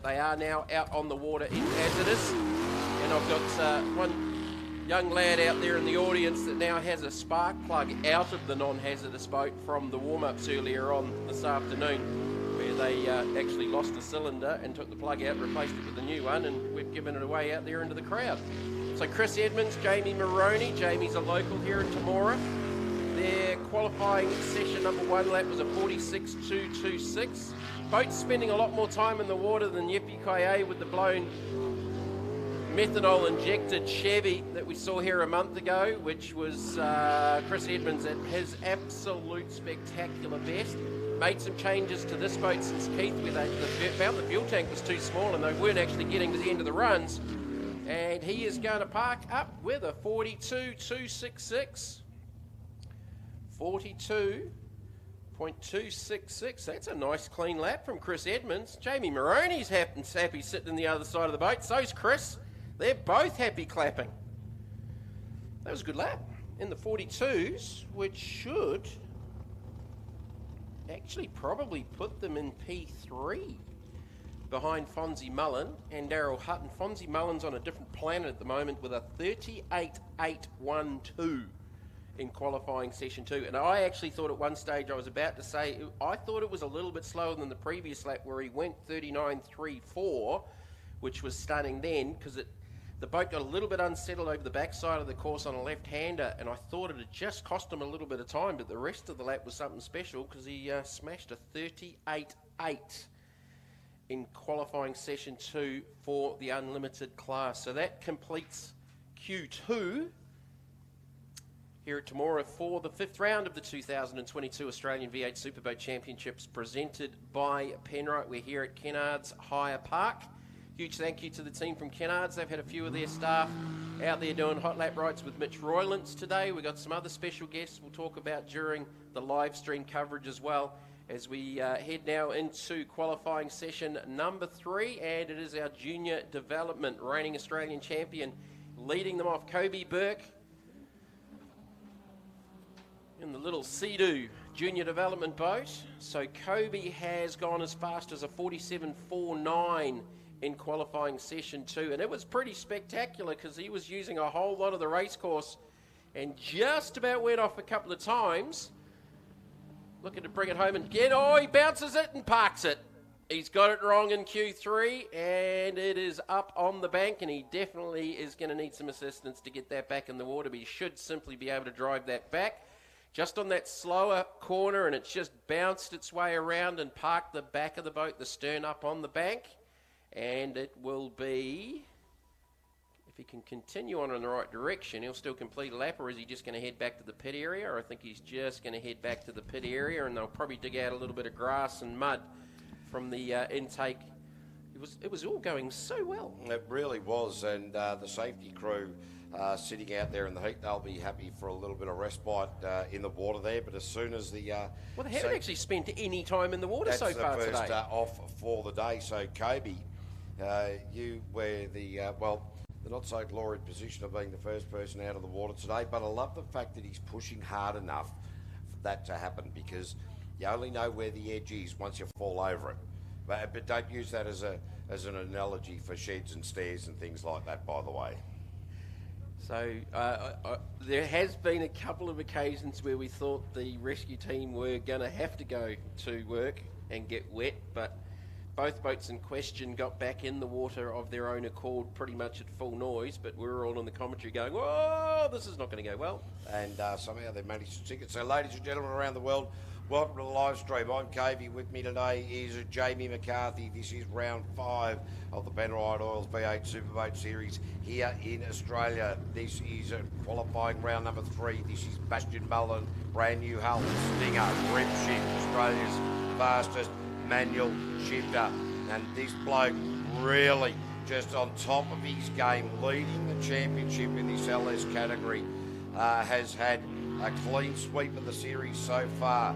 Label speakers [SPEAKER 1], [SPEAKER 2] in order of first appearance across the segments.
[SPEAKER 1] They are now out on the water in hazardous. And I've got one young lad out there in the audience that now has a spark plug out of the non-hazardous boat from the warm-ups earlier on this afternoon, where they actually lost a cylinder and took the plug out, replaced it with a new one, and we've given it away out there into the crowd. So Chris Edmonds, Jamie Maroney. Jamie's a local here in Temora. Their qualifying session number 1 lap was a 46.226. Boats spending a lot more time in the water than Yippee-ki-yay with the blown methanol injected Chevy that we saw here a month ago, which was Chris Edmonds at his absolute spectacular best. Made some changes to this boat since Keith, where they found the fuel tank was too small and they weren't actually getting to the end of the runs. And he is going to park up with a 42.266. 42.266. That's a nice clean lap from Chris Edmonds. Jamie Maroney's happy sitting on the other side of the boat. So's Chris. They're both happy clapping. That was a good lap in the 42s, which should actually probably put them in P3 behind Fonzie Mullen and Daryl Hutton. Fonzie Mullen's on a different planet at the moment with a 38.812 in qualifying session 2. And I actually thought at one stage, I was about to say, I thought it was a little bit slower than the previous lap where he went 39.34, which was stunning then, because the boat got a little bit unsettled over the backside of the course on a left-hander, and I thought it had just cost him a little bit of time, but the rest of the lap was something special because he smashed a 38.8 in qualifying session 2 for the unlimited class. So that completes Q2 here at Temora for the 5th round of the 2022 Australian V8 Superboat Championships presented by Penrite. We're here at Kennards Hire Park. Huge thank you to the team from Kennards. They've had a few of their staff out there doing hot lap rides with Mitch Roylance today. We've got some other special guests we'll talk about during the live stream coverage as well, as we head now into qualifying session number 3, and it is our junior development reigning Australian champion leading them off, Kobe Burke in the little Sea-Doo junior development boat. So Kobe has gone as fast as a 47.49 in qualifying session 2, and it was pretty spectacular because he was using a whole lot of the race course and just about went off a couple of times. Looking to bring it home again. Oh, he bounces it and parks it. He's got it wrong in Q3, and it is up on the bank, and he definitely is going to need some assistance to get that back in the water, but he should simply be able to drive that back. Just on that slower corner, and it's just bounced its way around and parked the back of the boat, the stern up on the bank. And it will be, if he can continue on in the right direction, he'll still complete a lap, or is he just going to head back to the pit area? Or I think he's just going to head back to the pit area, and they'll probably dig out a little bit of grass and mud from the intake. It was all going so well.
[SPEAKER 2] It really was, and the safety crew sitting out there in the heat, they'll be happy for a little bit of respite in the water there. But as soon as the
[SPEAKER 1] well, they haven't actually spent any time in the water so far today.
[SPEAKER 2] That's the first off for the day. So Kobe, you were the the not so glorious position of being the first person out of the water today. But I love the fact that he's pushing hard enough for that to happen, because you only know where the edge is once you fall over it. But don't use that as an analogy for sheds and stairs and things like that, by the way.
[SPEAKER 1] So there has been a couple of occasions where we thought the rescue team were going to have to go to work and get wet, but both boats in question got back in the water of their own accord pretty much at full noise, but we were all in the commentary going, whoa, this is not going to go well.
[SPEAKER 2] And somehow they managed to stick it. So ladies and gentlemen around the world, welcome to the live stream. I'm Cavey. With me today is Jamie McCarthy. This is round 5 of the Penrite Oils V8 Superboat Series here in Australia. This is qualifying round number 3. This is Bastian Mullen, brand new hull, Stinger, rip ship, Australia's fastest manual shifter. And this bloke really just on top of his game, leading the championship in this LS category, has had a clean sweep of the series so far.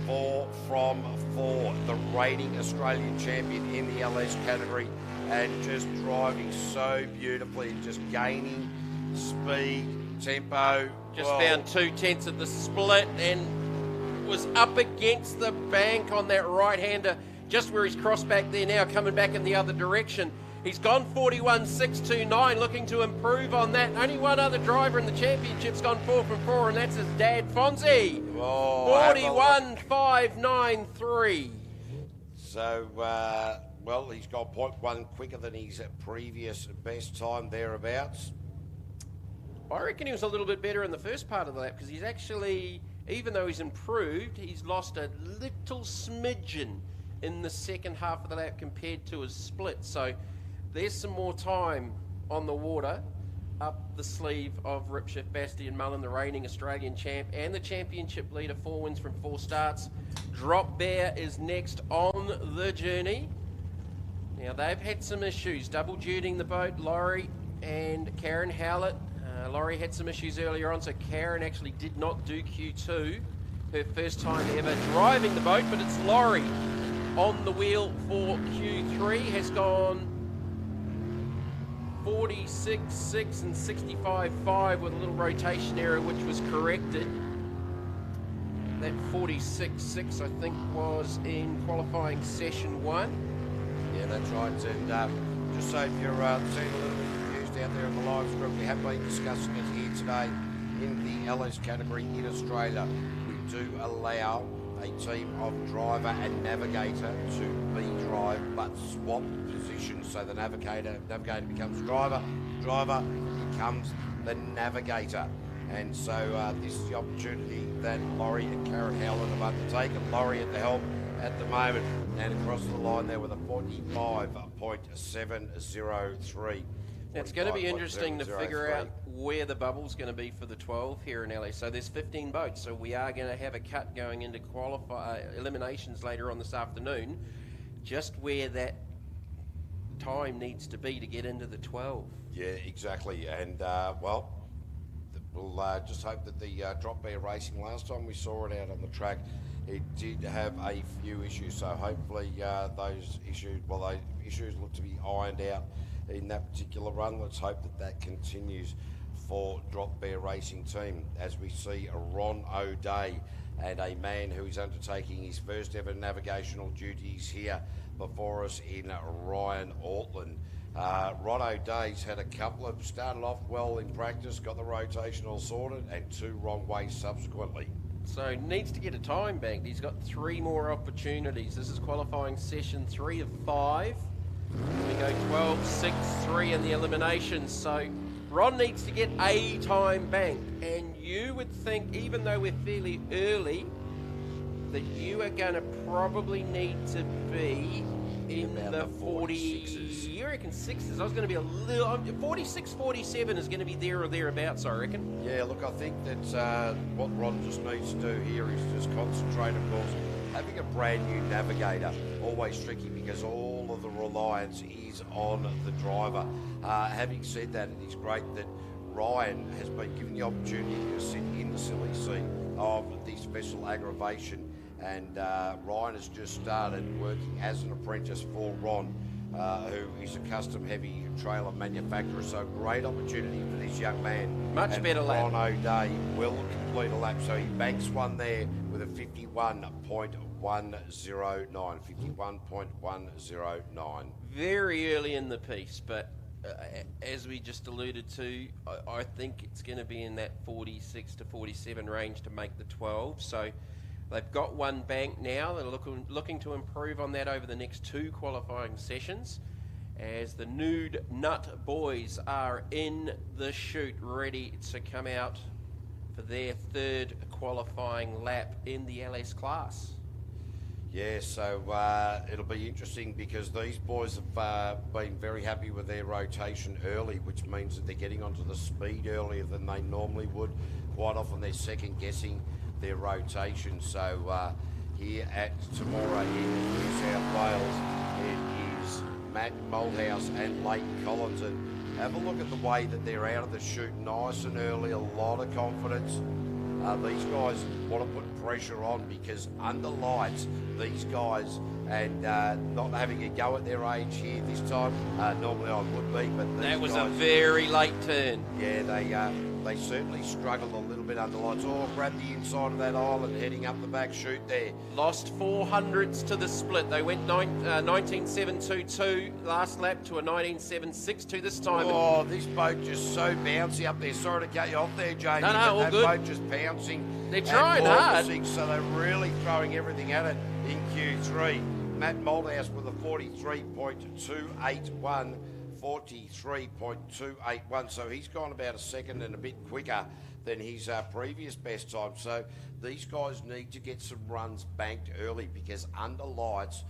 [SPEAKER 2] 4 from 4, the reigning Australian champion in the LS category, and just driving so beautifully and just gaining speed, tempo.
[SPEAKER 1] Just found 2/10 of the split and was up against the bank on that right-hander. just where he's crossed back there now, coming back in the other direction. He's gone 41.629, looking to improve on that. Only one other driver in the championship's gone 4 from 4, and that's his dad, Fonzie. 41.593.
[SPEAKER 2] So, well, he's got 0.1 quicker than his previous best time thereabouts.
[SPEAKER 1] I reckon he was a little bit better in the first part of the lap, because he's actually, even though he's improved, he's lost a little smidgen in the second half of the lap compared to his split. So there's some more time on the water up the sleeve of Ripshift Bastian Mullen, the reigning Australian champ and the championship leader, 4 wins from 4 starts. Drop Bear is next on the journey. Now they've had some issues, double dutying the boat, Laurie and Karen Howlett. Laurie had some issues earlier on, so Karen actually did not do Q2, her first time ever driving the boat, but it's Laurie on the wheel for Q3, has gone 46.6 and 65.5 with a little rotation error which was corrected. That 46.6 I think was in qualifying session 1.
[SPEAKER 2] Yeah, that's right. And just so if you're seeing a little bit confused out there in the live stream, we have been discussing it here today in the LS category in Australia. We do allow a team of driver and navigator to be drive but swap positions, so the navigator becomes driver becomes the navigator. And so this is the opportunity that Laurie and Karen Howland have undertaken. Laurie at the helm at the moment, and across the line there with a 45.703.
[SPEAKER 1] It's going to be interesting to figure out where the bubble's going to be for the 12 here in LA. So there's 15 boats, so we are going to have a cut going into eliminations later on this afternoon, just where that time needs to be to get into the 12.
[SPEAKER 2] Yeah, exactly. And well, we'll just hope that the Drop Bear Racing, last time we saw it out on the track, it did have a few issues, so hopefully those issues look to be ironed out in that particular run. Let's hope that that continues for Drop Bear Racing team, as we see Ron O'Day and a man who is undertaking his first ever navigational duties here before us in Ryan Ortland. Ron O'Day's had a couple of, started off well in practice, got the rotation all sorted, and 2 wrong ways subsequently.
[SPEAKER 1] So needs to get a time banked. He's got 3 more opportunities. This is qualifying session 3 of 5. We go 12.63 in the eliminations. So Ron needs to get a time banked. And you would think, even though we're fairly early, that you are going to probably need to be in about the 40, you reckon 6s? I was going to be a little, 46, 47 is going to be there or thereabouts, I reckon. Yeah,
[SPEAKER 2] look, I think that what Ron just needs to do here is just concentrate, of course. Having a brand new navigator, always tricky because all of the reliance is on the driver. Having said that, it is great that Ryan has been given the opportunity to sit in the silly seat of the special aggravation. And Ryan has just started working as an apprentice for Ron, who is a custom heavy trailer manufacturer. So great opportunity for this young man.
[SPEAKER 1] Much better lap.
[SPEAKER 2] Ron O'Day will complete a lap. So he banks one there with a 51.109. 51.109.
[SPEAKER 1] Very early in the piece, but as we just alluded to, I think it's going to be in that 46 to 47 range to make the 12. So they've got one bank now. They're looking to improve on that over the next 2 qualifying sessions, as the Nude Nut boys are in the chute, ready to come out for their 3rd qualifying lap in the LS class.
[SPEAKER 2] Yeah, so it'll be interesting because these boys have been very happy with their rotation early, which means that they're getting onto the speed earlier than they normally would. Quite often they're second guessing their rotation. So here at Temora in New South Wales, it is Matt Moldhouse and Leighton Collins. And have a look at the way that they're out of the chute nice and early, a lot of confidence. These guys want to put pressure on because under lights, these guys, and not having a go at their age here this time, normally I would be, but these
[SPEAKER 1] that was
[SPEAKER 2] guys,
[SPEAKER 1] a very late turn.
[SPEAKER 2] Yeah, they certainly struggled a little bit under lights. Oh, grab the inside of that island, heading up the back chute there.
[SPEAKER 1] Lost 400s to the split. They went 19.722 last lap to a 19.762 this time.
[SPEAKER 2] Oh, this boat just so bouncy up there. Sorry to cut you off there, Jamie.
[SPEAKER 1] No,
[SPEAKER 2] but
[SPEAKER 1] all
[SPEAKER 2] that
[SPEAKER 1] good.
[SPEAKER 2] boat just bouncing.
[SPEAKER 1] They're trying hard.
[SPEAKER 2] So they're really throwing everything at it in Q3. Matt Moldhouse with a 43.281. 43.281, so he's gone about a second and a bit quicker than his previous best time. So these guys need to get some runs banked early, because under lights,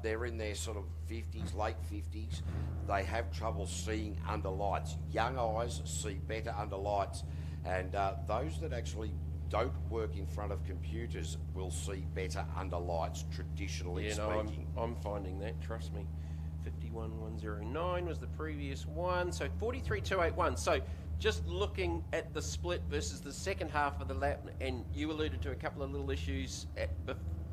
[SPEAKER 2] they're in their sort of 50s, late 50s. They have trouble seeing under lights. Young eyes see better under lights, and those that actually don't work in front of computers will see better under lights, traditionally speaking.
[SPEAKER 1] I'm finding that, trust me. 51.109 was the previous one, so 43.281. So just looking at the split versus the second half of the lap, and you alluded to a couple of little issues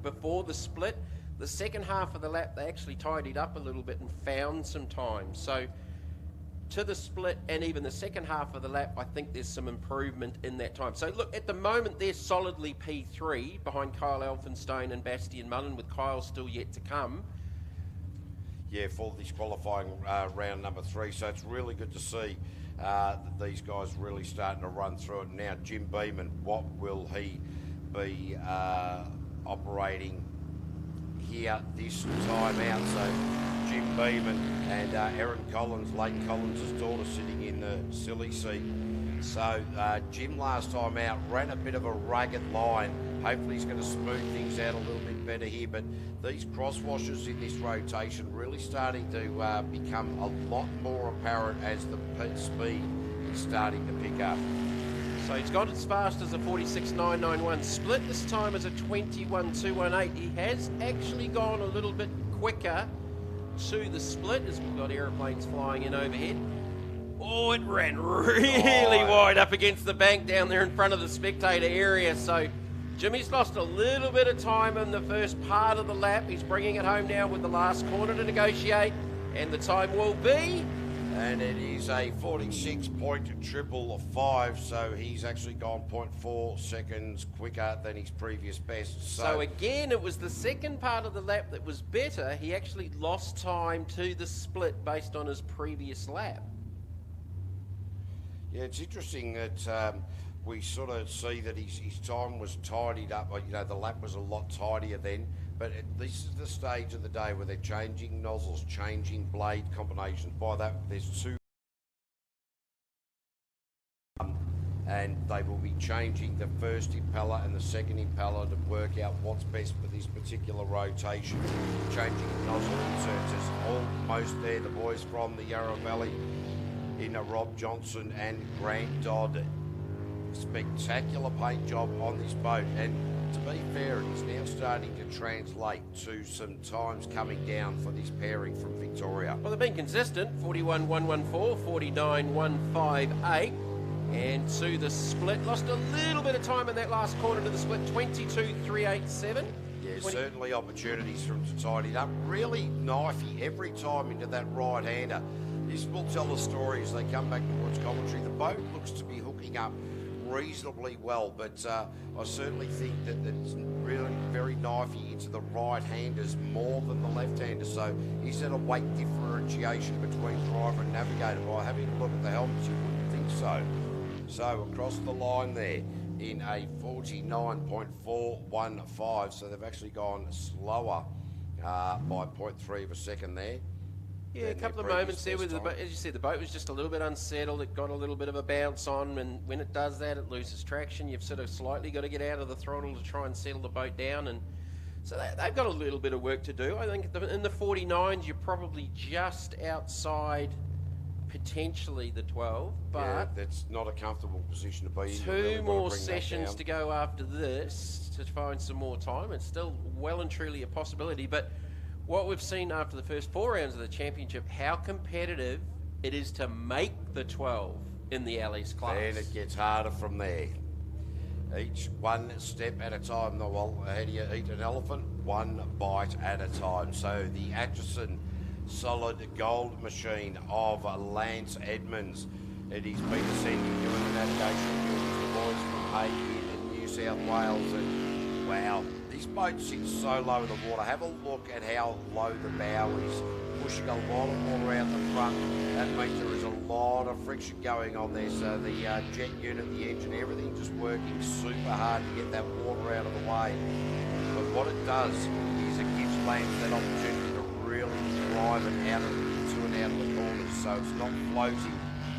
[SPEAKER 1] before the split. The second half of the lap, they actually tidied up a little bit and found some time. So to the split and even the second half of the lap, I think there's some improvement in that time. So look, at the moment they're solidly P3 behind Kyle Elphinstone and Bastian Mullen, with Kyle still yet to come.
[SPEAKER 2] Yeah, for this qualifying round number 3. So it's really good to see that these guys really starting to run through it. Now, Jim Beeman, what will he be operating here this time out? So Jim Beeman and Erin Collins, Leighton Collins' daughter, sitting in the silly seat. So Jim last time out ran a bit of a rugged line. Hopefully he's going to smooth things out a little bit better here, but these crosswashers in this rotation really starting to become a lot more apparent as the speed is starting to pick up.
[SPEAKER 1] So he's got as fast as a 46.991 split. This time as a 21.218. He has actually gone a little bit quicker to the split, as we've got aeroplanes flying in overhead. Oh, it ran really wide up against the bank down there in front of the spectator area. So Jimmy's lost a little bit of time in the first part of the lap. He's bringing it home now with the last corner to negotiate, and the time will be...
[SPEAKER 2] And it is a 46.555, so he's actually gone 0.4 seconds quicker than his previous best.
[SPEAKER 1] So again, it was the second part of the lap that was better. He actually lost time to the split based on his previous lap.
[SPEAKER 2] Yeah, it's interesting that we sort of see that his time was tidied up. You know, the lap was a lot tidier then, but this is the stage of the day where they're changing nozzles, changing blade combinations. By that, there's two, and they will be changing the first impeller and the second impeller to work out what's best for this particular rotation. Changing nozzle inserts is almost there. The boys from the Yarra Valley in Rob Johnson and Grant Dodd. Spectacular paint job on this boat, and to be fair, it's now starting to translate to some times coming down for this pairing from Victoria.
[SPEAKER 1] Well, they've been consistent, 41.114, 49.158, and to the split. Lost a little bit of time in that last corner to the split, 22.387.
[SPEAKER 2] Yeah, certainly opportunities for them to tidy it up. Really knifey every time into that right-hander. This will tell the story as they come back towards commentary. The boat looks to be hooking up reasonably well, but I certainly think that it's really very knifey into the right-handers more than the left-handers. So is there a weight differentiation between driver and navigator? By having a look at the helmets, you wouldn't think so. So across the line there in a 49.415, so they've actually gone slower by 0.3 of a second there.
[SPEAKER 1] Yeah, a couple of moments there with as you said, the boat was just a little bit unsettled. It got a little bit of a bounce on, and when it does that, it loses traction. You've sort of slightly got to get out of the throttle to try and settle the boat down, and so they've got a little bit of work to do. I think in the 49s, you're probably just outside potentially the 12, but
[SPEAKER 2] yeah, that's not a comfortable position to be in.
[SPEAKER 1] Two more sessions to go after this to find some more time. It's still well and truly a possibility, but what we've seen after the first 4 rounds of the championship, how competitive it is to make the 12 in the LS class.
[SPEAKER 2] And it gets harder from there. Each one step at a time. Well, how do you eat an elephant? One bite at a time. So the Atchison solid gold machine of Lance Edmonds. It is Peter Sending doing the navigation. The boys from Hay in New South Wales. And wow, this boat sits so low in the water. Have a look at how low the bow is, pushing a lot of water out the front. That means there is a lot of friction going on there. So the jet unit, the engine, everything just working super hard to get that water out of the way. But what it does is it gives Lance that opportunity to really drive it out of into and out of the corners. So it's not floaty.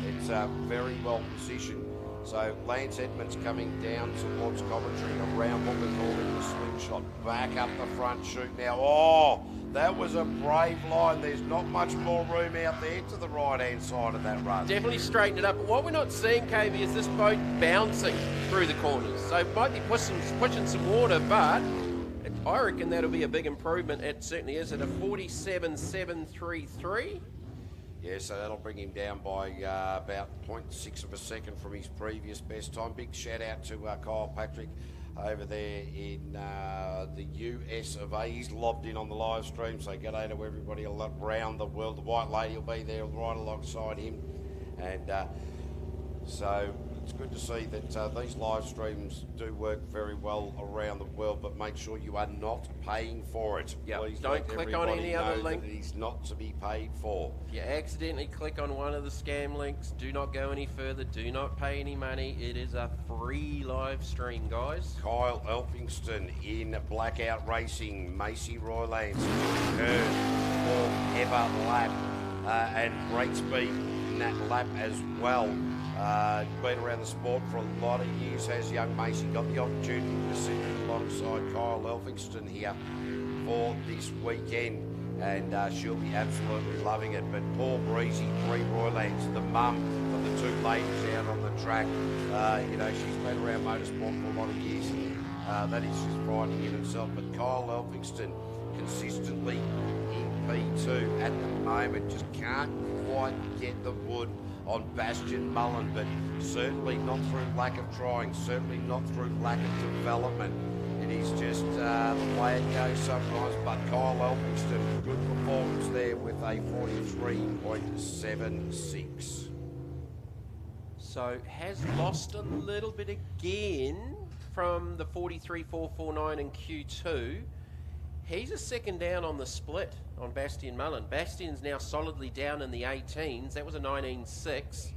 [SPEAKER 2] It's very well positioned. So Lance Edmonds coming down towards commentary around what we're calling the slingshot. Back up the front chute now. Oh, that was a brave line. There's not much more room out there to the right-hand side of that run.
[SPEAKER 1] Definitely straighten it up. But what we're not seeing, KV, is this boat bouncing through the corners. So it might be pushing some water, but I reckon that'll be a big improvement. It certainly is at a 47.733.
[SPEAKER 2] Yeah, so that'll bring him down by about 0.6 of a second from his previous best time. Big shout out to Kyle Patrick over there in the US of A. He's lobbed in on the live stream, so g'day to everybody around the world. The White Lady will be there right alongside him. And so it's good to see that these live streams do work very well around the world, but make sure you are not paying for it.
[SPEAKER 1] Yep.
[SPEAKER 2] Please
[SPEAKER 1] Don't click on any other link.
[SPEAKER 2] It is not to be paid for.
[SPEAKER 1] If you accidentally click on one of the scam links, do not go any further. Do not pay any money. It is a free live stream, guys.
[SPEAKER 2] Kyle Elphingston in Blackout Racing, Macy Roylance, Kern, forever lap, and great speed in that lap as well. Been around the sport for a lot of years, has young Macy. Got the opportunity to sit alongside Kyle Elphingston here for this weekend, and she'll be absolutely loving it. But Paul Breezy, Bree Roylance, the mum of the two ladies out on the track, you know, she's been around motorsport for a lot of years, and that is just frightening in itself. But Kyle Elphingston consistently in P2 at the moment, just can't quite get the wood on Bastion Mullen, but certainly not through lack of trying, certainly not through lack of development. It is just the way it goes sometimes. But Kyle Elphingston, good performance there with a 43.76.
[SPEAKER 1] So has lost a little bit again from the 43.449 in Q2. He's a second down on the split on Bastion Mullen. Bastion's now solidly down in the 18s. That was a 19.6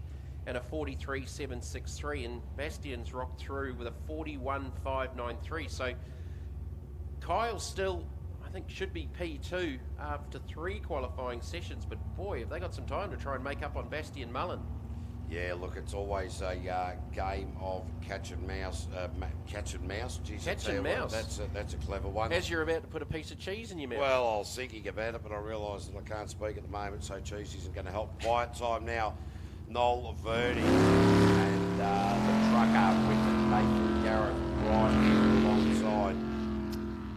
[SPEAKER 1] and a 43.763, and Bastion's rocked through with a 41.593. So Kyle still, I think, should be P2 after 3 qualifying sessions, but boy, have they got some time to try and make up on Bastion Mullen.
[SPEAKER 2] Yeah, look, it's always a game of catch and mouse. Catch and mouse. Jeez,
[SPEAKER 1] Catch and mouse.
[SPEAKER 2] That's a clever one.
[SPEAKER 1] As you're about to put a piece of cheese in your mouth.
[SPEAKER 2] Well, I was thinking about it, but I realised that I can't speak at the moment, so cheese isn't going to help. Quiet time now. Noel Verdi and the trucker with Nathan Garrett right here alongside.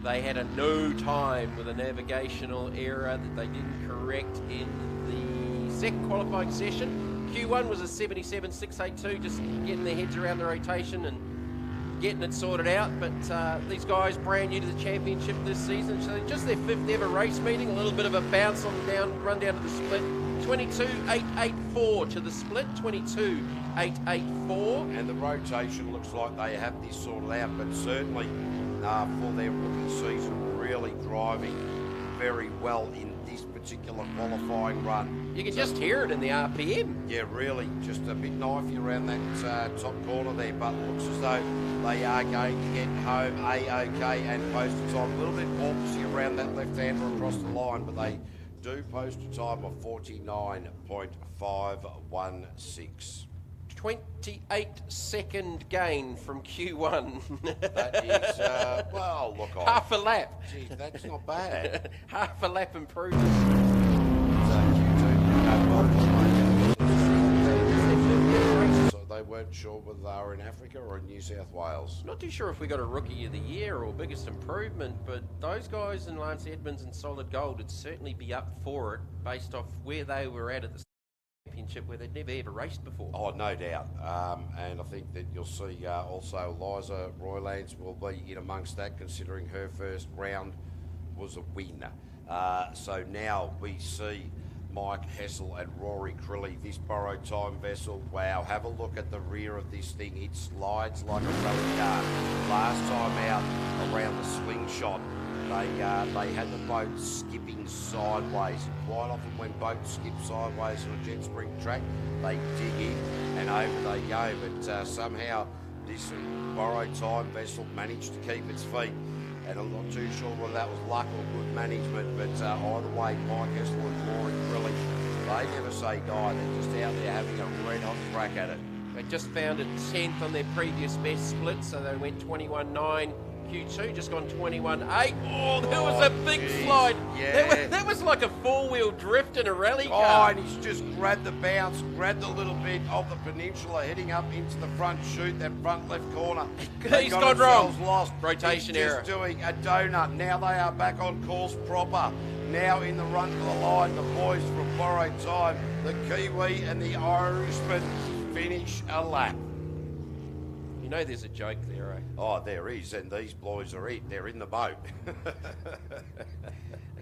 [SPEAKER 1] They had a no time with a navigational error that they didn't correct in the second qualifying session. Q1 was a 77.682, just getting their heads around the rotation and getting it sorted out. But these guys brand new to the championship this season, so just their 5th ever race meeting. A little bit of a bounce on the run down to the split. 22.884 to the split. 22.884.
[SPEAKER 2] And the rotation looks like they have this sorted out, but certainly for their rookie season, really driving very well in this particular qualifying run.
[SPEAKER 1] You can just hear it in the RPM.
[SPEAKER 2] Yeah, really, just a bit knifey around that top corner there, but looks as though they are going to get home A-OK and post a time. A little bit porpoisey around that left-hander across the line, but they do post a time of 49.516.
[SPEAKER 1] 28-second gain from Q1.
[SPEAKER 2] That is, well, look on.
[SPEAKER 1] Half a lap.
[SPEAKER 2] Gee, that's not bad.
[SPEAKER 1] Half a lap improvement.
[SPEAKER 2] So they weren't sure whether they were in Africa or in New South Wales.
[SPEAKER 1] Not too sure if we got a Rookie of the Year or biggest improvement, but those guys in Lance Edmonds and Solid Gold would certainly be up for it based off where they were at the championship, where they'd never ever raced before.
[SPEAKER 2] Oh, no doubt. And I think that you'll see also Liza Roylance will be in amongst that, considering her first round was a win. So now we see Mike Hessel and Rory Crilly. This borrowed time vessel, wow, have a look at the rear of this thing. It slides like a rally car. Last time out around the slingshot, they had the boat skipping sideways. Quite often when boats skip sideways on a jet spring track, they dig in and over they go. But somehow this borrowed time vessel managed to keep its feet. And I'm not too sure whether that was luck or good management, but either way, Mike Hessel and Rory Crilly, they never say die. They're just out there having a red-hot crack at it.
[SPEAKER 1] They just found it 10th on their previous best split, so they went 21.9. Q2 just gone 21.8. Oh, there was a big slide.
[SPEAKER 2] Yeah.
[SPEAKER 1] That was like a four-wheel drift in a rally
[SPEAKER 2] Oh,
[SPEAKER 1] car.
[SPEAKER 2] and he's just grabbed the bounce, grabbed a little bit of the peninsula, heading up into the front chute, that front left corner.
[SPEAKER 1] He's gone wrong.
[SPEAKER 2] Lost.
[SPEAKER 1] Rotation
[SPEAKER 2] he's
[SPEAKER 1] error.
[SPEAKER 2] Just doing a donut. Now they are back on course proper. Now in the run for the line, the boys from Borrowed Time, the Kiwi and the Irishman finish a lap.
[SPEAKER 1] You know there's a joke there, eh?
[SPEAKER 2] Oh, there is, and these boys are it. They're in the boat.
[SPEAKER 1] A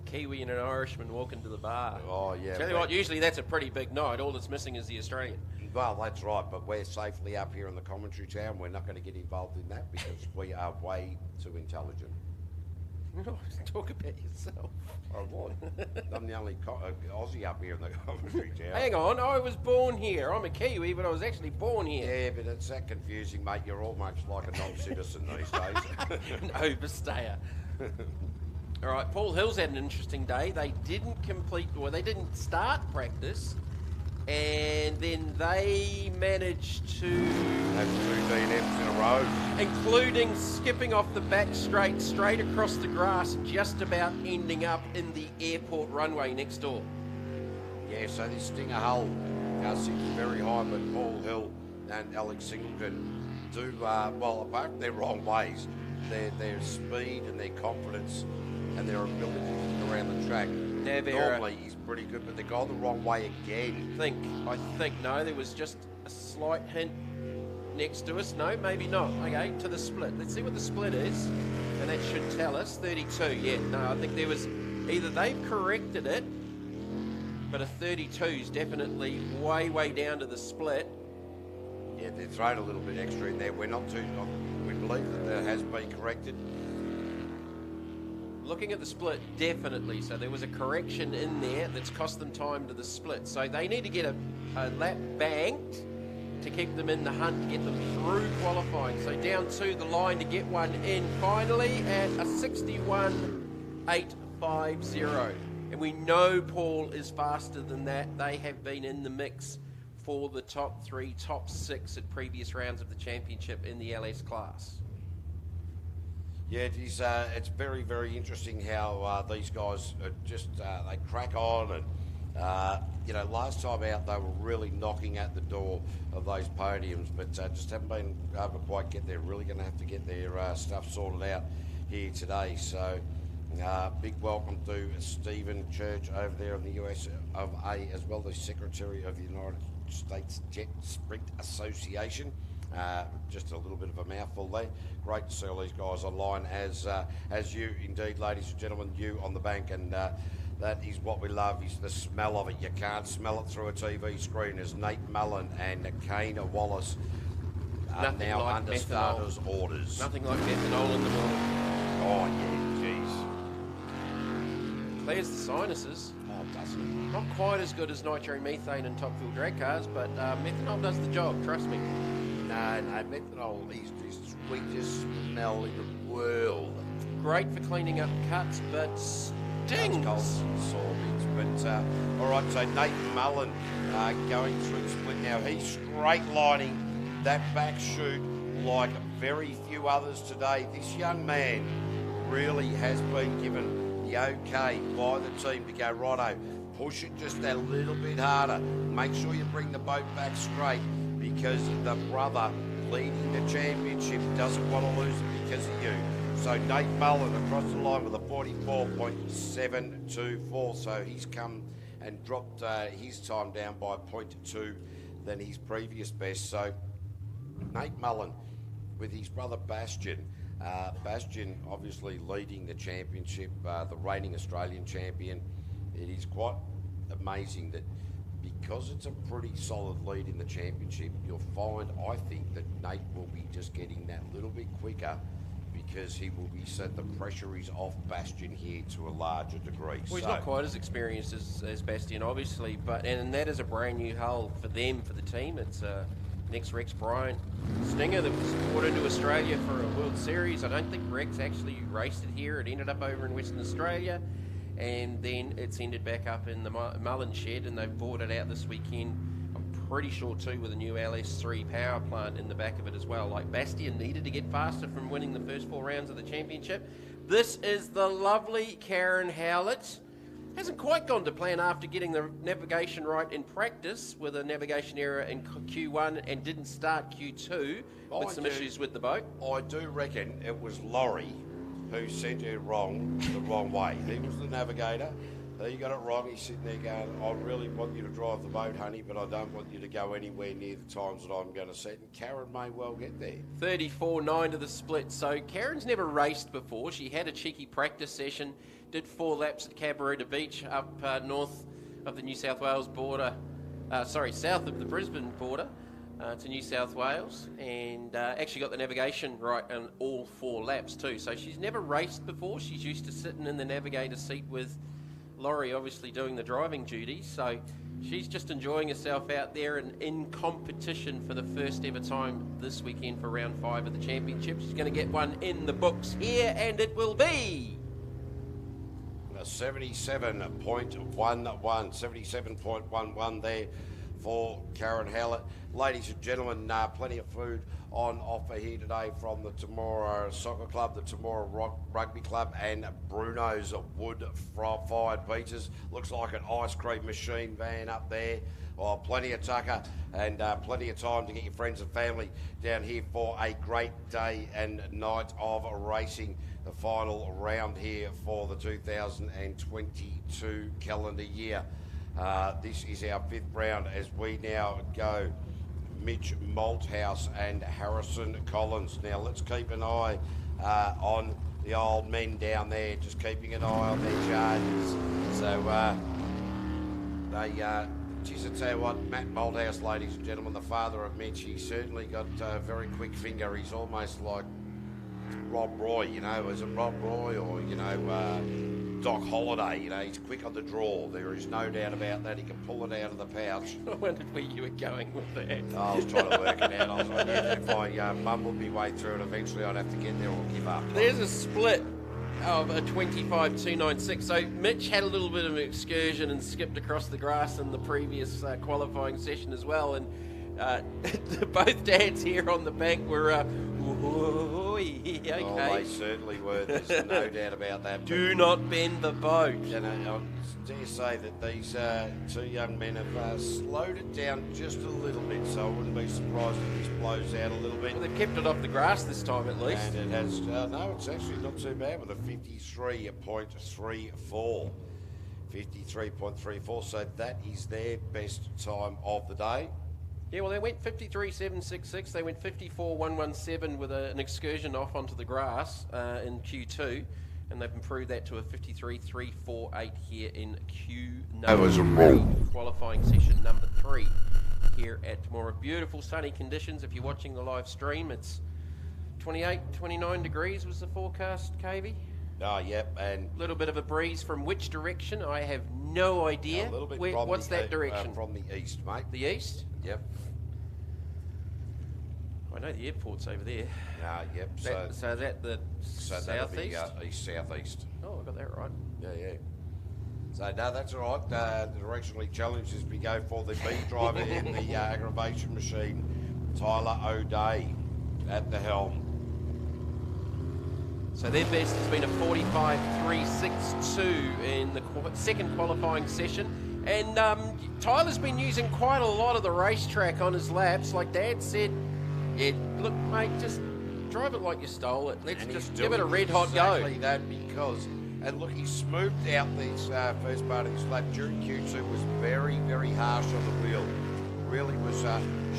[SPEAKER 1] Kiwi and an Irishman walking to the bar.
[SPEAKER 2] Oh, yeah.
[SPEAKER 1] Tell you what, usually that's a pretty big night. All that's missing is the Australian.
[SPEAKER 2] Well, that's right, but we're safely up here in the commentary town. We're not going to get involved in that because we are way too intelligent.
[SPEAKER 1] Talk about yourself.
[SPEAKER 2] Oh, what? I'm the only Aussie up here in the commentary town.
[SPEAKER 1] Hang on, I was born here. I'm a Kiwi, but I was actually born here.
[SPEAKER 2] Yeah, but it's that confusing, mate. You're almost like a non-citizen these days.
[SPEAKER 1] An overstayer. All right, Paul Hill's had an interesting day. They didn't didn't start practice, and then they managed to...
[SPEAKER 2] Have 2 DNFs in a row.
[SPEAKER 1] Including skipping off the back straight across the grass, just about ending up in the airport runway next door.
[SPEAKER 2] Yeah, so this Stinger Hull sits very high, but Paul Hill and Alex Singleton do, well, apart from their wrong ways, their speed and their confidence and their ability to get around the track. Normally he's pretty good, but they've gone the wrong way again.
[SPEAKER 1] I think, no, there was just a slight hint next to us. No, maybe not. Okay, to the split. Let's see what the split is. And that should tell us. 32, yeah. No, I think there was... Either they've corrected it, but a 32 is definitely way down to the split.
[SPEAKER 2] Yeah, they've thrown a little bit extra in there. We believe that has been corrected.
[SPEAKER 1] Looking at the split, definitely. So there was a correction in there that's cost them time to the split. So they need to get a lap banked to keep them in the hunt, to get them through qualifying. So down to the line to get one in finally at a 61.850. And we know Paul is faster than that. They have been in the mix for the top 3, top 6 at previous rounds of the championship in the LS class.
[SPEAKER 2] Yeah, it is. It's very interesting how these guys are just they crack on, and last time out they were really knocking at the door of those podiums, but just haven't been able to quite get there. Really going to have to get their stuff sorted out here today. So, big welcome to Stephen Church over there in the US of A, as well as Secretary of the United States Jet Sprint Association. Just a little bit of a mouthful there. Great to see all these guys online, as you indeed, ladies and gentlemen, you on the bank, and that is what we love, is the smell of it. You can't smell it through a TV screen, as Nate Mullen and Kana Wallace are now
[SPEAKER 1] like
[SPEAKER 2] under
[SPEAKER 1] methanol.
[SPEAKER 2] starters' orders.
[SPEAKER 1] Nothing like methanol in the morning.
[SPEAKER 2] Oh yeah, jeez.
[SPEAKER 1] Clears the sinuses.
[SPEAKER 2] Oh, doesn't it?
[SPEAKER 1] Not quite as good as nitromethane and top fuel drag cars, but methanol does the job, trust me.
[SPEAKER 2] No, methanol is the sweetest smell in the world.
[SPEAKER 1] Great for cleaning up cuts, but stings.
[SPEAKER 2] Sore bits. But all right, so Nathan Mullen going through the split now. He's straight lining that back chute like very few others today. This young man really has been given the okay by the team to go, righto, push it just that little bit harder. Make sure you bring the boat back straight, because the brother leading the championship doesn't want to lose it because of you. So Nate Mullen across the line with a 44.724. So he's come and dropped his time down by 0.2 than his previous best. So Nate Mullen with his brother Bastian. Bastian obviously leading the championship, the reigning Australian champion. It is quite amazing that because it's a pretty solid lead in the championship, you'll find, I think, that Nate will be just getting that little bit quicker because he will be set, the pressure is off Bastian here to a larger degree.
[SPEAKER 1] Well, he's not quite as experienced as Bastian, obviously, and that is a brand new hull for them, for the team. It's next Rex Bryant Stinger that was brought into Australia for a World Series. I don't think Rex actually raced it here. It ended up over in Western Australia, and then it's ended back up in the Mullen shed, and they've bought it out this weekend. I'm pretty sure too, with a new LS3 power plant in the back of it as well. Like, Bastian needed to get faster from winning the first 4 rounds of the championship. This is the lovely Karen Howlett. Hasn't quite gone to plan after getting the navigation right in practice with a navigation error in Q1 and didn't start Q2 with some issues with the boat.
[SPEAKER 2] I do reckon it was Laurie who sent her the wrong way. He was the navigator. He got it wrong. He's sitting there going, I really want you to drive the boat, honey, but I don't want you to go anywhere near the times that I'm going to set. And Karen may well get there.
[SPEAKER 1] 34.9 to the split. So Karen's never raced before. She had a cheeky practice session, did 4 laps at Cabarita Beach up north of the New South Wales border, south of the Brisbane border to New South Wales, and actually got the navigation right on all 4 laps too. So she's never raced before. She's used to sitting in the navigator seat with Laurie obviously doing the driving duties, so she's just enjoying herself out there and in competition for the first ever time this weekend for round 5 of the championship. She's going to get one in the books here, and it will be
[SPEAKER 2] a 77.11 there for Karen Howlett. Ladies and gentlemen, plenty of food on offer here today from the Temora Soccer Club, the Temora Rugby Club, and Bruno's wood-fired pizzas. Looks like an ice cream machine van up there. Well, plenty of tucker and plenty of time to get your friends and family down here for a great day and night of racing. The final round here for the 2022 calendar year. This is our 5th round as we now go Mitch Malthouse and Harrison Collins. Now let's keep an eye on the old men down there, just keeping an eye on their charges. So geez, I tell you what, Matt Malthouse, ladies and gentlemen, the father of Mitch, he's certainly got a very quick finger. He's almost like Rob Roy, you know, is it Rob Roy or, you know, Doc Holliday, you know, he's quick on the draw. There is no doubt about that. He can pull it out of the pouch.
[SPEAKER 1] I wondered where you were going with that.
[SPEAKER 2] Oh, I was trying to work it out. I was like, yeah, if I mumbled my way through it, eventually I'd have to get there or give up.
[SPEAKER 1] There's a split of a 25.296. So Mitch had a little bit of an excursion and skipped across the grass in the previous qualifying session as well. And both dads here on the bank were, okay.
[SPEAKER 2] Oh, they certainly were. There's no doubt about that.
[SPEAKER 1] Do not bend the boat.
[SPEAKER 2] You know, I dare say that these 2 young men have slowed it down just a little bit, so I wouldn't be surprised if this blows out a little bit.
[SPEAKER 1] Well, they've kept it off the grass this time at least.
[SPEAKER 2] And it has, no, it's actually not too bad with a 53.34. 53.34, so that is their best time of the day.
[SPEAKER 1] Yeah, well, they went 53.766. They went 54.117 with an excursion off onto the grass in Q2, and they've improved that to a 53.348 here in Q3, qualifying session number 3 here at Temora. Beautiful sunny conditions. If you're watching the live stream, it's 28, 29 degrees was the forecast, KV.
[SPEAKER 2] Oh, yep, and
[SPEAKER 1] a little bit of a breeze from which direction? I have no idea.
[SPEAKER 2] A little bit
[SPEAKER 1] what's that direction?
[SPEAKER 2] From the east, mate.
[SPEAKER 1] The east?
[SPEAKER 2] Yep.
[SPEAKER 1] I know the airport's over there.
[SPEAKER 2] Yep.
[SPEAKER 1] So is that the southeast?
[SPEAKER 2] East-southeast.
[SPEAKER 1] Oh, I got that right.
[SPEAKER 2] Yeah. So, no, that's all right. The directionally challenged as we go for the B driver in the aggravation machine, Tyler O'Day at the helm.
[SPEAKER 1] So their best has been a 45.362 in the second qualifying session. And Tyler's been using quite a lot of the racetrack on his laps. Like Dad said, yeah, look, mate, just drive it like you stole it. Let's just give it a red-hot go.
[SPEAKER 2] Exactly that, because, and look, he smoothed out this first part of his lap during Q2, was very, very harsh on the wheel. Really was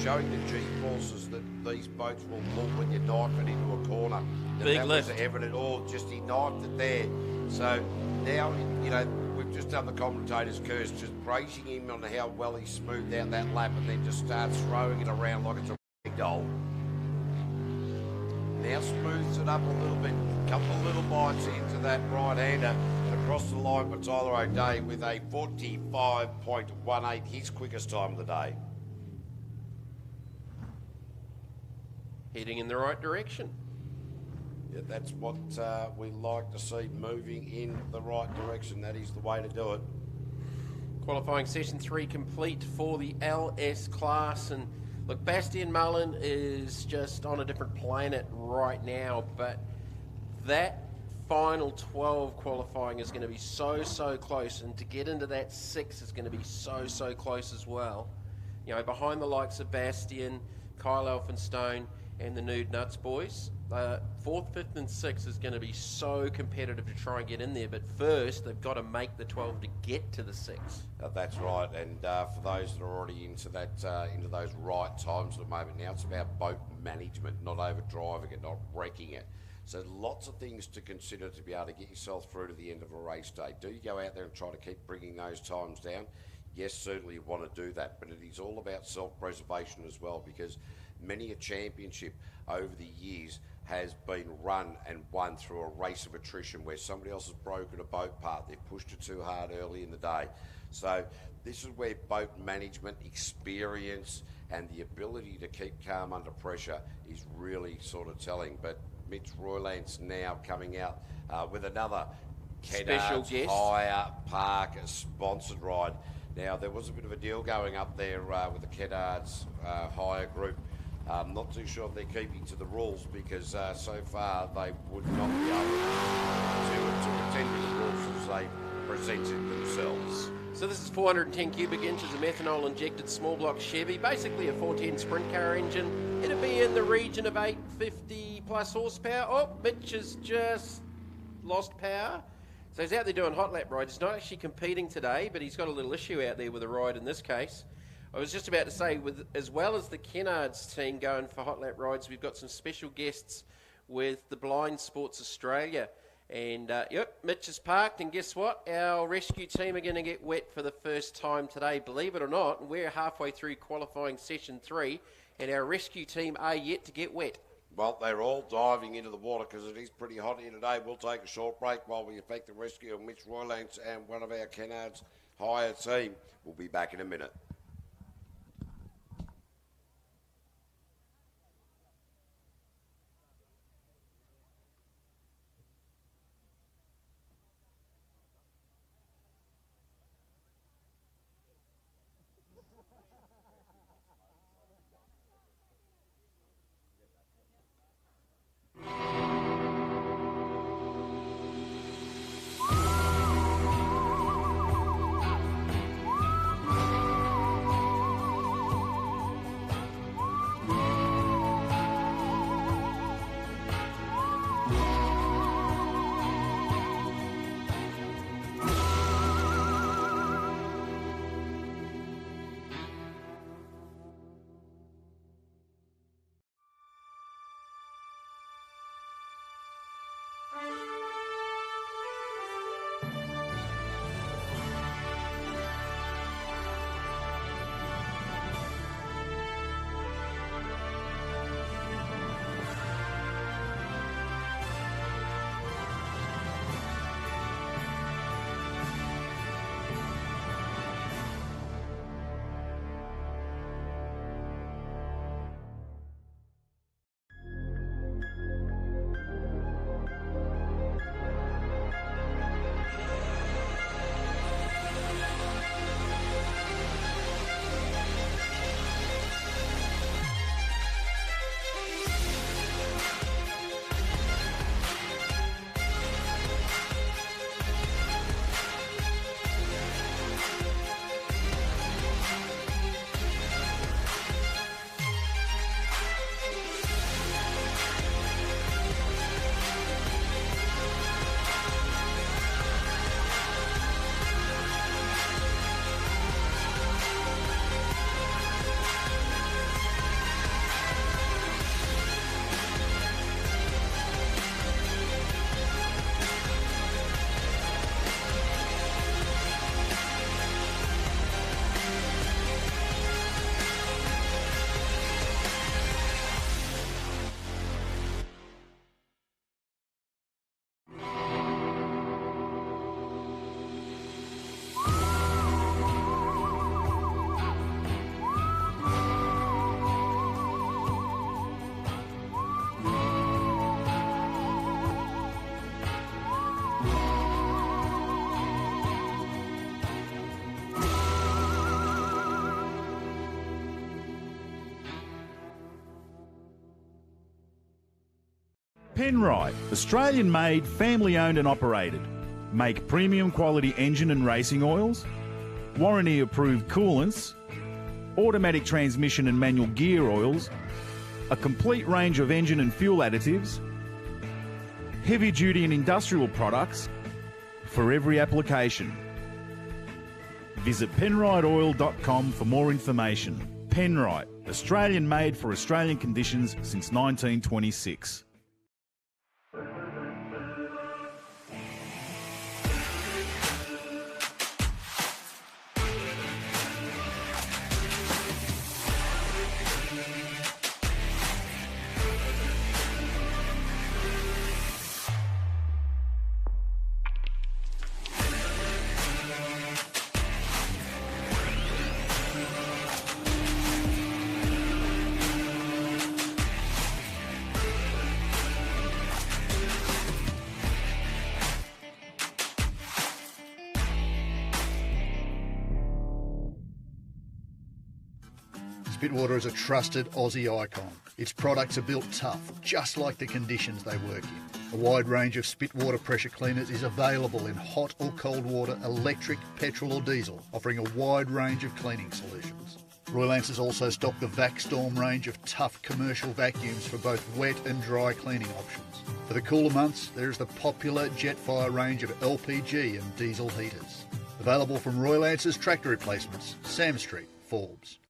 [SPEAKER 2] showing the G-forces that these boats will pull when you knife it into a corner.
[SPEAKER 1] Big
[SPEAKER 2] that
[SPEAKER 1] lift.
[SPEAKER 2] was evident. Just he knifed it there. So now, you know, we've just done the commentator's curse, just praising him on how well he smoothed out that lap and then just starts throwing it around like it's a doll. Now smooths it up a little bit, couple of little bites into that right-hander and across the line for Tyler O'Day with a 45.18, his quickest time of the day.
[SPEAKER 1] Heading in the right direction.
[SPEAKER 2] Yeah, that's what we like to see, moving in the right direction. That is the way to do it.
[SPEAKER 1] Qualifying session 3 complete for the LS class, and look, Bastian Mullen is just on a different planet right now, but that final 12 qualifying is going to be so close, and to get into that 6 is going to be so close as well. You know, behind the likes of Bastian, Kyle Elphinstone and the Nude Nuts boys. 4th, 5th and 6th is going to be so competitive to try and get in there, but first they've got to make the 12 to get to the 6.
[SPEAKER 2] That's right, and for those that are already into that, into those right times at the moment, now it's about boat management, not overdriving it, not wrecking it. So lots of things to consider to be able to get yourself through to the end of a race day. Do you go out there and try to keep bringing those times down? Yes, certainly you want to do that, but it is all about self-preservation as well, because many a championship over the years has been run and won through a race of attrition where somebody else has broken a boat part, they've pushed it too hard early in the day. So this is where boat management, experience and the ability to keep calm under pressure is really sort of telling. But Mitch Roylance now coming out with another
[SPEAKER 1] special guest
[SPEAKER 2] Hire Park sponsored ride. Now there was a bit of a deal going up there with the Kedards hire group. I'm not too sure if they're keeping to the rules, because so far they would not be able to attend to the rules as they presented themselves.
[SPEAKER 1] So this is 410 cubic inches of methanol injected small block Chevy, basically a 410 sprint car engine. It'll be in the region of 850 plus horsepower. Oh, Mitch has just lost power. So he's out there doing hot lap rides. He's not actually competing today, but he's got a little issue out there with a ride in this case. I was just about to say, with as well as the Kennards team going for hot lap rides, we've got some special guests with the Blind Sports Australia. And yep, Mitch is parked, and guess what? Our rescue team are going to get wet for the first time today, believe it or not. We're halfway through qualifying session 3, and our rescue team are yet to get wet.
[SPEAKER 2] Well, they're all diving into the water because it is pretty hot here today. We'll take a short break while we effect the rescue of Mitch Roylance and one of our Kennards hire team. We'll be back in a minute.
[SPEAKER 3] Penrite, Australian made, family owned and operated. Make premium quality engine and racing oils, warranty approved coolants, automatic transmission and manual gear oils, a complete range of engine and fuel additives, heavy duty and industrial products for every application. Visit penriteoil.com for more information. Penrite, Australian made for Australian conditions since 1926.
[SPEAKER 4] Spitwater is a trusted Aussie icon. Its products are built tough, just like the conditions they work in. A wide range of Spitwater pressure cleaners is available in hot or cold water, electric, petrol or diesel, offering a wide range of cleaning solutions. Royal Answers also stock the VacStorm range of tough commercial vacuums for both wet and dry cleaning options. For the cooler months, there is the popular Jetfire range of LPG and diesel heaters. Available from Royal Answers Tractor Replacements, Sam Street, Forbes.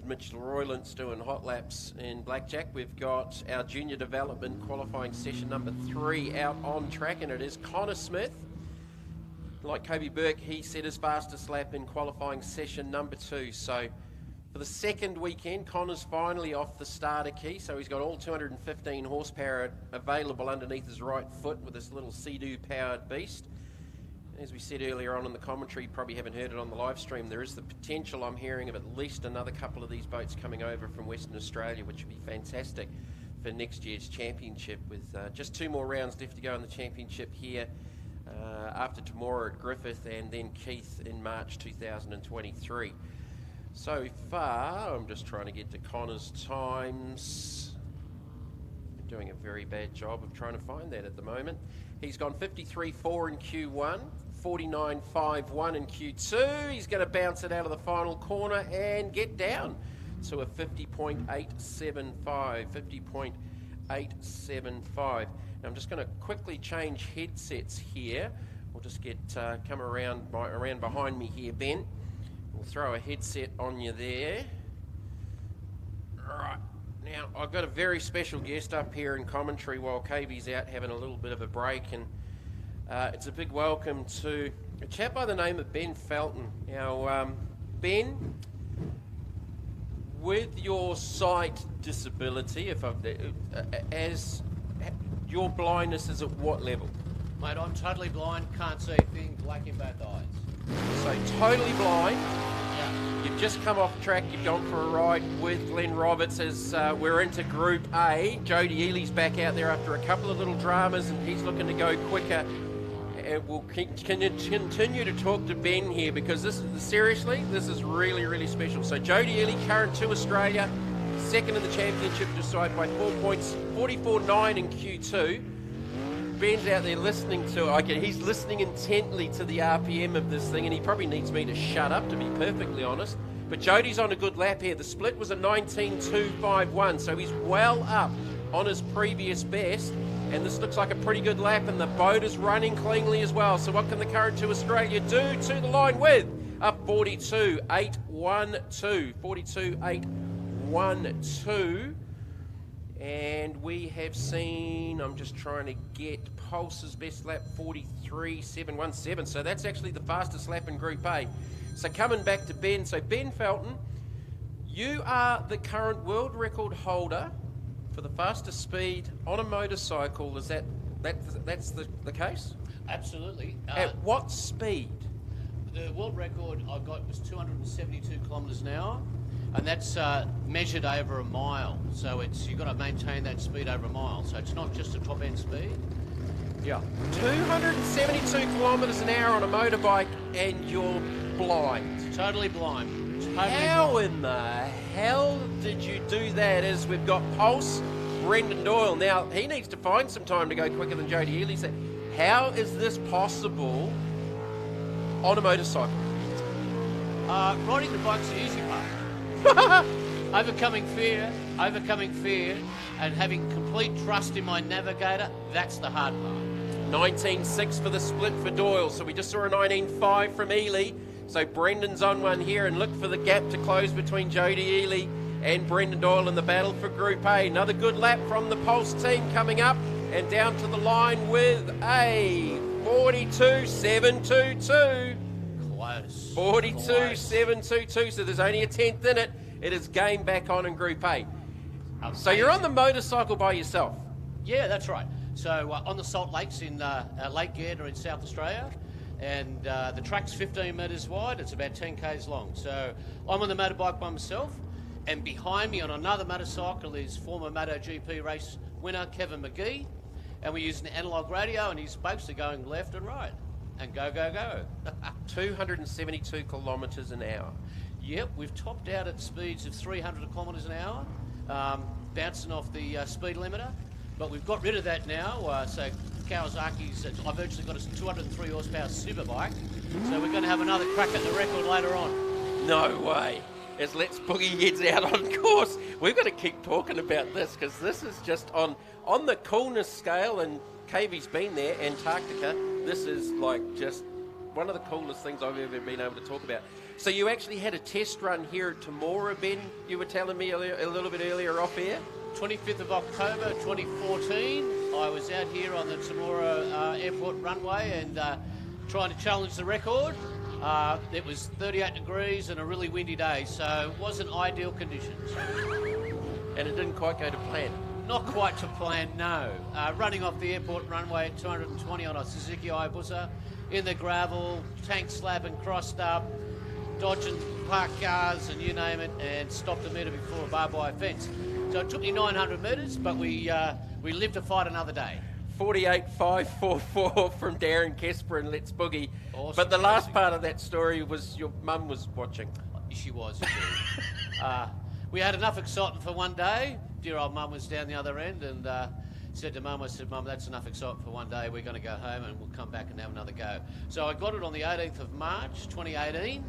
[SPEAKER 1] Mitchell Roylance doing hot laps in Blackjack. We've got our junior development qualifying session number 3 out on track, and it is Connor Smith. Like Kobe Burke, he set his fastest lap in qualifying session number 2. So for the second weekend, Connor's finally off the starter key, so he's got all 215 horsepower available underneath his right foot with this little Sea-Doo powered beast. As we said earlier on in the commentary, you probably haven't heard it on the live stream, there is the potential, I'm hearing, of at least another couple of these boats coming over from Western Australia, which would be fantastic for next year's championship, with just 2 more rounds left to go in the championship here after Temora at Griffith and then Keith in March 2023. So far, I'm just trying to get to Connor's times. I'm doing a very bad job of trying to find that at the moment. He's gone 53.4 in Q1, 49.51 in Q2. He's going to bounce it out of the final corner and get down to a 50.875, 50.875. Now I'm just going to quickly change headsets here. We'll just get come around behind me here, Ben. We'll throw a headset on you there. Right, Now, I've got a very special guest up here in commentary while KB's out having a little bit of a break, and it's a big welcome to a chap by the name of Ben Felton. Now, Ben, with your sight disability, as your blindness is at what level?
[SPEAKER 5] Mate, I'm totally blind, can't see a thing, black in both eyes.
[SPEAKER 1] So totally blind.
[SPEAKER 5] Yeah.
[SPEAKER 1] You've just come off track, you've gone for a ride with Glenn Roberts as we're into Group A. Jody Ely's back out there after a couple of little dramas and he's looking to go quicker. And we'll continue to talk to Ben here because this is really, really special. So Jody Ely, current 2 Australia, second in the championship, decided by 4 points, 44.9 in Q2. Ben's out there listening he's listening intently to the RPM of this thing, and he probably needs me to shut up, to be perfectly honest. But Jody's on a good lap here. The split was a 19.251, so he's well up on his previous best, and this looks like a pretty good lap, and the boat is running cleanly as well. So what can the current 2 Australia do to the line with? Up 42.812, 42.812. And we have seen, I'm just trying to get Pulse's best lap, 43.717. So that's actually the fastest lap in Group A. So coming back to Ben. So Ben Felton, you are the current world record holder for the fastest speed on a motorcycle. Is that's the case?
[SPEAKER 5] Absolutely.
[SPEAKER 1] At what speed?
[SPEAKER 5] The world record I got was 272 kilometres an hour. And that's measured over a mile. So you've got to maintain that speed over a mile. So it's not just a top end speed. Yeah.
[SPEAKER 1] 272 kilometres an hour on a motorbike and you're blind.
[SPEAKER 5] Totally blind.
[SPEAKER 1] How in the hell did you do that? As we've got Pulse, Brendan Doyle. Now, he needs to find some time to go quicker than Jody Ely said. How is this possible on a motorcycle?
[SPEAKER 5] Riding the bike's the easy part. Overcoming fear, and having complete trust in my navigator, that's the hard part.
[SPEAKER 1] 19.6 for the split for Doyle. So we just saw a 19.5 from Ely. So Brendan's on one here, and look for the gap to close between Jody Ely and Brendan Doyle in the battle for Group A. Another good lap from the Pulse team coming up and down to the line with a 42.722.
[SPEAKER 5] Close.
[SPEAKER 1] 42.722, so there's only a tenth in it. It is game back on in Group A. So you're on the motorcycle by yourself?
[SPEAKER 5] Yeah, that's right. So on the Salt Lakes in Lake Gairda in South Australia, and the track's 15 metres wide, it's about 10 k's long. So I'm on the motorbike by myself, and behind me on another motorcycle is former MotoGP race winner Kevin McGee, and we're using an analogue radio, and his spokes are going left and right. And go, go, go.
[SPEAKER 1] 272 kilometres an hour.
[SPEAKER 5] Yep, we've topped out at speeds of 300 kilometres an hour, bouncing off the speed limiter. But we've got rid of that now. So Kawasaki's, I've actually got a 203 horsepower superbike. So we're going to have another crack at the record later on.
[SPEAKER 1] No way. As Let's Boogie heads out on course, we've got to keep talking about this because this is just on the coolness scale, and KV's been there, Antarctica. This is like just one of the coolest things I've ever been able to talk about. So you actually had a test run here at Temora, Ben, you were telling me a little bit earlier off air?
[SPEAKER 5] 25th of October 2014, I was out here on the Temora airport runway and trying to challenge the record. It was 38 degrees and a really windy day, so it wasn't ideal conditions.
[SPEAKER 1] And it didn't quite go to plan?
[SPEAKER 5] Not quite to plan, no. Running off the airport runway at 220 on a Suzuki Hayabusa, in the gravel, tank slab and crossed up, dodging parked cars and you name it, and stopped a metre before a barbed wire fence. So it took me 900 metres, but we lived to fight another day.
[SPEAKER 1] 48.544 from Darren Kesper and Let's Boogie.
[SPEAKER 5] Awesome,
[SPEAKER 1] but the last
[SPEAKER 5] amazing.
[SPEAKER 1] part of that story was your mum was watching.
[SPEAKER 5] She was, indeed. We had enough excitement for one day. Dear old mum was down the other end and said to mum, I said, Mum, that's enough excitement for one day. We're going to go home and we'll come back and have another go. So I got it on the 18th of March 2018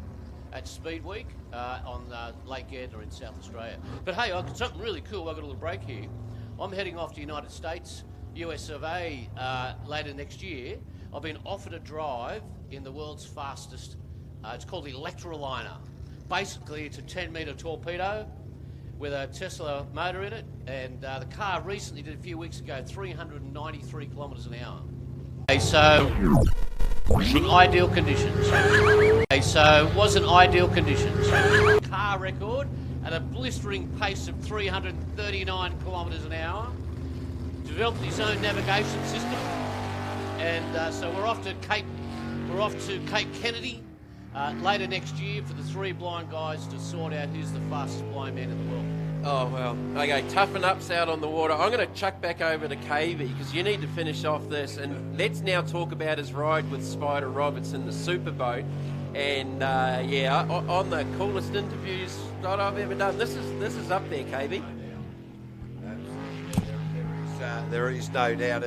[SPEAKER 5] at Speed Week on Lake Gairda in South Australia. But hey, I've got something really cool. I've got a little break here. I'm heading off to the United States, US of A, later next year. I've been offered a drive in the world's fastest, it's called the Electroliner. Basically, it's a 10-metre torpedo with a Tesla motor in it, and the car recently did a few weeks ago 393 kilometres an hour. Okay, so in ideal conditions. Okay, so it wasn't ideal conditions. Car record at a blistering pace of 339 kilometres an hour. Developed his own navigation system, and so we're off to Cape Kennedy later next year for the 3 blind guys to sort out who's the fastest blind man in the world.
[SPEAKER 1] Oh, well. Okay, toughen up's out on the water. I'm going to chuck back over to Cavey because you need to finish off this. And let's now talk about his ride with Spider Roberts in the Superboat. And, yeah, on the coolest interviews that I've ever done. This is up there, Cavey.
[SPEAKER 2] There is no doubt.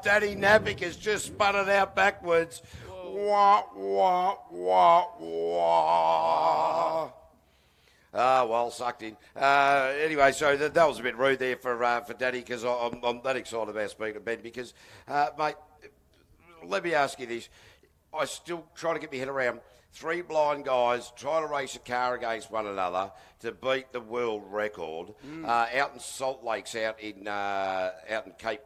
[SPEAKER 2] Danny Navik has just spun it out backwards. Wah, wah, wah, wah. Well, sucked in. Anyway, so that was a bit rude there for Danny because I'm that excited about speaking to Ben because, mate, let me ask you this. I still try to get my head around 3 blind guys trying to race a car against one another to beat the world record out in Salt Lakes, out in Cape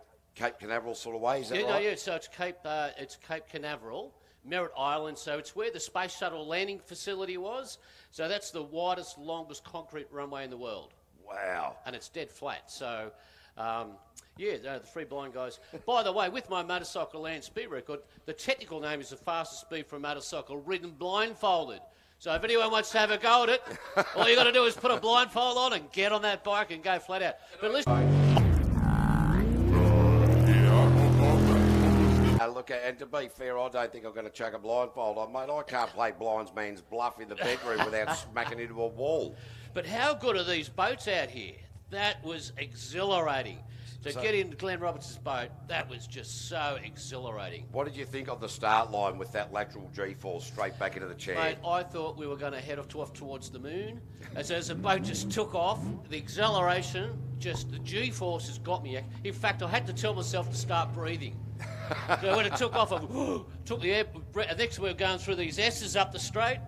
[SPEAKER 2] Canaveral sort of way. Is that right?
[SPEAKER 5] No, yeah. So it's Cape Canaveral, Merritt Island. So it's where the space shuttle landing facility was. So that's the widest, longest concrete runway in the world.
[SPEAKER 2] Wow.
[SPEAKER 5] And it's dead flat. So, yeah, the 3 blind guys. By the way, with my motorcycle land speed record, the technical name is the fastest speed for a motorcycle ridden blindfolded. So if anyone wants to have a go at it, all you got to do is put a blindfold on and get on that bike and go flat out. But listen.
[SPEAKER 2] Look, and to be fair, I don't think I'm going to chuck a blindfold on, mate. I can't play blindsman's bluff in the bedroom without smacking into a wall.
[SPEAKER 5] But how good are these boats out here? That was exhilarating. To get into Glenn Roberts' boat, that was just so exhilarating.
[SPEAKER 2] What did you think on the start line with that lateral G-force straight back into the chair?
[SPEAKER 5] Mate, I thought we were going to head off towards the moon. As the boat just took off, the exhilaration, just the G-forces got me. In fact, I had to tell myself to start breathing. So when it took off, I took the air breath. Next we were going through these S's up the straight,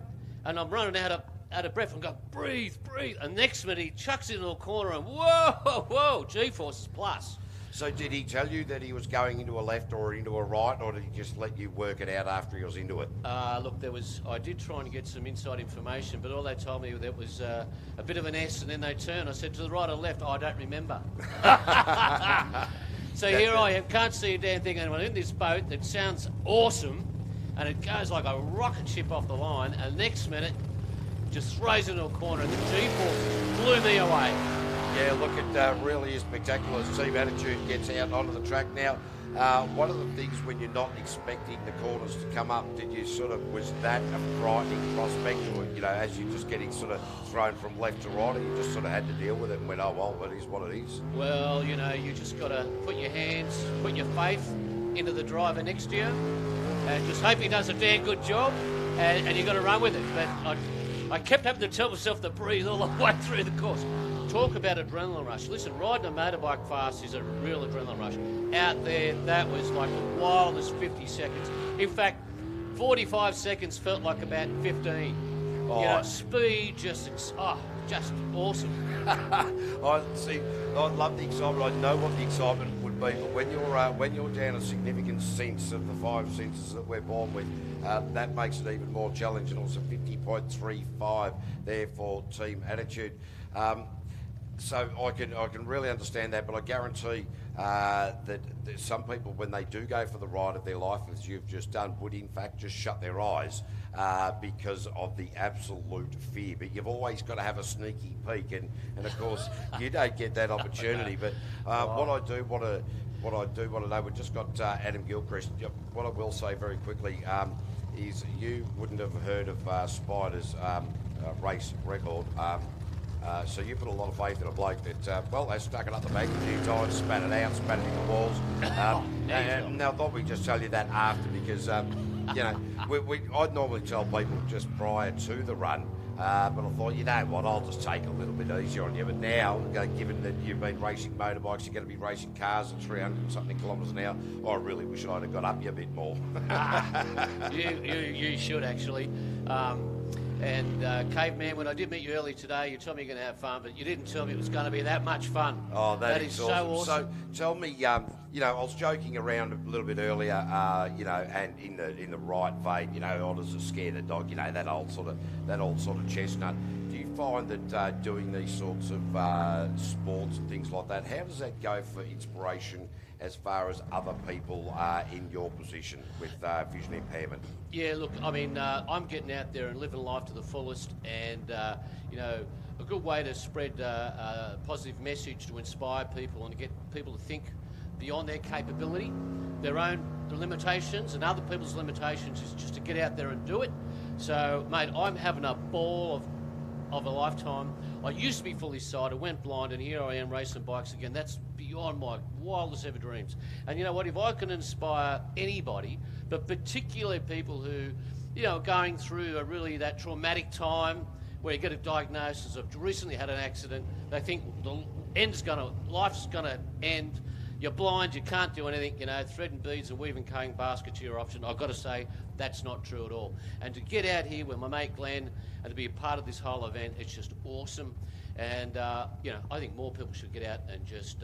[SPEAKER 5] and I'm running out of breath and go, breathe, breathe. And next minute he chucks it into a corner and whoa, G-forces plus.
[SPEAKER 2] So did he tell you that he was going into a left or into a right, or did he just let you work it out after he was into it?
[SPEAKER 5] Look, I did try and get some inside information, but all they told me that was a bit of an S and then they turned. I said, to the right or left? I don't remember. So here I am, can't see a damn thing, and I'm in this boat that sounds awesome, and it goes like a rocket ship off the line, and next minute, just throws into a corner, and the G-forces blew me away.
[SPEAKER 2] Yeah, look, it really is spectacular as team attitude gets out onto the track now. One of the things when you're not expecting the corners to come up, was that a frightening prospect, or, as you're just getting sort of thrown from left to right, or you just sort of had to deal with it and went, oh, well, it is what it is?
[SPEAKER 5] Well, you just got to put your faith into the driver next to you, and just hope he does a damn good job, and you got to run with it. But I kept having to tell myself to breathe all the way through the course. Talk about adrenaline rush. Listen, riding a motorbike fast is a real adrenaline rush. Out there, that was like the wildest 50 seconds. In fact, 45 seconds felt like about 15.
[SPEAKER 2] Oh.
[SPEAKER 5] Speed, just awesome.
[SPEAKER 2] I love the excitement. I know what the excitement would be, but when you're down a significant sense of the 5 senses that we're born with, that makes it even more challenging. Also 50.35 there for team attitude. So I can really understand that, but I guarantee that some people, when they do go for the ride of their life, as you've just done, would in fact just shut their eyes because of the absolute fear. But you've always got to have a sneaky peek, and of course you don't get that opportunity. But what I do want to know, we've just got Adam Gilchrist. What I will say very quickly is you wouldn't have heard of Spider's race record. So you put a lot of faith in a bloke that, they stuck it up the back a few times, spat it out, spat it in the walls. And I thought we'd just tell you that after because, I'd normally tell people just prior to the run, but I thought, you know what, I'll just take a little bit easier on you. But now, given that you've been racing motorbikes, you're going to be racing cars at 300-something kilometres an hour, I really wish I'd have got up you a bit more.
[SPEAKER 5] You should, actually. And Caveman, when I did meet you earlier today, you told me you're going to have fun, but you didn't tell me it was going to be that much fun.
[SPEAKER 2] Oh, that
[SPEAKER 5] is
[SPEAKER 2] awesome.
[SPEAKER 5] so awesome.
[SPEAKER 2] So tell me, you know, I was joking around a little bit earlier, you know, and in the right vein, you know, otters are scared of dog, you know, that old sort of chestnut. Do you find that doing these sorts of sports and things like that, how does that go for inspiration as far as other people in your position with vision impairment?
[SPEAKER 5] Yeah, look, I mean, I'm getting out there and living life to the fullest, and you know, a good way to spread a positive message to inspire people and to get people to think beyond their capability, their own limitations and other people's limitations, is just to get out there and do it. So, mate, I'm having a ball of a lifetime. I used to be fully sighted, went blind, and here I am racing bikes again. That's beyond my wildest ever dreams. And you know what? If I can inspire anybody, but particularly people who, you know, are going through that traumatic time where you get a diagnosis of recently had an accident, they think life's gonna end. You're blind, you can't do anything, you know, thread and beads and weaving cane baskets are your option. I've got to say, that's not true at all. And to get out here with my mate Glenn and to be a part of this whole event, it's just awesome. And, you know, I think more people should get out and just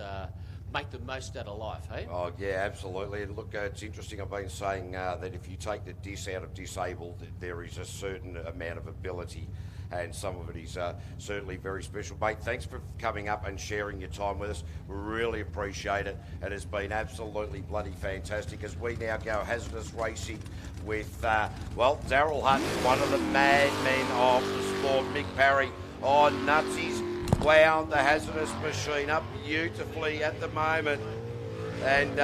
[SPEAKER 5] make the most out of life, hey?
[SPEAKER 2] Oh, yeah, absolutely. And look, it's interesting, I've been saying that if you take the dis out of disabled, there is a certain amount of ability, and some of it is certainly very special. Mate, thanks for coming up and sharing your time with us. We really appreciate it. It has been absolutely bloody fantastic as we now go hazardous racing with, well, Daryl Hutton, one of the madmen of the sport, Mick Parry. Oh, nutsies, wound the hazardous machine up beautifully at the moment. And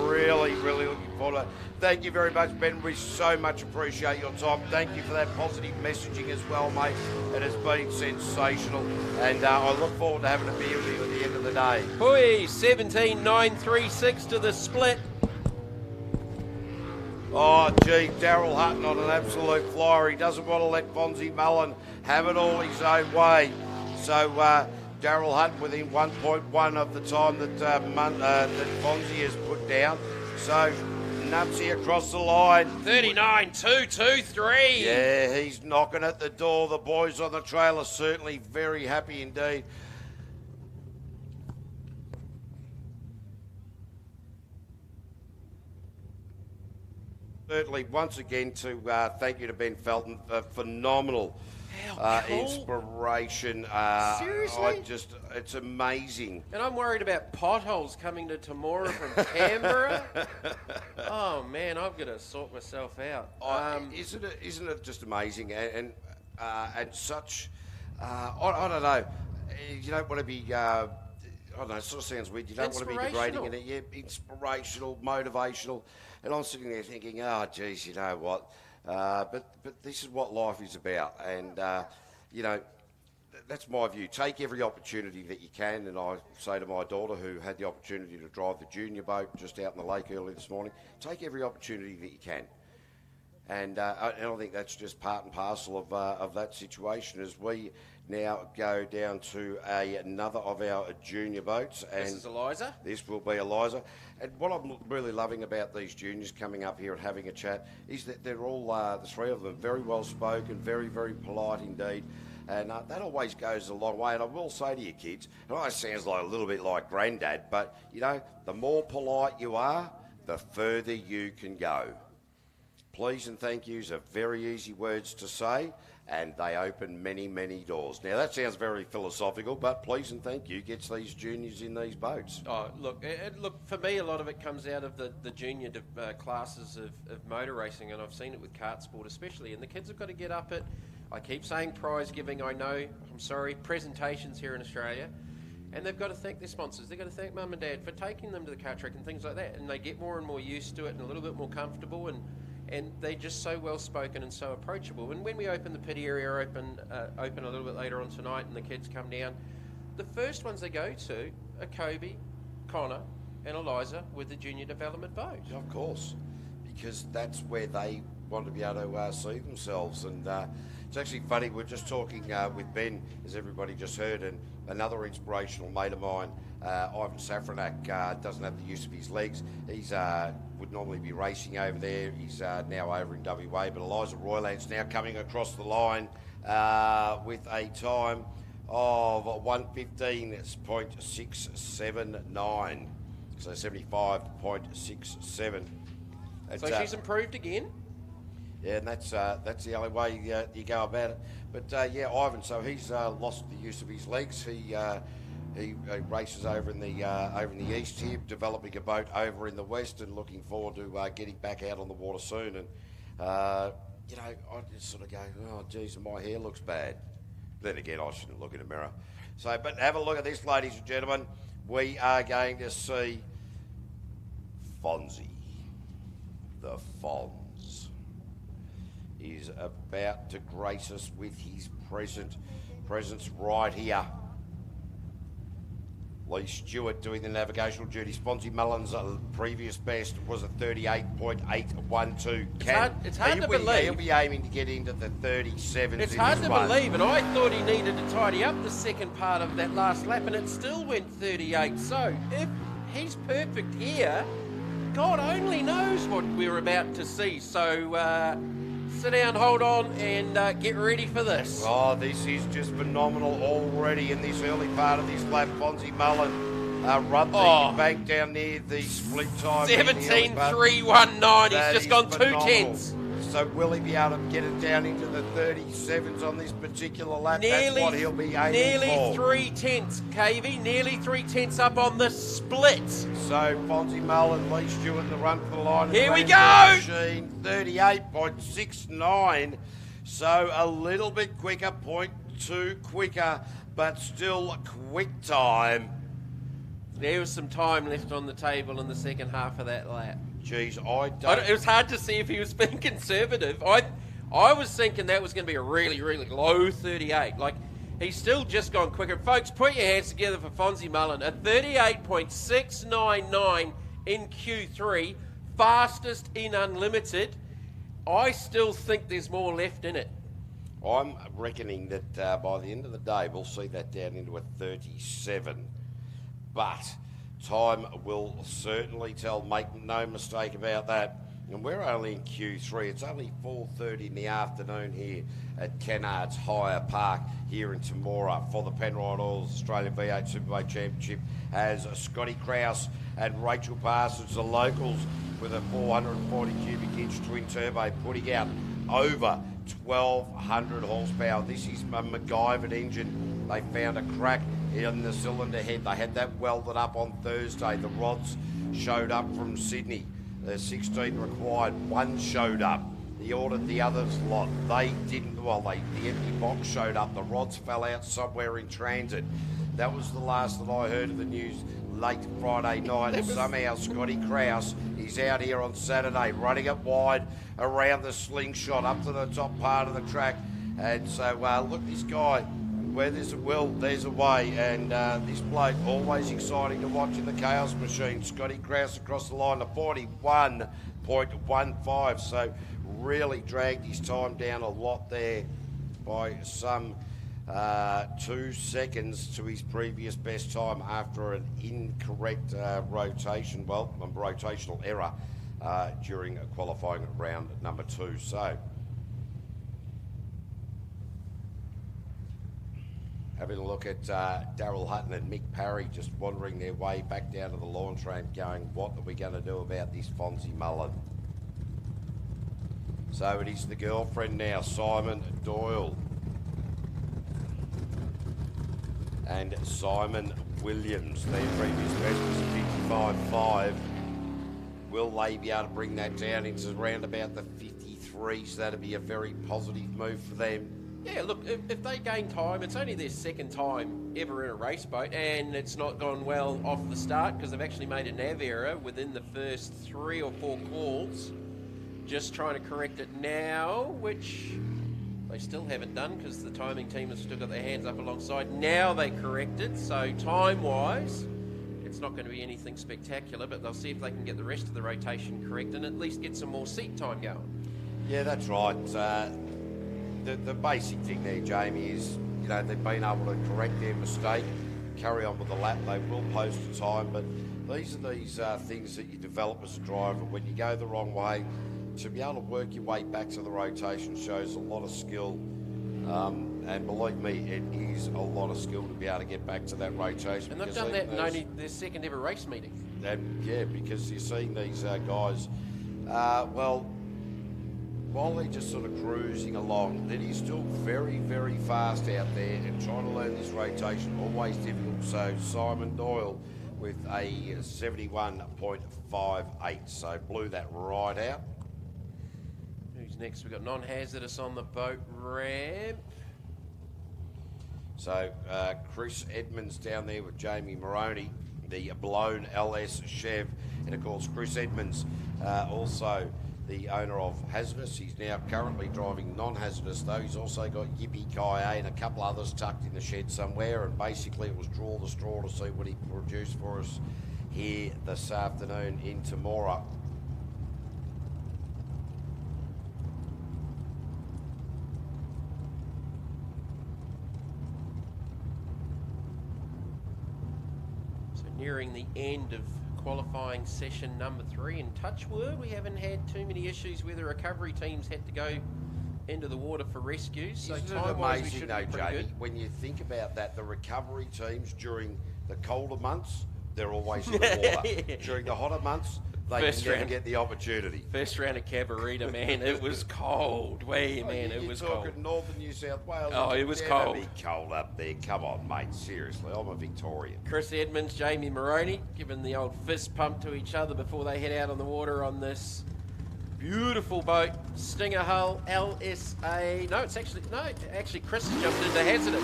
[SPEAKER 2] really, really looking forward to it. Thank you very much, Ben. We so much appreciate your time. Thank you for that positive messaging as well, mate. It has been sensational. And I look forward to having a beer with you at the end of the day.
[SPEAKER 1] Hui, 17.936 to the split.
[SPEAKER 2] Oh, gee, Daryl Hutton on an absolute flyer. He doesn't want to let Fonzie Mullen have it all his own way. So Daryl Hutton within 1.1 of the time that Fonzie has put down. So Nutsy across the line.
[SPEAKER 1] 39.223.
[SPEAKER 2] Yeah, he's knocking at the door. The boys on the trail are certainly very happy indeed. Certainly, once again, to thank you to Ben Felton for phenomenal
[SPEAKER 1] Cool.
[SPEAKER 2] inspiration.
[SPEAKER 1] Seriously?
[SPEAKER 2] It's amazing.
[SPEAKER 1] And I'm worried about potholes coming to Temora from Canberra. Oh man, I've got to sort myself out.
[SPEAKER 2] Isn't it just amazing and such? I don't know. You don't want to be. I don't know. It sort of sounds weird. You don't want to be degrading in it. Yeah, inspirational, motivational. And I'm sitting there thinking, oh, geez, you know what? But this is what life is about, and you know, that's my view. Take every opportunity that you can, and I say to my daughter, who had the opportunity to drive the junior boat just out in the lake early this morning, take every opportunity that you can. And I think that's just part and parcel of that situation as we now go down to another of our junior boats. And
[SPEAKER 1] This is Eliza.
[SPEAKER 2] This will be Eliza. And what I'm really loving about these juniors coming up here and having a chat is that they're all, the three of them, very well spoken, very, very polite indeed. And that always goes a long way. And I will say to you kids, it almost sounds like a little bit like Granddad, but, you know, the more polite you are, the further you can go. Please and thank yous are very easy words to say, and they open many, many doors. Now, that sounds very philosophical, but please and thank you gets these juniors in these boats.
[SPEAKER 1] Oh, look, for me, a lot of it comes out of the junior classes of motor racing, and I've seen it with kart sport especially, and the kids have got to get up at, I keep saying prize giving, I know, I'm sorry, presentations here in Australia, and they've got to thank their sponsors. They've got to thank Mum and Dad for taking them to the kart track and things like that, and they get more and more used to it and a little bit more comfortable, and they're just so well spoken and so approachable. And when we open the pit area, open a little bit later on tonight, and the kids come down, the first ones they go to are Kobe, Connor, and Eliza with the junior development boat.
[SPEAKER 2] Of course, because that's where they want to be able to see themselves. And it's actually funny, we're just talking with Ben, as everybody just heard, and another inspirational mate of mine, Ivan Safranak, doesn't have the use of his legs. He's would normally be racing over there. He's now over in WA, but Eliza Royland's now coming across the line with a time of 1:15.679. So 75.67.
[SPEAKER 1] So she's improved again.
[SPEAKER 2] Yeah, and that's the only way you go about it. But yeah, Ivan. So he's lost the use of his legs. He races over in the east here, developing a boat over in the west, and looking forward to getting back out on the water soon. And you know, I just sort of go, oh, geez, my hair looks bad. Then again, I shouldn't look in a mirror. So, but have a look at this, ladies and gentlemen. We are going to see Fonzie. The Fonz is about to grace us with his presence right here. Lee Stewart doing the navigational duties. Fonzie Mullen's previous best was a 38.812.
[SPEAKER 1] It's hard to believe.
[SPEAKER 2] He'll be aiming to get into the 37s.
[SPEAKER 1] It's hard to believe, and I thought he needed to tidy up the second part of that last lap, and it still went 38. So if he's perfect here, God only knows what we're about to see. So sit down, hold on, and get ready for this.
[SPEAKER 2] Oh, this is just phenomenal already in this early part of this lap. Fonzie Mullen run the bank down near the split time.
[SPEAKER 1] 17.319. He's just gone
[SPEAKER 2] phenomenal.
[SPEAKER 1] 2 tenths.
[SPEAKER 2] So will he be able to get it down into the 37s on this particular lap? That's what he'll be aiming for.
[SPEAKER 1] Nearly 3 tenths, KV. Nearly 3 tenths up on the split.
[SPEAKER 2] So Fonzie Mullen, Lee Stewart in the run for the line.
[SPEAKER 1] Here we go!
[SPEAKER 2] 38.69. So a little bit quicker, 0.2 quicker, but still quick time.
[SPEAKER 1] There was some time left on the table in the second half of that lap.
[SPEAKER 2] Geez, it
[SPEAKER 1] was hard to see if he was being conservative. I was thinking that was going to be a really, really low 38. Like, he's still just gone quicker. Folks, put your hands together for Fonzie Mullen. A 38.699 in Q3, fastest in Unlimited. I still think there's more left in it.
[SPEAKER 2] I'm reckoning that by the end of the day, we'll see that down into a 37. But time will certainly tell, make no mistake about that. And we're only in Q3. It's only 4:30 in the afternoon here at Kennards Hire Park here in Temora for the Penrite Oils Australian V8 Superboat Championship, as Scotty Krause and Rachel Parsons, the locals, with a 440 cubic inch twin turbo, putting out over 1,200 horsepower. This is a MacGyvered engine. They found a crack in the cylinder head. They had that welded up on Thursday. The rods showed up from Sydney. There's 16 required. One showed up. He ordered the others lot. They didn't. Well, the empty box showed up. The rods fell out somewhere in transit. That was the last that I heard of the news late Friday night. And somehow Scotty Krause is out here on Saturday running it wide around the slingshot up to the top part of the track. And so, look, this guy, where there's a will, there's a way. And this bloke, always exciting to watch in the Chaos Machine. Scotty Krause across the line to 41.15. So really dragged his time down a lot there by some 2 seconds to his previous best time after an incorrect rotational error during qualifying round number 2. So having a look at Daryl Hutton and Mick Parry just wandering their way back down to the launch ramp going, what are we going to do about this Fonzie Mullen? So it is the girlfriend now, Simon Doyle. And Simon Williams, their previous best was 55.5. Will they be able to bring that down into around about the 53? So that'd be a very positive move for them.
[SPEAKER 1] Yeah, look, if they gain time, it's only their second time ever in a race boat, and it's not gone well off the start because they've actually made a nav error within the first 3 or 4 calls. Just trying to correct it now, which they still haven't done because the timing team has still got their hands up alongside. Now they correct it, so time-wise, it's not going to be anything spectacular, but they'll see if they can get the rest of the rotation correct and at least get some more seat time going.
[SPEAKER 2] Yeah, that's right. The basic thing there, Jamie, is, you know, they've been able to correct their mistake, carry on with the lap. They will post a time, but these are things that you develop as a driver. When you go the wrong way, to be able to work your way back to the rotation shows a lot of skill And believe me, it is a lot of skill to be able to get back to that rotation.
[SPEAKER 1] And they've
[SPEAKER 2] because
[SPEAKER 1] done that in
[SPEAKER 2] those-
[SPEAKER 1] only their second ever race meeting.
[SPEAKER 2] yeah, because you're seeing these guys, well, while they're just sort of cruising along, that he's still very, very fast out there and trying to learn this rotation, always difficult. So Simon Doyle with a 71.58, so blew that right out.
[SPEAKER 1] Who's next? We've got non-hazardous on the boat ramp.
[SPEAKER 2] So Chris Edmonds down there with Jamie Moroney, the blown LS Chev, and of course Chris Edmonds, also the owner of Hazardous. He's now currently driving non-hazardous though. He's also got Yippee Kai and a couple others tucked in the shed somewhere, and basically it was draw the straw to see what he produced for us here this afternoon in Temora.
[SPEAKER 1] So nearing the end of qualifying session number 3, and touch wood, we haven't had too many issues where the recovery teams had to go into the water for rescues. So
[SPEAKER 2] Isn't it
[SPEAKER 1] time-wise, we
[SPEAKER 2] amazing
[SPEAKER 1] should
[SPEAKER 2] though,
[SPEAKER 1] be pretty
[SPEAKER 2] Jamie,
[SPEAKER 1] good.
[SPEAKER 2] when you think about that, the recovery teams during the colder months, they're always in the water. During the hotter months, they
[SPEAKER 1] First
[SPEAKER 2] can never
[SPEAKER 1] round.
[SPEAKER 2] get the opportunity.
[SPEAKER 1] First round of Cabarita, man, it was cold. Man, it was
[SPEAKER 2] You're
[SPEAKER 1] cold.
[SPEAKER 2] talking northern New South Wales.
[SPEAKER 1] Oh, it was cold.
[SPEAKER 2] Be cold up there. Come on, mate. Seriously, I'm a Victorian.
[SPEAKER 1] Chris Edmonds, Jamie Moroney, giving the old fist pump to each other before they head out on the water on this beautiful boat, Stinger Hull LSA. No, actually Chris has jumped into hazardous.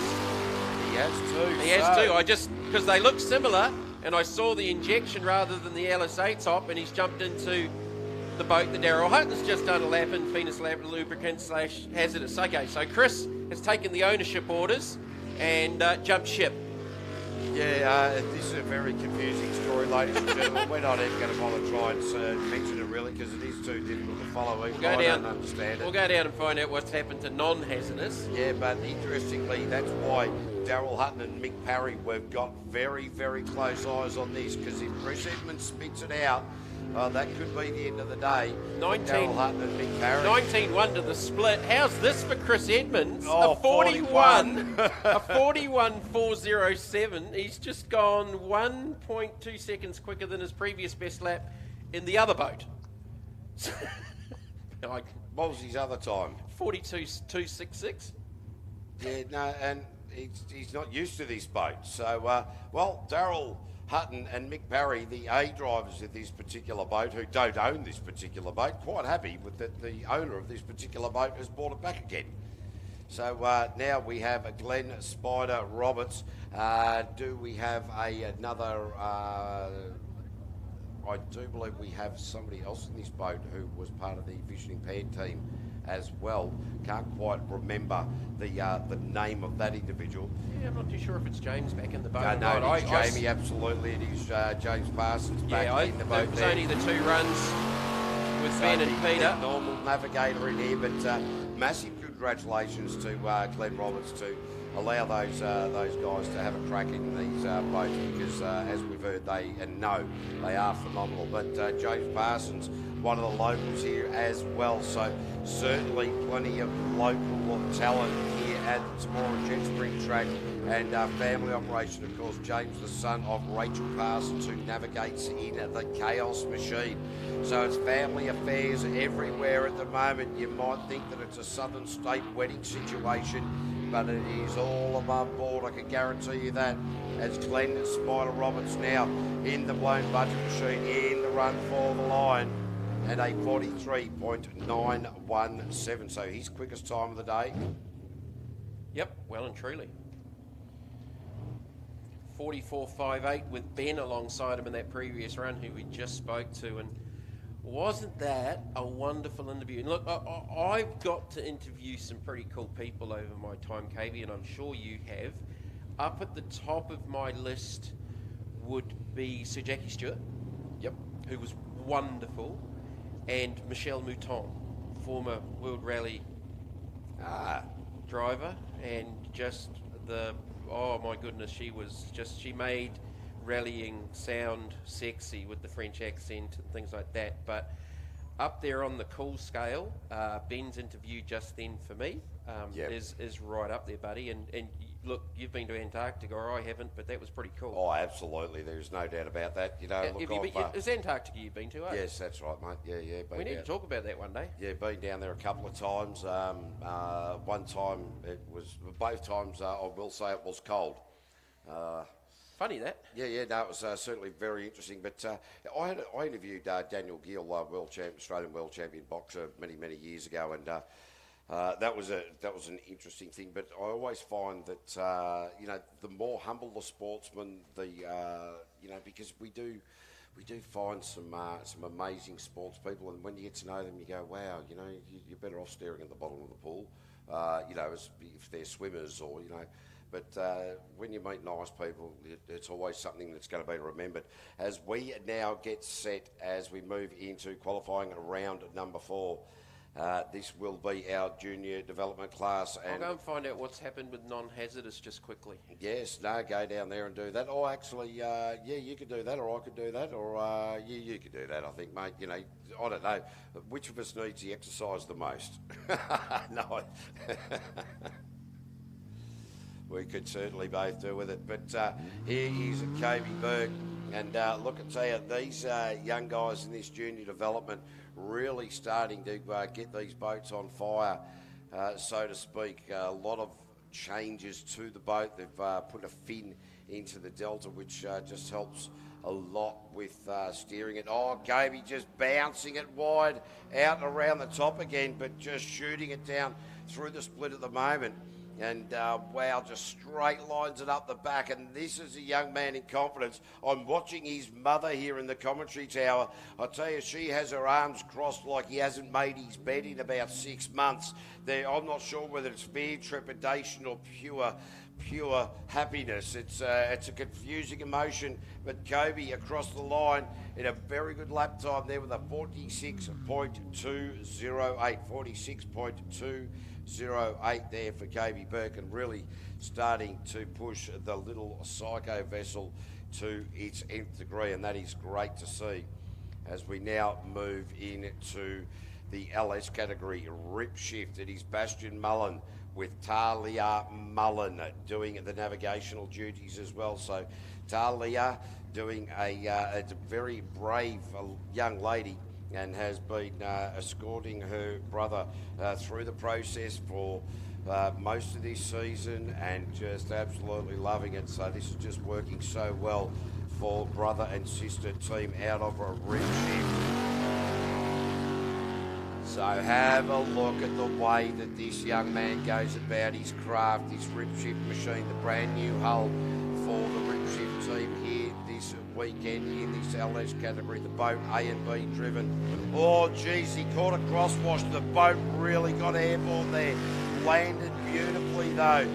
[SPEAKER 2] He has too.
[SPEAKER 1] He has too. Because they look similar, and I saw the injection rather than the LSA top, and he's jumped into the boat that Daryl Hutton's just done a lap in, Phoenix Lab Lubricant / hazardous. Okay, so Chris has taken the ownership orders and jumped ship.
[SPEAKER 2] Yeah, this is a very confusing story, ladies and gentlemen. We're not even going to bother trying to mention it really, because it is too difficult to follow. Even I don't understand it.
[SPEAKER 1] We'll go down and find out what's happened to non-hazardous.
[SPEAKER 2] Yeah, but interestingly, that's why Daryl Hutton and Mick Parry, we've got very, very close eyes on this, because if Chris Edmonds spits it out, that could be the end of the day.
[SPEAKER 1] 19
[SPEAKER 2] Daryl Hutton and Mick Parry.
[SPEAKER 1] 19-1 to the split. How's this for Chris Edmonds?
[SPEAKER 2] Oh,
[SPEAKER 1] a 41. A 41.407. He's just gone 1.2 seconds quicker than his previous best lap in the other boat.
[SPEAKER 2] What was his other time?
[SPEAKER 1] 42.266.
[SPEAKER 2] Yeah, no, and he's not used to this boat. So, well, Daryl Hutton and Mick Parry, the A drivers of this particular boat, who don't own this particular boat, quite happy with that the owner of this particular boat has bought it back again. So now we have a Glenn Spider Roberts. Do we have another? I do believe we have somebody else in this boat who was part of the Vision Impaired team as well. Can't quite remember the name of that individual.
[SPEAKER 1] Yeah, I'm not too sure if it's James back in the boat.
[SPEAKER 2] No,
[SPEAKER 1] or not.
[SPEAKER 2] it is Jamie, absolutely. It is James Parsons back in the boat
[SPEAKER 1] it was
[SPEAKER 2] there.
[SPEAKER 1] only the 2 runs with Ben and
[SPEAKER 2] The
[SPEAKER 1] Peter.
[SPEAKER 2] normal navigator in here, but massive congratulations to Glenn Roberts to allow those guys to have a crack in these boats, because as we've heard, they are phenomenal. But James Parsons, one of the locals here as well, so certainly plenty of local talent here at the Temora Jet Spring track, and family operation, of course. James, the son of Rachel Parsons, who navigates in the Chaos Machine. So it's family affairs everywhere at the moment. You might think that it's a Southern State wedding situation, but it is all above board, I can guarantee you that, as Glenn Spider Roberts now in the blown budget machine in the run for the line, and a 43.917, so his quickest time of the day.
[SPEAKER 1] Yep, well and truly. 44.58 with Ben alongside him in that previous run, who we just spoke to, and wasn't that a wonderful interview? And look, I've got to interview some pretty cool people over my time, KV, and I'm sure you have. Up at the top of my list would be Sir Jackie Stewart,
[SPEAKER 2] Yep.
[SPEAKER 1] who was wonderful, and Michelle Mouton, former World Rally driver, and just oh my goodness, she made rallying sound sexy with the French accent and things like that. But Up there on the cool scale, Ben's interview just then for me
[SPEAKER 2] Yep.
[SPEAKER 1] is right up there, buddy. And look, you've been to Antarctica, or I haven't, but that was pretty cool.
[SPEAKER 2] Oh, absolutely. There's no doubt about that. You know,
[SPEAKER 1] Is Antarctica you've been to, eh?
[SPEAKER 2] yes, that's right, mate. Yeah. Been
[SPEAKER 1] We need to
[SPEAKER 2] down.
[SPEAKER 1] talk about that one day.
[SPEAKER 2] Yeah, been down there a couple of times. One time both times I will say it was cold.
[SPEAKER 1] Funny that.
[SPEAKER 2] Yeah, no, it was certainly very interesting. But I interviewed Daniel Gill, Australian world champion boxer, many years ago, and that was an interesting thing. But I always find that the more humble the sportsman, because we do find some amazing sports people, and when you get to know them, you go, wow, you're better off staring at the bottom of the pool, if they're swimmers or. But when you meet nice people, it's always something that's going to be remembered. As we now get set, as we move into qualifying round number 4, this will be our junior development class.
[SPEAKER 1] I'll
[SPEAKER 2] And
[SPEAKER 1] go and find out what's happened with non-hazardous just quickly.
[SPEAKER 2] yes, no, go down there and do that. Oh, actually, you could do that, or I could do that, or you could do that, I think, mate. I don't know. Which of us needs the exercise the most? No. We could certainly both do with it. But here is Kobe Burke. And look, I tell you, these young guys in this junior development really starting to get these boats on fire, so to speak. A lot of changes to the boat. They've put a fin into the delta, which just helps a lot with steering it. Oh, Kobe just bouncing it wide out and around the top again, but just shooting it down through the split at the moment. And wow, just straight lines it up the back. And this is a young man in confidence. I'm watching his mother here in the commentary tower. I tell you, she has her arms crossed like he hasn't made his bed in about 6 months. I'm not sure whether it's fear, trepidation, or pure happiness. It's a confusing emotion. But Kobe across the line in a very good lap time there with a 46.208. 46.208 there for Kobe Burke, and really starting to push the little psycho vessel to its nth degree, and that is great to see. As we now move into the LS category rip shift, it is Bastian Mullen with Talia Mullen doing the navigational duties as well. So Talia doing a very brave young lady, and has been escorting her brother through the process for most of this season, and just absolutely loving it. So this is just working so well for brother and sister team out of a rip shift. So have a look at the way that this young man goes about his craft, this rip shift machine, the brand new hull for the rip shift team here this weekend in this LS category, the boat A and B driven. Oh geez, he caught a crosswash. The boat really got airborne there. Landed beautifully though.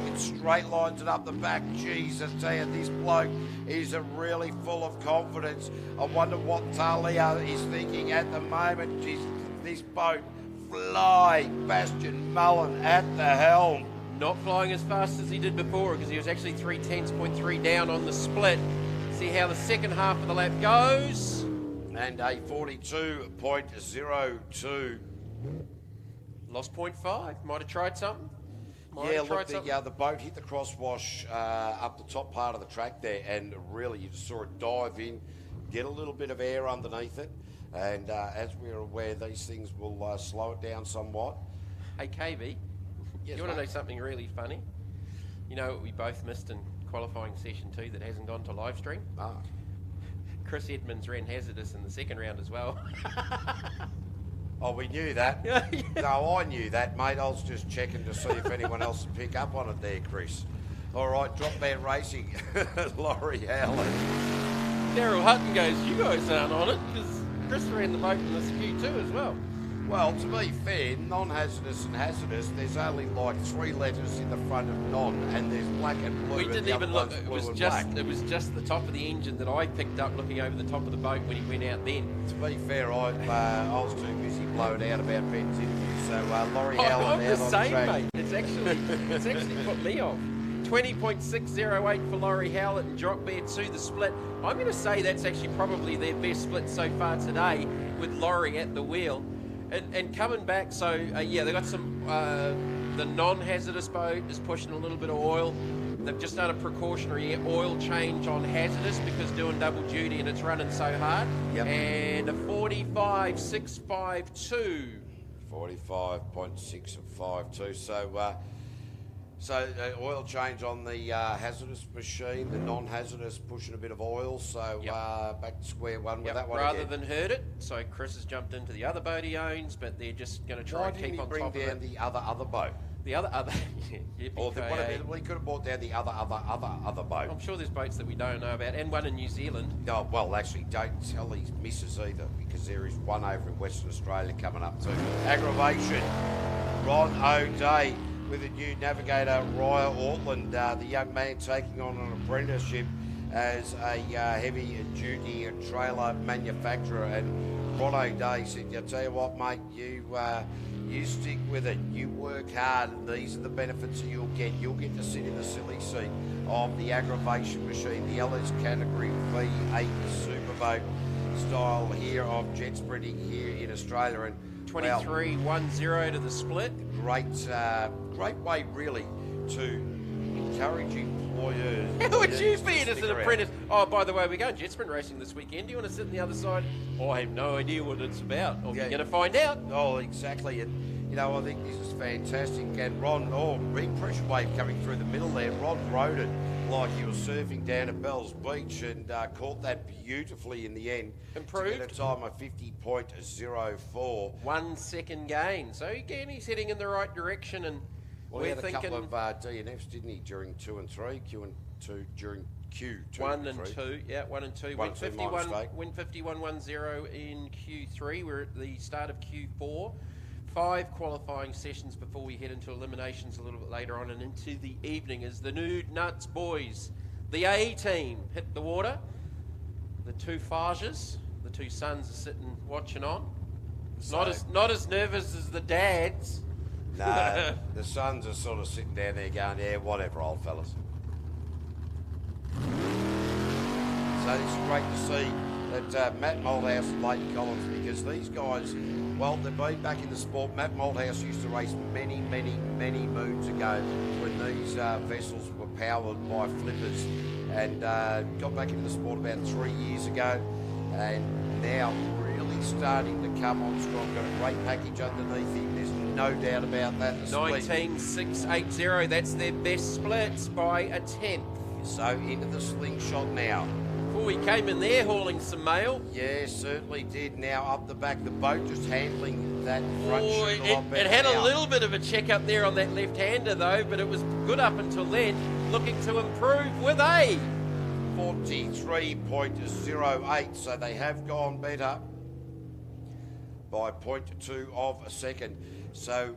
[SPEAKER 2] It straight lines it up the back. Geez, I tell you, this bloke is really full of confidence. I wonder what Talia is thinking at the moment. Geez, this boat fly. Bastian Mullen at the helm.
[SPEAKER 1] Not flying as fast as he did before, because he was actually 3/10.3 down on the split. See how the second half of the lap goes.
[SPEAKER 2] And a 42.02.
[SPEAKER 1] Lost 0.5. Might have tried something.
[SPEAKER 2] The boat hit the crosswash up the top part of the track there, and really you just saw it dive in, get a little bit of air underneath it, and as we're aware, these things will slow it down somewhat.
[SPEAKER 1] Hey, KB,
[SPEAKER 2] Yes,
[SPEAKER 1] you want to know
[SPEAKER 2] mate.
[SPEAKER 1] something really funny? You know what we both missed in qualifying session 2 that hasn't gone to live stream?
[SPEAKER 2] Ah.
[SPEAKER 1] Chris Edmonds ran hazardous in the second round as well.
[SPEAKER 2] Oh, we knew that. No, I knew that, mate. I was just checking to see if anyone else would pick up on it there, Chris. All right, Drop Bear Racing, Laurie Howlett.
[SPEAKER 1] Daryl Hutton goes, you guys aren't on it, because Chris ran the boat in this queue too as well.
[SPEAKER 2] Well, to be fair, non-hazardous and hazardous, there's only like 3 letters in the front of non, and there's black and blue.
[SPEAKER 1] We
[SPEAKER 2] and
[SPEAKER 1] didn't
[SPEAKER 2] the other
[SPEAKER 1] even look.
[SPEAKER 2] one's
[SPEAKER 1] It
[SPEAKER 2] blue
[SPEAKER 1] was
[SPEAKER 2] and
[SPEAKER 1] just
[SPEAKER 2] black.
[SPEAKER 1] it was just the top of the engine that I picked up looking over the top of the boat when he went out then.
[SPEAKER 2] To be fair, I was too busy blowed out about Ben's interview, so Laurie
[SPEAKER 1] I'm
[SPEAKER 2] Howlett
[SPEAKER 1] the
[SPEAKER 2] out on
[SPEAKER 1] same,
[SPEAKER 2] track.
[SPEAKER 1] mate. It's actually put me off. 20.608 for Laurie Howlett and Jock Bear to the split. I'm going to say that's actually probably their best split so far today with Laurie at the wheel. And coming back, so yeah, they got some, the non-hazardous boat is pushing a little bit of oil. They've just done a precautionary oil change on hazardous because doing double duty and it's running so hard.
[SPEAKER 2] Yep.
[SPEAKER 1] And a 45.652.
[SPEAKER 2] 45.652. So oil change on the hazardous machine, the non-hazardous pushing a bit of oil. So back to square one with that one
[SPEAKER 1] rather
[SPEAKER 2] again.
[SPEAKER 1] than hurt it. So Chris has jumped into the other boat he owns, but they're just going to try
[SPEAKER 2] Why
[SPEAKER 1] and
[SPEAKER 2] didn't
[SPEAKER 1] keep
[SPEAKER 2] he
[SPEAKER 1] on
[SPEAKER 2] bring
[SPEAKER 1] top of
[SPEAKER 2] down
[SPEAKER 1] it.
[SPEAKER 2] the other boat?
[SPEAKER 1] The other,
[SPEAKER 2] Or we could have brought down the other boat.
[SPEAKER 1] I'm sure there's boats that we don't know about, and one in New Zealand.
[SPEAKER 2] No, well, actually, don't tell these misses either, because there is one over in Western Australia coming up too. Aggravation. Ron O'Day with a new navigator, Rya Ortland, the young man taking on an apprenticeship as a heavy-duty trailer manufacturer. And Ron O'Day said, "I tell you what, mate, you stick with it, you work hard, and these are the benefits that you'll get. You'll get to sit in the silly seat of the aggravation machine, the LS category V8 superboat style here of jet sprinting here in Australia." And
[SPEAKER 1] 23.10 to the split.
[SPEAKER 2] great way really to encourage employers.
[SPEAKER 1] How would you be
[SPEAKER 2] to
[SPEAKER 1] as
[SPEAKER 2] stick
[SPEAKER 1] an
[SPEAKER 2] around.
[SPEAKER 1] apprentice? Oh, by the way, we're going jet sprint racing this weekend. Do you want to sit on the other side? Oh, I have no idea what it's about. Oh,
[SPEAKER 2] Yeah.
[SPEAKER 1] you're going to find out.
[SPEAKER 2] Oh, exactly. And, you know, I think this is fantastic. And Ron, big pressure wave coming through the middle there. Ron rode it like he was surfing down at Bells Beach and caught that beautifully in the end.
[SPEAKER 1] Improved.
[SPEAKER 2] To get a time of 50.04.
[SPEAKER 1] 1 second gain. So again, he's heading in the right direction, and
[SPEAKER 2] Well, he
[SPEAKER 1] we're
[SPEAKER 2] had
[SPEAKER 1] thinking
[SPEAKER 2] a couple of DNFs, didn't he, during 2 and 3, Q and 2 during Q2
[SPEAKER 1] 1 and 2. Yeah, 1 and 2.
[SPEAKER 2] One
[SPEAKER 1] Went
[SPEAKER 2] and two, my
[SPEAKER 1] 51.
[SPEAKER 2] mistake.
[SPEAKER 1] Went 51.10 in Q3. We're at the start of Q4. 5 qualifying sessions before we head into eliminations a little bit later on and into the evening as the Nude Nuts boys, the A team, hit the water. The two Fages, the two sons, are sitting watching on. Not as nervous as the dads.
[SPEAKER 2] No, the sons are sort of sitting down there going, yeah, whatever, old fellas. So it's great to see that Matt Malthouse and Leighton Collins, because these guys, well, they've been back in the sport. Matt Malthouse used to race many moons ago when these vessels were powered by flippers, and got back into the sport about 3 years ago, and now really starting to come on strong. Got a great package underneath him. There's no doubt about that. The split.
[SPEAKER 1] 19.680. That's their best splits by a tenth.
[SPEAKER 2] So into the slingshot now.
[SPEAKER 1] Oh, he came in there hauling some mail.
[SPEAKER 2] Yeah, certainly did. Now up the back, the boat just handling that front
[SPEAKER 1] Oh,
[SPEAKER 2] chute a lot
[SPEAKER 1] it
[SPEAKER 2] better
[SPEAKER 1] had a
[SPEAKER 2] now.
[SPEAKER 1] little bit of a check up there on that left-hander though, but it was good up until then. Looking to improve with a
[SPEAKER 2] 43.08, so they have gone better by 0.2 of a second. So,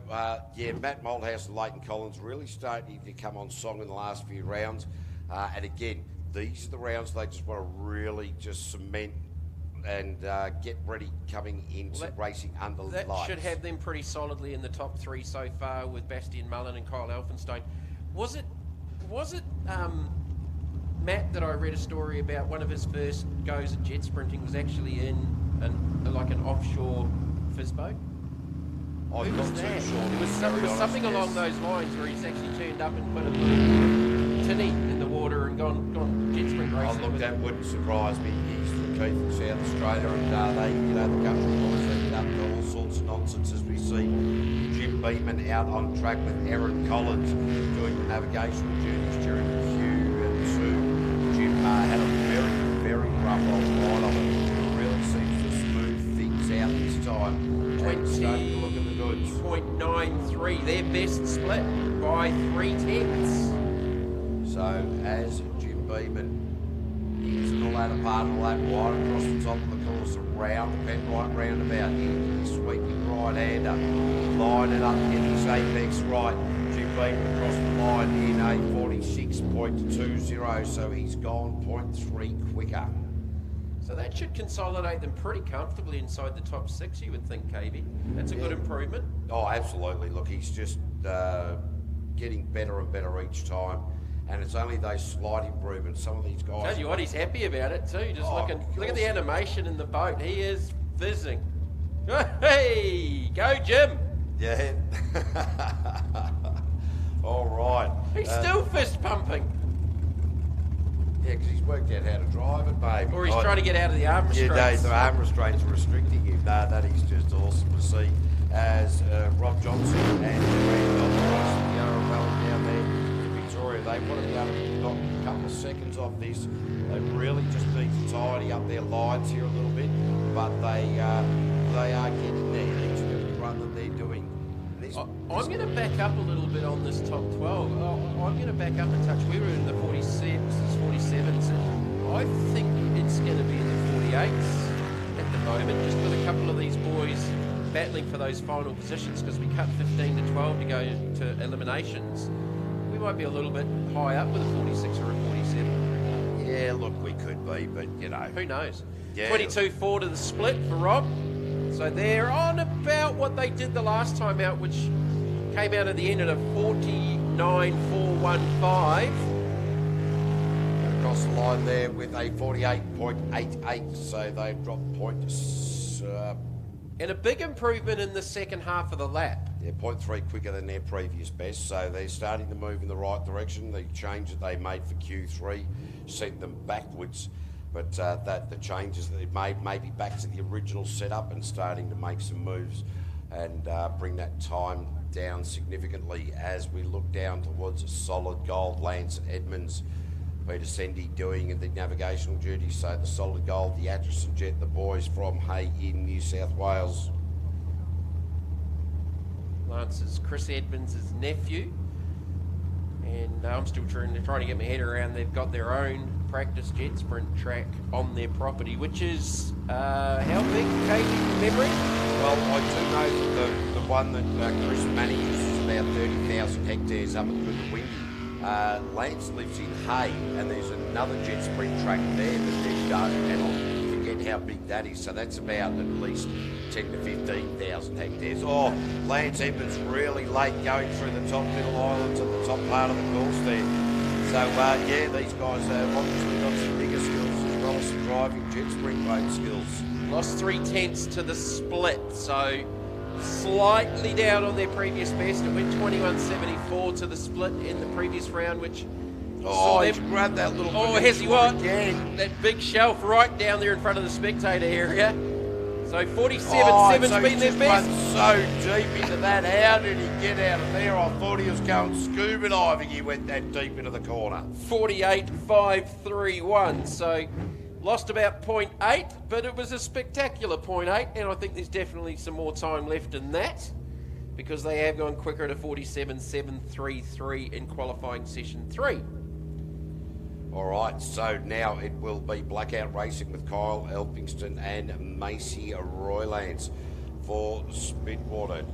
[SPEAKER 2] yeah, Matt Malthouse and Leighton Collins really starting to come on song in the last few rounds. And again, these are the rounds they just want to really just cement and get ready coming into racing under
[SPEAKER 1] that
[SPEAKER 2] lights.
[SPEAKER 1] should have them pretty solidly in the top 3 so far with Bastian Mullen and Kyle Elphinstone. Was it Matt that I read a story about one of his first goes at jet sprinting was actually in like an offshore fizz boat?
[SPEAKER 2] I'm
[SPEAKER 1] Who
[SPEAKER 2] not
[SPEAKER 1] was
[SPEAKER 2] too
[SPEAKER 1] that?
[SPEAKER 2] sure.
[SPEAKER 1] It was,
[SPEAKER 2] to be honest,
[SPEAKER 1] something
[SPEAKER 2] yes.
[SPEAKER 1] along those lines where he's actually turned up and put a tinny in the water and gone jet sprint
[SPEAKER 2] Oh,
[SPEAKER 1] racing.
[SPEAKER 2] look,
[SPEAKER 1] with
[SPEAKER 2] that
[SPEAKER 1] it.
[SPEAKER 2] wouldn't surprise me. He's from Keith in South Australia, and they, the country boys, they get up to all sorts of nonsense as we see Jim Beeman out on track with Aaron Collins doing the navigational duties during Q2. Jim had a very rough old ride of it. Really seems to smooth things out this time. And starting to look at the goods.
[SPEAKER 1] 20.93, their best split by 3/10.
[SPEAKER 2] So as Jim Beeman into the latter part of the lap, right across the top of the course, around the Penrite roundabout, into the sweeping right-hander, line it up, get his apex right. Jim Beeman across the line in a 46.20, so he's gone 0.3 quicker.
[SPEAKER 1] So that should consolidate them pretty comfortably inside the top 6, you would think, KB. That's a good improvement.
[SPEAKER 2] Oh, absolutely. Look, he's just getting better and better each time. and it's only those slight improvements. Some of these guys.
[SPEAKER 1] Tell you what, he's happy about it too. Just
[SPEAKER 2] Oh,
[SPEAKER 1] looking,
[SPEAKER 2] of
[SPEAKER 1] look at
[SPEAKER 2] course.
[SPEAKER 1] the animation in the boat. He is fizzing. Hey, go Jim.
[SPEAKER 2] Yeah. All right.
[SPEAKER 1] He's still fist pumping.
[SPEAKER 2] Yeah, because he's worked out how to drive it, babe.
[SPEAKER 1] Or he's trying to get out of the arm restraints.
[SPEAKER 2] Yeah, the arm restraints are restricting him. No, that is just awesome to see. As Rob Johnson and Randolph Ross, the RFL down there in Victoria, they want to be able to knock a couple of seconds off this. They really just need to tidy up their lines here a little bit, but they are getting there. Each and every run that they're doing.
[SPEAKER 1] I'm going to back up a little bit on this top 12. I'm going to back up a touch. We were in the 46s, 47s, and I think it's going to be in the 48s at the moment, just with a couple of these boys battling for those final positions, because we cut 15 to 12 to go to eliminations. We might be a little bit high up with a 46 or a 47.
[SPEAKER 2] Yeah, look, we could be, but you know.
[SPEAKER 1] Who knows?
[SPEAKER 2] Yeah.
[SPEAKER 1] 22-4 to the split for Rob. So they're on about what they did the last time out, which came out at the end at a 49.415.
[SPEAKER 2] Across the line there with a 48.88, so they've dropped points.
[SPEAKER 1] And a big improvement in the second half of the lap.
[SPEAKER 2] Yeah, 0.3 quicker than their previous best, so they're starting to move in the right direction. The change that they made for Q3 sent them backwards, but the changes that they made maybe back to the original setup and starting to make some moves and bring that time down significantly as we look down towards a solid gold. Lance Edmonds, Peter Sendy doing the navigational duties, so the solid gold, the Atchison Jet, the boys from Hay in New South Wales.
[SPEAKER 1] Lance is Chris Edmonds' nephew. And I'm still trying to get my head around, they've got their own practice jet sprint track on their property, which is, how big, KG, from memory?
[SPEAKER 2] Well, I do know that the one that Chris manages is about 30,000 hectares up at the Windy. Lance lives in Hay, and there's another jet sprint track there that they've done, and I forget how big that is, so that's about at least 10 to 15,000 hectares. Oh, Lance Edmonds really late going through the top middle islands and the top part of the course there. So, yeah, these guys have obviously got some bigger skills as well as some driving jet sprint boat skills.
[SPEAKER 1] Lost 0.3 to the split, so slightly down on their previous best. It went 21.74 to the split in the previous round, which
[SPEAKER 2] Oh, he's grabbed that little...
[SPEAKER 1] Oh, has he what?
[SPEAKER 2] Again.
[SPEAKER 1] That big shelf right down there in front of the spectator area. So 47.7's
[SPEAKER 2] so
[SPEAKER 1] been their best.
[SPEAKER 2] So deep into that. How did he get out of there? I thought he was going scuba diving. He went that deep into the corner.
[SPEAKER 1] 48.531. So lost about 0.8, but it was a spectacular 0.8, and I think there's definitely some more time left in that, because they have gone quicker to 47.733 in qualifying session 3.
[SPEAKER 2] All right, so now it will be blackout racing with Kyle Elphingston and Macy Roylance for Spitwater,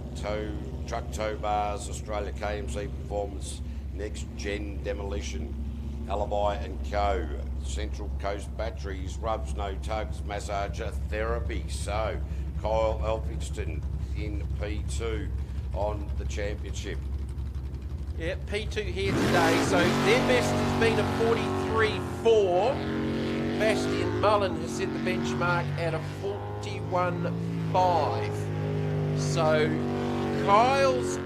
[SPEAKER 2] Truck Tow Bars, Australia KMC Performance, Next Gen Demolition, Alibi and Co, Central Coast Batteries, Rubs No Tugs, Massage Therapy. So Kyle Elphingston in P2 on the championship.
[SPEAKER 1] Yeah, P2 here today, so their best has been a 43.4. Bastian Mullen has set the benchmark at a 41.5. So Kyle's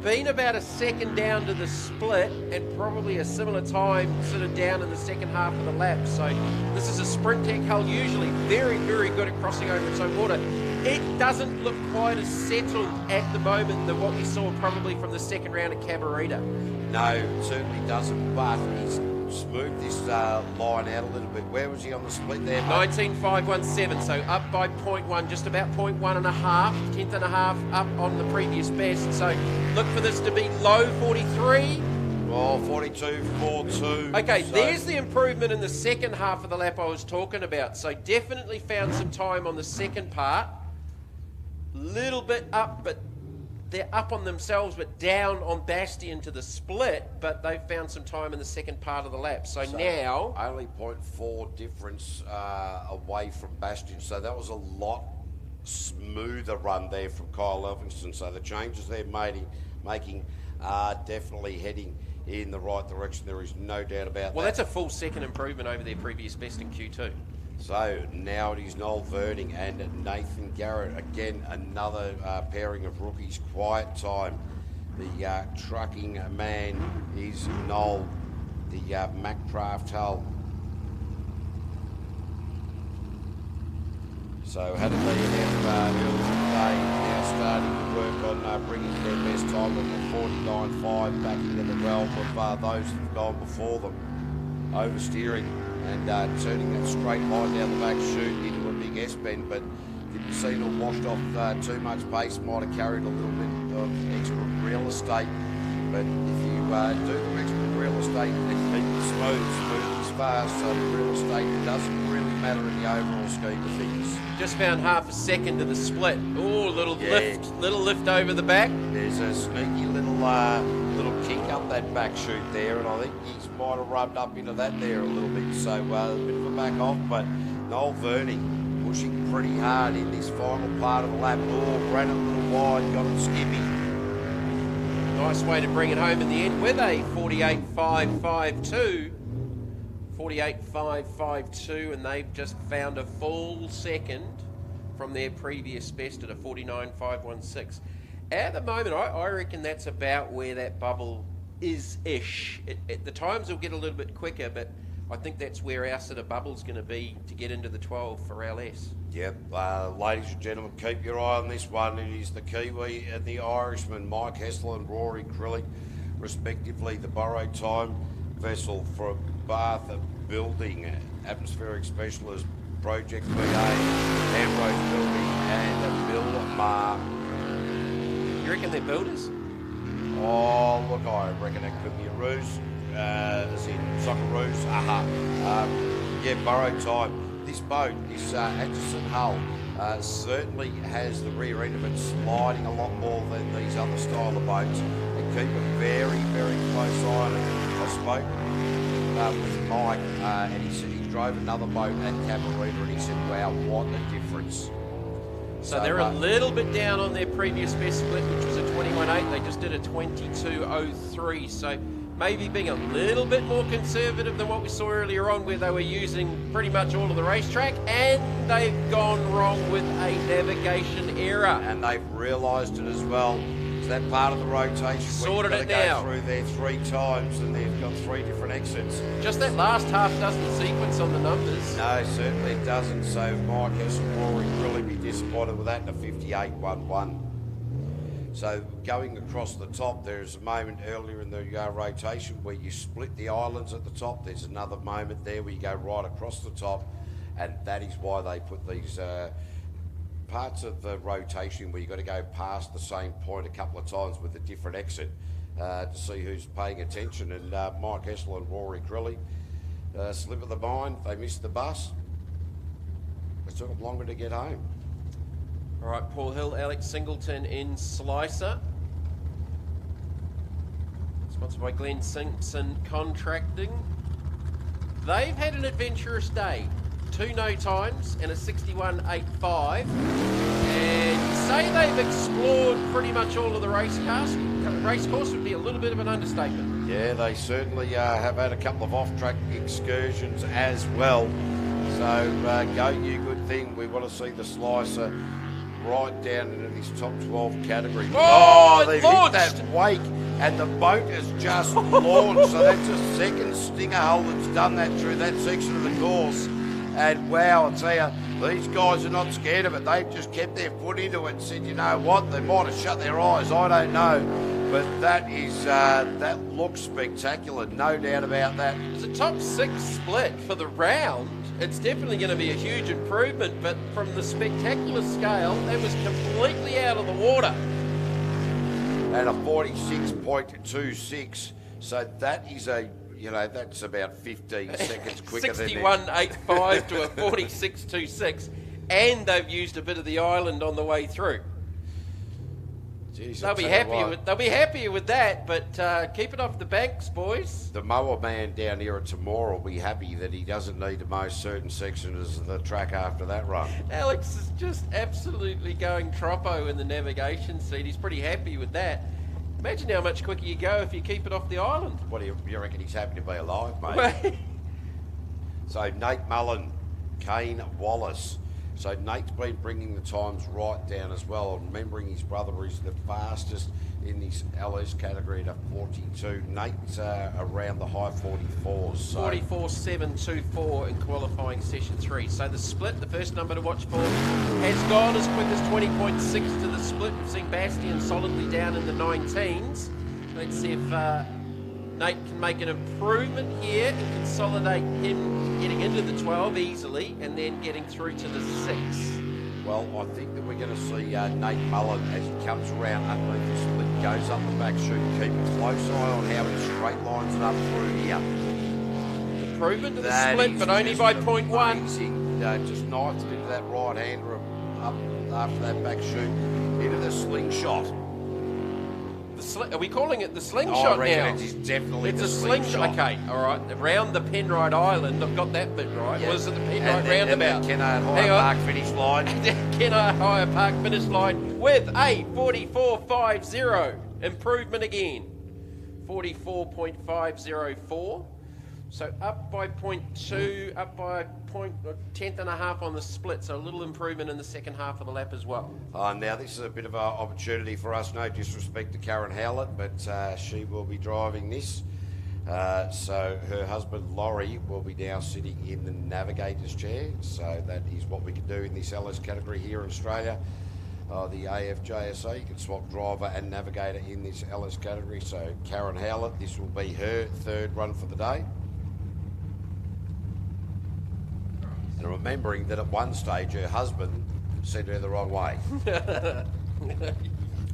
[SPEAKER 1] been about a second down to the split and probably a similar time sort of down in the second half of the lap. So this is a sprint tech hull, usually very, very good at crossing over its own water. It doesn't look quite as settled at the moment than what we saw probably from the second round at Cabarita.
[SPEAKER 2] No, it certainly doesn't, but he's smoothed this line out a little bit. Where was he on the split there, mate?
[SPEAKER 1] 19.517, so up by 0.1, just about 0.1 and a half, tenth and a half up on the previous best. So look for this to be low 43.
[SPEAKER 2] Oh, 42.42.
[SPEAKER 1] Okay,
[SPEAKER 2] so
[SPEAKER 1] there's the improvement in the second half of the lap I was talking about. So definitely found some time on the second part. Little bit up, but they're up on themselves, but down on Bastian to the split, but they've found some time in the second part of the lap. So now...
[SPEAKER 2] Only 0.4 difference away from Bastian, so that was a lot smoother run there from Kyle Elphingston. So the changes they're making are definitely heading in the right direction. There is no doubt about
[SPEAKER 1] Well,
[SPEAKER 2] that.
[SPEAKER 1] that's a full second improvement over their previous best in Q2.
[SPEAKER 2] So now it is Noel Verning and Nathan Garrett. Again, another pairing of rookies. Quiet time. The trucking man is Noel, the Macraft hull. So had to be out early today. Now starting to work on bringing their best time of 49.5 back into the realm of those that have gone before them. Oversteering and turning that straight line down the back chute into a big S-bend, but didn't seem to have washed off too much pace. Might have carried a little bit of extra real estate, but if you do the extra real estate and keep it smooth as fast, so the real estate doesn't really matter in the overall scheme of things.
[SPEAKER 1] Just found half a second to the split. Oh, little lift over the back.
[SPEAKER 2] There's a sneaky little kink up that back chute there, and I think he might have rubbed up into that there a little bit. So a bit of a back off, but Noel Verning pushing pretty hard in this final part of the lap. Oh, ran it a little wide, got it skippy.
[SPEAKER 1] Nice way to bring it home in the end with a 48.552. 48.552, and they've just found a full second from their previous best at a 49.516. At the moment, I reckon that's about where that bubble is-ish. The times will get a little bit quicker, but I think that's where our sort of bubble's going to be to get into the 12 for LS.
[SPEAKER 2] Yep, ladies and gentlemen, keep your eye on this one. It is the Kiwi and the Irishman, Mike Hessler and Rory Krillick, respectively, the borrowed time vessel for Bath Building, atmospheric specialist, Project BA, Ambrose Building, and Bill Marr.
[SPEAKER 1] You reckon they're builders?
[SPEAKER 2] Oh, look, I reckon it could be a ruse, as in Socceroos. Yeah, borrowed time. This boat, this Atchison hull, certainly has the rear end of it sliding a lot more than these other style of boats, and keep a very, very close eye on it. I spoke with Mike, and he said he drove another boat at Cabarita, and he said, wow, what a difference.
[SPEAKER 1] So they're a little bit down on their previous best split, which was a 21.8. They just did a 22.03. So maybe being a little bit more conservative than what we saw earlier on, where they were using pretty much all of the racetrack, and they've gone wrong with a navigation error.
[SPEAKER 2] And they've realised it as well. It's that part of the rotation
[SPEAKER 1] Sorted
[SPEAKER 2] where
[SPEAKER 1] it
[SPEAKER 2] you've got to
[SPEAKER 1] now.
[SPEAKER 2] go through there 3 times, and they've got 3 different exits.
[SPEAKER 1] Just that last half doesn't sequence on the numbers.
[SPEAKER 2] No, certainly it doesn't. So Mike Hessel will really be disappointed with that in a 58.11. So going across the top, there's a moment earlier in the rotation where you split the islands at the top. There's another moment there where you go right across the top, and that is why they put these parts of the rotation where you've got to go past the same point a couple of times with a different exit to see who's paying attention. And Mike Hessel and Rory Crilly, slip of the mind, they missed the bus. It took them longer to get home.
[SPEAKER 1] All right, Paul Hill, Alex Singleton in Slicer. Sponsored by Glenn Simpson Contracting. They've had an adventurous day. 2 no times and a 61.85. And say they've explored pretty much all of the race course would be a little bit of an understatement.
[SPEAKER 2] Yeah, they certainly have had a couple of off-track excursions as well. So go you good thing. We want to see the Slicer right down into this top 12 category.
[SPEAKER 1] Oh,
[SPEAKER 2] they've
[SPEAKER 1] launched.
[SPEAKER 2] hit that wake, and the boat has just launched. So that's a second stinger hull that's done that through that section of the course. And wow, I tell you, these guys are not scared of it. They've just kept their foot into it and said, you know what, they might have shut their eyes, I don't know. But that is, that looks spectacular, no doubt about that.
[SPEAKER 1] It's a top 6 split for the round. It's definitely going to be a huge improvement, but from the spectacular scale, that was completely out of the water.
[SPEAKER 2] And a 46.26, so that is a, you know, that's about 15 seconds quicker than
[SPEAKER 1] 61.85 to a 46.26, and they've used a bit of the island on the way through.
[SPEAKER 2] Jeez,
[SPEAKER 1] They'll be happier with that, but keep it off the banks, boys.
[SPEAKER 2] The mower man down here at Temora will be happy that he doesn't need to mow certain sections of the track after that run.
[SPEAKER 1] Alex is just absolutely going troppo in the navigation seat. He's pretty happy with that. Imagine how much quicker you go if you keep it off the island.
[SPEAKER 2] What do you reckon he's happy to be alive, mate? So Nate Mullen, Kane Wallace. So Nate's been bringing the times right down as well. Remembering his brother is the fastest in this LS category at a 42. Nate's around the high 44s. So
[SPEAKER 1] 44.724 in qualifying session 3. So the split, the first number to watch for, has gone as quick as 20.6 to the split. We've seen Bastian solidly down in the 19s. Let's see if Nate can make an improvement here and consolidate him getting into the 12 easily and then getting through to the 6.
[SPEAKER 2] Well, I think that we're going to see Nate Mullen as he comes around underneath the split, goes up the back chute, keep a close eye on how he straight lines it up through here.
[SPEAKER 1] Improvement to the
[SPEAKER 2] That
[SPEAKER 1] split,
[SPEAKER 2] is
[SPEAKER 1] but only
[SPEAKER 2] just
[SPEAKER 1] by 0.1.
[SPEAKER 2] amazing. Just knifed it into that right hander up after that back chute into the slingshot.
[SPEAKER 1] Are we calling it the
[SPEAKER 2] I
[SPEAKER 1] slingshot
[SPEAKER 2] reckon
[SPEAKER 1] now?
[SPEAKER 2] it is definitely
[SPEAKER 1] It's
[SPEAKER 2] the
[SPEAKER 1] a slingshot. Okay, all right. Around the Penrite Island, I've got that bit right.
[SPEAKER 2] Yeah.
[SPEAKER 1] Was it the Penrite
[SPEAKER 2] And
[SPEAKER 1] roundabout?
[SPEAKER 2] the Kennard
[SPEAKER 1] Hang
[SPEAKER 2] High
[SPEAKER 1] on.
[SPEAKER 2] Park finish line.
[SPEAKER 1] Kennard Higher Park finish line with a 44.50. Improvement again. 44.504. So up by 0.2, up by tenth and a half on the split. So a little improvement in the second half of the lap as well.
[SPEAKER 2] Now this is a bit of an opportunity for us. No disrespect to Karen Howlett, but she will be driving this. So her husband Laurie will be now sitting in the navigator's chair. So that is what we can do in this LS category here in Australia. The AFJSA, you can swap driver and navigator in this LS category. So Karen Howlett, this will be her third run for the day. And remembering that at one stage her husband sent her the wrong way.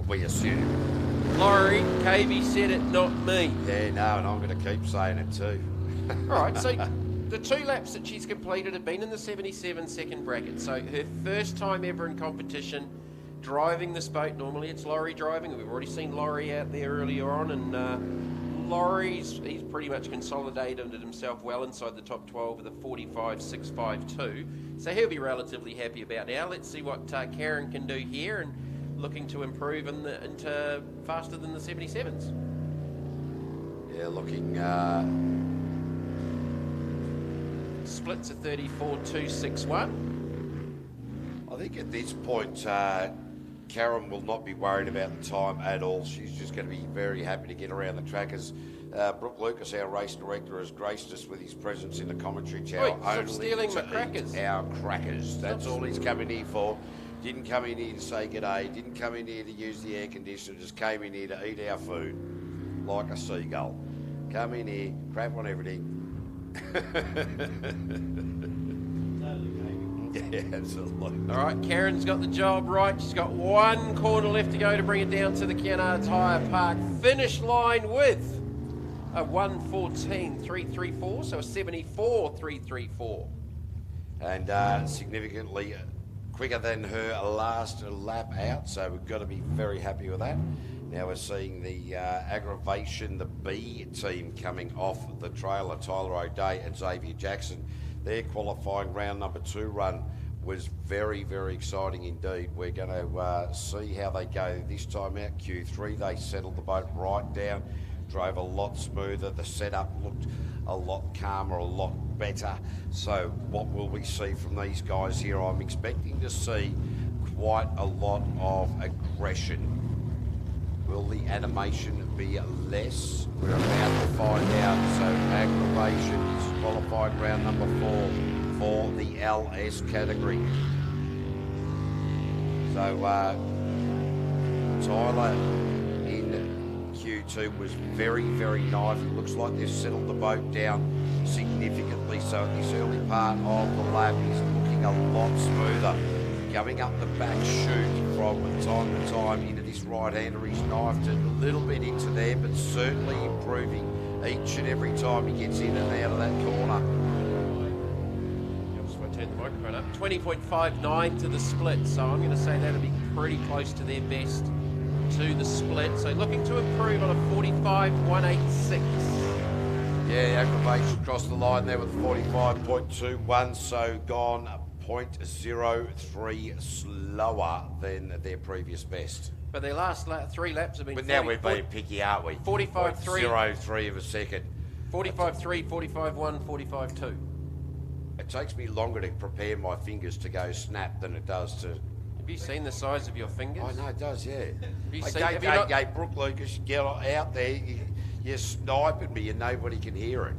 [SPEAKER 2] We assume.
[SPEAKER 1] Laurie, Cavey said it, not me.
[SPEAKER 2] Yeah, no, and I'm going to keep saying it too.
[SPEAKER 1] All right, so the 2 laps that she's completed have been in the 77 second bracket. So her first time ever in competition, driving this boat. Normally it's Laurie driving. We've already seen Laurie out there earlier on, and he's pretty much consolidated himself well inside the top 12 with a 45.652. So he'll be relatively happy about now. Let's see what Karen can do here, and looking to improve into faster than the 77s.
[SPEAKER 2] Yeah, looking...
[SPEAKER 1] Splits a 34.261.
[SPEAKER 2] I think at this point, Karen will not be worried about the time at all. She's just going to be very happy to get around the track. As Brooke Lucas, our race director, has graced us with his presence in the commentary tower.
[SPEAKER 1] Wait, stop stealing my crackers.
[SPEAKER 2] Our crackers. That's all he's coming here for. Didn't come in here to say g'day. Didn't come in here to use the air conditioner. Just came in here to eat our food like a seagull. Come in here, crap on everything. Yeah, absolutely.
[SPEAKER 1] All right, Karen's got the job right. She's got one corner left to go to bring it down to the Kennards Higher Park finish line with a 1:14.334, so a 74.334.
[SPEAKER 2] And significantly quicker than her last lap out, so we've got to be very happy with that. Now we're seeing the aggravation, the B team coming off the trailer, Tyler O'Day and Xavier Jackson. Their qualifying round number 2 run was very, very exciting indeed. We're going to see how they go this time out. Q3, they settled the boat right down, drove a lot smoother. The setup looked a lot calmer, a lot better. So what will we see from these guys here? I'm expecting to see quite a lot of aggression. Will the animation be less? We're about to find out. So aggravation is qualifying round number 4 for the LS category. So Tyler in Q2 was very, very nice. It looks like they've settled the boat down significantly. So at this early part of the lap, he's looking a lot smoother. Coming up the back chute from time to time into this right-hander, he's knifed it a little bit into there, but certainly improving each and every time he gets in and out of that corner.
[SPEAKER 1] Just want to turn the microphone up. 20.59 to the split, so I'm going to say that'll be pretty close to their best to the split. So looking to improve on a 45.186.
[SPEAKER 2] Yeah, aggravation across the line there with 45.21, so gone 0.03 slower than their previous best.
[SPEAKER 1] But their last 3 laps have been
[SPEAKER 2] But now we're being picky, aren't we?
[SPEAKER 1] 45.3.
[SPEAKER 2] 0.03 of a second.
[SPEAKER 1] 45.3, 45.1, 45.2.
[SPEAKER 2] It takes me longer to prepare my fingers to go snap than it does to...
[SPEAKER 1] Have you seen the size of your fingers?
[SPEAKER 2] I know it does, yeah.
[SPEAKER 1] you
[SPEAKER 2] Hey,
[SPEAKER 1] seen- have you not-
[SPEAKER 2] Brooke Lucas, get out there. You're sniping me and nobody can hear it.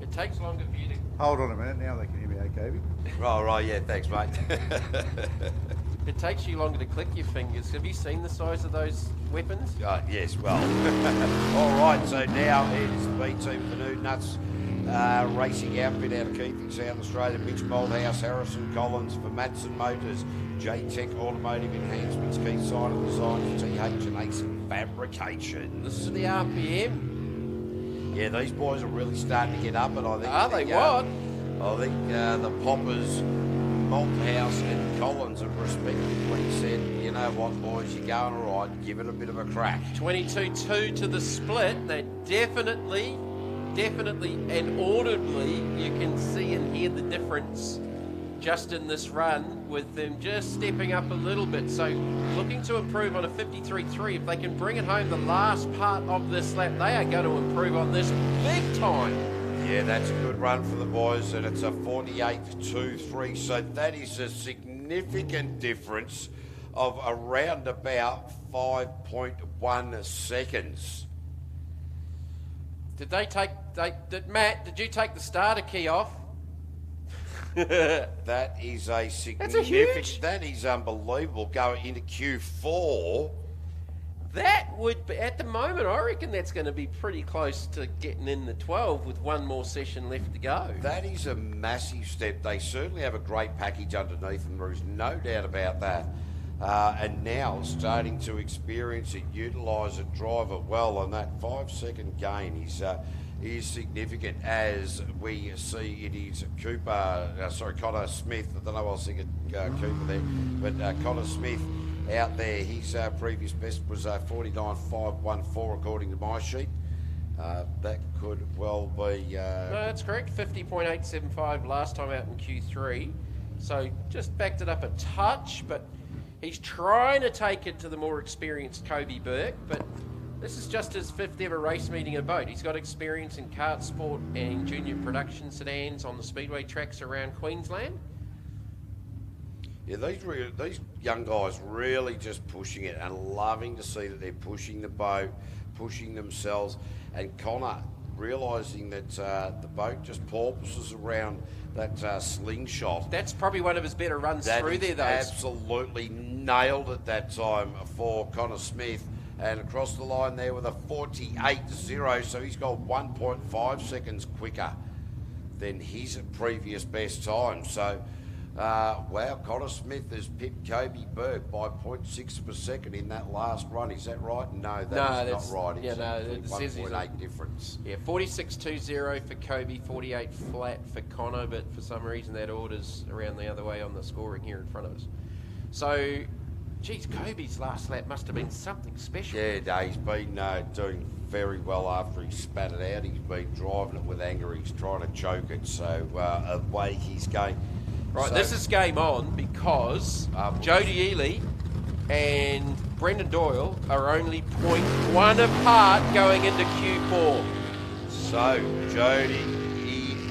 [SPEAKER 1] It takes longer for you to...
[SPEAKER 6] Hold on a minute, now they can hear me okay.
[SPEAKER 2] Right, yeah, thanks, mate.
[SPEAKER 1] It takes you longer to click your fingers. Have you seen the size of those weapons?
[SPEAKER 2] Yes, well. All right, so now it's B2 with the new nuts racing outfit out of Keithing, South Australia. Mitch Moldhouse, Harrison Collins for Madsen Motors, J-Tech Automotive Enhancements, Keith Sign Designs, TH and Ace Fabrication.
[SPEAKER 1] This is the RPM.
[SPEAKER 2] Yeah, these boys are really starting to get up, and I think...
[SPEAKER 1] Are they what?
[SPEAKER 2] I think the Poppers, Malthouse and Collins have respectively said, you know what, boys, you're going all right, give it a bit of a crack.
[SPEAKER 1] 22-2 to the split. They definitely and audibly, you can see and hear the difference just in this run with them just stepping up a little bit. So looking to improve on a 53.3. If they can bring it home the last part of this lap, they are going to improve on this big time.
[SPEAKER 2] Yeah, that's a good run for the boys, and it's a 48.23. So that is a significant difference of around about 5.1 seconds.
[SPEAKER 1] Matt, did you take the starter key off?
[SPEAKER 2] That is a significant...
[SPEAKER 1] huge-
[SPEAKER 2] That is unbelievable. Going into Q4...
[SPEAKER 1] That would be, at the moment, I reckon that's going to be pretty close to getting in the 12 with one more session left to go.
[SPEAKER 2] That is a massive step. They certainly have a great package underneath them. There is no doubt about that. And now starting to experience it, utilise it, drive it well, and that 5-second gain is significant. As we see, it is Connor Smith. I don't know, I was thinking Cooper there, but Connor Smith out there. His previous best was 49.514 according to my sheet. That could well be...
[SPEAKER 1] No, that's correct. 50.875 last time out in Q3. So just backed it up a touch, but he's trying to take it to the more experienced Kobe Burke, but this is just his 5th ever race meeting a boat. He's got experience in kart sport and junior production sedans on the speedway tracks around Queensland.
[SPEAKER 2] Yeah, these young guys really just pushing it and loving to see that they're pushing the boat, pushing themselves, and Connor realising that the boat just porpoises around that slingshot.
[SPEAKER 1] That's probably one of his better runs through there, though.
[SPEAKER 2] Absolutely nailed it that time for Connor Smith, and across the line there with a 48.0, so he's got 1.5 seconds quicker than his previous best time. So, wow, Connor Smith has pipped Kobe Burke by 0.6 of a second in that last run. Is that right? No, that's not right.
[SPEAKER 1] Yeah,
[SPEAKER 2] It's
[SPEAKER 1] no,
[SPEAKER 2] a
[SPEAKER 1] it says he's
[SPEAKER 2] 1.8 difference.
[SPEAKER 1] Yeah, 46.20 for Kobe, 48 flat for Connor, but for some reason that order's around the other way on the scoring here in front of us. So, geez, Kobe's last lap must have been something special.
[SPEAKER 2] Yeah, he's been doing very well after he spat it out. He's been driving it with anger. He's trying to choke it. So away he's going.
[SPEAKER 1] Right,
[SPEAKER 2] So-
[SPEAKER 1] this is game on because Jody Ely and Brendan Doyle are only 0.1 apart going into Q4.
[SPEAKER 2] So, Jody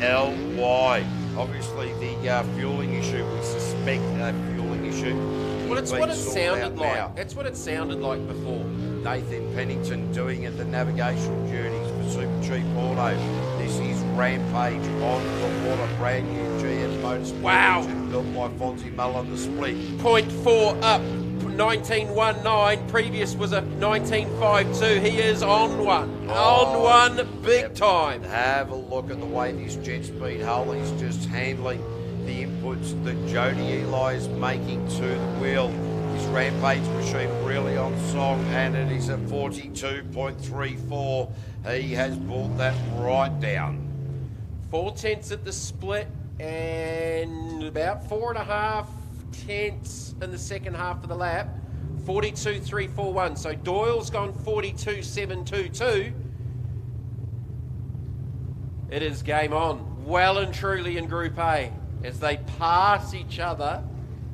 [SPEAKER 2] ELY. Obviously, the fueling issue, we suspect a fueling issue.
[SPEAKER 1] Well,
[SPEAKER 2] It's
[SPEAKER 1] it's what
[SPEAKER 2] been
[SPEAKER 1] it
[SPEAKER 2] sorted
[SPEAKER 1] sounded
[SPEAKER 2] out
[SPEAKER 1] like.
[SPEAKER 2] now.
[SPEAKER 1] That's what it sounded like before.
[SPEAKER 2] Nathan Pennington doing it, the navigational journeys for Super Cheap Auto. This is Rampage on the water, brand new GM Motorsport
[SPEAKER 1] Wow.
[SPEAKER 2] engine built by Fonzie Mullen, the split.
[SPEAKER 1] 0.4 up, 19.19. Previous was a 19.52. He is on one. On one big time.
[SPEAKER 2] Have a look at the way this jet speed hull is just handling the inputs that Jody Eli is making to the wheel. This Rampage machine really on song, and it is a 42.34. He has brought that right down.
[SPEAKER 1] 4/10 at the split and about 4.5 tenths in the second half of the lap. 42.341. So Doyle's gone 42.722. It is game on. Well and truly in Group A as they pass each other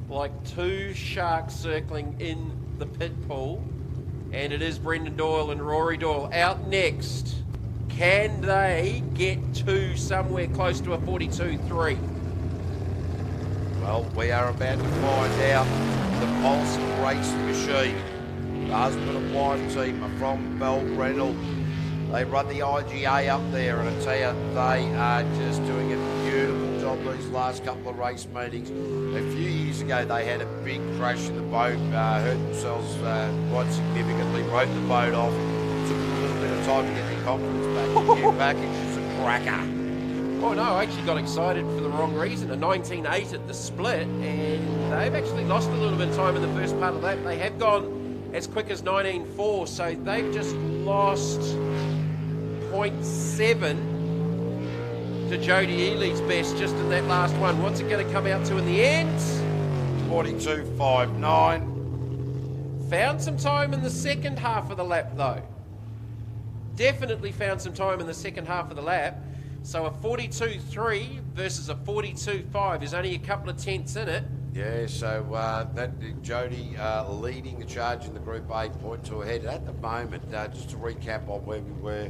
[SPEAKER 1] like two sharks circling in the pit pool, and it is Brendan Doyle and Rory Doyle out next. Can they get to somewhere close to a 42.3?
[SPEAKER 2] Well, we are about to find out. The Pulse Racing Machine, the husband and wife team are from Balbrendal. They run the IGA up there, and I tell you, they are just doing a beautiful job these last couple of race meetings. A few years ago, they had a big crash in the boat, hurt themselves quite significantly, wrote the boat off. Took a little bit of time to get their confidence back. The new package is a cracker.
[SPEAKER 1] Oh no, I actually got excited for the wrong reason. A 19.8 at the split, and they've actually lost a little bit of time in the first part of that. They have gone as quick as 19.4, so they've just lost 0.7 to Jody Ely's best just in that last one. What's it going to come out to in the end?
[SPEAKER 2] 42.59.
[SPEAKER 1] Found some time in the second half of the lap though. Definitely found some time in the second half of the lap. So a 42.3 versus a 42.5 is only a couple of tenths in it.
[SPEAKER 2] Yeah, so that Jody leading the charge in the Group A, 0.2 ahead at the moment. Just to recap on where we were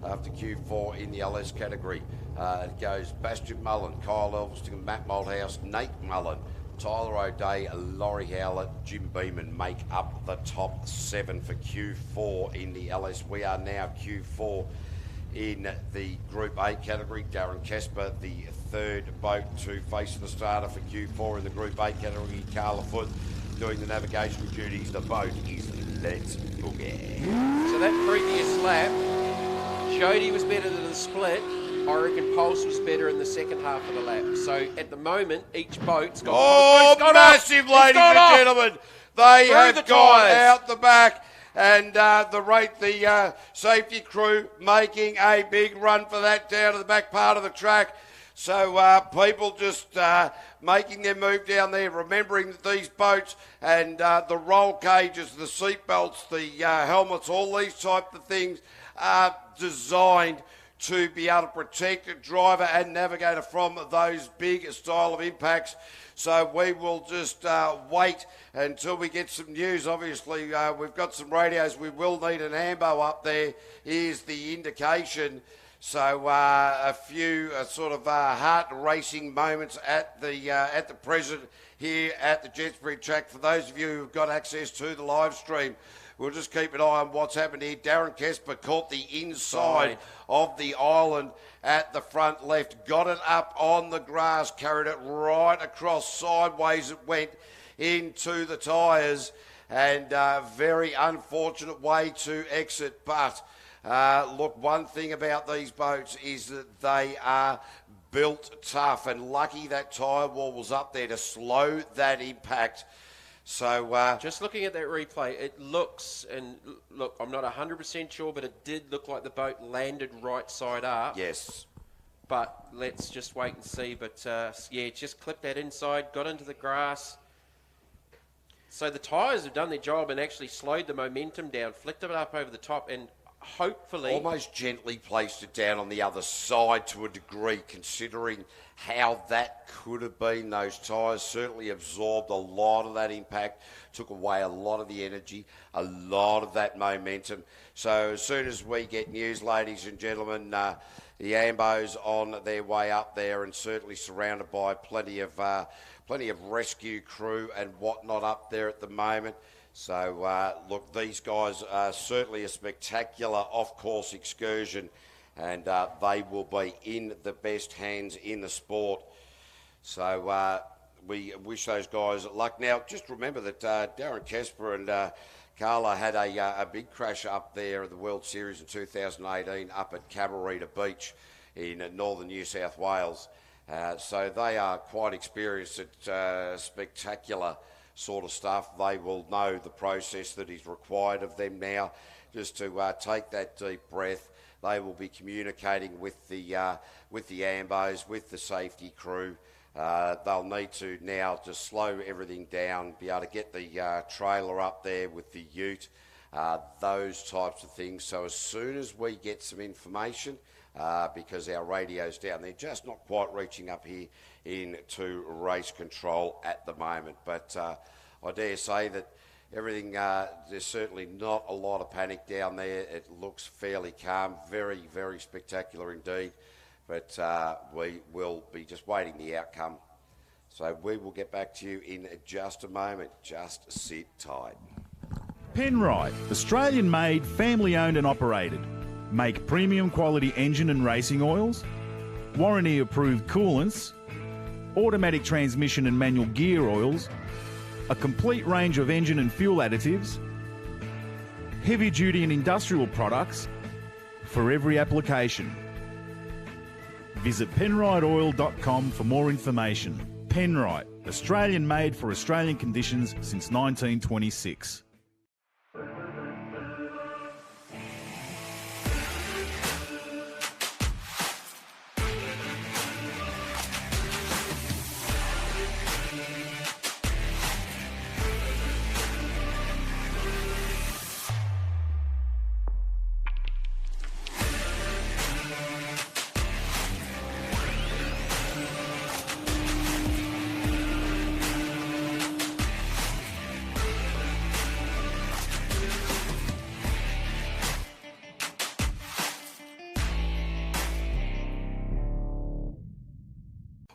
[SPEAKER 2] after Q4 in the LS category. It goes Bastian Mullen, Kyle Elveston, Matt Malthouse, Nate Mullen, Tyler O'Day, Laurie Howlett, Jim Beeman make up the top 7 for Q4 in the LS. We are now Q4 in the Group A category. Darren Casper, the third boat to face the starter for Q4 in the Group A category. Carla Foote doing the navigational duties. The boat is Let's Boogie.
[SPEAKER 1] So that previous lap, Jody was better than the split. I reckon Pulse was better in the second half of the lap. So at the moment, each boat's got...
[SPEAKER 2] Oh, massive, ladies and gentlemen. They have gone out the back. And the safety crew making a big run for that down to the back part of the track. So people just making their move down there, remembering that these boats and the roll cages, the seat belts, the helmets, all these type of things are designed to be able to protect a driver and navigator from those big style of impacts. So we will just wait until we get some news. Obviously, we've got some radios. We will need an ambo up there. Here's the indication. So a few sort of heart racing moments at the present here at the Jetsbury track. For those of you who've got access to the live stream, we'll just keep an eye on what's happened here. Darren Casper caught the inside of the island at the front left, got it up on the grass, carried it right across sideways. It went into the tyres, and very unfortunate way to exit. But look, one thing about these boats is that they are built tough, and lucky that tyre wall was up there to slow that impact. So
[SPEAKER 1] just looking at that replay, it looks, and look, I'm not 100% sure, but it did look like the boat landed right side up.
[SPEAKER 2] yes.
[SPEAKER 1] But let's just wait and see. But yeah, just clipped that inside, got into the grass. So the tyres have done their job and actually slowed the momentum down, flicked it up over the top, and hopefully...
[SPEAKER 2] Almost gently placed it down on the other side to a degree, considering how that could have been. Those tyres certainly absorbed a lot of that impact, took away a lot of the energy, a lot of that momentum. So as soon as we get news, ladies and gentlemen, the Ambo's on their way up there, and certainly surrounded by plenty of rescue crew and whatnot up there at the moment. So, look, these guys are certainly a spectacular off-course excursion, and they will be in the best hands in the sport. So we wish those guys luck. Now, just remember that Darren Casper and Carla had a big crash up there at the World Series in 2018 up at Cabarita Beach in northern New South Wales. So they are quite experienced at spectacular sort of stuff. They will know the process that is required of them now, just to take that deep breath. They will be communicating with the Ambos, with the safety crew. They'll need to now just slow everything down, be able to get the trailer up there with the ute, those types of things. So as soon as we get some information, because our radio's down there, just not quite reaching up here into race control at the moment. But I dare say that everything, there's certainly not a lot of panic down there. It looks fairly calm, very, very spectacular indeed. But we will be just waiting the outcome. So we will get back to you in just a moment. Just sit tight.
[SPEAKER 3] Penrite, Australian-made, family-owned and operated. Make premium quality engine and racing oils, warranty-approved coolants, automatic transmission and manual gear oils, a complete range of engine and fuel additives, heavy-duty and industrial products for every application. Visit penriteoil.com for more information. Penrite, Australian-made for Australian conditions since 1926.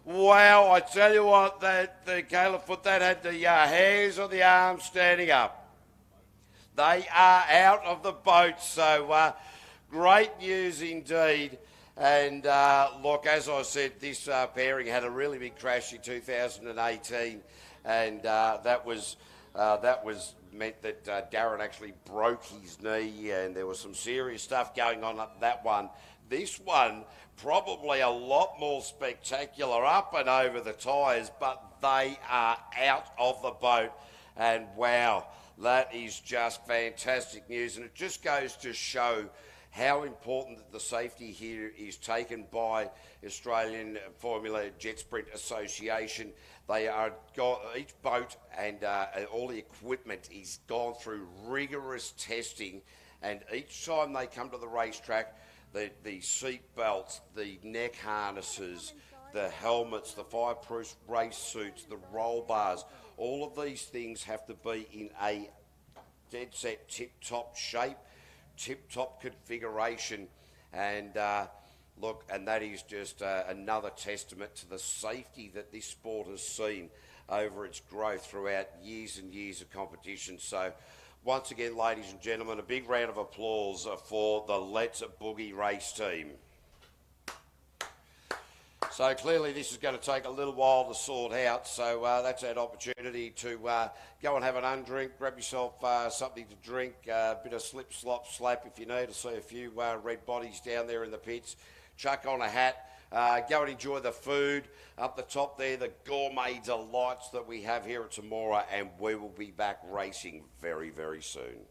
[SPEAKER 2] Wow, I tell you what, the Caleb Foot, that had the hairs on the arms standing up. They are out of the boat, so great news indeed. And look, as I said, this pairing had a really big crash in 2018, and that was meant that Darren actually broke his knee, and there was some serious stuff going on at that one. This one, probably a lot more spectacular, up and over the tyres, but they are out of the boat. And wow, that is just fantastic news. And it just goes to show how important that the safety here is taken by Australian Formula Jet Sprint Association. They are each boat and all the equipment is gone through rigorous testing, and each time they come to the racetrack, the seat belts, the neck harnesses, the helmets, the fireproof race suits, the roll bars, all of these things have to be in a dead set tip-top shape, tip-top configuration. And look, and that is just another testament to the safety that this sport has seen over its growth throughout years and years of competition. So once again, ladies and gentlemen, a big round of applause for the Let's Boogie race team. So clearly this is going to take a little while to sort out, so that's an opportunity to go and have an undrink, grab yourself something to drink, a bit of slip, slop, slap if you need. I see a few red bodies down there in the pits. Chuck on a hat. Go and enjoy the food. Up the top there, the gourmet delights that we have here at Temora, and we will be back racing very, very soon.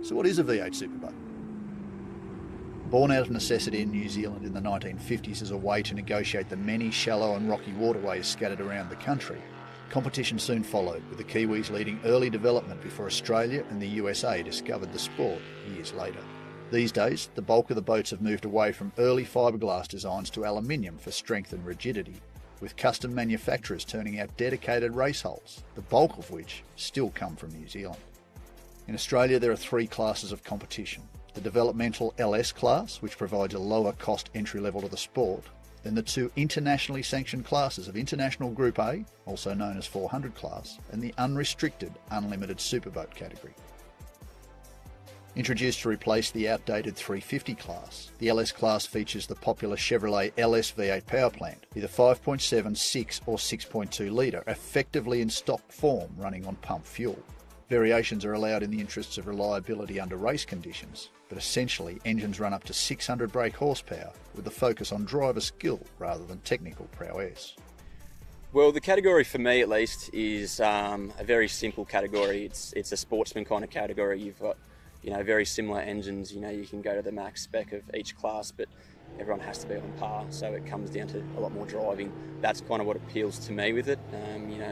[SPEAKER 4] So what is a V8 superboat? Born out of necessity in New Zealand in the 1950s as a way to negotiate the many shallow and rocky waterways scattered around the country, competition soon followed, with the Kiwis leading early development before Australia and the USA discovered the sport years later. These days, the bulk of the boats have moved away from early fiberglass designs to aluminium for strength and rigidity, with custom manufacturers turning out dedicated race hulls, the bulk of which still come from New Zealand. In Australia, there are three classes of competition. The developmental LS class, which provides a lower cost entry level to the sport, then the two internationally sanctioned classes of International Group A, also known as 400 class, and the unrestricted unlimited superboat category. Introduced to replace the outdated 350 class, the LS class features the popular Chevrolet LS V8 power plant, either 5.7, 6 or 6.2 litre, effectively in stock form running on pump fuel. Variations are allowed in the interests of reliability under race conditions, but essentially engines run up to 600 brake horsepower with the focus on driver skill rather than technical prowess.
[SPEAKER 7] Well, the category for me at least is a very simple category. It's a sportsman kind of category. You've got very similar engines. You can go to the max spec of each class, but everyone has to be on par, so it comes down to a lot more driving. That's kind of what appeals to me with it.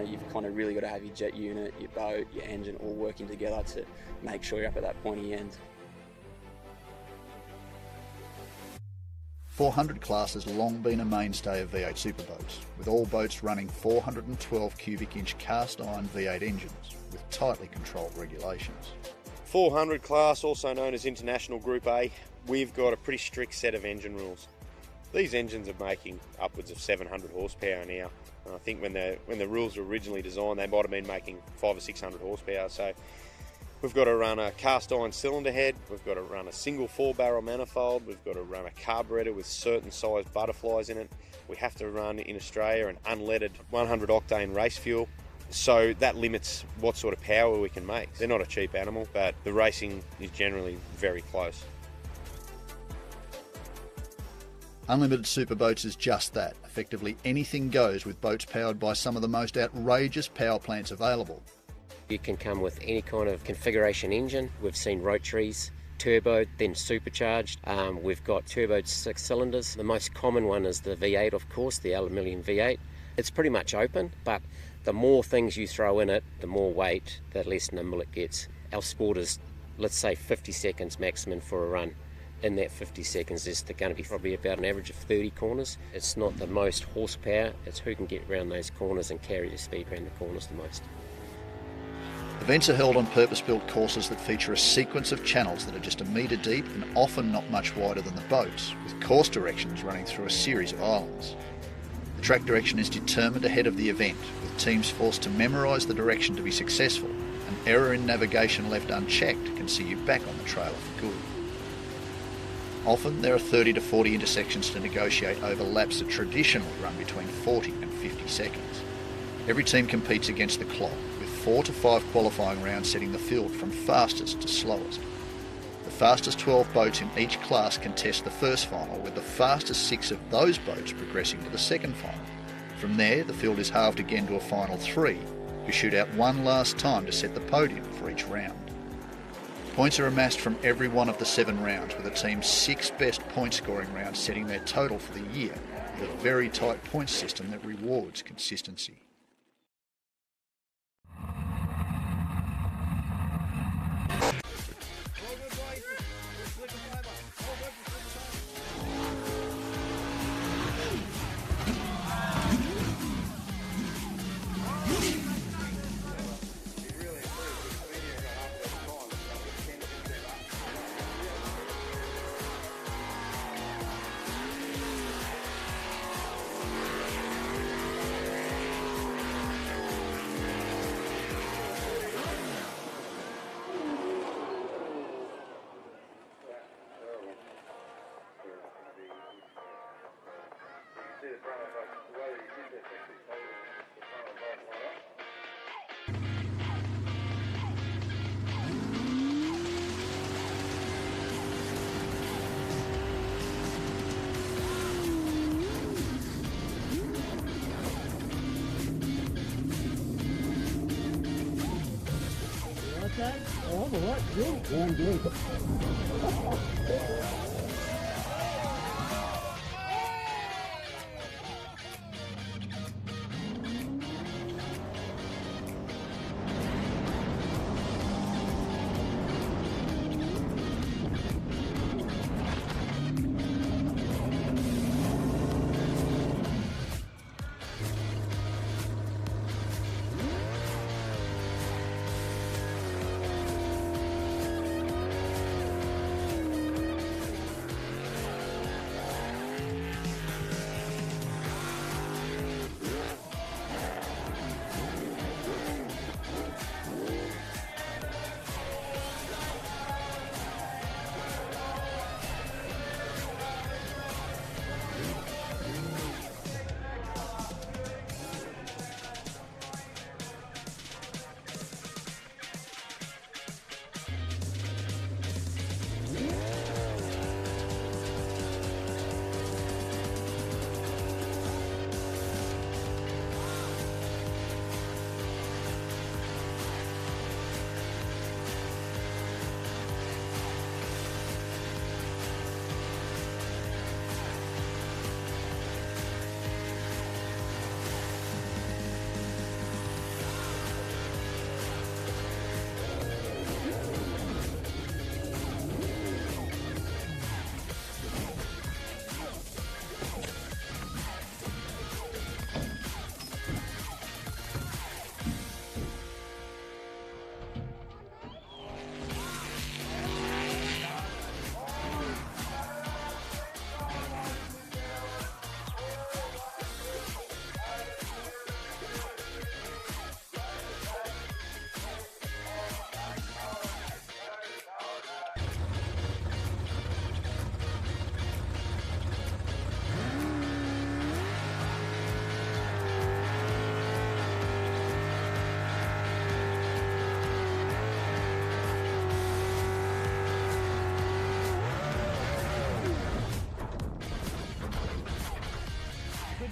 [SPEAKER 7] You've kind of really got to have your jet unit, your boat, your engine all working together to make sure you're up at that pointy end.
[SPEAKER 4] 400 class has long been a mainstay of V8 superboats, with all boats running 412 cubic inch cast iron V8 engines with tightly controlled regulations.
[SPEAKER 8] 400 class, also known as International Group A, we've got a pretty strict set of engine rules. These engines are making upwards of 700 horsepower now. And I think when the rules were originally designed, they might have been making 500 or 600 horsepower. So we've got to run a cast iron cylinder head, we've got to run a single 4-barrel manifold, we've got to run a carburetor with certain size butterflies in it. We have to run in Australia an unleaded 100 octane race fuel. So that limits what sort of power we can make. They're not a cheap animal, but the racing is generally very close.
[SPEAKER 4] Unlimited Superboats is just that. Effectively anything goes with boats powered by some of the most outrageous power plants available.
[SPEAKER 9] You can come with any kind of configuration engine. We've seen rotaries, turbo, then supercharged. We've got turbo 6 cylinders. The most common one is the V8, of course, the aluminium V8. It's pretty much open, but the more things you throw in it, the more weight, the less nimble it gets. Our sport is, let's say, 50 seconds maximum for a run. In that 50 seconds, there's going to be probably about an average of 30 corners. It's not the most horsepower, it's who can get around those corners and carry the speed around the corners the most.
[SPEAKER 4] Events are held on purpose-built courses that feature a sequence of channels that are just a metre deep and often not much wider than the boats, with course directions running through a series of islands. The track direction is determined ahead of the event, with teams forced to memorise the direction to be successful. An error in navigation left unchecked can see you back on the trailer for good. Often there are 30 to 40 intersections to negotiate over laps that traditionally run between 40 and 50 seconds. Every team competes against the clock, with 4 to 5 qualifying rounds setting the field from fastest to slowest. The fastest 12 boats in each class contest the first final, with the fastest 6 of those boats progressing to the second final. From there, the field is halved again to a final 3, who shoot out one last time to set the podium for each round. Points are amassed from every one of the 7 rounds, with the team's 6 best point-scoring rounds setting their total for the year, with a very tight point system that rewards consistency.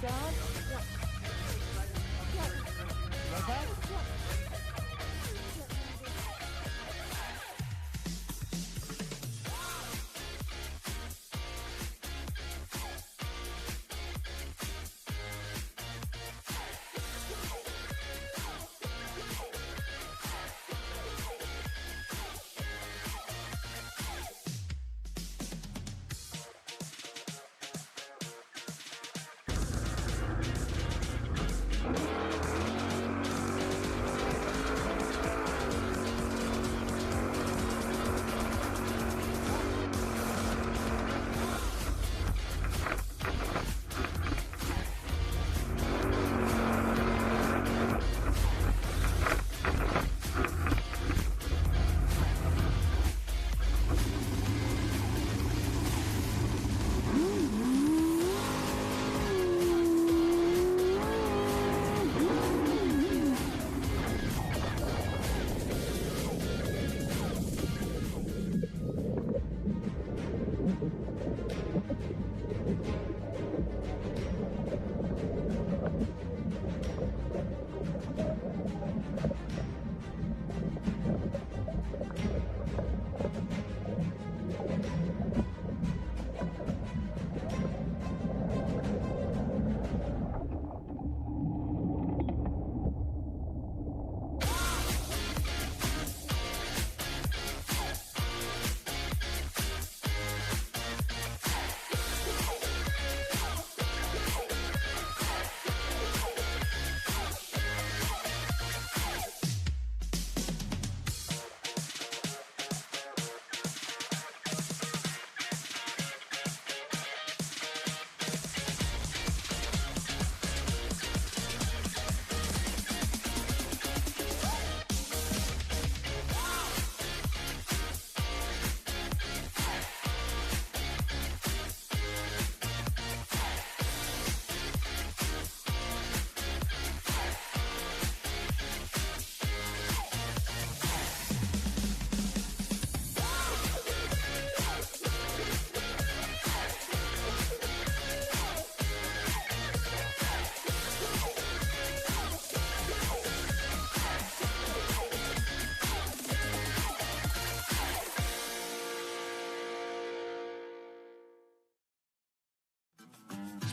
[SPEAKER 10] dog.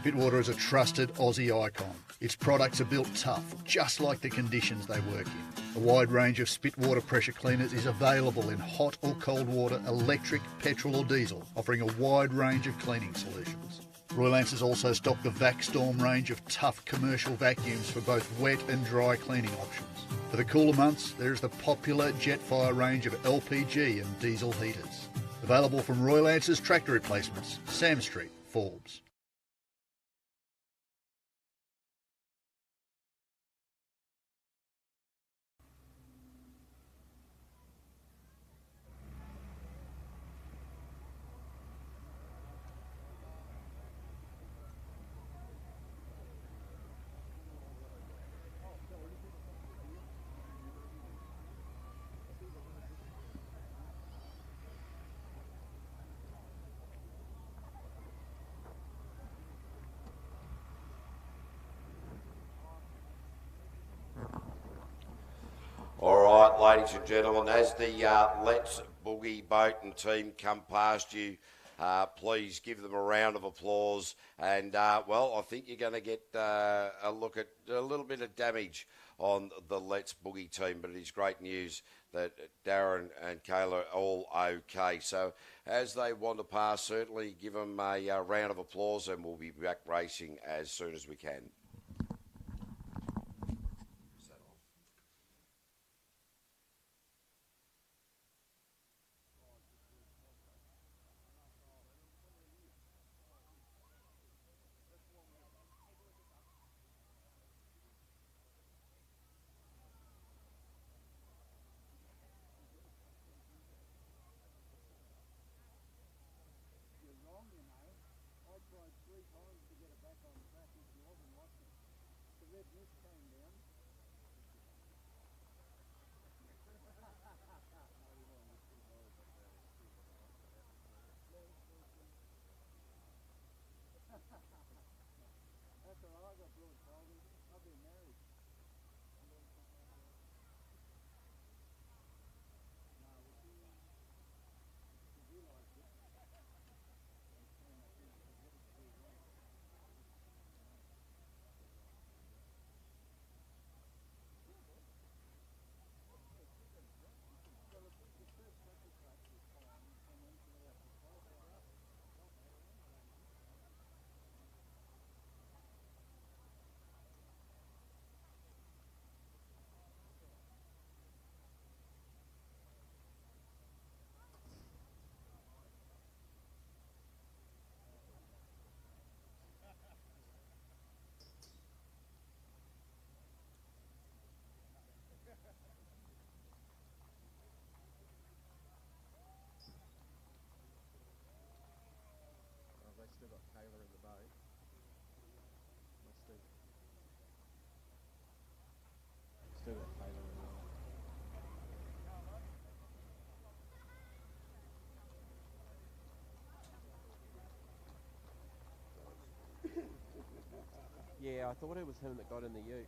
[SPEAKER 4] Spitwater is a trusted Aussie icon. Its products are built tough, just like the conditions they work in. A wide range of Spitwater pressure cleaners is available in hot or cold water, electric, petrol or diesel, offering a wide range of cleaning solutions. Royal Answers also stock the VacStorm range of tough commercial vacuums for both wet and dry cleaning options. For the cooler months, there is the popular Jetfire range of LPG and diesel heaters. Available from Royal Answers Tractor Replacements, Sam Street, Forbes.
[SPEAKER 2] All right, ladies and gentlemen, as the Let's Boogie boat and team come past you, please give them a round of applause. And, well, I think you're going to get a look at a little bit of damage on the Let's Boogie team, but it is great news that Darren and Kayla are all okay. So as they wander past, certainly give them a round of applause, and we'll be back racing as soon as we can.
[SPEAKER 11] I tried 3 times to get it back on track, and she wasn't watching.
[SPEAKER 1] Yeah, I thought it was him that got in the ute.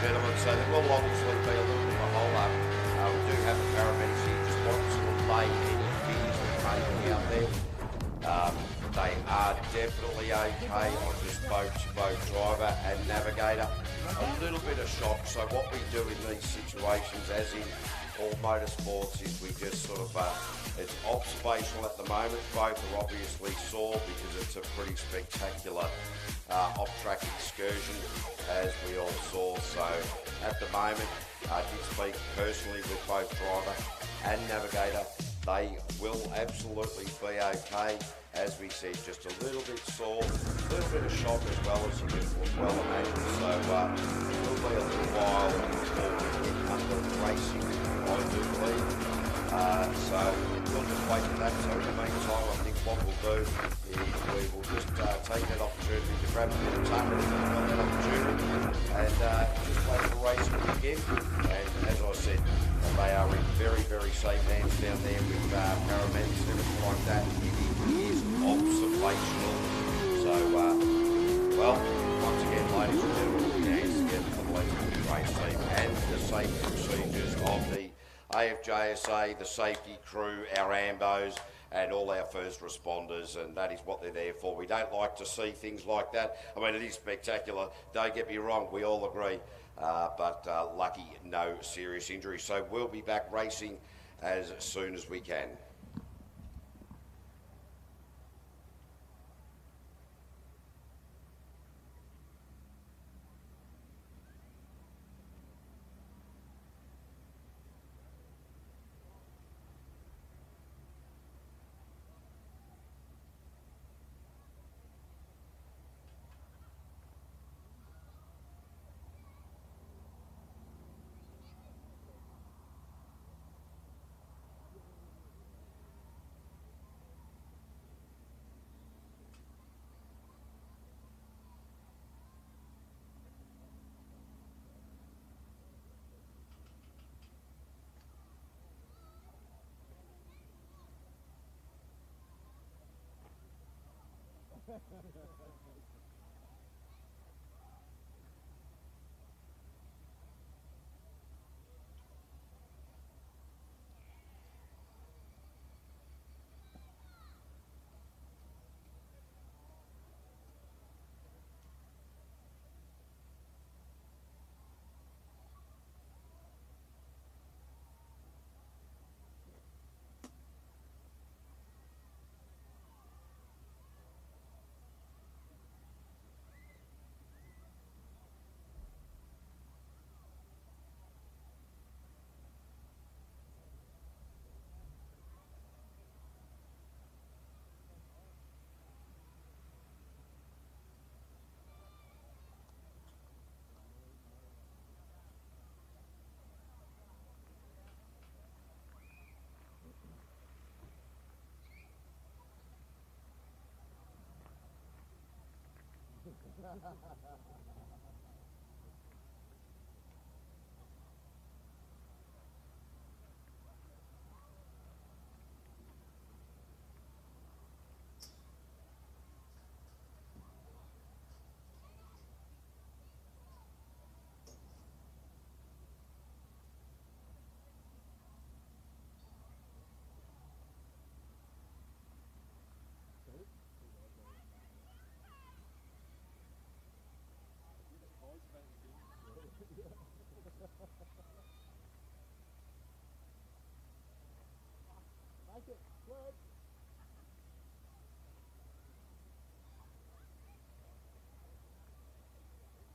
[SPEAKER 2] gentlemen. So there will obviously be a little bit of a hold up. We do have the paramedics here, just want to sort of lay any fears that may be out there. They are definitely okay on this boat driver and navigator. A little bit of shock. So what we do in these situations, as in all motorsports, is we just sort of, it's observational at the moment. Both are obviously sore because it's a pretty spectacular off-track excursion, as we all saw. So at the moment, I did speak personally with both driver and navigator. They will absolutely be okay. As we said, just a little bit sore, a little bit of shock as well, as you can well imagine. So it will be a little while before we get under racing, I do believe. So we'll just wait for that. So in the meantime, I think what we'll do is we will just take that opportunity to grab a bit of time on that opportunity and just wait for racing to begin. And as I said, they are in very, very safe hands down there with paramedics and everything like that. It is observational. So, well, once again, ladies and gentlemen, we hands together for the Leeds race team and the safety procedures of the AFJSA, the safety crew, our AMBOs, and all our first responders, and that is what they're there for. We don't like to see things like that. I mean, it is spectacular. Don't get me wrong, we all agree. But lucky, no serious injury. So we'll be back racing as soon as we can.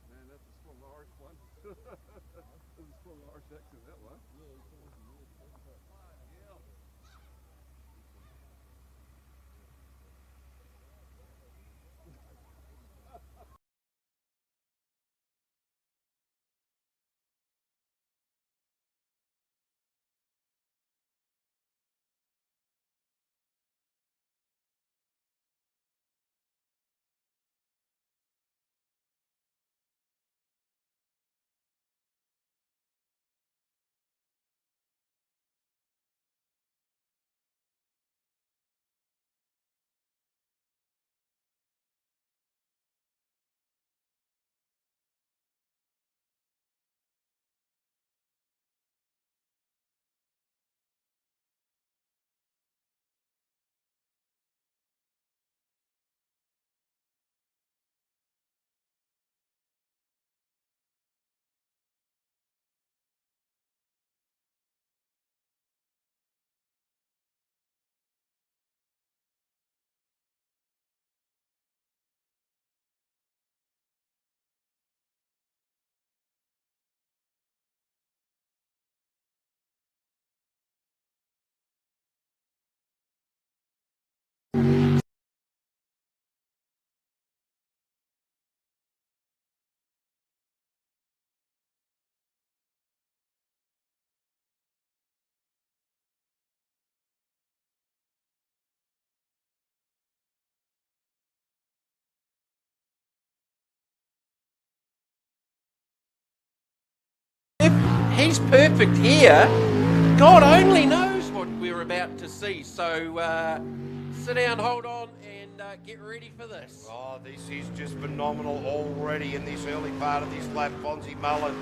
[SPEAKER 6] Man, that's a small Irish one. There's a small Irish accent, that one.
[SPEAKER 1] he's perfect here. God only knows what we're about to see. So sit down, hold on, and get ready for this.
[SPEAKER 2] Oh, this is just phenomenal already in this early part of this lap. Fonzie Mullen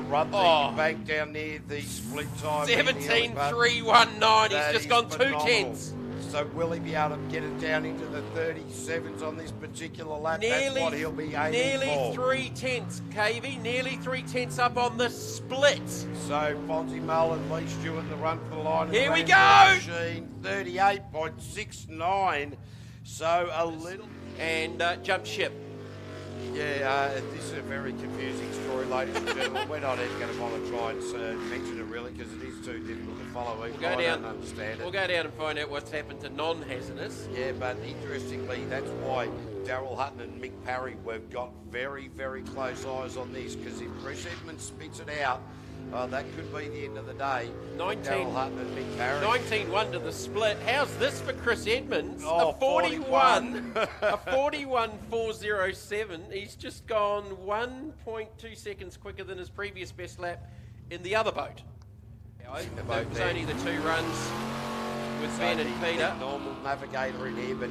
[SPEAKER 2] run the bank down near the split time.
[SPEAKER 1] 17.319. He's just gone
[SPEAKER 2] phenomenal.
[SPEAKER 1] 2 tenths.
[SPEAKER 2] So will he be able to get it down into the 37s on this particular lap?
[SPEAKER 1] Nearly,
[SPEAKER 2] That's what he'll be aiming
[SPEAKER 1] nearly
[SPEAKER 2] for.
[SPEAKER 1] 3 tenths, KV. Nearly 3 tenths up on the split.
[SPEAKER 2] So Fonzie Mullen, Lee Stewart in the run for the line.
[SPEAKER 1] Here we
[SPEAKER 2] Grand
[SPEAKER 1] go.
[SPEAKER 2] Machine, 38.69. So a little...
[SPEAKER 1] And jump ship.
[SPEAKER 2] Yeah, this is a very confusing story, ladies and gentlemen. We're not even going to bother try and mention it really because it is too difficult to follow.
[SPEAKER 1] We'll
[SPEAKER 2] I don't understand it.
[SPEAKER 1] We'll go down and find out what's happened to non-hazardous.
[SPEAKER 2] Yeah, but interestingly, that's why Darryl Hutton and Mick Parry have got very, very close eyes on this because if Chris Edmonds spits it out, that could be the end of the day.
[SPEAKER 1] 19
[SPEAKER 2] Darryl Hutton and Mick Parry.
[SPEAKER 1] 19-1 to the split. How's this for Chris Edmonds?
[SPEAKER 2] Oh,
[SPEAKER 1] a 41. A 41.407. He's just gone 1.2 seconds quicker than his previous best lap in the other boat. It was only the 2 runs with Ben and Peter.
[SPEAKER 2] Normal navigator in here, but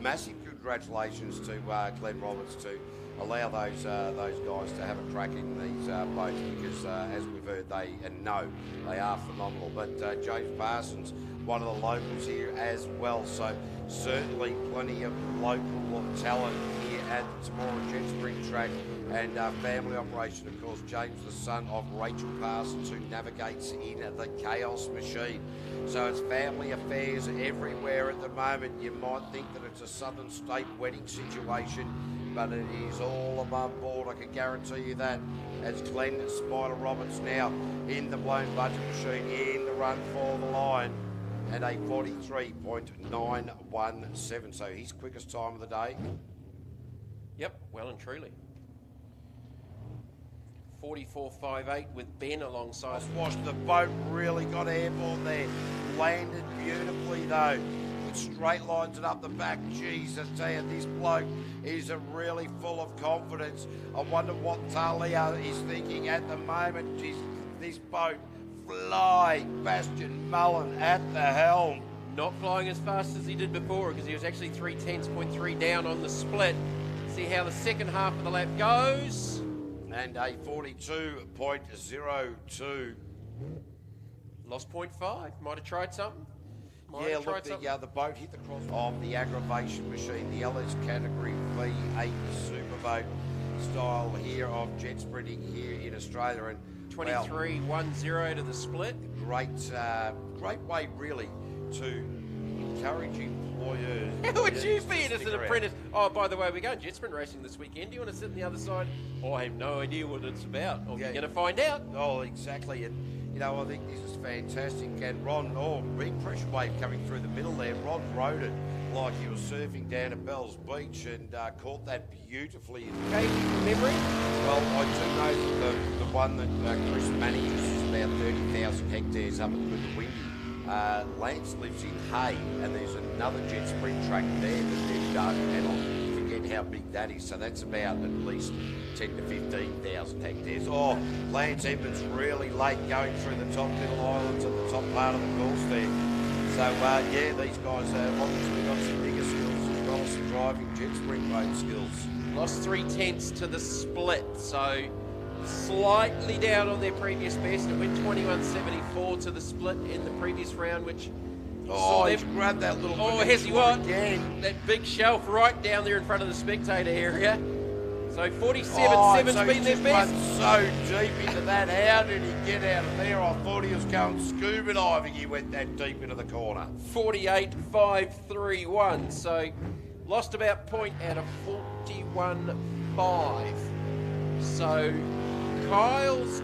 [SPEAKER 2] massive congratulations to Glenn Roberts to allow those guys to have a crack in these boats because, as we've heard, they are phenomenal. But James Parsons, one of the locals here as well, so certainly plenty of local talent here at the Temora Jet Spring track and family operation. Of course, James, the son of Rachel Parsons, who navigates in the Chaos Machine. So it's family affairs everywhere at the moment. You might think that it's a Southern State wedding situation, but it is all above board, I can guarantee you that. As Glenn Spider Roberts now in the blown budget machine in the run for the line at a 43.917. So his quickest time of the day.
[SPEAKER 1] Yep, well and truly. 44.58 with Ben alongside.
[SPEAKER 2] Swash, the boat really got airborne there. Landed beautifully though. It straight lines it up the back. Jeez, I tell you, this bloke is really full of confidence. I wonder what Talia is thinking at the moment. Jeez, this boat fly. Bastian Mullen at the helm.
[SPEAKER 1] Not flying as fast as he did before because he was actually 3 tenths.3 down on the split. See how the second half of the lap goes.
[SPEAKER 2] And a 42.02.
[SPEAKER 1] Lost 0.5. Might have tried something.
[SPEAKER 2] Yeah, look, the boat hit the cross of the aggravation machine, the LS category V8 Superboat style here of jet sprinting here in Australia. And
[SPEAKER 1] 23.10 to the split.
[SPEAKER 2] Great way really to encourage employers.
[SPEAKER 1] How would you be as an apprentice? Oh, by the way, we're going jet sprint racing this weekend. Do you want to sit on the other side? Oh, I have no idea what it's about. Well, you're going to find out.
[SPEAKER 2] Oh, exactly. And you know, I think this is fantastic. And Ron, big pressure wave coming through the middle there. Ron rode it like he was surfing down at Bells Beach and caught that beautifully.
[SPEAKER 1] Okay, memory?
[SPEAKER 2] Well, I do know that the one that Chris manages is about 30,000 hectares up at Windy. Lance lives in Hay, and there's another jet sprint track there that they've done, and I forget how big that is, so that's about at least 10 to 15,000 hectares. Oh, Lance Edmonds really late going through the top little islands at the top part of the course there. So, yeah, these guys have obviously got some bigger skills as well as some driving jet sprint boat skills.
[SPEAKER 1] Lost 3 tenths to the split, so slightly down on their previous best. It went 21.74 to the split in the previous round, which
[SPEAKER 2] he's grabbed that little
[SPEAKER 1] has he what?
[SPEAKER 2] Again.
[SPEAKER 1] That big shelf right down there in front of the spectator area. So 47.7's been their best.
[SPEAKER 2] So deep into that. How did he get out of there? I thought he was going scuba diving. He went that deep into the corner.
[SPEAKER 1] 48.531. So lost about point out of 41.5. So Kyle's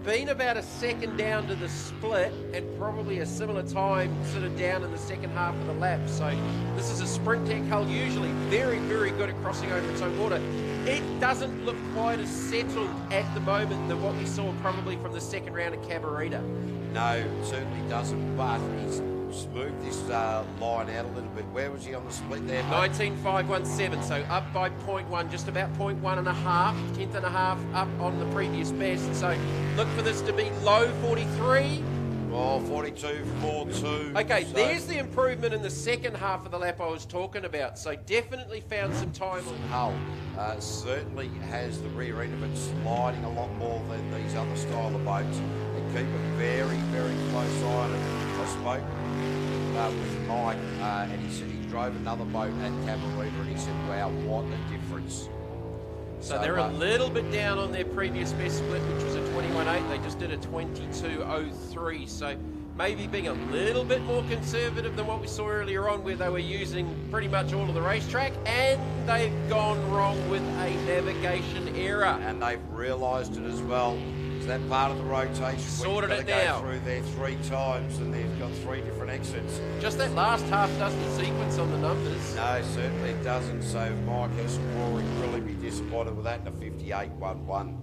[SPEAKER 1] been about a second down to the split and probably a similar time sort of down in the second half of the lap. So this is a sprint tech hull, usually very, very good at crossing over its own water. It doesn't look quite as settled at the moment than what we saw probably from the second round at Cabarita.
[SPEAKER 2] No, it certainly doesn't, but he's smooth this line out a little bit. Where was he on the split there, mate?
[SPEAKER 1] 19.517, so up by 0.1, just about 0.1 and a half, tenth and a half up on the previous best. So look for this to be low 43.
[SPEAKER 2] Oh, 42.42.
[SPEAKER 1] Okay,
[SPEAKER 2] So-
[SPEAKER 1] there's the improvement in the second half of the lap I was talking about. So definitely found some time on
[SPEAKER 2] Hull certainly has the rear end of it sliding a lot more than these other style of boats, and keep a very, very close eye on it. I spoke with Mike, and he said he drove another boat at Cabarita, and he said, wow, what a difference.
[SPEAKER 1] So they're a little bit down on their previous best split, which was a 21.8. They just did a 22.03. So maybe being a little bit more conservative than what we saw earlier on, where they were using pretty much all of the racetrack, and they've gone wrong with a navigation error.
[SPEAKER 2] And they've realised it as well. Is that part of the rotation?
[SPEAKER 1] Sorted
[SPEAKER 2] We've
[SPEAKER 1] it
[SPEAKER 2] got to
[SPEAKER 1] now.
[SPEAKER 2] go through there 3 times, and they've got 3 different exits.
[SPEAKER 1] Just that last half doesn't sequence on the numbers.
[SPEAKER 2] No, certainly it doesn't. So Mike Hesselroy will really be disappointed with that in a 58.11.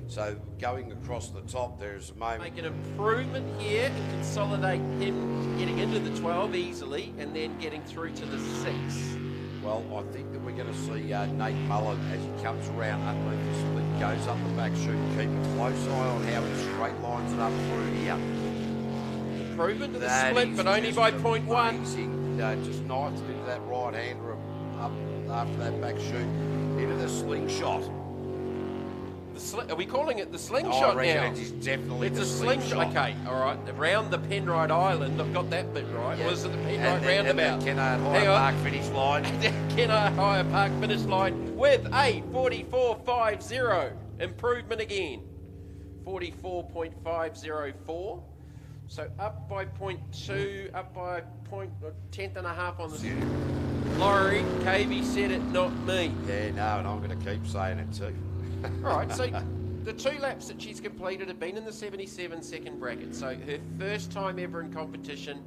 [SPEAKER 2] So going across the top, there's a moment.
[SPEAKER 1] Make an improvement here and consolidate him getting into the 12 easily, and then getting through to the 6.
[SPEAKER 2] Well, I think that we're going to see Nate Mullen as he comes around underneath the split, goes up the back chute, keep a close eye on how he straight lines it up through here.
[SPEAKER 1] Improvement to the
[SPEAKER 2] That
[SPEAKER 1] split,
[SPEAKER 2] is
[SPEAKER 1] but only
[SPEAKER 2] just
[SPEAKER 1] by 0.1.
[SPEAKER 2] amazing. Just knifed into that right hander up after that back chute, into the slingshot.
[SPEAKER 1] Are we calling it the slingshot
[SPEAKER 2] I reckon
[SPEAKER 1] now?
[SPEAKER 2] it is definitely
[SPEAKER 1] It's
[SPEAKER 2] the
[SPEAKER 1] a slingshot. Okay, all right. Around the Penrite Island, I've got that bit right.
[SPEAKER 2] Yeah.
[SPEAKER 1] Was it the Penrite
[SPEAKER 2] And then
[SPEAKER 1] roundabout?
[SPEAKER 2] Kennard
[SPEAKER 1] Hang
[SPEAKER 2] High
[SPEAKER 1] on.
[SPEAKER 2] Park finish line.
[SPEAKER 1] Kennard High Park finish line with a 44.50. Improvement again. 44.504. So up by 0.2, up by tenth and a half on the Laurie. KV said it, not me.
[SPEAKER 2] Yeah, no, and I'm going to keep saying it too.
[SPEAKER 1] All right, so the 2 laps that she's completed have been in the 77 second bracket. So her first time ever in competition,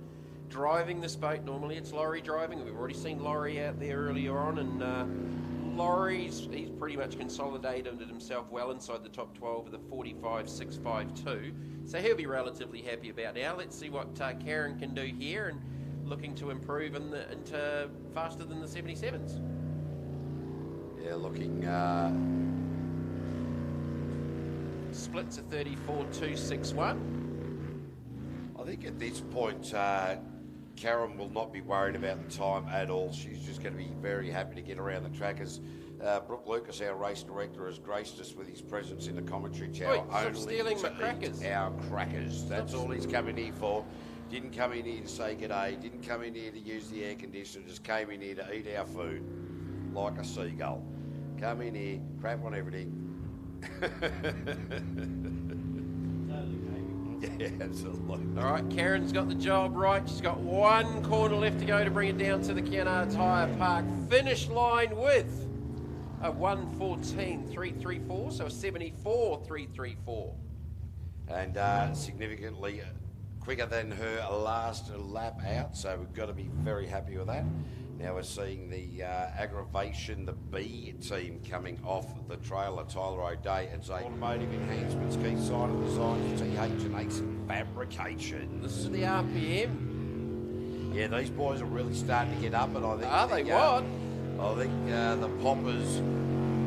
[SPEAKER 1] driving this boat. Normally it's Laurie driving. We've already seen Laurie out there earlier on, and he's pretty much consolidated himself well inside the top 12 with a 45.652. So he'll be relatively happy about now. Let's see what Karen can do here, and looking to improve into faster than the 77s.
[SPEAKER 2] Yeah, looking.
[SPEAKER 1] Splits a 34.261.
[SPEAKER 2] I think at this point, Karen will not be worried about the time at all. She's just going to be very happy to get around the track. As Brooke Lucas, our race director, has graced us with his presence in the commentary tower.
[SPEAKER 1] Wait, stop stealing my crackers.
[SPEAKER 2] Our crackers. That's all he's coming here for. Didn't come in here to say g'day. Didn't come in here to use the air conditioner. Just came in here to eat our food like a seagull. Come in here, crap on everything. Yeah, absolutely.
[SPEAKER 1] All right, Karen's got the job right. She's got 1 corner left to go to bring it down to the Kennard High Park finish line with a 1:14.334, so a 74.334.
[SPEAKER 2] And significantly quicker than her last lap out, so we've got to be very happy with that. Now we're seeing the aggravation, the B team coming off the trailer, Tyler O'Day and Zay. Automotive Enhancements, key sign of design, TH&H Fabrication.
[SPEAKER 1] This is the RPM.
[SPEAKER 2] Yeah, these boys are really starting to get up, and I think...
[SPEAKER 1] Are they what?
[SPEAKER 2] I think the Poppers,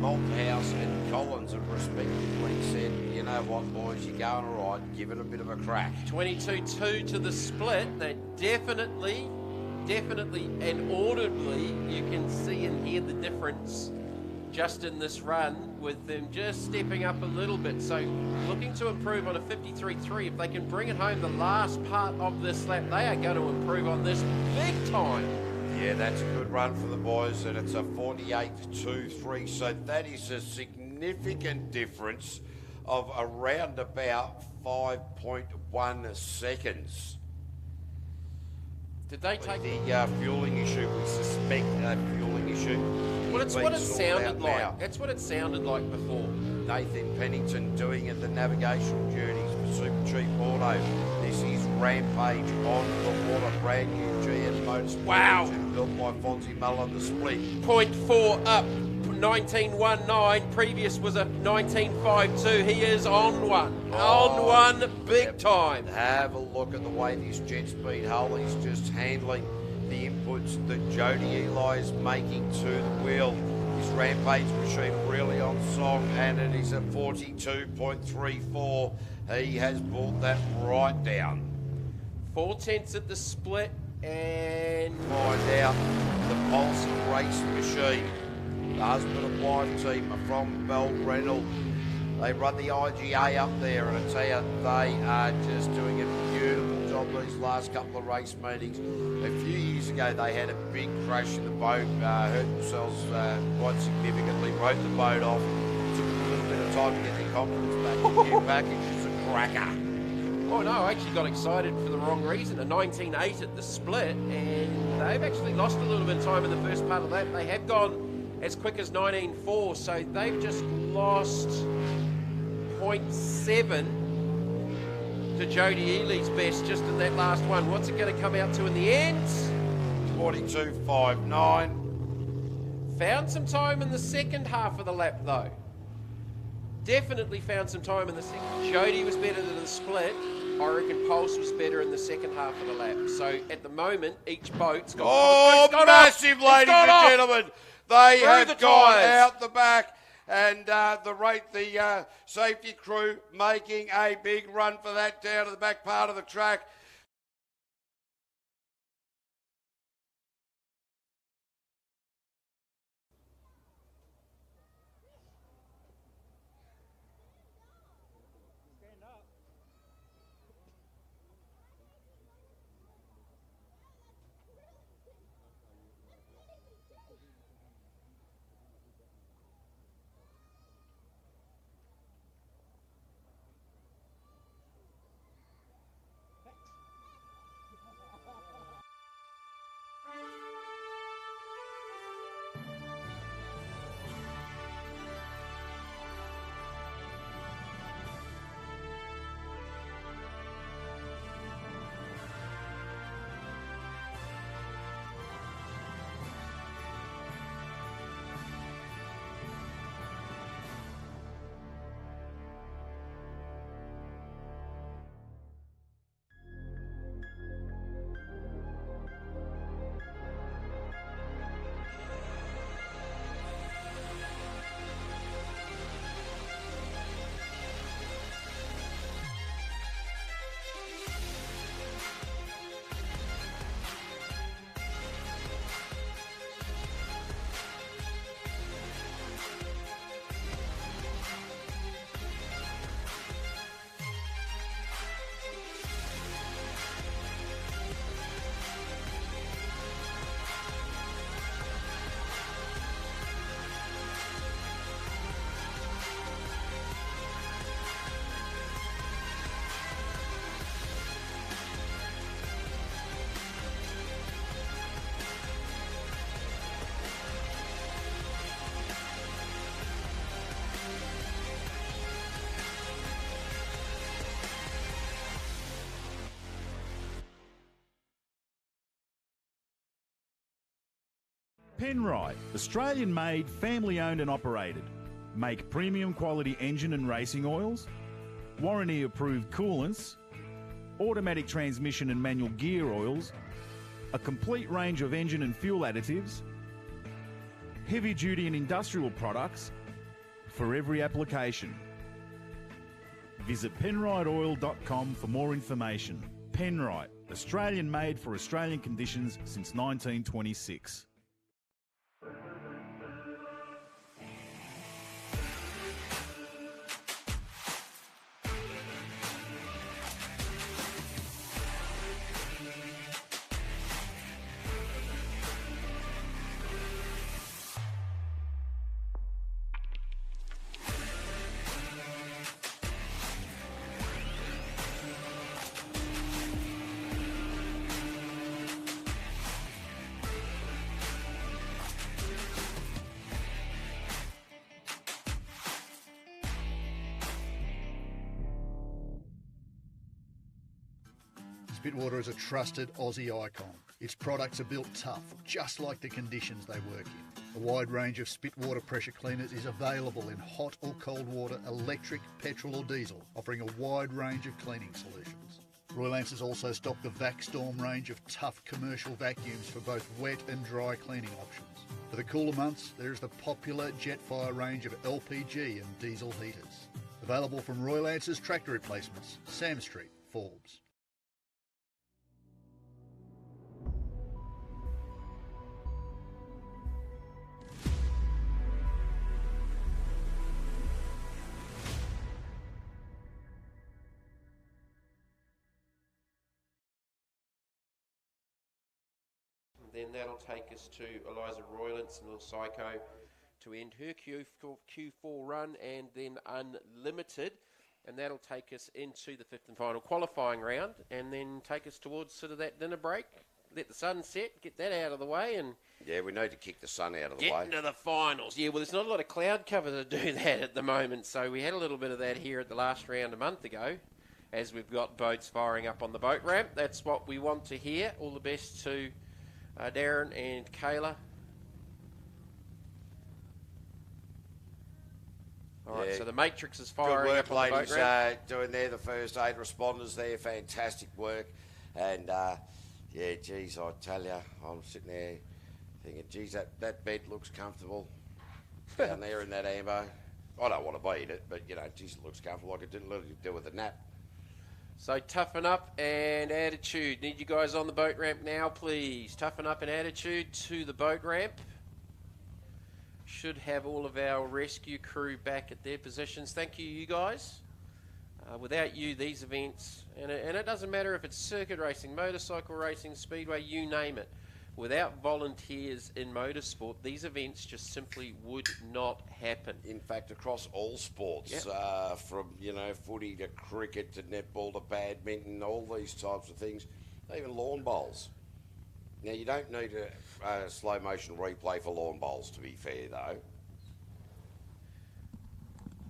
[SPEAKER 2] Malthouse and Collins have respectively said, you know what, boys, you're going all right, give it a bit of a crack.
[SPEAKER 1] 22.2 to the split. They definitely and audibly, you can see and hear the difference just in this run with them just stepping up a little bit. So looking to improve on a 53.3. If they can bring it home the last part of this lap, they are going to improve on this big time.
[SPEAKER 2] Yeah, that's a good run for the boys, and it's a 48.23. So that is a significant difference of around about 5.1 seconds.
[SPEAKER 1] Did they take
[SPEAKER 2] The fueling issue, we suspect a fueling issue.
[SPEAKER 1] Well, it's
[SPEAKER 2] is
[SPEAKER 1] what
[SPEAKER 2] being
[SPEAKER 1] it
[SPEAKER 2] sorted
[SPEAKER 1] sounded
[SPEAKER 2] out
[SPEAKER 1] like.
[SPEAKER 2] now.
[SPEAKER 1] That's what it sounded like before.
[SPEAKER 2] Nathan Pennington doing the navigational journeys for Super Cheap Auto. This is Rampage on the water, brand new GM Motorsport
[SPEAKER 1] Wow.
[SPEAKER 2] engine built by Fonzie Mullen, the split.
[SPEAKER 1] 0.4 up, 1919. Previous was a 1952. He is on one. On one big time.
[SPEAKER 2] Have a look at the way this jet speed hull is just handling the inputs that Jody Eli is making to the wheel. This Rampage machine really on song, and it is a 42.34. He has pulled that right down.
[SPEAKER 1] 4/10 at the split, and
[SPEAKER 2] Find out the Pulse race machine. The husband and wife team are from Balbrennal. They run the IGA up there, and I tell you, they are just doing a beautiful job these last couple of race meetings. A few years ago, they had a big crash in the boat, hurt themselves quite significantly, wrote the boat off. Took a little bit of time to get their confidence back. The new package is a cracker.
[SPEAKER 1] oh no, I actually got excited for the wrong reason. A 19.8 at the split, and they've actually lost a little bit of time in the first part of that. They have gone as quick as 19.4, so they've just lost 0.7 to Jody Ely's best just in that last one. What's it going to come out to in the end?
[SPEAKER 2] 42.59.
[SPEAKER 1] Found some time in the second half of the lap though. Definitely found some time in the second. Jody was better than the split. I reckon Pulse was better in the second half of the lap. So at the moment, each boat's got...
[SPEAKER 2] Oh, massive, ladies and gentlemen. They
[SPEAKER 1] Through
[SPEAKER 2] have
[SPEAKER 1] the
[SPEAKER 2] gone
[SPEAKER 1] tyres.
[SPEAKER 2] out the back, and the safety crew making a big run for that down to the back part of the track.
[SPEAKER 3] Penrite, Australian-made, family-owned and operated. Make premium quality engine and racing oils, warranty-approved coolants, automatic transmission and manual gear oils, a complete range of engine and fuel additives, heavy-duty and industrial products for every application. Visit penriteoil.com for more information. Penrite, Australian-made for Australian conditions since 1926.
[SPEAKER 4] Spitwater is a trusted Aussie icon. Its products are built tough, just like the conditions they work in. A wide range of spit water pressure cleaners is available in hot or cold water, electric, petrol or diesel, offering a wide range of cleaning solutions. Royal Answers also stock the VacStorm range of tough commercial vacuums for both wet and dry cleaning options. For the cooler months, there is the popular Jetfire range of LPG and diesel heaters. Available from Royal Answers Tractor Replacements, Sam Street, Forbes.
[SPEAKER 1] Then that'll take us to Eliza Roylance and Little Psycho to end her Q4 run, and then Unlimited, and that'll take us into the fifth and final qualifying round, and then take us towards sort of that dinner break. Let the sun set, get that out of the way, and
[SPEAKER 2] Yeah, we need to kick the sun out of the
[SPEAKER 1] get
[SPEAKER 2] way.
[SPEAKER 1] into the finals. Yeah, well, there's not a lot of cloud cover to do that at the moment, so we had a little bit of that here at the last round a month ago, as we've got boats firing up on the boat ramp. That's what we want to hear. All the best to Darren and Kayla. All right,
[SPEAKER 2] Yeah.
[SPEAKER 1] so the Matrix is
[SPEAKER 2] Good
[SPEAKER 1] firing
[SPEAKER 2] work,
[SPEAKER 1] up on the boat
[SPEAKER 2] ladies,
[SPEAKER 1] ramp.
[SPEAKER 2] doing there, the first aid responders there, fantastic work. And, yeah, geez, I tell you, I'm sitting there thinking, geez, that bed looks comfortable down there in that ambo. I don't want to beat it, but, you know, geez, it looks comfortable like it didn't literally do with a nap.
[SPEAKER 1] So toughen up and attitude. Need you guys on the boat ramp now, please. Toughen up and attitude to the boat ramp. Should have all of our rescue crew back at their positions. Thank you, you guys. Without you, these events, and it doesn't matter if it's circuit racing, motorcycle racing, speedway, you name it. Without volunteers in motorsport, these events just simply would not happen.
[SPEAKER 2] In fact, across all sports,
[SPEAKER 1] Yep.
[SPEAKER 2] from, you know, footy to cricket to netball to badminton, all these types of things, even lawn bowls. Now, you don't need a slow motion replay for lawn bowls, to be fair, though.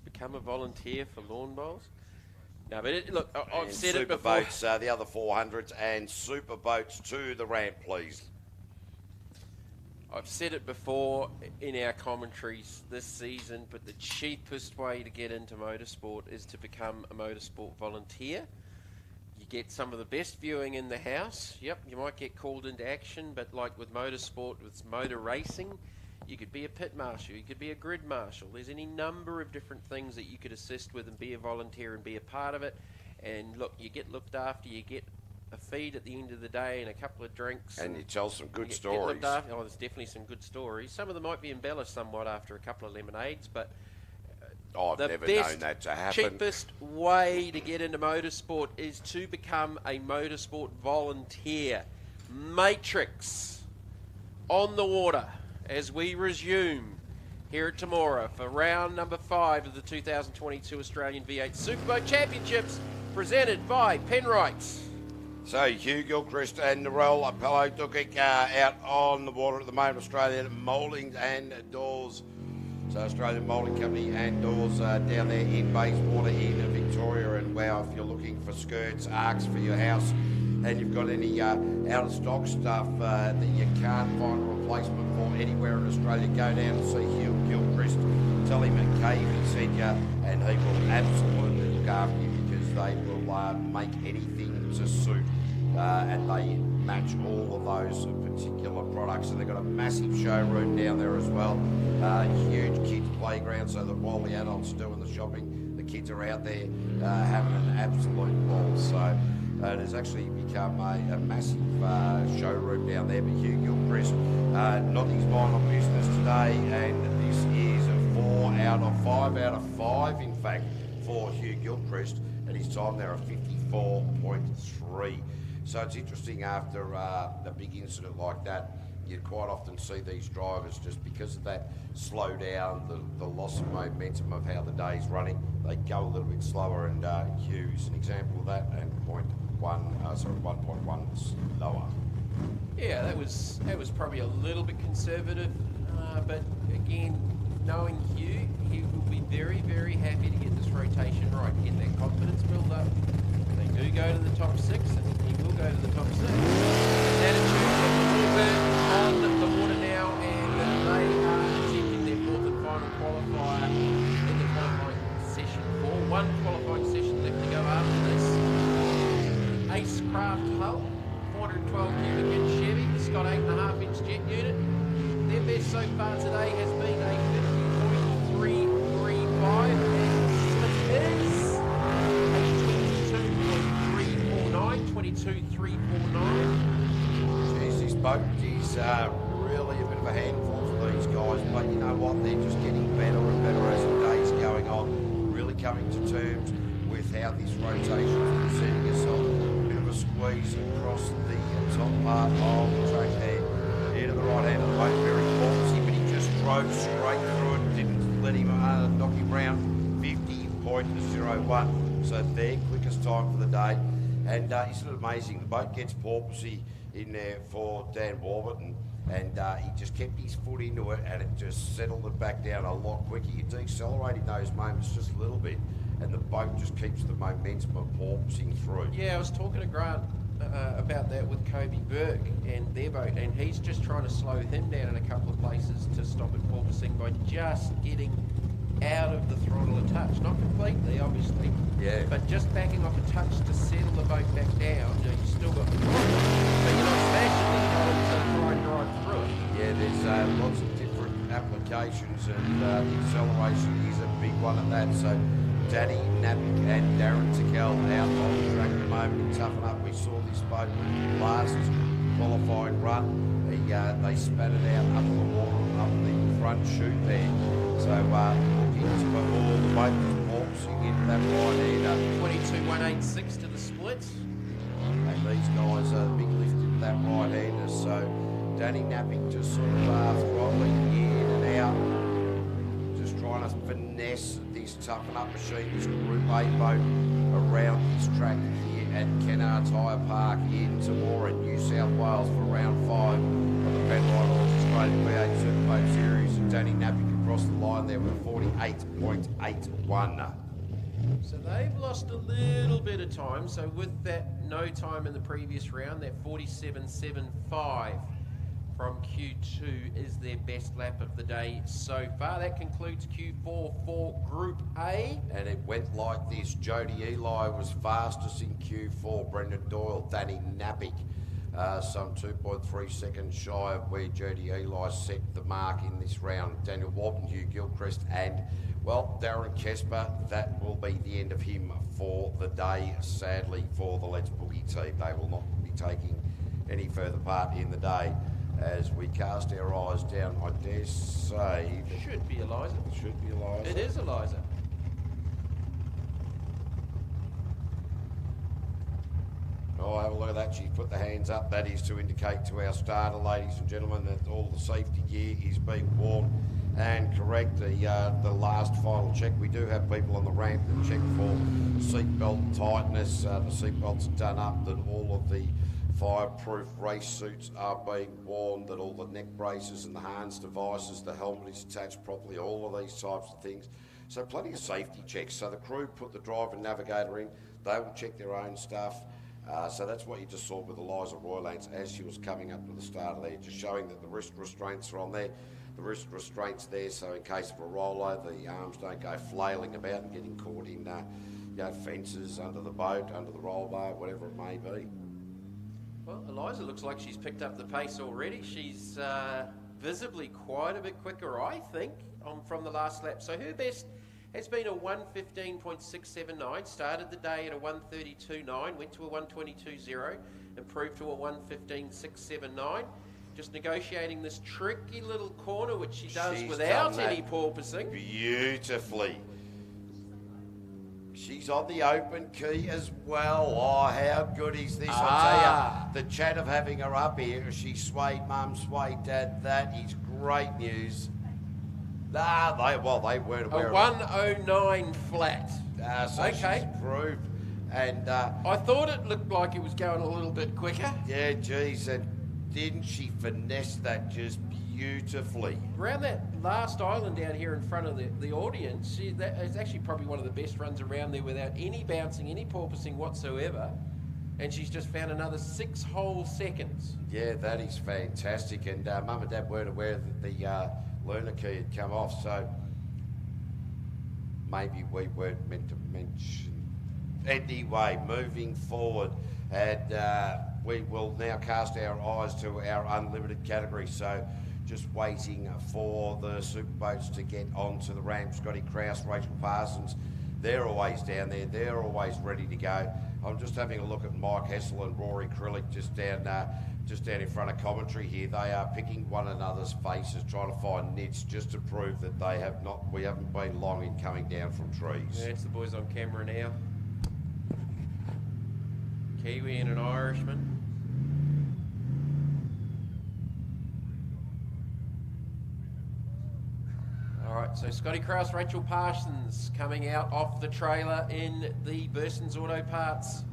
[SPEAKER 1] Become a volunteer for lawn bowls? No, but look, I've
[SPEAKER 2] And
[SPEAKER 1] said it before.
[SPEAKER 2] Superboats, the other 400s, and Superboats to the ramp, please.
[SPEAKER 1] I've said it before in our commentaries this season, but the cheapest way to get into motorsport is to become a motorsport volunteer. You get some of the best viewing in the house. Yep, you might get called into action, but like with motorsport, with motor racing, you could be a pit marshal, you could be a grid marshal. There's any number of different things that you could assist with and be a volunteer and be a part of it. And look, you get looked after, you get a feed at the end of the day and a couple of drinks.
[SPEAKER 2] And you tell some good
[SPEAKER 1] get
[SPEAKER 2] stories.
[SPEAKER 1] looked after. Oh, there's definitely some good stories. Some of them might be embellished somewhat after a couple of lemonades, but
[SPEAKER 2] I've
[SPEAKER 1] the
[SPEAKER 2] never
[SPEAKER 1] best,
[SPEAKER 2] known that to happen.
[SPEAKER 1] cheapest way to get into motorsport is to become a motorsport volunteer. Matrix on the water as we resume here at Temora for round number 5 of the 2022 Australian V8 Superboat Championships, presented by Penrite.
[SPEAKER 2] So Hugh Gilchrist and Narelle Apello Dukic out on the water at the moment. Australian Mouldings and Doors. So Australian Moulding Company and Doors down there in Bayswater in Victoria. And wow, if you're looking for skirts, arcs for your house, and you've got any out of stock stuff that you can't find a replacement for anywhere in Australia, go down and see Hugh Gilchrist. Tell him at Cavey sent you, and he will absolutely look after you, because they will make anything to suit. And they match all of those particular products. And they've got a massive showroom down there as well. Huge kids playground, so that while the adults are doing the shopping, the kids are out there having an absolute ball. So it has actually become a massive showroom down there. But Hugh Gilchrist, not his final business today, and this is 4 out of 5 out of 5, in fact, for Hugh Gilchrist. At his time there are 54.3. So it's interesting, after a big incident like that, you'd quite often see these drivers, just because of that slow down, the loss of momentum of how the day's running, they go a little bit slower, and Hugh's an example of that, and 1.1 slower.
[SPEAKER 1] Yeah, that was probably a little bit conservative, but again, knowing Hugh, he will be very, very happy to get this rotation right, get that confidence build up. They do go to the top 6, and he will go to the top 6. Attitude on the water now, and they are so far today has been a 50.335, and the split is a 22.349.
[SPEAKER 2] Geez, this boat is really a bit of a handful for these guys, but you know what? They're just getting better and better as the day's going on. Really coming to terms with how this rotation is proceeding itself. A bit of a squeeze across the top part of the track there. Here to the right hand of the boat, very boxy, but he just drove straight through it, didn't let him knock him round. 50.01, so their quickest time for the day. And isn't it amazing? The boat gets porpoisey in there for Dan Warburton, and he just kept his foot into it, and it just settled it back down a lot quicker. You decelerate in those moments just a little bit, and the boat just keeps the momentum of porpoising through.
[SPEAKER 1] Yeah, I was talking to Grant about that with Kobe Burke and their boat, and he's just trying to slow him down in a couple of places to stop it porpoising by just getting out of the throttle a touch. Not completely, obviously,
[SPEAKER 2] Yeah.
[SPEAKER 1] but just backing off a touch to settle the boat back down. You know, you still got the throttle, but you're not smashing the throttle to try and drive through it.
[SPEAKER 2] Yeah, there's lots of different applications, and the acceleration is a big one at that. So Danny Napick and Darren Tickell out on the track at the moment in Toughen Up. We saw this boat last qualifying run. They spat it out up the water, up the front chute there. So looking to put all the boat porpoising into that right hander.
[SPEAKER 1] 22.186 to the split.
[SPEAKER 2] And these guys are big lift into that right hander. So Danny Napping just sort of throttling in and out. Just trying to finesse this Toughen Up machine, this Group 8 boat around this track here at Kennard Tyre Park in Temora, New South Wales for round 5 of the Penrite Oils Australian V8 Superboat Series. And Danny Napping across the line there with 48.81.
[SPEAKER 1] So they've lost a little bit of time. So with that no time in the previous round, that 47.75 from Q2 is their best lap of the day so far. That concludes Q4 for Group A.
[SPEAKER 2] And it went like this. Jody Eli was fastest in Q4. Brendan Doyle, Danny Napick, some 2.3 seconds shy of where Jody Eli set the mark in this round. Daniel Walton, Hugh Gilchrist, and, well, Darren Kesper. That will be the end of him for the day, sadly, for the Let's Boogie team. They will not be taking any further part in the day. As we cast our eyes down, I dare say...
[SPEAKER 1] Should be Eliza.
[SPEAKER 2] Should be Eliza.
[SPEAKER 1] It is Eliza.
[SPEAKER 2] Oh, have a look at that. She's put the hands up. That is to indicate to our starter, ladies and gentlemen, that all the safety gear is being worn and correct. The last final check, we do have people on the ramp that check for seatbelt tightness. The seatbelts are done up, that all of the fireproof race suits are being worn, that all the neck braces and the harness devices, the helmet is attached properly, all of these types of things. So plenty of safety checks. So the crew put the driver and navigator in, they will check their own stuff. So that's what you just saw with Eliza Roylance as she was coming up to the start of there, just showing that the wrist restraints are on there. The wrist restraints there, so in case of a rollover, the arms don't go flailing about and getting caught in fences, under the boat, under the roll bar, whatever it may be.
[SPEAKER 1] Well, Eliza looks like she's picked up the pace already. She's visibly quite a bit quicker, I think, from the last lap. So her best has been a 1:15.679. Started the day at a 1:32.9, went to a 1:22.0, improved to a 1:15.679. Just negotiating this tricky little corner, which she does
[SPEAKER 2] She's
[SPEAKER 1] without
[SPEAKER 2] done that
[SPEAKER 1] any porpoising.
[SPEAKER 2] Beautifully. She's on the open key as well. Oh, how good is this? I'll tell you, the chat of having her up here, she swayed mum, swayed dad, that is great news. They weren't aware
[SPEAKER 1] A
[SPEAKER 2] of
[SPEAKER 1] 1:09 flat.
[SPEAKER 2] So
[SPEAKER 1] Okay.
[SPEAKER 2] she's improved. And,
[SPEAKER 1] I thought it looked like it was going a little bit quicker.
[SPEAKER 2] yeah, geez, and didn't she finesse that just beautifully?
[SPEAKER 1] Around that last island down here in front of the audience, that is actually probably one of the best runs around there without any bouncing, any porpoising whatsoever. And she's just found another 6 whole seconds.
[SPEAKER 2] Yeah, that is fantastic. And mum and dad weren't aware that the learner key had come off, so maybe we weren't meant to mention. Anyway, moving forward, and we will now cast our eyes to our unlimited category. So just waiting for the Superboats to get onto the ramp. Scotty Krause, Rachel Parsons, they're always down there. They're always ready to go. I'm just having a look at Mike Hessel and Rory Krillick just down in front of commentary here. They are picking one another's faces, trying to find nits just to prove that we haven't been long in coming down from trees.
[SPEAKER 1] Yeah, it's the boys on camera now. Kiwi and an Irishman. All right, so Scotty Krause, Rachel Parsons coming out off the trailer in the Burson's Auto Parts.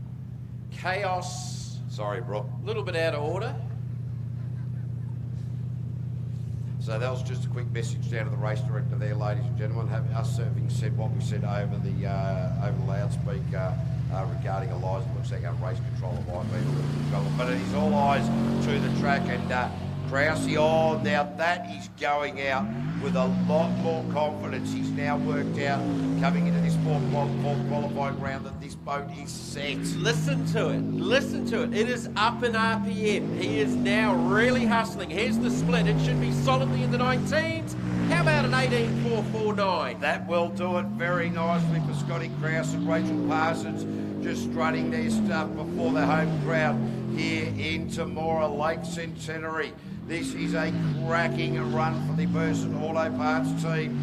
[SPEAKER 1] Chaos.
[SPEAKER 2] Sorry, Brooke.
[SPEAKER 1] A little bit out of order.
[SPEAKER 2] So that was just a quick message down to the race director there, ladies and gentlemen. Having said what we said over the loudspeaker regarding Eliza, looks like our race controller might be a little bit of trouble. But it is all eyes to the track, and Krause, now that is going out with a lot more confidence. He's now worked out, coming into this fourth qualifying round, that this boat is set.
[SPEAKER 1] Listen to it. Listen to it. It is up in RPM. He is now really hustling. Here's the split. It should be solidly in the 19s. How about an 18.449?
[SPEAKER 2] That will do it very nicely for Scotty Krause and Rachel Parsons, just strutting their stuff before the home crowd here in Temora Lake Centenary. This is a cracking run for the Burson Auto Parts team.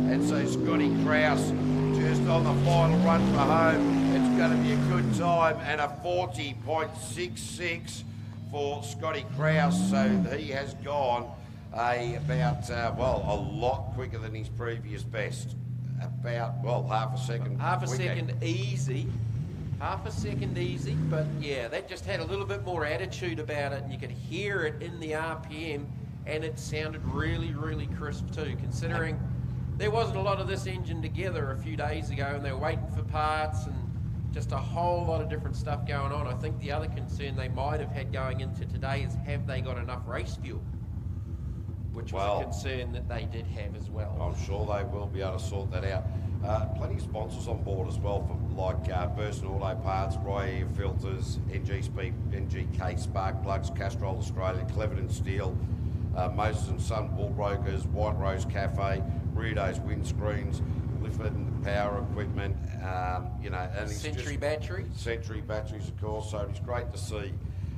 [SPEAKER 2] And so Scotty Krause just on the final run for home. It's going to be a good time, and a 40.66 for Scotty Krause. So he has gone a lot quicker than his previous best. About, half a second.
[SPEAKER 1] Half a
[SPEAKER 2] quicker.
[SPEAKER 1] second easy. Half a second easy, but yeah, that just had a little bit more attitude about it, and you could hear it in the RPM, and it sounded really, really crisp too, considering there wasn't a lot of this engine together a few days ago, and they were waiting for parts and just a whole lot of different stuff going on. I think the other concern they might have had going into today is, have they got enough race fuel? Which was a concern that they did have as well.
[SPEAKER 2] I'm sure they will be able to sort that out. Plenty of sponsors on board as well, like Burson Auto Parts, Roy Air Filters, NG Speed, NGK Spark Plugs, Castrol Australia, Cleverton Steel, Moses and Son Bull Brokers, White Rose Cafe, Rio's Windscreens, Lifford Power Equipment, and
[SPEAKER 1] Century Batteries.
[SPEAKER 2] Century Batteries, of course. So it's great to see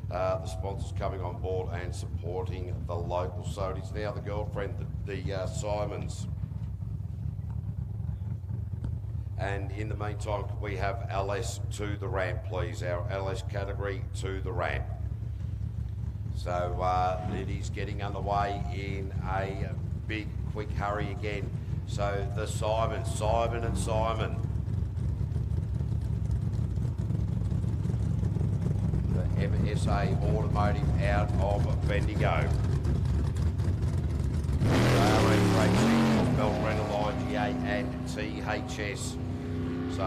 [SPEAKER 2] the sponsors coming on board and supporting the locals. So it is now the girlfriend, the Simons. And in the meantime, could we have LS to the ramp, please? Our LS category to the ramp. So it is getting underway in a big, quick hurry again. So the Simon and Simon. The MSA Automotive out of Bendigo. RN Racing of Belrenal IGA and THS. So,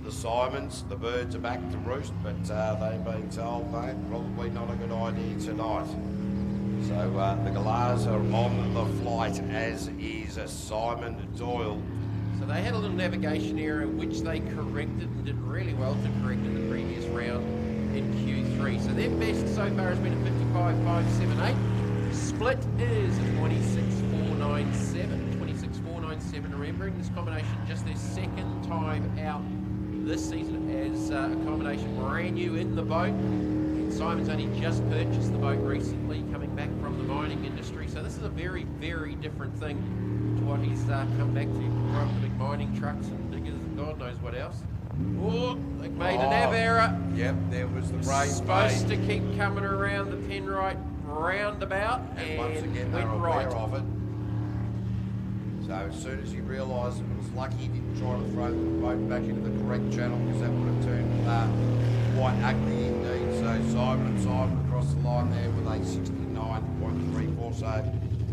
[SPEAKER 2] the Simons, the birds are back to roost, but they've been told probably not a good idea tonight. So the Galahs are on the flight, as is Simon Doyle.
[SPEAKER 1] So they had a little navigation error which they corrected and did really well to correct in the previous round in Q3. So their best so far has been a 55.578. Split is a 26.497. 26.497. Remembering this combination just their second time out this season as a combination brand new in the boat. And Simon's only just purchased the boat recently, coming back from the mining industry. So this is a very, very different thing to what he's come back to. Driving big mining trucks and diggers and God knows what else. Oh, they made a nav error.
[SPEAKER 2] Yep, there was the rain.
[SPEAKER 1] Supposed to keep coming around the Penrite roundabout,
[SPEAKER 2] and once again they were aware of it. So as soon as he realised it was lucky he didn't try to throw the boat back into the correct channel, because that would have turned quite ugly indeed. So Simon across the line there with a 69.34. So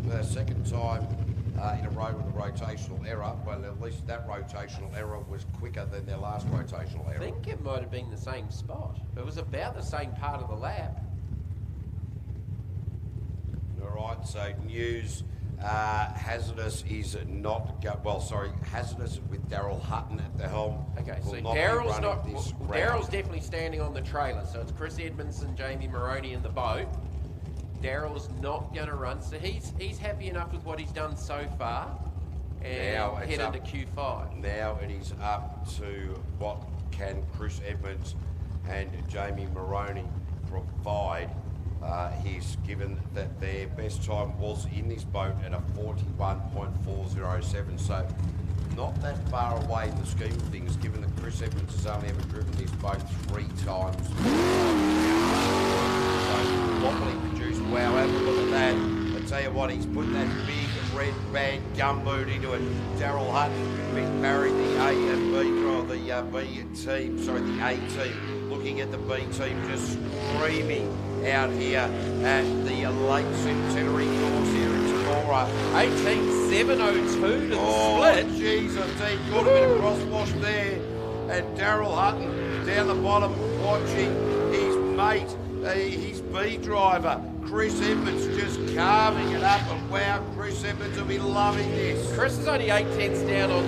[SPEAKER 2] the second time in a row with a rotational error. Well, at least that rotational error was quicker than their last rotational error.
[SPEAKER 1] I think it might have been the same spot. It was about the same part of the lap.
[SPEAKER 2] All right, so news. Hazardous is not hazardous with Daryl Hutton at the helm.
[SPEAKER 1] Okay, so Daryl's definitely standing on the trailer. So it's Chris Edmondson, Jamie Moroney in the boat. Daryl's not going to run, so he's happy enough with what he's done so far, and
[SPEAKER 2] Now it's
[SPEAKER 1] head
[SPEAKER 2] up-
[SPEAKER 1] into Q5.
[SPEAKER 2] Now it is up to what can Chris Edmonds and Jamie Moroney provide. He's given that their best time was in this boat at a 41.407, so not that far away in the scheme of things, given that Chris Edmonds has only ever driven this boat 3 times. So what will he produce? Wow, have a look at that. I tell you what, he's put that big red band gumboot into it. Daryl Hutton, Mick Barry, the A and B, or the B team, sorry, the A team, looking at the B team, just screaming out here at the late centenary course here in Temora.
[SPEAKER 1] 18.702 to the
[SPEAKER 2] Oh,
[SPEAKER 1] split.
[SPEAKER 2] jeez, I tell you, got a bit of crosswash there. And Daryl Hutton down the bottom watching his mate, his B driver, Chris Edmonds, just carving it up. And wow, Chris Edmonds will be loving this.
[SPEAKER 1] Chris is only 8 tenths down on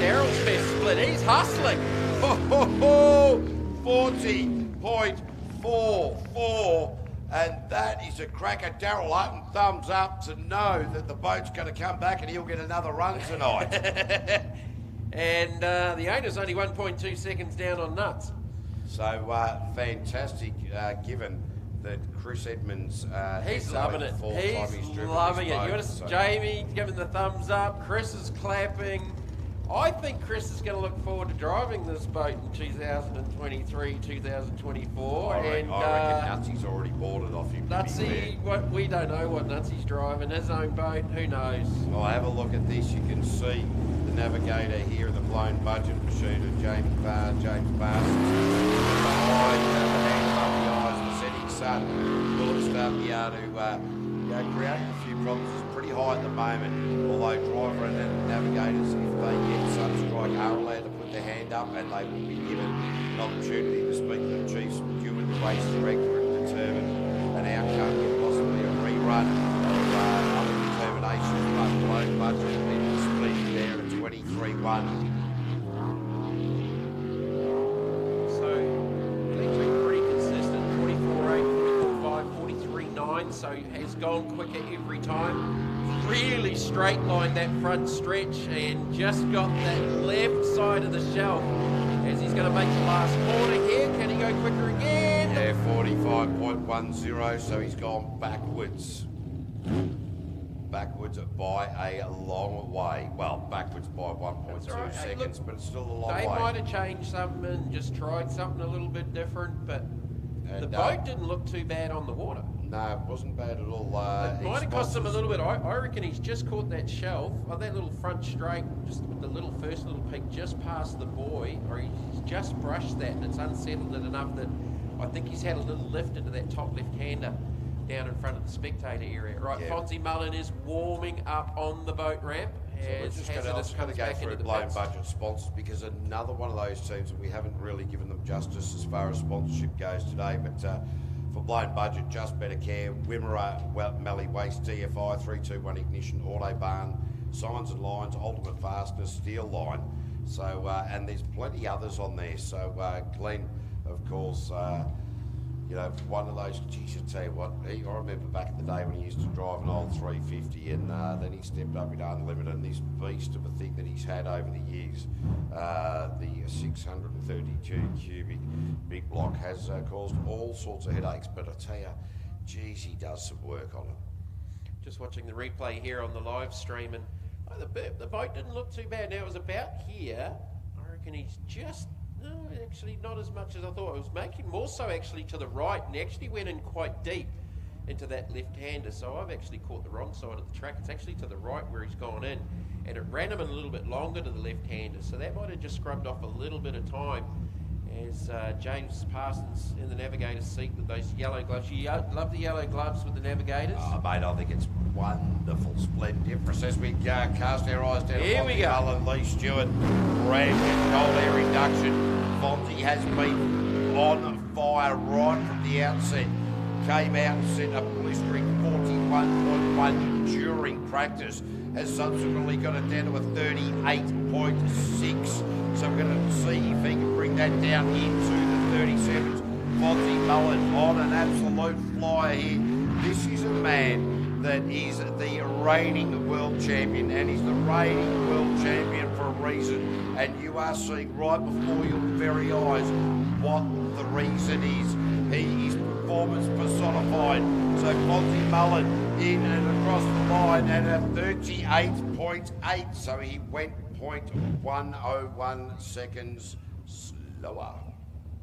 [SPEAKER 1] Daryl's best split. He's hustling.
[SPEAKER 2] 40.44. And that is a cracker. Daryl Hutton, thumbs up to know that the boat's going to come back and he'll get another run tonight.
[SPEAKER 1] And the owner's only 1.2 seconds down on Nuts.
[SPEAKER 2] So fantastic, given that Chris Edmonds
[SPEAKER 1] He's loving it. He's
[SPEAKER 2] driven
[SPEAKER 1] loving
[SPEAKER 2] this
[SPEAKER 1] it.
[SPEAKER 2] boat,
[SPEAKER 1] You want to
[SPEAKER 2] so-
[SPEAKER 1] Jamie giving the thumbs up. Chris is clapping. I think Chris is going to look forward to driving this boat in 2023, 2024.
[SPEAKER 2] I
[SPEAKER 1] and
[SPEAKER 2] reckon Nutsy's already bought it off him. to be
[SPEAKER 1] Nutsy, we don't know what Nutsy's driving. His own boat, who knows?
[SPEAKER 2] fair. Well, have a look at this. You can see the navigator here in the blown budget machine of James Parsons. Behind the hand above the eyes, the setting sun. Philip Starpiard, who creating a few problems, is pretty high at the moment. Although driver and navigators, if they get sunstrike, are allowed to put their hand up, and they will be given an opportunity to speak to the chief steward, the race director, and determine an outcome, possibly a rerun or other determinations. But blown budget been split there at 23-1.
[SPEAKER 1] So, Glen's been pretty consistent. 44.8, 44.5, 43.9, so has gone quicker every time. Really straight lined that front stretch and just got that left side of the shelf as he's going to make the last corner here. Can he go quicker again?
[SPEAKER 2] Yeah, 45.10, so he's gone backwards. Backwards by a long way. Well, backwards by 1.2
[SPEAKER 1] That's right. Hey,
[SPEAKER 2] seconds,
[SPEAKER 1] look,
[SPEAKER 2] but it's still a long
[SPEAKER 1] They
[SPEAKER 2] way.
[SPEAKER 1] might have changed something and just tried something a little bit different, but
[SPEAKER 2] And,
[SPEAKER 1] the boat didn't look too bad on the water.
[SPEAKER 2] No, it wasn't bad at all.
[SPEAKER 1] It might have cost him a little bit. I reckon he's just caught that shelf, or that little front straight, just with the first little peak just past the buoy, or he's just brushed that and it's unsettled it enough that I think he's had a little lift into that top left hander down in front of the spectator area. Right,
[SPEAKER 2] Yeah.
[SPEAKER 1] Fonzie Mullen is warming up on the boat ramp
[SPEAKER 2] We're
[SPEAKER 1] as
[SPEAKER 2] just going
[SPEAKER 1] Hazardous
[SPEAKER 2] to
[SPEAKER 1] comes
[SPEAKER 2] go
[SPEAKER 1] back
[SPEAKER 2] through
[SPEAKER 1] into the
[SPEAKER 2] blown
[SPEAKER 1] pits.
[SPEAKER 2] budget sponsors, because another one of those teams that we haven't really given them justice as far as sponsorship goes today, but for blown budget, Just Better Care, Wimmera, Mallee Waste, DFI, 321 Ignition, Autobahn, Signs and Lines, Ultimate Fastness, Steel Line. So, and there's plenty others on there. So, Glenn, of course, one of those, geez, I tell you what, I remember back in the day when he used to drive an old 350, and then he stepped up into Unlimited, and this beast of a thing that he's had over the years, the 632 cubic big block, has caused all sorts of headaches, but I tell you, geez, he does some work on it.
[SPEAKER 1] Just watching the replay here on the live stream, and the boat didn't look too bad. Now it was about here. I reckon he's just, no, actually not as much as I thought. It was making more so actually to the right, and he actually went in quite deep into that left-hander. So I've actually caught the wrong side of the track. It's actually to the right where he's gone in, and it ran him a little bit longer to the left-hander. So that might have just scrubbed off a little bit of time. As James Parsons in the navigator's seat with those yellow gloves. You love the yellow gloves with the navigators.
[SPEAKER 2] Oh, mate, I think it's wonderful, splendid. As we cast our eyes down
[SPEAKER 1] Here
[SPEAKER 2] at
[SPEAKER 1] we
[SPEAKER 2] Fonzie
[SPEAKER 1] go.
[SPEAKER 2] Mullen, Lee Stewart, brand new cold air induction. Fonzie has been on fire right from the outset. Came out and set a blistering 41.1 during practice. Has subsequently got it down to a 38.6. So we're going to see if he can bring that down into the 37s. Fonzie Mullen on an absolute flyer here. This is a man that is the reigning world champion, and he's the reigning world champion for a reason. And you are seeing right before your very eyes what the reason is. He is performance personified. So Fonzie Mullen in and across the line at a 38.8. So he went 0.101 seconds slower.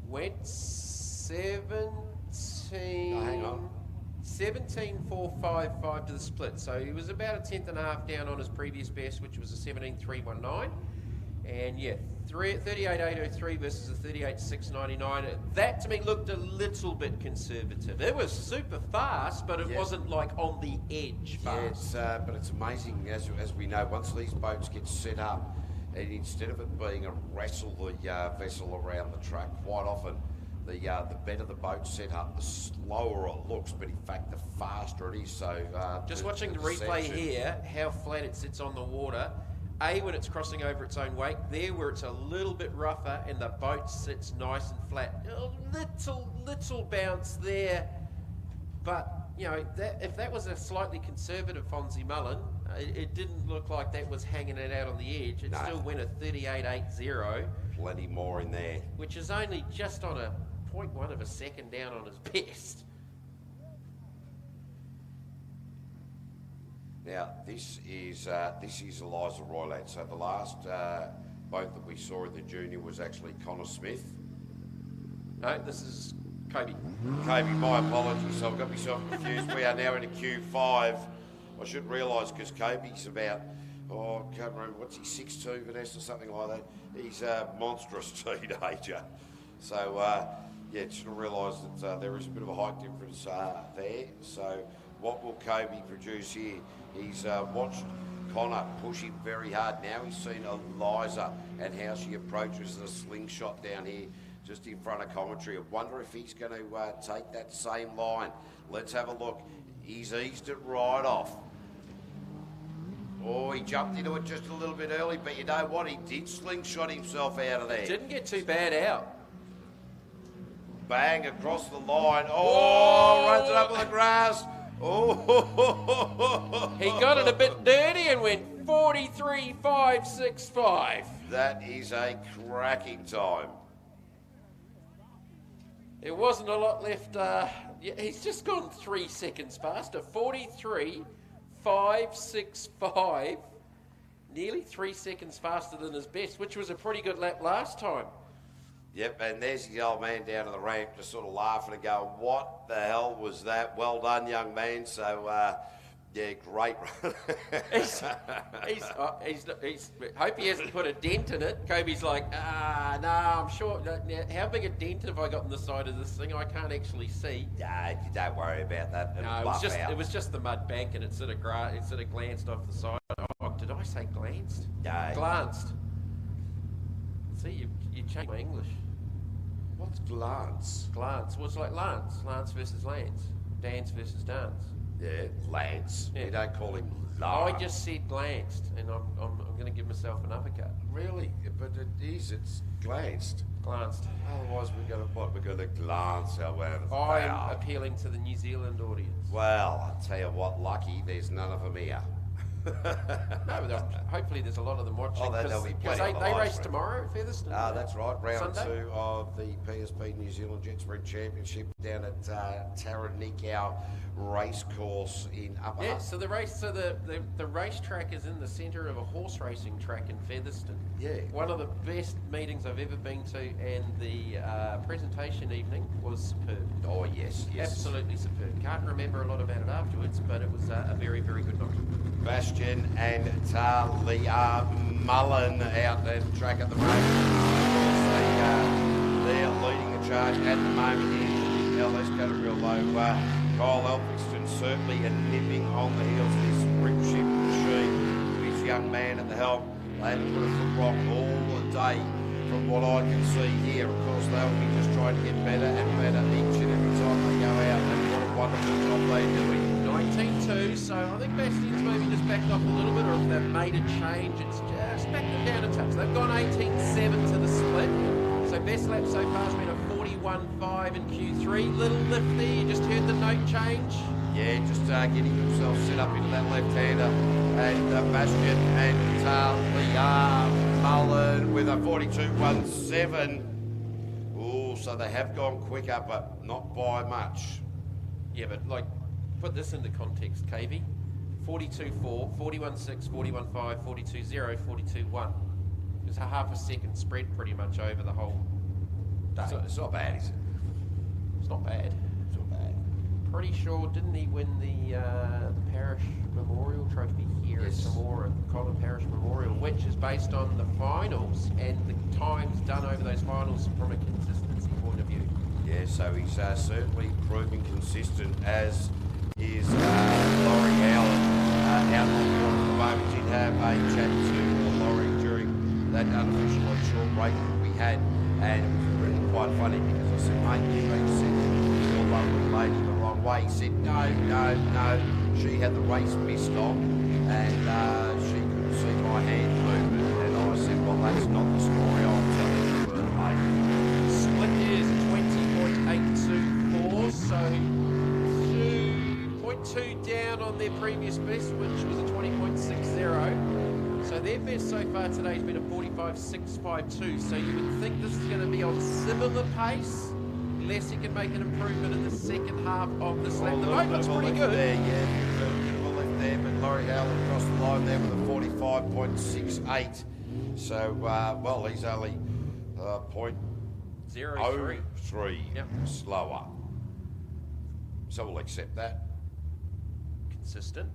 [SPEAKER 1] Went 17.
[SPEAKER 2] No, hang on.
[SPEAKER 1] 17.455 to the split. So he was about a tenth and a half down on his previous best, which was a 17.319. And yeah, 38.803 versus a 38.699. That to me looked a little bit conservative. It was super fast, but it wasn't like on the edge fast.
[SPEAKER 2] Yeah, but it's amazing, as we know, once these boats get set up, and instead of it being a wrestle the vessel around the track, quite often the better the boat's set up, the slower it looks, but in fact the faster it is. So
[SPEAKER 1] just watching the replay here, how flat it sits on the water. When it's crossing over its own wake, there where it's a little bit rougher and the boat sits nice and flat. A little bounce there, but you know, if that was a slightly conservative Fonzie Mullen, it didn't look like that was hanging it out on the edge. It still went a 38.80.
[SPEAKER 2] Plenty more in there.
[SPEAKER 1] Which is only just on a 0.1 of a second down on his best.
[SPEAKER 2] Now, this is Eliza Royland. So the last boat that we saw in the junior was actually Connor Smith.
[SPEAKER 1] No, this is Kobe.
[SPEAKER 2] Kobe, my apologies. So I've got myself confused. We are now in a Q5. I should realise because Kobe's about, I can't remember, what's he, 6'2", Vanessa, something like that. He's a monstrous teenager. So, just to realise that there is a bit of a height difference there. So what will Kobe produce here? He's watched Connor push him very hard. Now he's seen Eliza and how she approaches the slingshot down here just in front of commentary. I wonder if he's going to take that same line. Let's have a look. He's eased it right off. Oh, he jumped into it just a little bit early, but you know what? He did slingshot himself out of there.
[SPEAKER 1] Didn't get too bad out.
[SPEAKER 2] Bang across the line. Oh, runs it up on the grass. Oh,
[SPEAKER 1] he got it a bit dirty and went 43.565.
[SPEAKER 2] That is a cracking time.
[SPEAKER 1] There wasn't a lot left. He's just gone 3 seconds faster. 43.565. Nearly 3 seconds faster than his best, which was a pretty good lap last time.
[SPEAKER 2] Yep, and there's the old man down to the ramp just sort of laughing and going, what the hell was that? Well done, young man. So, great run. Hope he hasn't put a dent in it. Kobe's like, no, I'm sure. How big a dent have I got in the side of this thing? I can't actually see. Yeah, you don't worry about that.
[SPEAKER 1] No, it was just the mud bank, and it sort of glanced off the side. Oh, did I say glanced?
[SPEAKER 2] No.
[SPEAKER 1] Glanced. See, you changed my English.
[SPEAKER 2] What's glance?
[SPEAKER 1] Glance. Well, it's like Lance. Lance versus Lance. Dance versus dance.
[SPEAKER 2] Yeah, Lance.
[SPEAKER 1] Yeah.
[SPEAKER 2] You don't call him Lance.
[SPEAKER 1] I just said glanced, and I'm going to give myself an uppercut.
[SPEAKER 2] Really? But it's glanced.
[SPEAKER 1] Glanced.
[SPEAKER 2] Otherwise, we're going to glance our way out of
[SPEAKER 1] I'm appealing to the New Zealand audience.
[SPEAKER 2] Well, I'll tell you what, lucky there's none of them here.
[SPEAKER 1] No, but hopefully there's a lot of them watching.
[SPEAKER 2] Oh, there'll be plenty on the
[SPEAKER 1] they
[SPEAKER 2] live
[SPEAKER 1] race
[SPEAKER 2] stream.
[SPEAKER 1] tomorrow at Featherston.
[SPEAKER 2] That's right. Round
[SPEAKER 1] Sunday?
[SPEAKER 2] 2 of the PSP New Zealand Jet Spread Championship down at Taranakau Racecourse in Upper
[SPEAKER 1] Yeah,
[SPEAKER 2] Hutt.
[SPEAKER 1] so the racetrack is in the centre of a horse racing track in Featherston.
[SPEAKER 2] Yeah.
[SPEAKER 1] One of the best meetings I've ever been to, and the presentation evening was superb.
[SPEAKER 2] Oh, yes.
[SPEAKER 1] Absolutely superb. Can't remember a lot about it afterwards, but it was a very, very good night.
[SPEAKER 2] Bastion and Talia Mullen out the track at the moment. Of course, they're leading the charge at the moment in the LS category, although Kyle Elphinston certainly nipping on the heels of this rip ship machine with his young man at the helm. They haven't put a foot wrong all day from what I can see here. Of course, they'll be just trying to get better and better each and every time they go out, and what a wonderful job they're doing.
[SPEAKER 1] 19.2, so I think Bastion's maybe just backed off a little bit, or if they've made a change, it's just backed them down a touch. They've gone 18.7 to the split, so best lap so far has been a 41.5 in Q3. Little lift there, you just heard the note change.
[SPEAKER 2] Yeah, just getting himself set up into that left-hander. And Bastion and Mullen with a 42.17. Oh, so they have gone quicker, but not by much.
[SPEAKER 1] Yeah, but like, put this into context, KV. 42.4, 41.6, 41.5, 42.0, 42.1. It's a half a second spread pretty much over the whole day.
[SPEAKER 2] It's not bad, is it?
[SPEAKER 1] It's not bad.
[SPEAKER 2] It's not bad.
[SPEAKER 1] Pretty sure, didn't he win the Parish Memorial Trophy here
[SPEAKER 2] Yes.
[SPEAKER 1] at Temora, Colin Parish Memorial, which is based on the finals and the times done over those finals from a consistency point of view.
[SPEAKER 2] Yeah, so he's certainly proving consistent, as is Laurie Howland out on the board at the moment. We did have a chat to Laurie during that unofficial short break that we had, and it was really quite funny because I said, mate, you said your lovely lady the wrong way. He said, no, she had the race missed on, and she couldn't see my hand movement, and I said, well, that's not the story I'm telling you, mate.
[SPEAKER 1] Split is 20.824, so 2.2 down on their previous best, which was a 20.60. So their best so far today has been a 45.652. So you would think this is going to be on similar pace, unless he can make an improvement in the second half of this lap. The boat looks pretty good.
[SPEAKER 2] There, yeah, a bit of a lift there, but Laurie Howland across the line there with a 45.68. So, well, he's only 0.03 slower. So we'll accept that.
[SPEAKER 1] Consistent.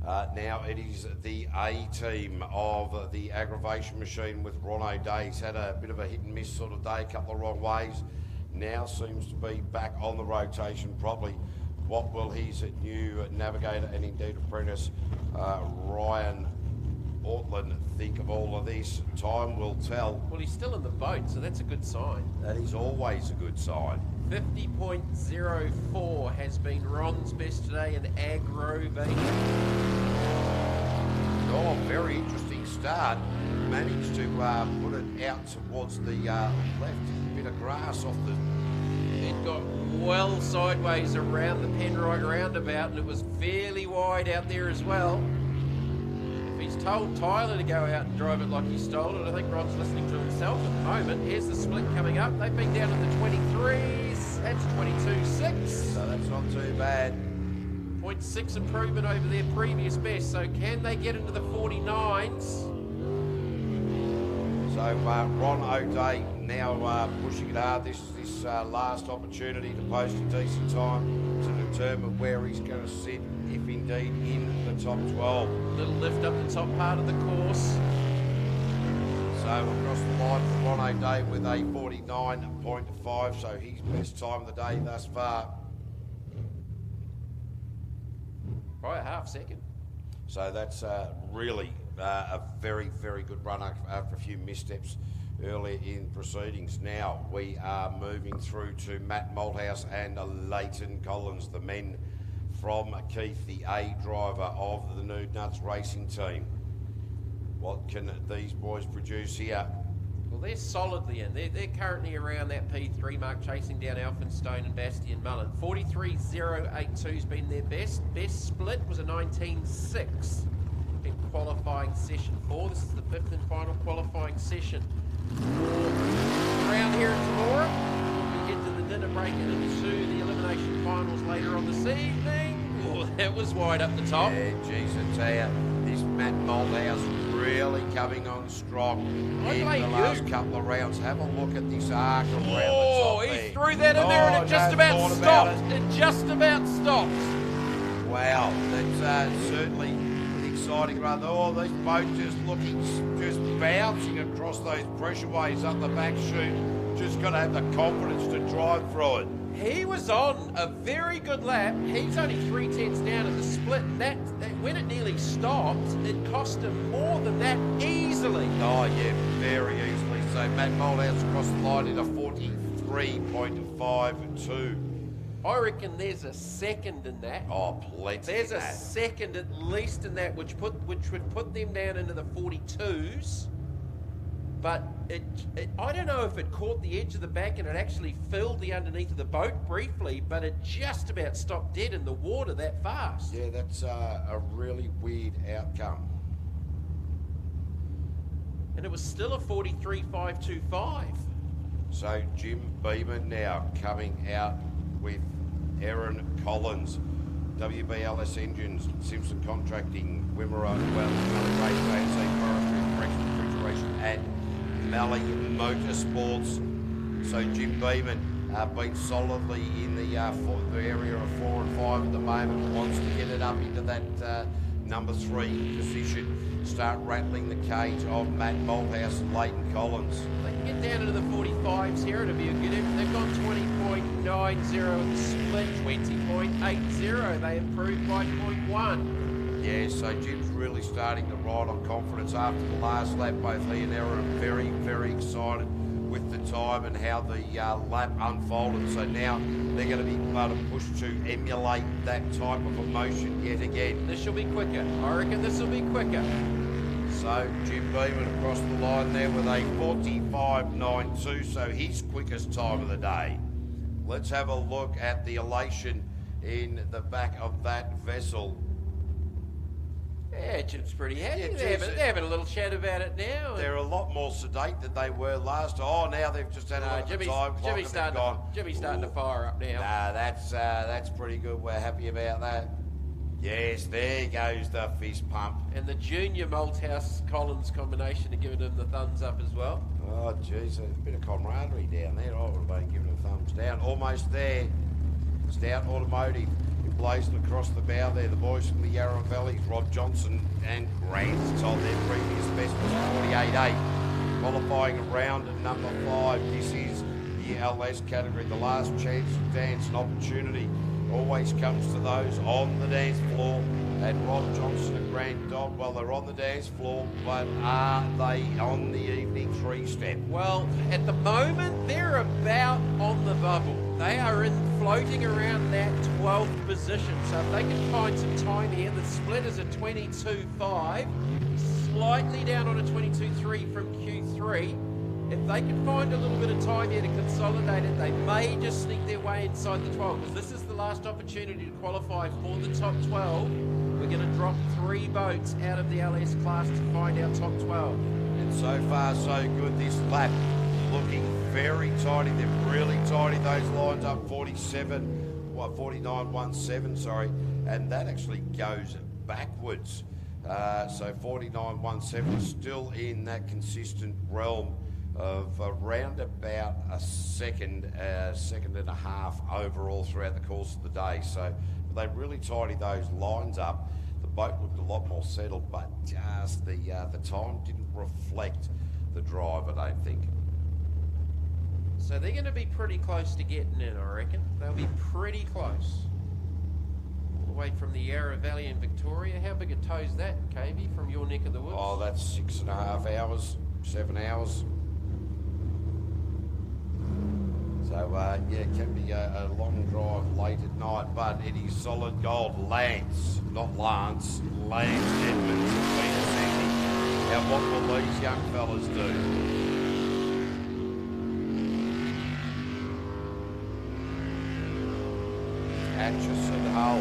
[SPEAKER 2] Now it is the A team of the aggravation machine with Ron O'Day. He's had a bit of a hit and miss sort of day, a couple of wrong ways. Now seems to be back on the rotation properly. What will his new navigator and indeed apprentice Ryan Ortland think of all of this? Time will tell.
[SPEAKER 1] Well, he's still in the boat, so that's a good sign.
[SPEAKER 2] That is always a good sign.
[SPEAKER 1] 50.04 has been Ron's best today in aggravation.
[SPEAKER 2] Oh, very interesting start. Managed to put it out towards the left bit of grass off the...
[SPEAKER 1] It got well sideways around the Penrite roundabout, and it was fairly wide out there as well. If he's told Tyler to go out and drive it like he stole it, I think Ron's listening to himself at the moment. Here's the split coming up. They've been down in the 23s. That's 22.6.
[SPEAKER 2] So that's not too bad.
[SPEAKER 1] 0.6 improvement over their previous best. So can they get into the 49s?
[SPEAKER 2] So Ron O'Day now pushing it hard. This is his last opportunity to post a decent time to determine where he's going to sit, if indeed in the top 12.
[SPEAKER 1] Little lift up the top part of the course.
[SPEAKER 2] So across the line for Ron O'Day with a 49.5, so his best time of the day thus far.
[SPEAKER 1] By a half second.
[SPEAKER 2] So that's really a very, very good run after a few missteps earlier in proceedings. Now we are moving through to Matt Malthouse and Leighton Collins, the men from Keith, the A driver of the Nude Nuts racing team. What can these boys produce here?
[SPEAKER 1] Well, they're solidly in. They're currently around that P3 mark, chasing down Elphinstone and Bastion Mullen. 43.082 has been their best. Best split was a 19.6 in qualifying session 4. This is the 5th and final qualifying session around here in Temora. We get to the dinner break and into the elimination finals later on this evening. Oh, that was wide up the top.
[SPEAKER 2] Yeah, geez, I tell you, this Matt Malthouse really coming on strong in the last couple of rounds. Have a look at this arc around the top
[SPEAKER 1] he
[SPEAKER 2] there.
[SPEAKER 1] threw that in there and it just about stopped. It just about stopped.
[SPEAKER 2] Wow, that's certainly an exciting run. Oh, these boats just bouncing across those pressure waves up the back chute. Just got to have the confidence to drive through it.
[SPEAKER 1] He was on a very good lap. He's only 3/10 down at the split. That when it nearly stopped, it cost him more than that easily.
[SPEAKER 2] Oh, yeah, very easily. So Matt Malthouse across the line in a 43.52.
[SPEAKER 1] I reckon there's a second in that.
[SPEAKER 2] Oh, plenty.
[SPEAKER 1] There's a second at least in that, which would put them down into the 42s. but I don't know if it caught the edge of the back and it actually filled the underneath of the boat briefly, but it just about stopped dead in the water that fast.
[SPEAKER 2] Yeah, that's a really weird outcome.
[SPEAKER 1] And it was still a 43.525.
[SPEAKER 2] So Jim Beeman now coming out with Aaron Collins, WBLS Engines, Simpson Contracting, Wimmera, Wells, Mallee Race, ANZ Forestry, Correction, Refrigeration, and Mallee Motorsports. So Jim Beeman been solidly in the area of 4 and 5 at the moment, wants to get it up into that number 3 position. Start rattling the cage of Matt Malthouse and Leighton Collins.
[SPEAKER 1] They can get down into the 45s here, it'll be a good effort. They've gone 20.90 at the split, 20.80. They improved by 0.1.
[SPEAKER 2] Yeah, so Jim's really starting to ride on confidence after the last lap. Both he and Aaron are very, very excited with the time and how the lap unfolded. So now they're going to be able to push to emulate that type of emotion yet again.
[SPEAKER 1] This will be quicker. I reckon this will be quicker.
[SPEAKER 2] So Jim Beeman across the line there with a 45.92, so his quickest time of the day. Let's have a look at the elation in the back of that vessel.
[SPEAKER 1] Yeah, Jim's pretty happy.
[SPEAKER 2] Yeah,
[SPEAKER 1] They're having a little chat about it now.
[SPEAKER 2] They're a lot more sedate than they were last time. Oh, now they've just had a look at the time clock and they've gone.
[SPEAKER 1] Jimmy's starting to fire up now.
[SPEAKER 2] Nah, that's pretty good. We're happy about that. Yes, there goes the fist pump.
[SPEAKER 1] And the junior Malthouse Collins combination are giving him the thumbs up as well.
[SPEAKER 2] Oh, geez, a bit of camaraderie down there. I would have been giving them thumbs down. Almost there. Stout Automotive blazing across the bow there. The boys from the Yarra Valleys, Rod Johnson and Grant, told their previous best was 48.8. Qualifying around at number 5. This is the LS category. The last chance to dance, an opportunity always comes to those on the dance floor. And Rod Johnson and Grant Dodd, well, they're on the dance floor, but are they on the evening 3-step?
[SPEAKER 1] Well, at the moment, they're about on the bubble. They are floating around that 12th position. So if they can find some time here, the split is a 22.5, slightly down on a 22.3 from Q3. If they can find a little bit of time here to consolidate it, they may just sneak their way inside the 12, because this is the last opportunity to qualify for the top 12. We're going to drop 3 boats out of the LS class to find our top 12.
[SPEAKER 2] And so far, so good this lap. Looking very tidy. They've really tidied those lines up. 49.17, sorry. And that actually goes backwards. So 49.17 is still in that consistent realm of around about a second and a half overall throughout the course of the day. So they really tidied those lines up. The boat looked a lot more settled, but just the time didn't reflect the drive, I don't think.
[SPEAKER 1] So they're going to be pretty close to getting in, I reckon. They'll be pretty close. All the way from the Yarra Valley in Victoria. How big a tow's that, KB, from your neck of the woods?
[SPEAKER 2] Oh, that's 6.5 hours, 7 hours. So, yeah, it can be a long drive late at night, but it is solid gold. Lance, not Lance, Lance Edmonds has been ascending. Now, what will these young fellas do? Atchison Hull.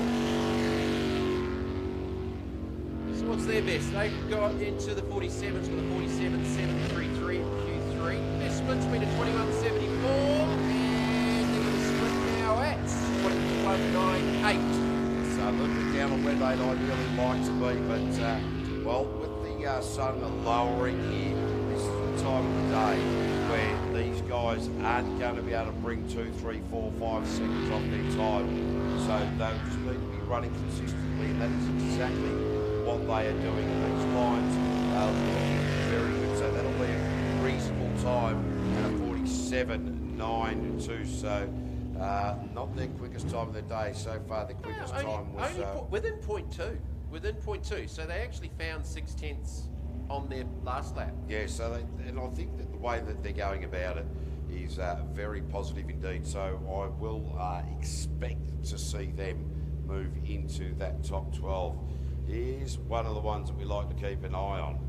[SPEAKER 1] So what's their best? They got into the 47s with a 47.733 in Q3. Their split's been a 21.74, and they're going to split now at 21.98.
[SPEAKER 2] So a little bit down on where they'd ideally like to be, but well, with the sun lowering here, this is the time of the day where these guys aren't going to be able to bring 2, 3, 4, 5 seconds off their time. So they'll just need to be running consistently, and that is exactly what they are doing. These lines are looking very good, so that'll be a reasonable time at a 47.92. So not their quickest time of the day so far. Their quickest time was
[SPEAKER 1] within 0.2. Within 0.2. So they actually found 0.6 on their last lap.
[SPEAKER 2] Yeah. So and I think that the way that they're going about it is very positive indeed. So I will expect to see them move into that top 12. Here's one of the ones that we like to keep an eye on,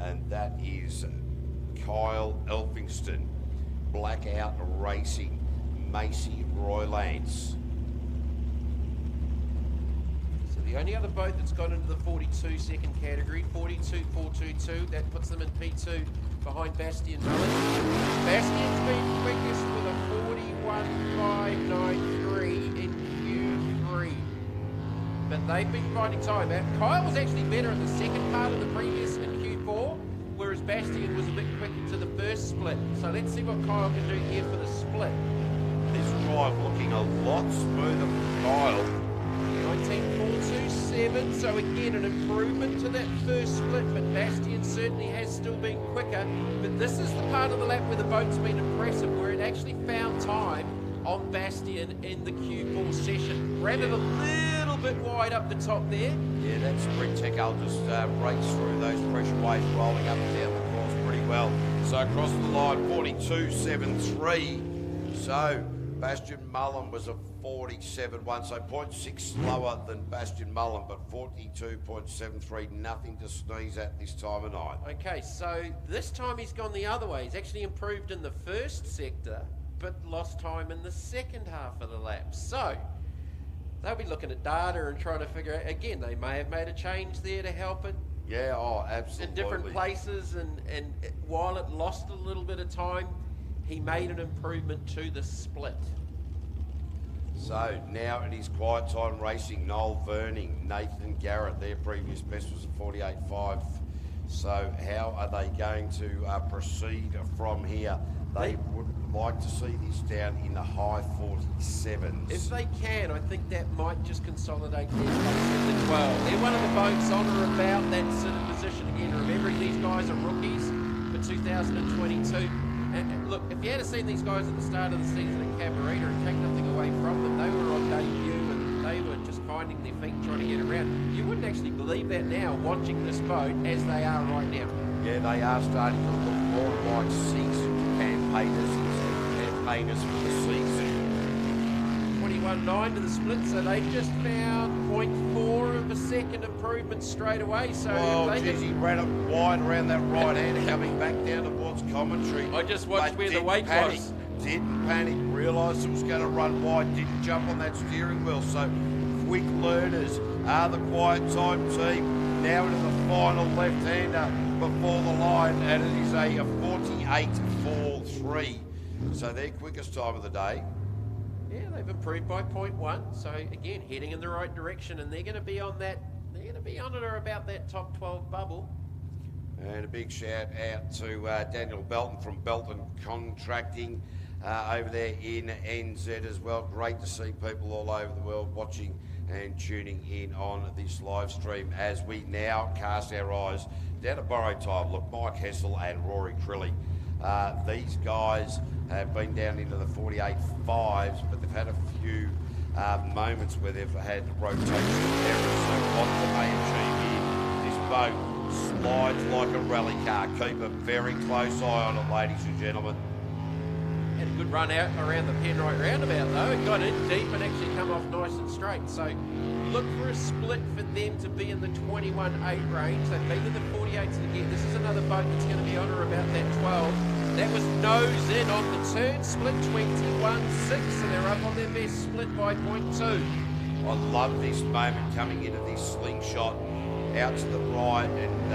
[SPEAKER 2] and that is Kyle Elphingston, Blackout Racing, Macy Roylance.
[SPEAKER 1] So the only other boat that's gone into the 42 second category, 42.422, that puts them in P2 behind Bastian Mullen. Bastian's been quickest with a 41.593 in Q3. But they've been finding time out. Kyle was actually better in the second part of the previous in Q4, whereas Bastian was a bit quicker to the first split. So let's see what Kyle can do here for the split.
[SPEAKER 2] This drive looking a lot smoother for Kyle.
[SPEAKER 1] 19.427, so again an improvement to that first split, but Bastian certainly has still been quicker. But this is the part of the lap where the boat's been impressive, where it actually found time on Bastian in the Q4 session. Ran it a little bit wide up the top there.
[SPEAKER 2] Yeah, that sprint tech will just race through those pressure waves rolling up and down the course pretty well. So across the line, 42.73. So Bastian Mullen was a 47.1, so 0.6 slower than Bastian Mullen, but 42.73, nothing to sneeze at this time of night.
[SPEAKER 1] Okay, so this time he's gone the other way. He's actually improved in the first sector, but lost time in the second half of the lap. So they'll be looking at data and trying to figure out, again, they may have made a change there to help it
[SPEAKER 2] Yeah, oh, absolutely.
[SPEAKER 1] in different places, and while it lost a little bit of time, he made an improvement to the split.
[SPEAKER 2] So now it is quiet time racing. Noel Verning, Nathan Garrett, their previous best was a 48.5. So how are they going to proceed from here? They would like to see this down in the high 47s.
[SPEAKER 1] If they can, I think that might just consolidate their place in the 12. They're one of the boats on or about that sort of position again. Remembering these guys are rookies for 2022. And look, if you had seen these guys at the start of the season at Cabarita and take nothing away from them, they were on debut and they were just finding their feet trying to get around. You wouldn't actually believe that now, watching this boat as they are right now.
[SPEAKER 2] Yeah, they are starting to look more like seasoned campaigners instead of campaigners for the season.
[SPEAKER 1] 21.9 to the split, so they've just found 0.4 of a second improvement straight away. So
[SPEAKER 2] Oh,
[SPEAKER 1] they
[SPEAKER 2] geez, he ran it wide around that right hand coming back down towards commentary.
[SPEAKER 1] I just watched
[SPEAKER 2] But
[SPEAKER 1] where the
[SPEAKER 2] didn't
[SPEAKER 1] weight
[SPEAKER 2] panic,
[SPEAKER 1] was.
[SPEAKER 2] Didn't panic, realised it was going to run wide, didn't jump on that steering wheel. So quick learners are the quiet time team. Now into the final left-hander before the line, and it is a 48.43. So their quickest time of the day.
[SPEAKER 1] Yeah, they've improved by 0.1. So again, heading in the right direction, and they're going to be on that. They're going to be on it or about that top 12 bubble.
[SPEAKER 2] And a big shout out to Daniel Belton from Belton Contracting over there in NZ as well. Great to see people all over the world watching and tuning in on this live stream as we now cast our eyes down to borrow time. Look, Mike Hessel and Rory Crilly. These guys have been down into the 48.5s, but they've had a few moments where they've had rotation errors. So what can they achieve here? This boat slides like a rally car. Keep a very close eye on it, ladies and gentlemen.
[SPEAKER 1] Had a good run out around the Penrite roundabout though. It got in deep and actually come off nice and straight. So look for a split for them to be in the 21.8 range. They've been in the 48s again. This is another boat that's going to be on or about that 12. That was nose in on the turn, split 21.6, and they're up on their best split by 0.2.
[SPEAKER 2] I love this moment coming into this slingshot out to the right, and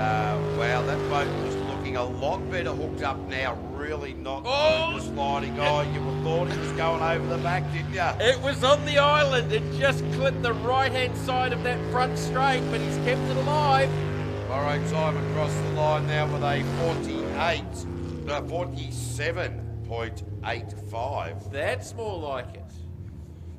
[SPEAKER 2] wow, that boat was looking a lot better hooked up now, really not sliding. Oh, you thought he was going over the back, didn't you?
[SPEAKER 1] It was on the island. It just clipped the right-hand side of that front straight, but he's kept it alive.
[SPEAKER 2] Borrow time across the line now with a 47.85.
[SPEAKER 1] That's more like it.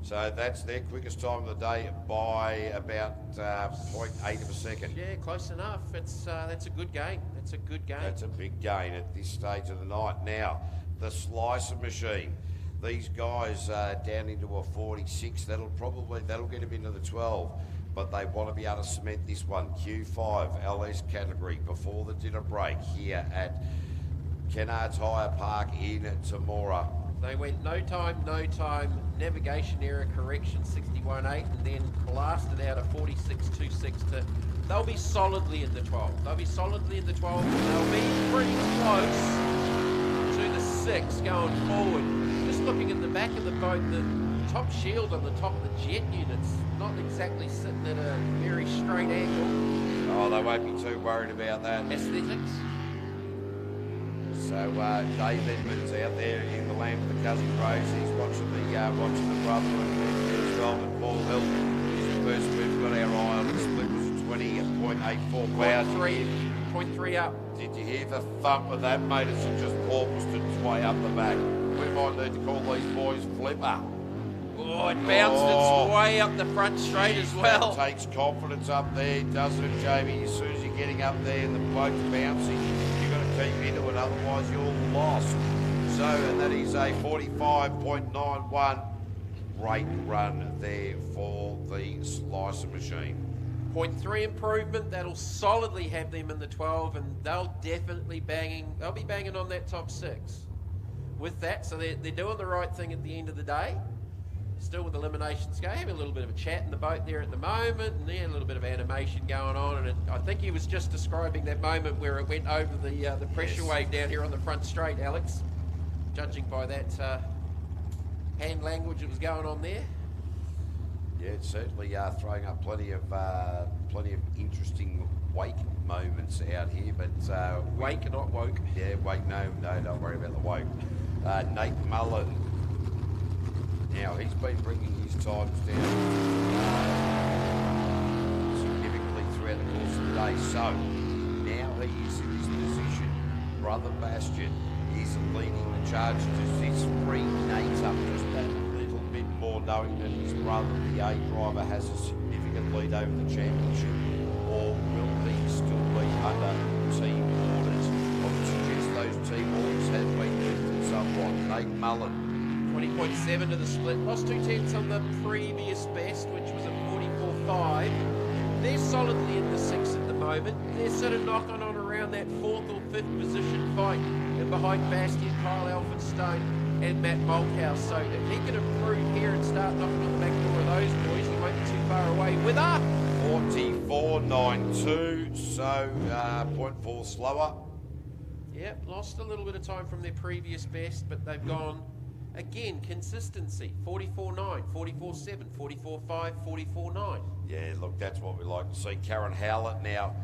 [SPEAKER 2] So that's their quickest time of the day by about 0.8 of a second.
[SPEAKER 1] Yeah, close enough. That's a good gain. That's a good gain.
[SPEAKER 2] That's a big gain at this stage of the night. Now, the slicer machine. These guys down into a 46. That'll get them into the 12. But they want to be able to cement this one. Q5 LS category before the dinner break here at Kennards Hire Park in Temora.
[SPEAKER 1] They went no time, navigation error correction 61.8, and then blasted out a 46.26 to they'll be solidly in the 12. They'll be solidly in the 12. They'll be pretty close to the 6 going forward. Just looking at the back of the boat, the top shield on the top of the jet unit's not exactly sitting at a very straight angle.
[SPEAKER 2] Oh, they won't be too worried about that.
[SPEAKER 1] Aesthetics.
[SPEAKER 2] So Dave Edmonds out there in the land of the Cousin Rose. He's watching the brother and as well. And Paul Hill is the person we've got our eye on. The split was a 20.84 pounds.
[SPEAKER 1] 0.3 up.
[SPEAKER 2] Did you hear the thump of that, mate? It's just porpoised its way up the back. We might need to call these boys flipper.
[SPEAKER 1] Oh, it bounced its way up the front straight as well.
[SPEAKER 2] That takes confidence up there, doesn't it, Jamie? As soon as you're getting up there and the boat's bouncing, you've got to keep into it, otherwise you're lost. So, and that is a 45.91. Great run there for the slicer machine.
[SPEAKER 1] 0.3 improvement, that'll solidly have them in the 12, and they'll be banging on that top 6 with that. So they're doing the right thing at the end of the day. Still with eliminations going, having a little bit of a chat in the boat there at the moment, and a little bit of animation going on. And I think he was just describing that moment where it went over the pressure wave down here on the front straight, Alex. Judging by that hand language that was going on there.
[SPEAKER 2] Yeah, it's certainly throwing up plenty of interesting wake moments out here. But
[SPEAKER 1] wake, not woke.
[SPEAKER 2] Yeah, wake. No, don't worry about the woke. Nate Mullen. Now, he's been bringing his times down significantly throughout the course of the day. So, now he is in his position. Brother Bastion is leading the charge to this free Nate up just that little bit more, knowing that his brother, the A driver, has a significant lead over the championship. Or will he still be under team orders? I would suggest those team orders have been lifted somewhat. Nate Mullen.
[SPEAKER 1] 20.7 to the split, lost 2/10 on the previous best, which was a 44.5. They're solidly in the 6 at the moment. They're sort of knocking on around that 4th or 5th position fight, and behind Bastian, Kyle Elphinstone and Matt Malthouse. So if he can improve here and start knocking on the back door of those boys, he won't be too far away with a
[SPEAKER 2] 44.92, so 0.4 slower.
[SPEAKER 1] Yep, lost a little bit of time from their previous best, but they've gone. Again, consistency, 44.9, 44.7, 44.5, 44.9.
[SPEAKER 2] Yeah, look, that's what we like to see. Karen Howlett now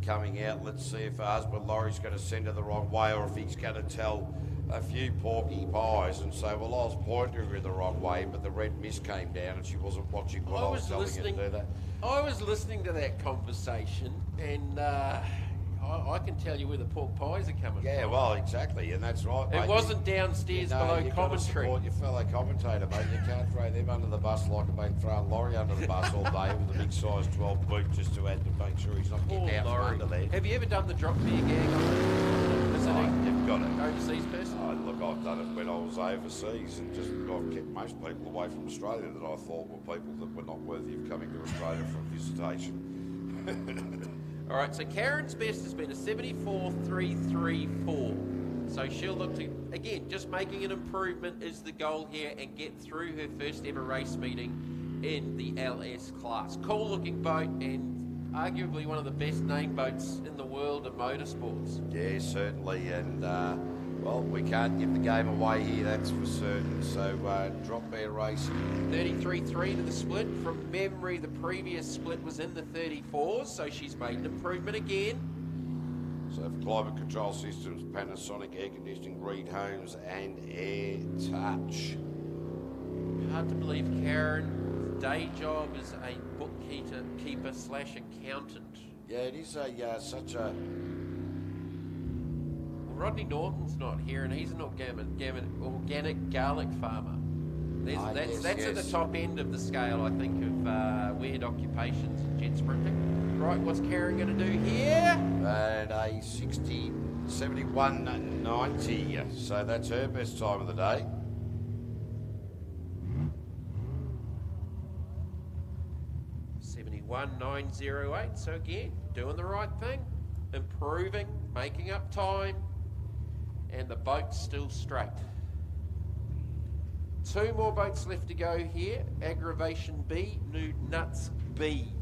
[SPEAKER 2] coming out. Let's see if her husband Laurie's going to send her the wrong way, or if he's going to tell a few porky pies and say, well, I was pointing her the wrong way, but the red mist came down and she wasn't watching what I was telling her to do that.
[SPEAKER 1] I was listening to that conversation, and I can tell you where the pork pies are coming from.
[SPEAKER 2] Yeah, well, exactly, and that's right, mate.
[SPEAKER 1] It wasn't downstairs below
[SPEAKER 2] you've
[SPEAKER 1] commentary.
[SPEAKER 2] Got to support your fellow commentator, mate. You can't throw them under the bus like I've been throwing Laurie under the bus all day with a big size 12 boot just to add to make sure he's not getting out from under there.
[SPEAKER 1] Have you ever done the drop beer gag on it?
[SPEAKER 2] You've got it.
[SPEAKER 1] Overseas person?
[SPEAKER 2] Look, I've done it when I was overseas, and I've kept most people away from Australia that I thought were people that were not worthy of coming to Australia for visitation.
[SPEAKER 1] All right, so Karen's best has been a 74.334. So she'll look to, again, just making an improvement is the goal here, and get through her first ever race meeting in the LS class. Cool looking boat, and arguably one of the best named boats in the world of motorsports.
[SPEAKER 2] Yeah, certainly, and well, we can't give the game away here, that's for certain. So drop bear race.
[SPEAKER 1] 33.3 to the split. From memory, the previous split was in the 34s, so she's made an improvement again.
[SPEAKER 2] So for climate control systems, Panasonic air conditioning, Reed Homes and Air Touch.
[SPEAKER 1] Hard to believe Karen, day job is a bookkeeper/accountant.
[SPEAKER 2] Yeah, it is such a...
[SPEAKER 1] Rodney Norton's not here, and he's an organic garlic farmer. That's at the top end of the scale, I think, of weird occupations in jet sprinting. Right, what's Karen going to do here?
[SPEAKER 2] And a 71.90, so that's her best time of the day.
[SPEAKER 1] .908, so again, doing the right thing, improving, making up time, and the boat's still straight. 2 more boats left to go here. Aggravation B, Nude Nuts B.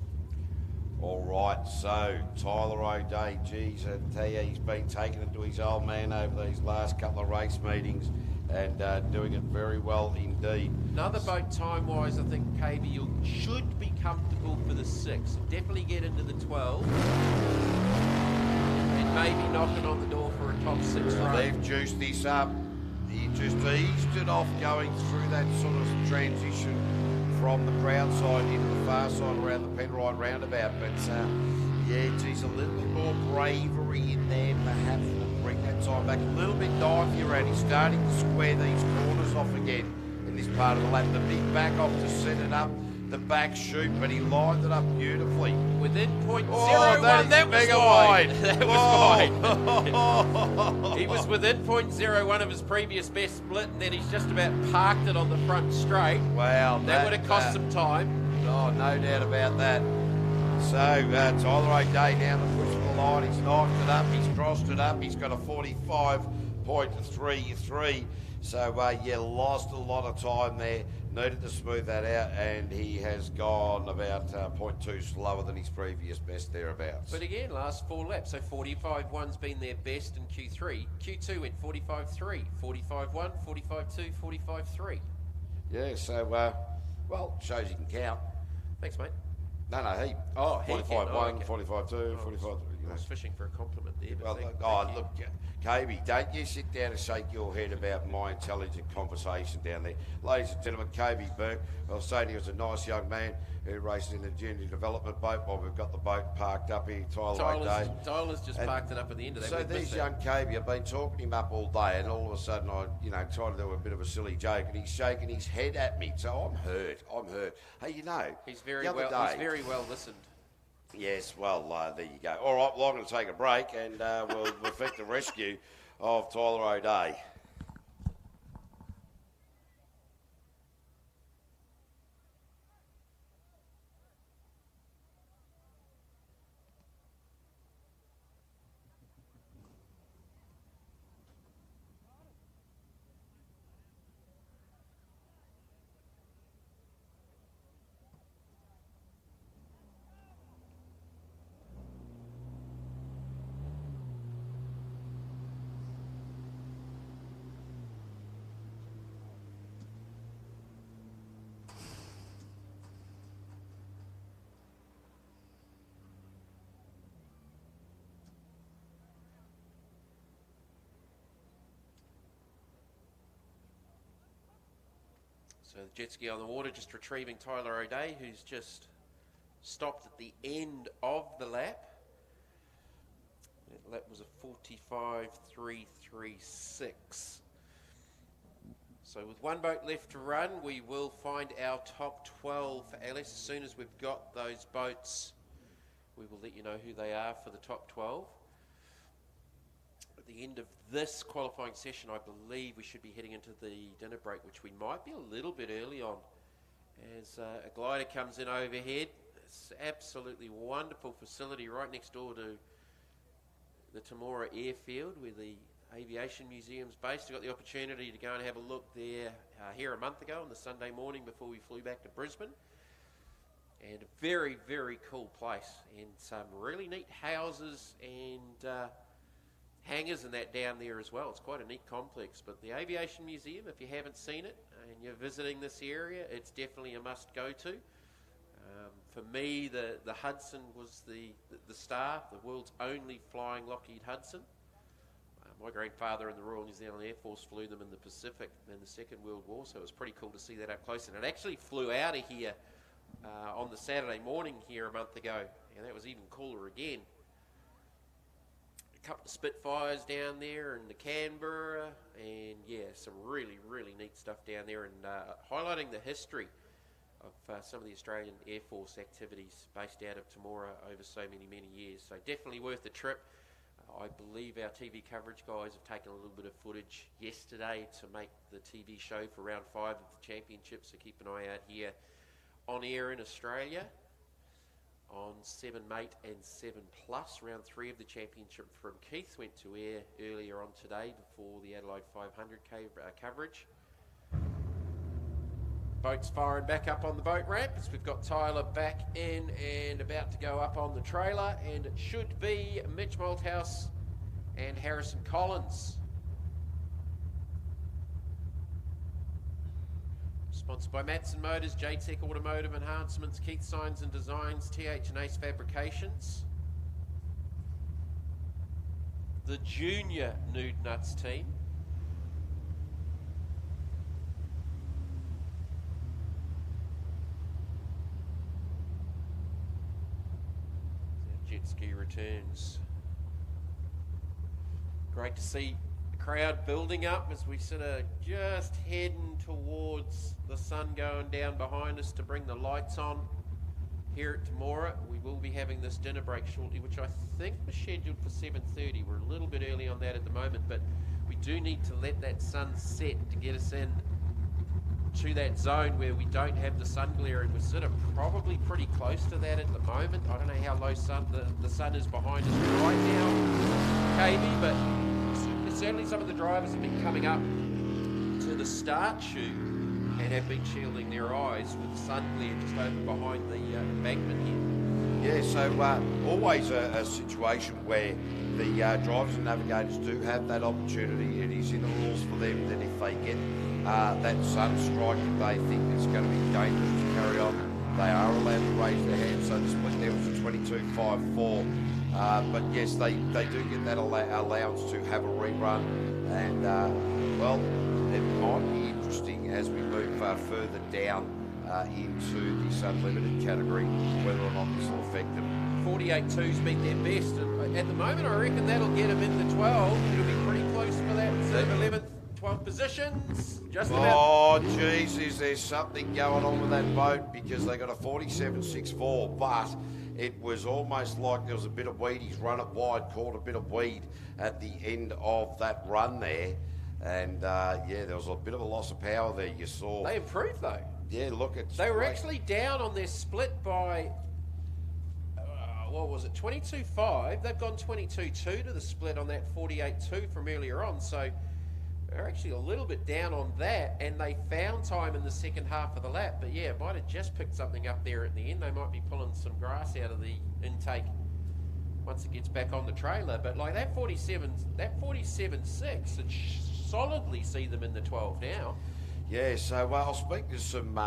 [SPEAKER 2] All right, so Tyler O'Day, geez, I tell you, he's been taking it to his old man over these last couple of race meetings and doing it very well indeed.
[SPEAKER 1] Another boat time-wise, I think, KB, you should be comfortable for the 6. Definitely get into the 12. And maybe knocking on the door for a top 6 run.
[SPEAKER 2] They've juiced this up. He just eased it off going through that sort of transition from the crowd side into the far side around the Penrite roundabout. But yeah, geez, a little bit more bravery in there perhaps will bring that time back. A little bit divier, and he's starting to square these corners off again in this part of the lap. The big back off to set it up, the back shoot, but he lined it up beautifully.
[SPEAKER 1] Within .01,
[SPEAKER 2] Oh,
[SPEAKER 1] that was
[SPEAKER 2] mega
[SPEAKER 1] wide.
[SPEAKER 2] wide.
[SPEAKER 1] That was wide. He was within .01 of his previous best split, and then he's just about parked it on the front straight.
[SPEAKER 2] Wow.
[SPEAKER 1] That would have cost some time.
[SPEAKER 2] Oh, no doubt about that. So, Tyler O'Day down the push of the line. He's knifed it up. He's crossed it up. He's got a 45.33. So, yeah, lost a lot of time there. Needed to smooth that out, and he has gone about 0.2 slower than his previous best thereabouts.
[SPEAKER 1] But again, last 4 laps, so 45.1's been their best in Q3. Q2 went 45.3, 45.1, 45.2, 45.3.
[SPEAKER 2] Yeah, so, well, shows you can count.
[SPEAKER 1] Thanks, mate.
[SPEAKER 2] No, he.
[SPEAKER 1] Oh, he can.
[SPEAKER 2] 45.1,
[SPEAKER 1] Oh, okay.
[SPEAKER 2] 45.2, 45.
[SPEAKER 1] I was fishing for a compliment there. But
[SPEAKER 2] Well,
[SPEAKER 1] thank you.
[SPEAKER 2] look, KB, don't you sit down and shake your head about my intelligent conversation down there. Ladies and gentlemen, KB Burke, I was saying he was a nice young man who races in the junior development boat while we've got the boat parked up here, Tyler O'Day.
[SPEAKER 1] Tyler's just parked it up at the end of that.
[SPEAKER 2] So
[SPEAKER 1] We've
[SPEAKER 2] these
[SPEAKER 1] missed
[SPEAKER 2] young
[SPEAKER 1] that.
[SPEAKER 2] KB, I've been talking to him up all day, and all of a sudden I, try to do a bit of a silly joke, and he's shaking his head at me. So I'm hurt. Hey,
[SPEAKER 1] He's very
[SPEAKER 2] the other
[SPEAKER 1] well.
[SPEAKER 2] day-
[SPEAKER 1] He's very well listened.
[SPEAKER 2] Yes, well, there you go. All right, well, I'm going to take a break, and we'll effect the rescue of Tyler O'Day.
[SPEAKER 1] So the jet ski on the water, just retrieving Tyler O'Day, who's just stopped at the end of the lap. That lap was a 45.336. So with one boat left to run, we will find our top 12 for Alice. As soon as we've got those boats, we will let you know who they are for the top 12. At the end of this qualifying session, I believe we should be heading into the dinner break, which we might be a little bit early on, as a glider comes in overhead. It's absolutely wonderful facility right next door to the Temora airfield, where the Aviation Museum's based. I got the opportunity to go and have a look there here a month ago on the Sunday morning before we flew back to Brisbane. And a very, very cool place, and some really neat houses and hangars and that down there as well. It's quite a neat complex. But the Aviation Museum, if you haven't seen it and you're visiting this area, it's definitely a must go to. For me, the Hudson was the star, the world's only flying Lockheed Hudson. My grandfather in the Royal New Zealand Air Force flew them in the Pacific in the Second World War, so it was pretty cool to see that up close. And it actually flew out of here on the Saturday morning here a month ago, and that was even cooler again. A couple of Spitfires down there in the Canberra, and yeah, some really, really neat stuff down there, and highlighting the history of some of the Australian Air Force activities based out of Temora over so many, many years. So definitely worth the trip. I believe our TV coverage guys have taken a little bit of footage yesterday to make the TV show for round 5 of the championship, so keep an eye out here on air in Australia on 7 Mate and 7 Plus. Round 3 of the championship from Keith went to air earlier on today before the Adelaide 500 coverage. Boats firing back up on the boat ramp as we've got Tyler back in and about to go up on the trailer, and it should be Mitch Malthouse and Harrison Collins. Sponsored by Matson Motors, JTech Automotive Enhancements, Keith Signs and Designs, TH and Ace Fabrications. The junior Nude Nuts team. Jet ski returns. Great to see the crowd building up as we sort of just heading towards the sun going down behind us to bring the lights on here at Temora. We will be having this dinner break shortly, which I think was scheduled for 7:30. We're a little bit early on that at the moment, but we do need to let that sun set to get us in to that zone where we don't have the sun glare, and we're sort of probably pretty close to that at the moment. I don't know how low the sun is behind us right now, KB, but certainly some of the drivers have been coming up to the start chute and have been shielding their eyes with the sun glare just over behind the embankment here.
[SPEAKER 2] Yeah, so always a situation where the drivers and navigators do have that opportunity. It is in the rules for them that if they get that sun strike that they think it's going to be dangerous to carry on, they are allowed to raise their hand. So the split there was a 22.54. But yes, they do get that allowance to have a rerun. And, well, it might be interesting as we move further down into this unlimited category, whether or not this will affect them.
[SPEAKER 1] 48.2's been their best, and at the moment I reckon that'll get them in the 12. It'll be pretty close for that 11th, 12th positions. Just about.
[SPEAKER 2] Oh, geez, is there something going on with that boat, because they got a 47.64, but it was almost like there was a bit of weed. He's run it wide, caught a bit of weed at the end of that run there. And, yeah, there was a bit of a loss of power there, you saw.
[SPEAKER 1] They improved, though.
[SPEAKER 2] Yeah, look, it's
[SPEAKER 1] They were
[SPEAKER 2] great.
[SPEAKER 1] actually down on their split by, what was it, 22.5. They've gone 22.2 to the split on that 48.2 from earlier on. So they're actually a little bit down on that, and they found time in the second half of the lap. But yeah, might have just picked something up there at the end. They might be pulling some grass out of the intake once it gets back on the trailer. But like that 47.6, it solidly see them in the 12 now.
[SPEAKER 2] Yeah, so I'll speak to some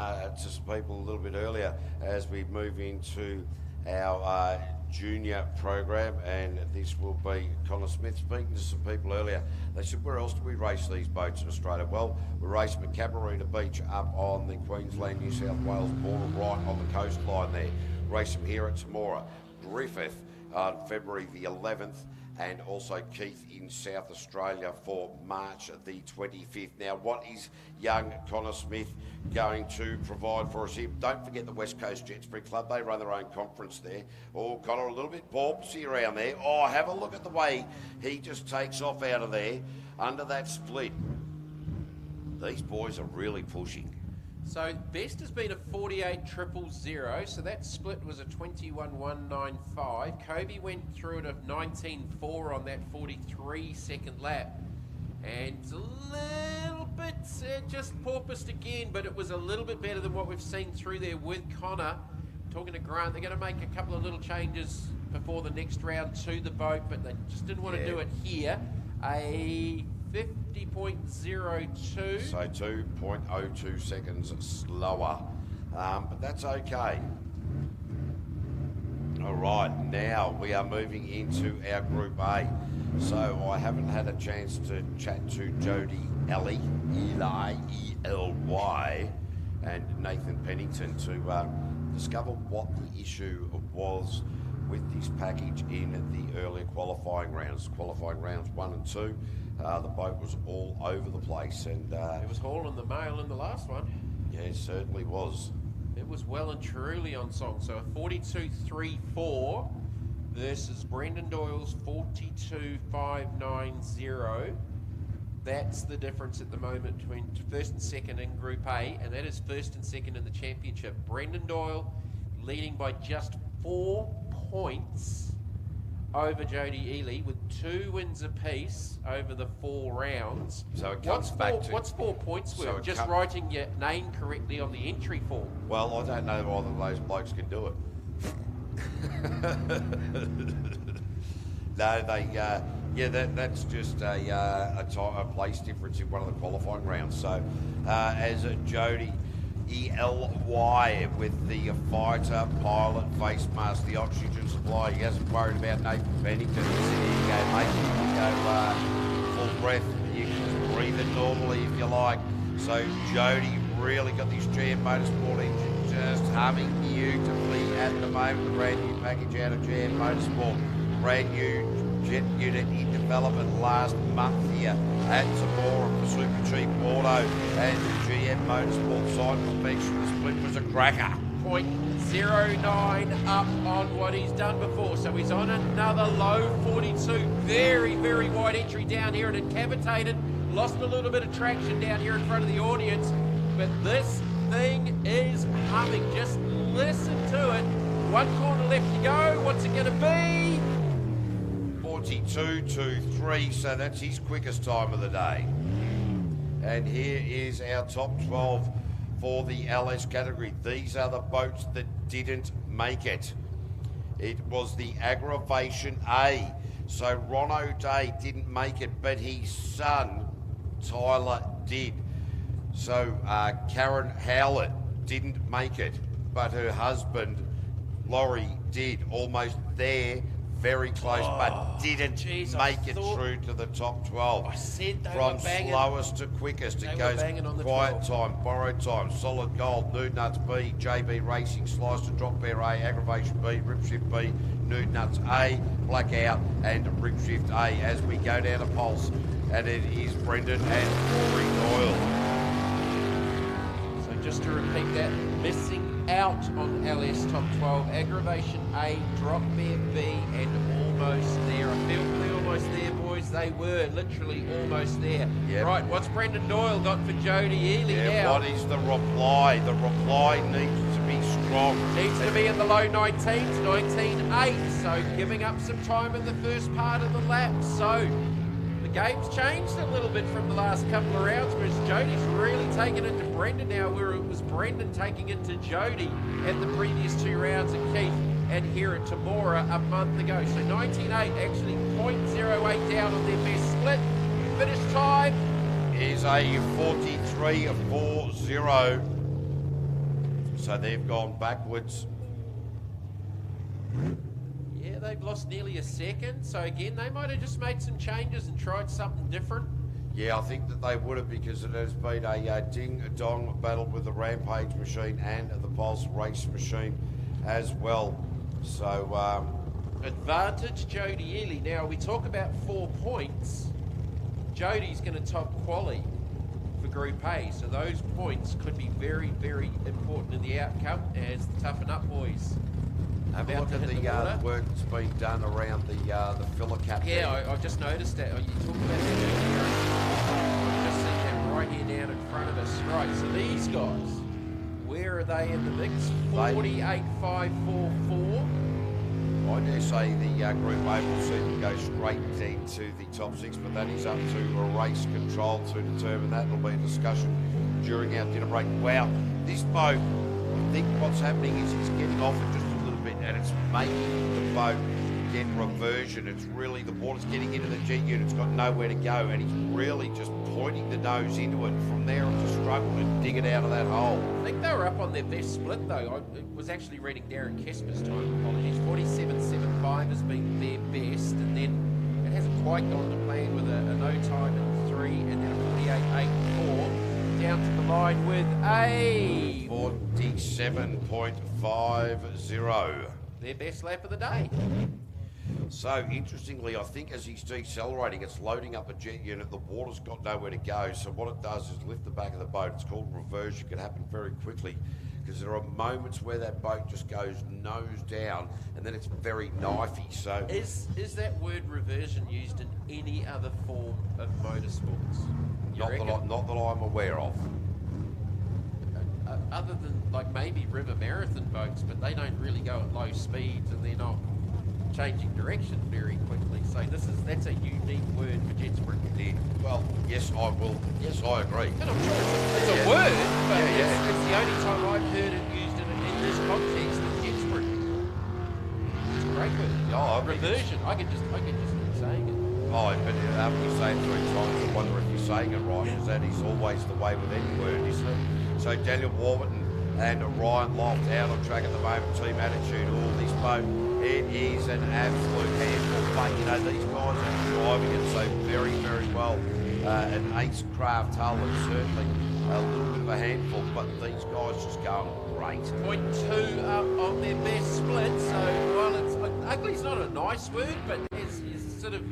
[SPEAKER 2] people a little bit earlier as we move into our junior program, and this will be Connor Smith speaking to some people earlier. They said, where else do we race these boats in Australia? Well, we race them at Cabarina Beach up on the Queensland, New South Wales border, right on the coastline there. Race them here at Temora, Griffith on February the 11th, and also Keith in South Australia for March the 25th. Now, what is young Connor Smith going to provide for us here? Don't forget the West Coast Jet Sprint Club. They run their own conference there. Oh, Connor, a little bit porpoisey around there. Oh, have a look at the way he just takes off out of there under that split. These boys are really pushing.
[SPEAKER 1] So best has been a 48.000, so that split was a 21.195. Kobe went through it of 19.4 on that 43-second lap, and it's a little bit just porpoised again, but it was a little bit better than what we've seen through there with Connor. Talking to Grant, they're going to make a couple of little changes before the next round to the boat, but they just didn't want to do it here. A 50.02.
[SPEAKER 2] So 2.02 seconds slower, but that's okay. All right, now we are moving into our Group A. So I haven't had a chance to chat to Jody Eli, E-L-Y, and Nathan Pennington to discover what the issue was with this package in the earlier qualifying rounds 1 and 2. The boat was all over the place, and
[SPEAKER 1] It was hauling the mail in the last one.
[SPEAKER 2] yeah, it certainly was.
[SPEAKER 1] It was well and truly on song. So a 42.34 versus Brendan Doyle's 42.590. That's the difference at the moment between first and second in Group A, and that is first and second in the championship. Brendan Doyle leading by just 4 points over Jody Ely with 2 wins apiece over the 4 rounds.
[SPEAKER 2] So it comes back to...
[SPEAKER 1] What's 4 points worth? Just writing your name correctly on the entry form.
[SPEAKER 2] Well, I don't know whether those blokes can do it. No, they... that's just a place difference in one of the qualifying rounds. So, as Jody ELY with the fighter pilot face mask, the oxygen supply, he hasn't worried about Nathan Bennington. He said, here you go, mate, you can go full breath, you can just breathe it normally if you like. So Jody really got this GM Motorsport engine just humming beautifully at the moment. The brand new package out of GM Motorsport, brand new jet unit in development last month here at Temora for Super Cheap Auto and the GM Motorsport site perfection. The split was a cracker.
[SPEAKER 1] 0.09 up on what he's done before, so he's on another low 42. Very, very wide entry down here and it cavitated, lost a little bit of traction down here in front of the audience, but this thing is humming. Just listen to it. 1 corner left to go. What's it going to be?
[SPEAKER 2] 42.23, so that's his quickest time of the day. And here is our top 12 for the LS category. These are the boats that didn't make it. It was the Aggravation A. So Ron O'Day didn't make it, but his son, Tyler, did. So Karen Howlett didn't make it, but her husband, Laurie, did. Almost there. Very close, but didn't make it through to the top 12.
[SPEAKER 1] I said they
[SPEAKER 2] From
[SPEAKER 1] were banging.
[SPEAKER 2] slowest to quickest, it goes quiet time, borrowed time, solid gold, nude nuts B, JB Racing, slice to drop bear A, aggravation B, rip shift B, nude nuts A, blackout, and rip shift A as we go down to pulse. And it is Brendan and Rory Doyle.
[SPEAKER 1] So just to repeat that, missing out on LS top 12, aggravation A, drop bear B, and almost there. I feel they're almost there, boys. They were literally almost there.
[SPEAKER 2] Yep.
[SPEAKER 1] Right, what's Brendan Doyle got for Jody Ely now?
[SPEAKER 2] What is the reply? The reply needs to be strong.
[SPEAKER 1] Needs to be in the low 19s, 19.8, so giving up some time in the first part of the lap. So the game's changed a little bit from the last couple of rounds, because Jody's really taken it to Brendan now, where it was Brendan taking it to Jody at the previous 2 rounds at Keith and here at Temora a month ago. So 19.8, actually 0.08 down on their best split. Finish time
[SPEAKER 2] is a 43.40. So they've gone backwards.
[SPEAKER 1] Yeah, they've lost nearly a second. So again, they might have just made some changes and tried something different.
[SPEAKER 2] Yeah, I think that they would have, because it has been a ding-dong battle with the Rampage machine and the Pulse race machine as well. So,
[SPEAKER 1] advantage Jody Ely. Now, we talk about 4 points. Jody's going to top quali for Group A. So those points could be very, very important in the outcome as the Toughen Up boys.
[SPEAKER 2] have a look at the work that's been done around the filler cap.
[SPEAKER 1] Yeah, I just noticed that. You talked about that earlier. I've just seen that right here down in front of us. Right, so these guys, where are they in the mix? 48.544.
[SPEAKER 2] I dare say the Group A will see them go straight into the top 6, but that is up to a race control to determine that. It'll be a discussion during our dinner break. Wow, this boat, I think what's happening is it's getting off it just a little bit, and it's making the boat get reversion. It's really, the water's getting into the jet unit, it's got nowhere to go, and he's really just pointing the nose into it. From there, it's a struggle to dig it out of that hole.
[SPEAKER 1] I think they were up on their best split, though. I was actually reading Darren Kesper's time, apologies. 47.75 has been their best, and then it hasn't quite gone to plan with a no time in 3, and then a 48.84 down to the line with a
[SPEAKER 2] 47.50.
[SPEAKER 1] Their best lap of the day.
[SPEAKER 2] So, interestingly, I think as he's decelerating, it's loading up a jet unit. The water's got nowhere to go. So what it does is lift the back of the boat. It's called reversion. It can happen very quickly, because there are moments where that boat just goes nose down, and then it's very knifey. So
[SPEAKER 1] Is that word reversion used in any other form of motorsports?
[SPEAKER 2] not that I'm aware of.
[SPEAKER 1] Other than like maybe river marathon boats, but they don't really go at low speeds, and they're not changing direction very quickly. So that's a unique word for jet sprinting.
[SPEAKER 2] Well, yes, I will. Yes, I agree.
[SPEAKER 1] And I'm sure it's a word, but it's the only time I've heard it used in this context of jet sprinting. It's a great word.
[SPEAKER 2] Oh, I think
[SPEAKER 1] Reversion. I could just keep saying it.
[SPEAKER 2] Oh, but after you say it 3 times, I wonder if you're saying it right, because that is always the way with any word, isn't it? So Daniel Warburton and Ryan Loft out on track at the moment, team attitude, all this boat. It is an absolute handful, but you know, these guys are driving it so very, very well. An ace craft hull is certainly a little bit of a handful, but these guys just going great.
[SPEAKER 1] 0.2 up on their best split, so while it's ugly's not a nice word, but it's sort of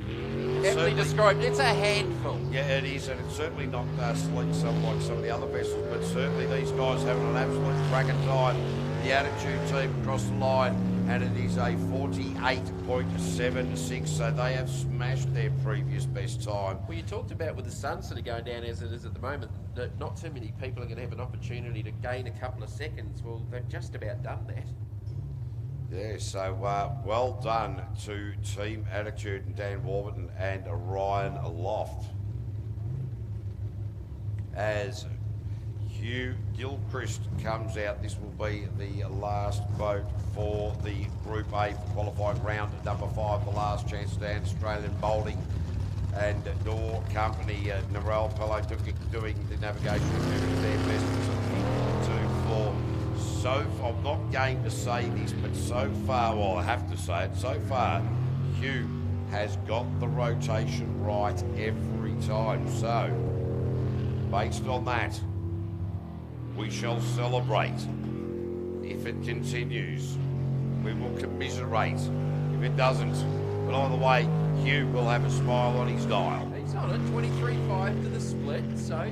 [SPEAKER 1] aptly described. It's a handful.
[SPEAKER 2] Yeah, it is, and it's certainly not sleek some like some of the other vessels, but certainly these guys having an absolute cracking time. The attitude team across the line, and it is a 48.76, so they have smashed their previous best time.
[SPEAKER 1] Well, you talked about with the sun sort of going down as it is at the moment, that not too many people are going to have an opportunity to gain a couple of seconds. Well, they've just about done that.
[SPEAKER 2] Yeah, so well done to Team Attitude and Dan Warburton and Ryan Loft. As Hugh Gilchrist comes out, this will be the last boat for the Group A for qualifying round number 5, the last chance to stand Australian Bowling and Door Company. Narelle Pello doing the navigation doing their best. 2-4. So I'm not going to say this, but so far, well, I have to say it, so far, Hugh has got the rotation right every time. So, based on that, we shall celebrate. If it continues, we will commiserate. If it doesn't, but either way, Hugh will have a smile on his dial.
[SPEAKER 1] He's on it, 23.5 to the split, so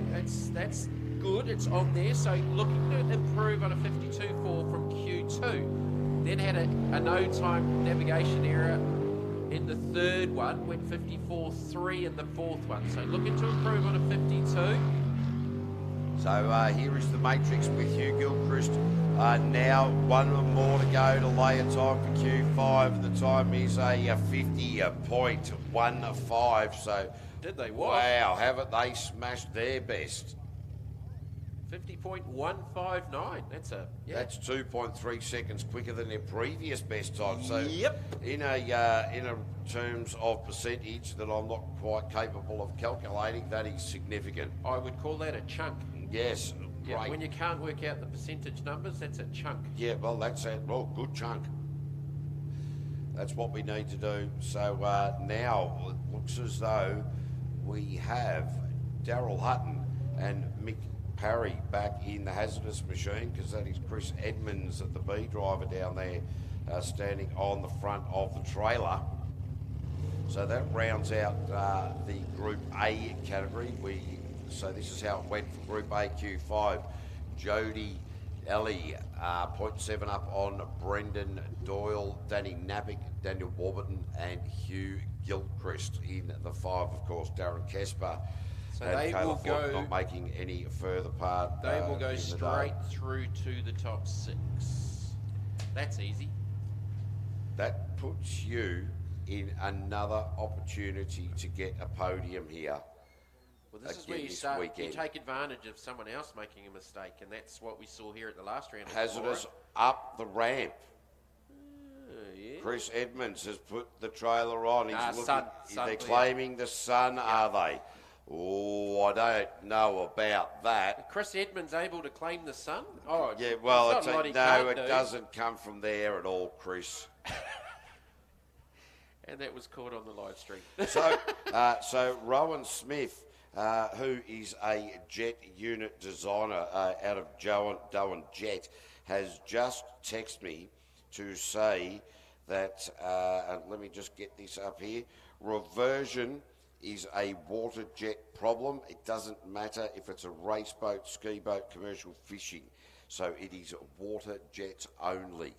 [SPEAKER 1] that's good. It's on there. So looking to improve on a 52.4 from Q2. Then had a no time navigation error in the third one. Went 54.3 in the fourth one. So looking to improve on a 52.
[SPEAKER 2] So here is the matrix with Hugh Gilchrist. Now one more to go to lay a time for Q5. The time is a 50.15. So
[SPEAKER 1] did they what?
[SPEAKER 2] Wow, haven't they smashed their best?
[SPEAKER 1] 50.159. That's
[SPEAKER 2] 2.3 seconds quicker than their previous best time. So in a terms of percentage that I'm not quite capable of calculating, that is significant.
[SPEAKER 1] I would call that a chunk.
[SPEAKER 2] Yes.
[SPEAKER 1] Yeah,
[SPEAKER 2] great.
[SPEAKER 1] when you can't work out the percentage numbers, that's a chunk.
[SPEAKER 2] Yeah, well, that's it. Well, good chunk. That's what we need to do. So now it looks as though we have Daryl Hutton and Mick Parry back in the hazardous machine, because that is Chris Edmonds at the B driver down there standing on the front of the trailer. So that rounds out the Group A category. So this is how it went for Group A Q5. Jody Ellie, 0.7 up on Brendan Doyle, Danny Napick, Daniel Warburton and Hugh Gilchrist. In the 5, of course, Darren Kesper.
[SPEAKER 1] So
[SPEAKER 2] and
[SPEAKER 1] they
[SPEAKER 2] Kayla
[SPEAKER 1] will
[SPEAKER 2] Ford
[SPEAKER 1] go.
[SPEAKER 2] not making any further part.
[SPEAKER 1] They will go
[SPEAKER 2] in the
[SPEAKER 1] straight
[SPEAKER 2] day.
[SPEAKER 1] through to the top 6. That's easy.
[SPEAKER 2] That puts you in another opportunity to get a podium here.
[SPEAKER 1] Well, this is
[SPEAKER 2] again
[SPEAKER 1] where you
[SPEAKER 2] this
[SPEAKER 1] start.
[SPEAKER 2] weekend.
[SPEAKER 1] You take advantage of someone else making a mistake, and that's what we saw here at the last round. of
[SPEAKER 2] Hazardous
[SPEAKER 1] Temora.
[SPEAKER 2] up the ramp.
[SPEAKER 1] Yeah.
[SPEAKER 2] Chris Edmonds has put the trailer on. He's looking.
[SPEAKER 1] Sun,
[SPEAKER 2] They're
[SPEAKER 1] yeah.
[SPEAKER 2] claiming the sun, are they? Oh, I don't know about that.
[SPEAKER 1] Chris Edmonds able to claim the sun? Oh,
[SPEAKER 2] Yeah, well,
[SPEAKER 1] it's not a lot he
[SPEAKER 2] no,
[SPEAKER 1] can't
[SPEAKER 2] it
[SPEAKER 1] do.
[SPEAKER 2] doesn't come from there at all, Chris.
[SPEAKER 1] And that was caught on the live stream.
[SPEAKER 2] So Rowan Smith, who is a jet unit designer out of Doan Jet, has just texted me to say that, and let me just get this up here, reversion is a water jet problem. It doesn't matter if it's a race boat, ski boat, commercial fishing. So it is water jets only.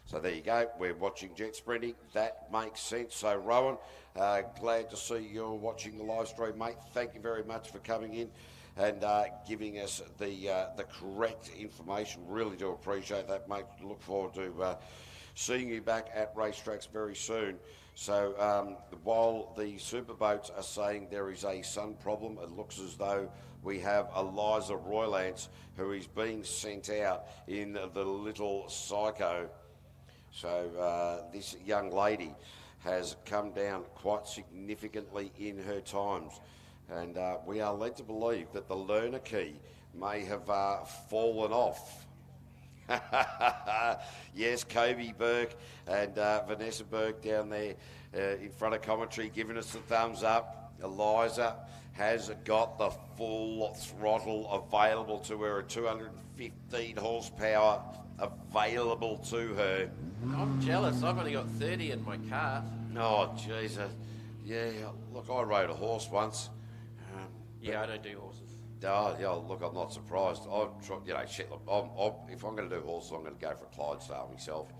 [SPEAKER 2] So there you go. We're watching jet sprinting. That makes sense. So Rowan, glad to see you're watching the live stream, mate. Thank you very much for coming in and giving us the correct information. Really do appreciate that, mate. Look forward to seeing you back at racetracks very soon. So while the Superboats are saying there is a sun problem, it looks as though we have Eliza Roylance, who is being sent out in the Little Psycho. So this young lady has come down quite significantly in her times, and we are led to believe that the learner key may have fallen off. Yes, Kobe Burke and Vanessa Burke down there in front of commentary giving us the thumbs up. Eliza has got the full throttle available to her, at 215 horsepower available to her.
[SPEAKER 1] I'm jealous. I've only got 30 in my car.
[SPEAKER 2] Oh, Jesus. Yeah, look, I rode a horse once.
[SPEAKER 1] Yeah, I don't do horses.
[SPEAKER 2] Oh, yeah, look, I'm not surprised. If I'm going to do horses, I'm going to go for a Clydesdale myself.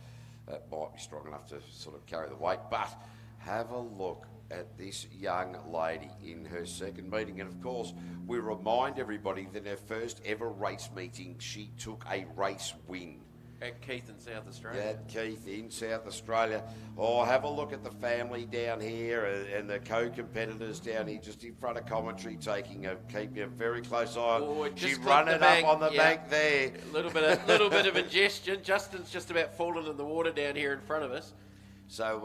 [SPEAKER 2] That might be strong enough to sort of carry the weight. But have a look at this young lady in her second meeting. And, of course, we remind everybody that her first ever race meeting, she took a race win.
[SPEAKER 1] At Keith in South Australia.
[SPEAKER 2] At Keith in South Australia. Oh, have a look at the family down here and the co-competitors down here just in front of commentary, keeping a very close eye on.
[SPEAKER 1] Oh,
[SPEAKER 2] She's running up on the bank there.
[SPEAKER 1] A little bit of ingestion. Justin's just about fallen in the water down here in front of us.
[SPEAKER 2] So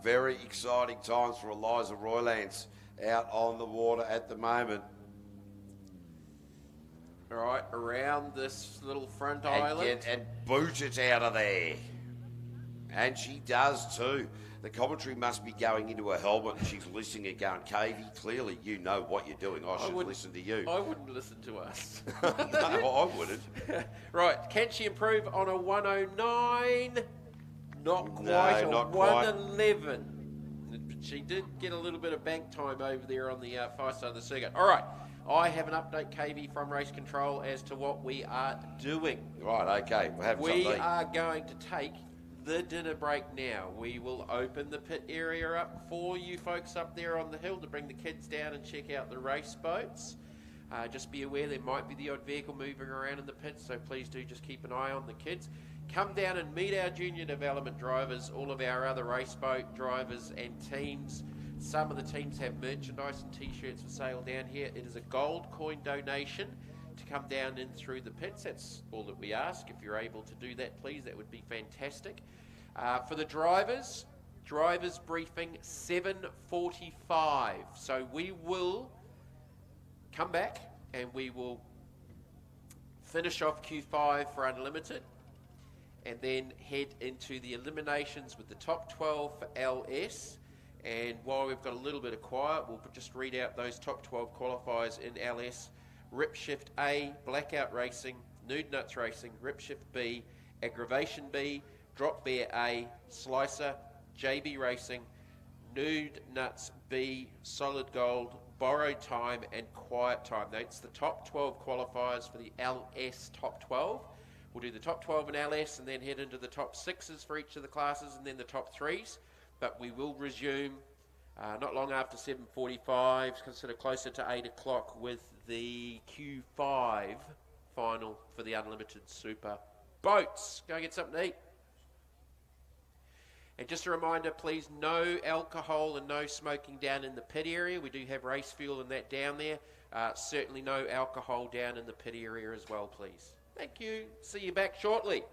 [SPEAKER 2] very exciting times for Eliza Roylance out on the water at the moment.
[SPEAKER 1] All right, around this little front island.
[SPEAKER 2] And boot it out of there. And she does too. The commentary must be going into her helmet and she's listening and going, Cavey, clearly you know what you're doing. I should listen to you.
[SPEAKER 1] I wouldn't listen to us.
[SPEAKER 2] No, I wouldn't.
[SPEAKER 1] Right, can she improve on a 109? Not quite,
[SPEAKER 2] No, not quite.
[SPEAKER 1] 111. But she did get a little bit of bank time over there on the far side of the circuit. All right. I have an update, KB, from Race Control as to what we are doing.
[SPEAKER 2] Right, okay.
[SPEAKER 1] We are going to take the dinner break now. We will open the pit area up for you folks up there on the hill to bring the kids down and check out the race boats. Just be aware there might be the odd vehicle moving around in the pits, so please do just keep an eye on the kids. Come down and meet our junior development drivers, all of our other race boat drivers and teams. Some of the teams have merchandise and t-shirts for sale down here. It is a gold coin donation to come down in through the pits. That's all that we ask. If you're able to do that, please, that would be fantastic. For the drivers briefing 7:45. So we will come back and we will finish off Q5 for Unlimited and then head into the eliminations with the top 12 for LS. And while we've got a little bit of quiet, we'll just read out those top 12 qualifiers in LS. Rip Shift A, Blackout Racing, Nude Nuts Racing, Rip Shift B, Aggravation B, Drop Bear A, Slicer, JB Racing, Nude Nuts B, Solid Gold, Borrowed Time, and Quiet Time. That's the top 12 qualifiers for the LS top 12. We'll do the top 12 in LS and then head into the top 6s for each of the classes and then the top 3s. But we will resume not long after 7:45, consider closer to 8 o'clock with the Q5 final for the Unlimited Super Boats. Go and get something to eat. And just a reminder, please, no alcohol and no smoking down in the pit area. We do have race fuel and that down there. Certainly no alcohol down in the pit area as well, please. Thank you. See you back shortly.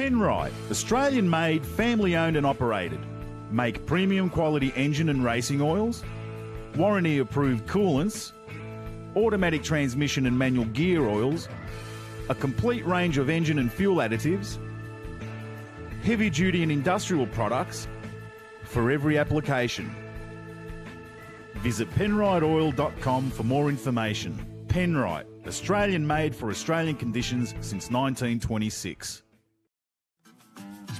[SPEAKER 3] Penrite, Australian-made, family-owned and operated. Make premium quality engine and racing oils, warranty-approved coolants, automatic transmission and manual gear oils, a complete range of engine and fuel additives, heavy-duty and industrial products for every application. Visit penriteoil.com for more information. Penrite, Australian-made for Australian conditions since 1926.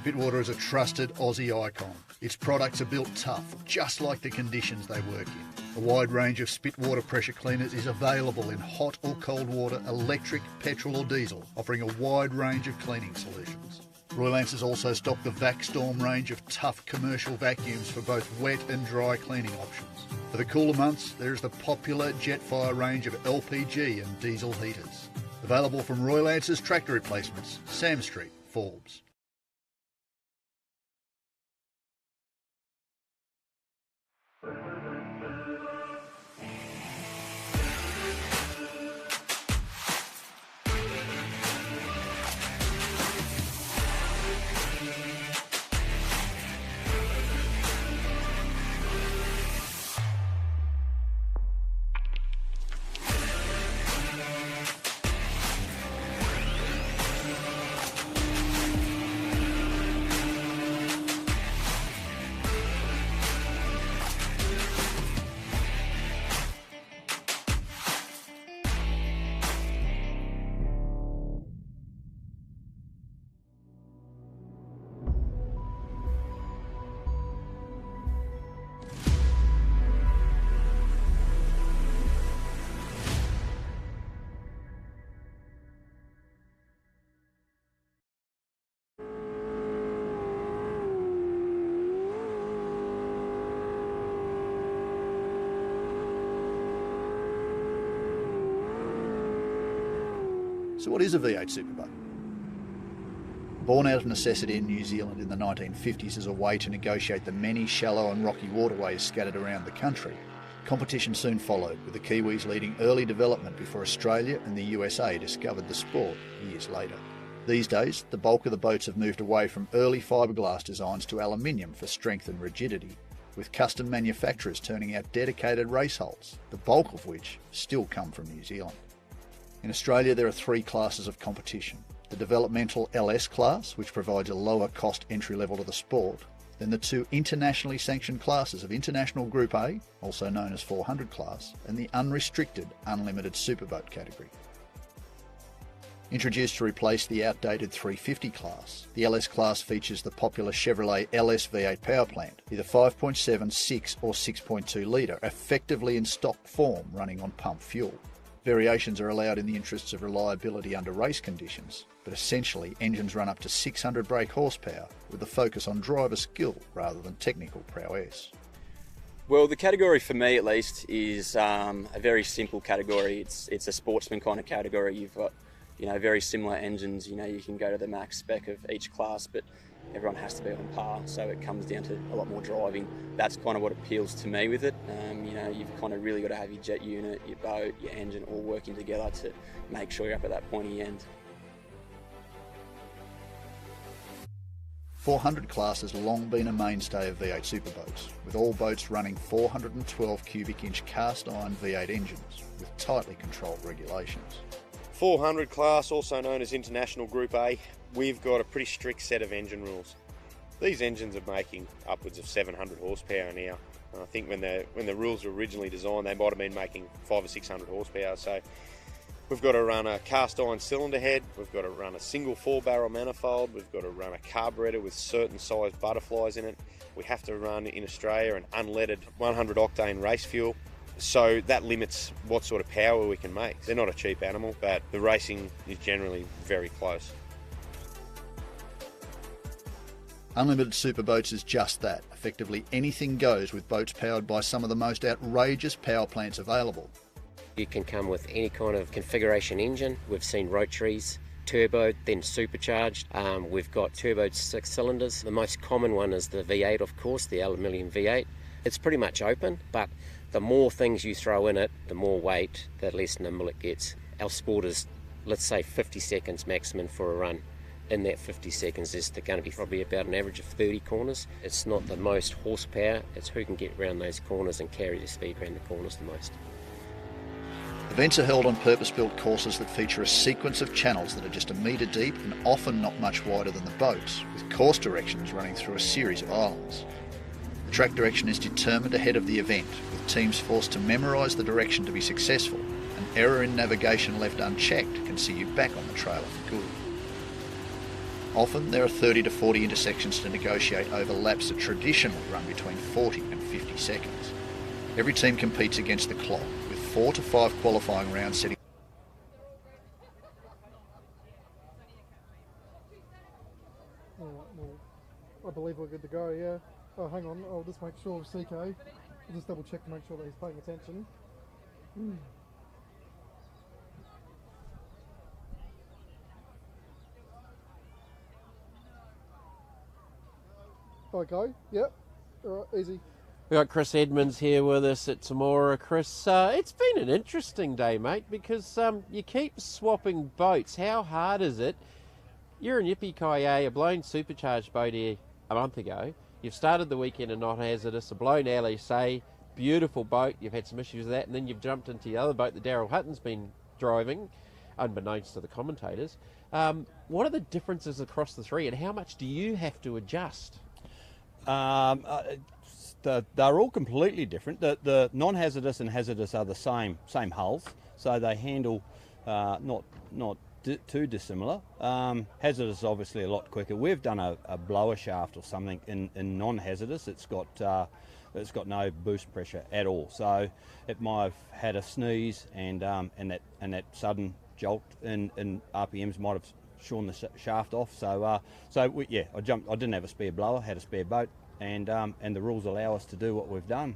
[SPEAKER 4] Spitwater is a trusted Aussie icon. Its products are built tough, just like the conditions they work in. A wide range of Spitwater pressure cleaners is available in hot or cold water, electric, petrol or diesel, offering a wide range of cleaning solutions. Royal Answers also stock the VacStorm range of tough commercial vacuums for both wet and dry cleaning options. For the cooler months, there is the popular Jetfire range of LPG and diesel heaters. Available from Royal Answers Tractor Replacements, Sam Street, Forbes. So what is a V8 Superboat? Born out of necessity in New Zealand in the 1950s as a way to negotiate the many shallow and rocky waterways scattered around the country, competition soon followed, with the Kiwis leading early development before Australia and the USA discovered the sport years later. These days, the bulk of the boats have moved away from early fiberglass designs to aluminium for strength and rigidity, with custom manufacturers turning out dedicated race hulls, the bulk of which still come from New Zealand. In Australia, there are three classes of competition. The developmental LS class, which provides a lower cost entry level to the sport, then the two internationally sanctioned classes of International Group A, also known as 400 class, and the unrestricted unlimited superboat category. Introduced to replace the outdated 350 class, the LS class features the popular Chevrolet LS V8 power plant, either 5.7, 6 or 6.2 litre, effectively in stock form running on pump fuel. Variations are allowed in the interests of reliability under race conditions, but essentially engines run up to 600 brake horsepower with a focus on driver skill rather than technical prowess.
[SPEAKER 7] Well, the category for me at least is a very simple category. It's a sportsman kind of category. You've got very similar engines. You can go to the max spec of each class, but everyone has to be on par, so it comes down to a lot more driving. That's kind of what appeals to me with it. You've kind of really got to have your jet unit, your boat, your engine all working together to make sure you're up at that pointy end.
[SPEAKER 4] 400 class has long been a mainstay of V8 superboats, with all boats running 412 cubic inch cast iron V8 engines with tightly controlled regulations.
[SPEAKER 8] 400 class, also known as International Group A, we've got a pretty strict set of engine rules. These engines are making upwards of 700 horsepower now. I think when the rules were originally designed, they might have been making 500 or 600 horsepower. So we've got to run a cast iron cylinder head, we've got to run a single 4-barrel manifold, we've got to run a carburetor with certain size butterflies in it. We have to run in Australia an unleaded 100 octane race fuel. So that limits what sort of power we can make. They're not a cheap animal, but the racing is generally very close.
[SPEAKER 4] Unlimited Superboats is just that. Effectively anything goes with boats powered by some of the most outrageous power plants available.
[SPEAKER 9] You can come with any kind of configuration engine. We've seen rotaries, turbo, then supercharged. We've got turbo 6 cylinders. The most common one is the V8, of course, the aluminium V8. It's pretty much open, but the more things you throw in it, the more weight, the less nimble it gets. Our sport is, let's say, 50 seconds maximum for a run. In that 50 seconds, there's going to be probably about an average of 30 corners. It's not the most horsepower, it's who can get around those corners and carry the speed around the corners the most.
[SPEAKER 4] Events are held on purpose-built courses that feature a sequence of channels that are just a metre deep and often not much wider than the boats, with course directions running through a series of islands. The track direction is determined ahead of the event, with teams forced to memorise the direction to be successful. An error in navigation left unchecked can see you back on the trailer for good. Often there are 30 to 40 intersections to negotiate over laps that traditionally run between 40 and 50 seconds. Every team competes against the clock, with 4 to 5 qualifying rounds setting.
[SPEAKER 6] Well, I believe we're good to go, yeah. Oh, hang on, I'll just make sure of CK. I'll just double check to make sure that he's paying attention. Okay, yep. Alright, easy.
[SPEAKER 1] We've got Chris Edmonds here with us at Temora. Chris, it's been an interesting day, mate, because you keep swapping boats. How hard is it? You're in Yippee-Ki-Yay, a blown supercharged boat here a month ago. You've started the weekend in non-hazardous, a blown LSA, beautiful boat. You've had some issues with that, and then you've jumped into the other boat that Daryl Hutton's been driving, unbeknownst to the commentators. What are the differences across the three, and how much do you have to adjust?
[SPEAKER 10] They're all completely different. The non-hazardous and hazardous are the same hulls, so they handle not too dissimilar. Hazardous is obviously a lot quicker. We've done a blower shaft or something in non-hazardous. It's got no boost pressure at all, so it might have had a sneeze and that sudden jolt in RPMs might have shorn the shaft off. I didn't have a spare blower, had a spare boat, and the rules allow us to do what we've done.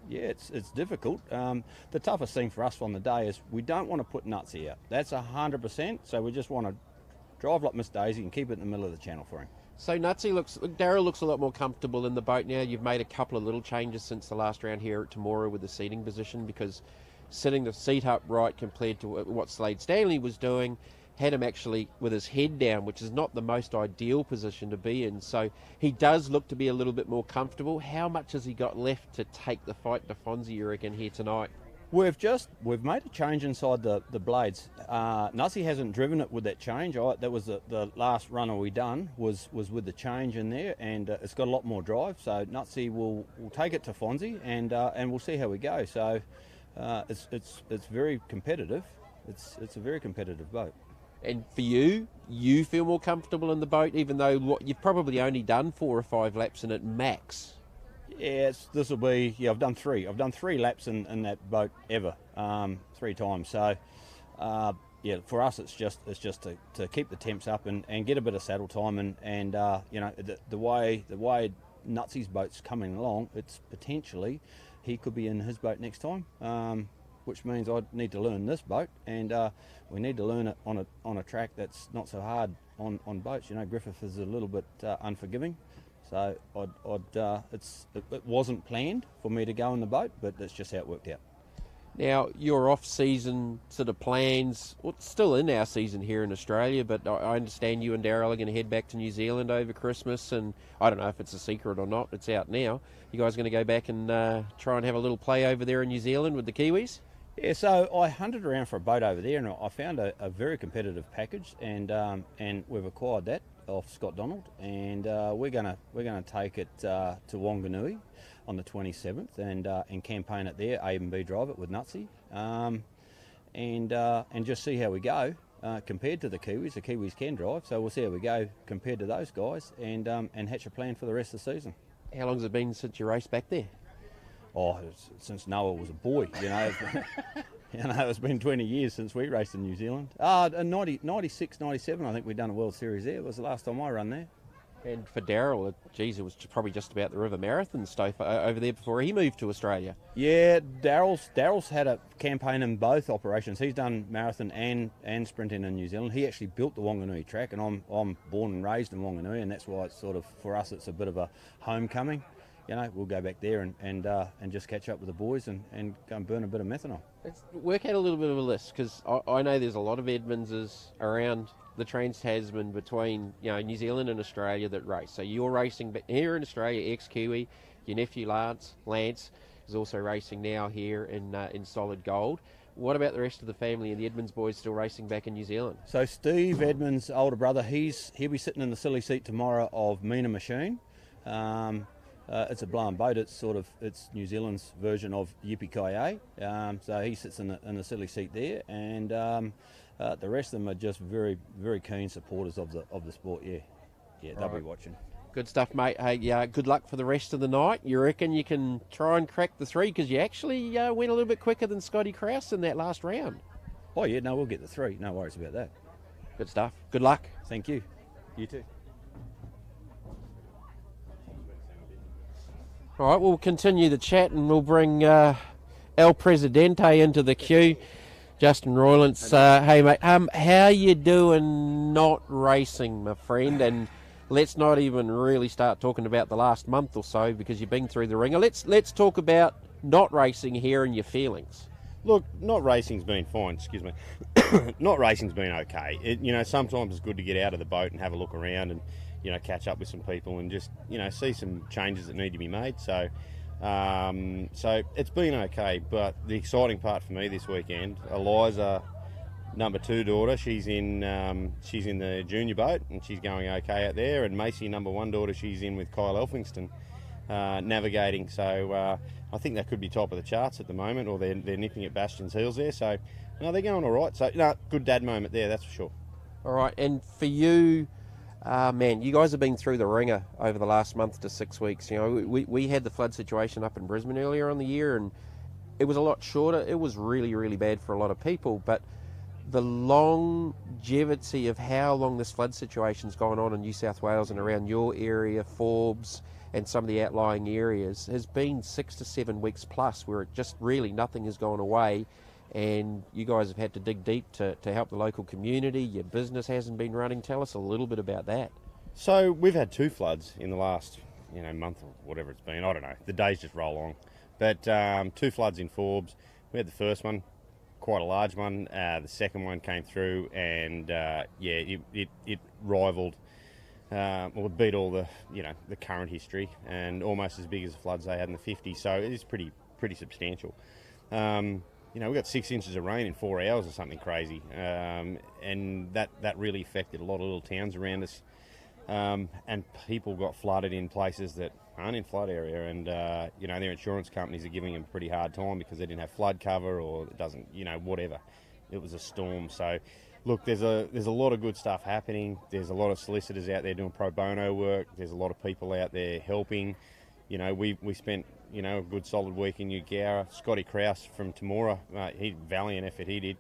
[SPEAKER 10] It's difficult. The toughest thing for us on the day is we don't want to put Nutsy out. That's 100%. So we just want to drive like Miss Daisy and keep it in the middle of the channel for him.
[SPEAKER 1] So Daryl looks a lot more comfortable in the boat now. You've made a couple of little changes since the last round here at Temora with the seating position, because sitting the seat upright compared to what Slade Stanley was doing had him actually with his head down, which is not the most ideal position to be in. So he does look to be a little bit more comfortable. How much has he got left to take the fight to Fonzie, you reckon, here tonight?
[SPEAKER 10] We've made a change inside the blades. Nutsy hasn't driven it with that change. That was the last runner we done was with the change in there, and it's got a lot more drive. So Nutsy will take it to Fonzie, and we'll see how we go. So it's very competitive. It's a very competitive boat.
[SPEAKER 1] And for you feel more comfortable in the boat, even though you've probably only done 4 or 5 laps in it max.
[SPEAKER 10] Yes, this will be. Yeah, I've done 3. I've done 3 laps in that boat ever, 3 times. So, for us, it's just to keep the temps up and get a bit of saddle time and the way Nutsy's boat's coming along, it's potentially he could be in his boat next time. which means I need to learn this boat, and we need to learn it on a track that's not so hard on boats. You know, Griffith is a little bit unforgiving, so it wasn't planned for me to go in the boat, but that's just how it worked out.
[SPEAKER 1] Now, your off-season sort of plans, well, it's still in our season here in Australia, but I understand you and Daryl are going to head back to New Zealand over Christmas, and I don't know if it's a secret or not, it's out now. You guys going to go back and try and have a little play over there in New Zealand with the Kiwis?
[SPEAKER 10] Yeah, so I hunted around for a boat over there, and I found a very competitive package, and we've acquired that off Scott Donald, and we're gonna take it to Wanganui on the 27th and campaign it there, A and B drive it with Nutsy, and just see how we go compared to the Kiwis. The Kiwis can drive, so we'll see how we go compared to those guys, and hatch a plan for the rest of the season.
[SPEAKER 1] How long has it been since you raced back there?
[SPEAKER 10] Oh, since Noah was a boy, you know. It's been 20 years since we raced in New Zealand. 96, 97, I think we'd done a World Series there. It was the last time I run there.
[SPEAKER 1] And for Daryl, it was probably just about the River Marathon stuff over there before he moved to Australia.
[SPEAKER 10] Yeah, Daryl's had a campaign in both operations. He's done marathon and sprinting in New Zealand. He actually built the Wanganui track, and I'm born and raised in Wanganui, and that's why it's sort of, for us, it's a bit of a homecoming. You know, we'll go back there and just catch up with the boys and go and burn a bit of methanol.
[SPEAKER 1] Let's work out a little bit of a list, because I know there's a lot of Edmundses around the Trans-Tasman between New Zealand and Australia that race. So you're racing here in Australia, ex-Kiwi. Your nephew Lance is also racing now here in Solid Gold. What about the rest of the family and the Edmonds boys still racing back in New Zealand?
[SPEAKER 10] So Steve Edmonds' older brother, he'll be sitting in the silly seat tomorrow of Mina Machine. It's a blown boat. It's New Zealand's version of Yippee-Ki-Yay. So he sits in the silly seat there, and the rest of them are just very, very keen supporters of the sport. Yeah, they'll be watching.
[SPEAKER 1] Good stuff, mate. Hey, good luck for the rest of the night. You reckon you can try and crack the 3? Because you actually went a little bit quicker than Scotty Krause in that last round.
[SPEAKER 10] Oh yeah, no, we'll get the 3. No worries about that.
[SPEAKER 1] Good stuff. Good luck.
[SPEAKER 10] Thank you. You too.
[SPEAKER 1] All right, we'll continue the chat and we'll bring El Presidente into the queue. Justin Roylance, hey mate, how you doing not racing, my friend? And let's not even really start talking about the last month or so because you've been through the ringer. Let's talk about not racing here and your feelings.
[SPEAKER 8] Look, not racing's been fine, excuse me. Not racing's been okay. Sometimes it's good to get out of the boat and have a look around and catch up with some people and just, see some changes that need to be made. So it's been okay. But the exciting part for me this weekend, Eliza, number 2 daughter, she's in the junior boat and she's going okay out there. And Macy, number 1 daughter, she's in with Kyle Elphingston, navigating. So I think that could be top of the charts at the moment, or they're nipping at Bastion's heels there. So no, they're going all right. So good dad moment there, that's for sure.
[SPEAKER 1] All right, and for you, man, you guys have been through the ringer over the last month to 6 weeks. We had the flood situation up in Brisbane earlier on the year, and it was a lot shorter. It was really, really bad for a lot of people, but the longevity of how long this flood situation's gone on in New South Wales and around your area, Forbes, and some of the outlying areas, has been 6 to 7 weeks plus, where it just really nothing has gone away. And you guys have had to dig deep to help the local community. Your business hasn't been running. Tell us a little bit about that.
[SPEAKER 8] So we've had 2 floods in the last month or whatever it's been. I don't know. The days just roll on. But 2 floods in Forbes. We had the first one, quite a large one. The second one came through and it rivaled, it beat all the the current history and almost as big as the floods they had in the 50s. So it is pretty substantial. We got 6 inches of rain in 4 hours or something crazy, and that really affected a lot of little towns around us, and people got flooded in places that aren't in flood area, and their insurance companies are giving them a pretty hard time because they didn't have flood cover or it doesn't, whatever. It was a storm. So, look, there's a lot of good stuff happening. There's a lot of solicitors out there doing pro bono work. There's a lot of people out there helping. We spent a good solid week in New Gowra. Scotty Krause from Temora, valiant effort he did.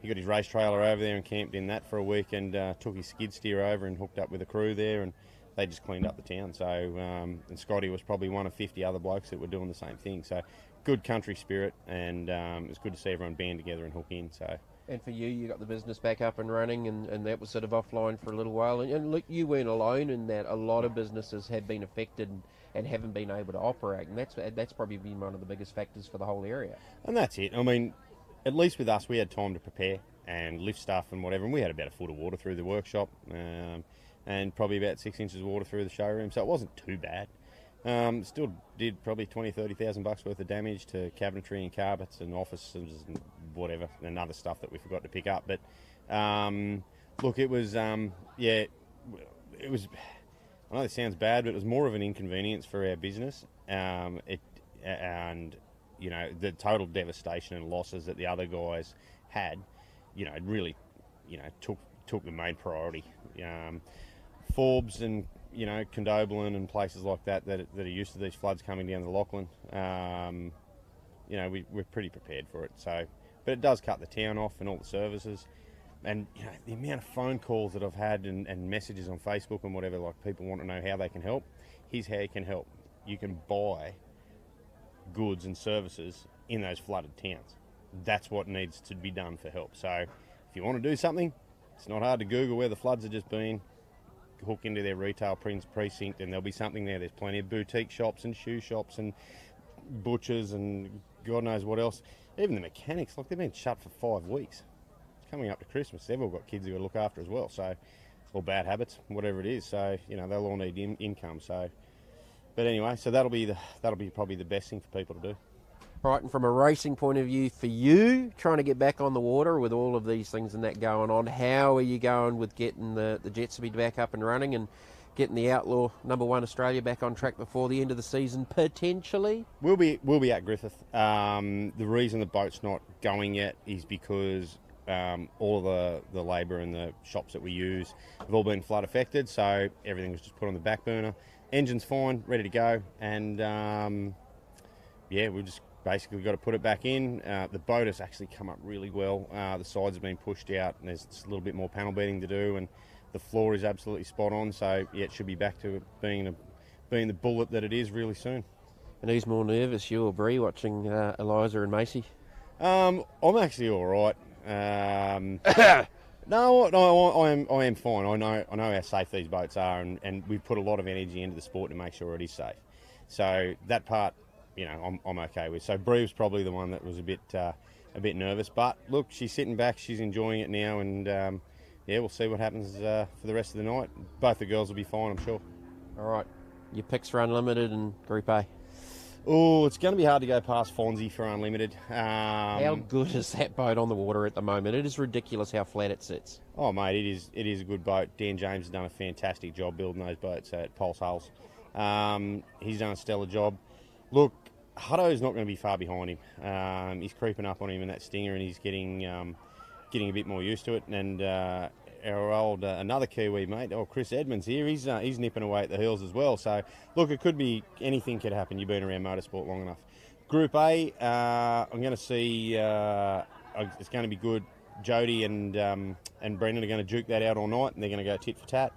[SPEAKER 8] He got his race trailer over there and camped in that for a week and took his skid steer over and hooked up with the crew there. And they just cleaned up the town. So and Scotty was probably one of 50 other blokes that were doing the same thing. So good country spirit, and it's good to see everyone band together and hook in. So.
[SPEAKER 1] And for you got the business back up and running, and that was sort of offline for a little while. And look, you weren't alone in that. A lot of businesses have been affected and haven't been able to operate, and that's probably been one of the biggest factors for the whole area.
[SPEAKER 8] And that's it. I mean, at least with us, we had time to prepare and lift stuff and whatever, and we had about a foot of water through the workshop, and probably about 6 inches of water through the showroom, so it wasn't too bad. Still did probably $20,000-30,000 worth of damage to cabinetry and carpets and offices and whatever, and other stuff that we forgot to pick up. But look, it was it was. I know this sounds bad, but it was more of an inconvenience for our business. And you know, the total devastation and losses that the other guys had, you know, it really, you know, took the main priority. Forbes and, you know, Condobolin and places like that are used to these floods coming down the Lachlan, you know, we're pretty prepared for it. So, but it does cut the town off and all the services. And, you know, the amount of phone calls that I've had and messages on Facebook and whatever, like people want to know how they can help. Here's how you can help. You can buy goods and services in those flooded towns. That's what needs to be done for help. So if you want to do something, it's not hard to Google where the floods have just been, hook into their retail precinct, and there'll be something there. There's plenty of boutique shops and shoe shops and butchers and God knows what else. Even the mechanics, like, they've been shut for 5 weeks. It's coming up to Christmas. They've all got kids who got to look after as well, so, or bad habits, whatever it is. So, you know, they'll all need income. So, but anyway, so that'll be probably the best thing for people to do.
[SPEAKER 1] Right, and from a racing point of view for you, trying to get back on the water with all of these things and that going on, how are you going with getting the jet speed back up and running and getting the Outlaw #1 Australia back on track before the end of the season, potentially?
[SPEAKER 8] We'll be at Griffith. The reason the boat's not going yet is because all of the labour and the shops that we use have all been flood affected, so everything was just put on the back burner. Engine's fine, ready to go, and yeah, we've just basically got to put it back in. The boat has actually come up really well. The sides have been pushed out, and there's just a little bit more panel beating to do, and the floor is absolutely spot on. So yeah, it should be back to being the bullet that it is really soon.
[SPEAKER 1] And who's more nervous, you or Bree, watching Eliza and Macy?
[SPEAKER 8] I'm actually all right. No, I am fine. I know how safe these boats are, and we've put a lot of energy into the sport to make sure it is safe. So that part, you know, I'm okay with. So Bree was probably the one that was a bit nervous, but look, she's sitting back, she's enjoying it now, and yeah, we'll see what happens for the rest of the night. Both the girls will be fine, I'm sure.
[SPEAKER 1] All right, your picks for Unlimited and Group A.
[SPEAKER 8] Oh, it's going to be hard to go past Fonzie for Unlimited.
[SPEAKER 1] How good is that boat on the water at the moment? It is ridiculous how flat it sits.
[SPEAKER 8] Oh, mate, it is a good boat. Dan James has done a fantastic job building those boats at Pulse Hulls. He's done a stellar job. Look, Hutto's not going to be far behind him. He's creeping up on him in that Stinger, and he's getting a bit more used to it. And our old another Kiwi mate, Chris Edmonds here, he's nipping away at the heels as well. So look, it could be anything could happen. You've been around motorsport long enough. Group A, I'm going to see it's going to be good. Jody and Brendan are going to juke that out all night, and they're going to go tit for tat.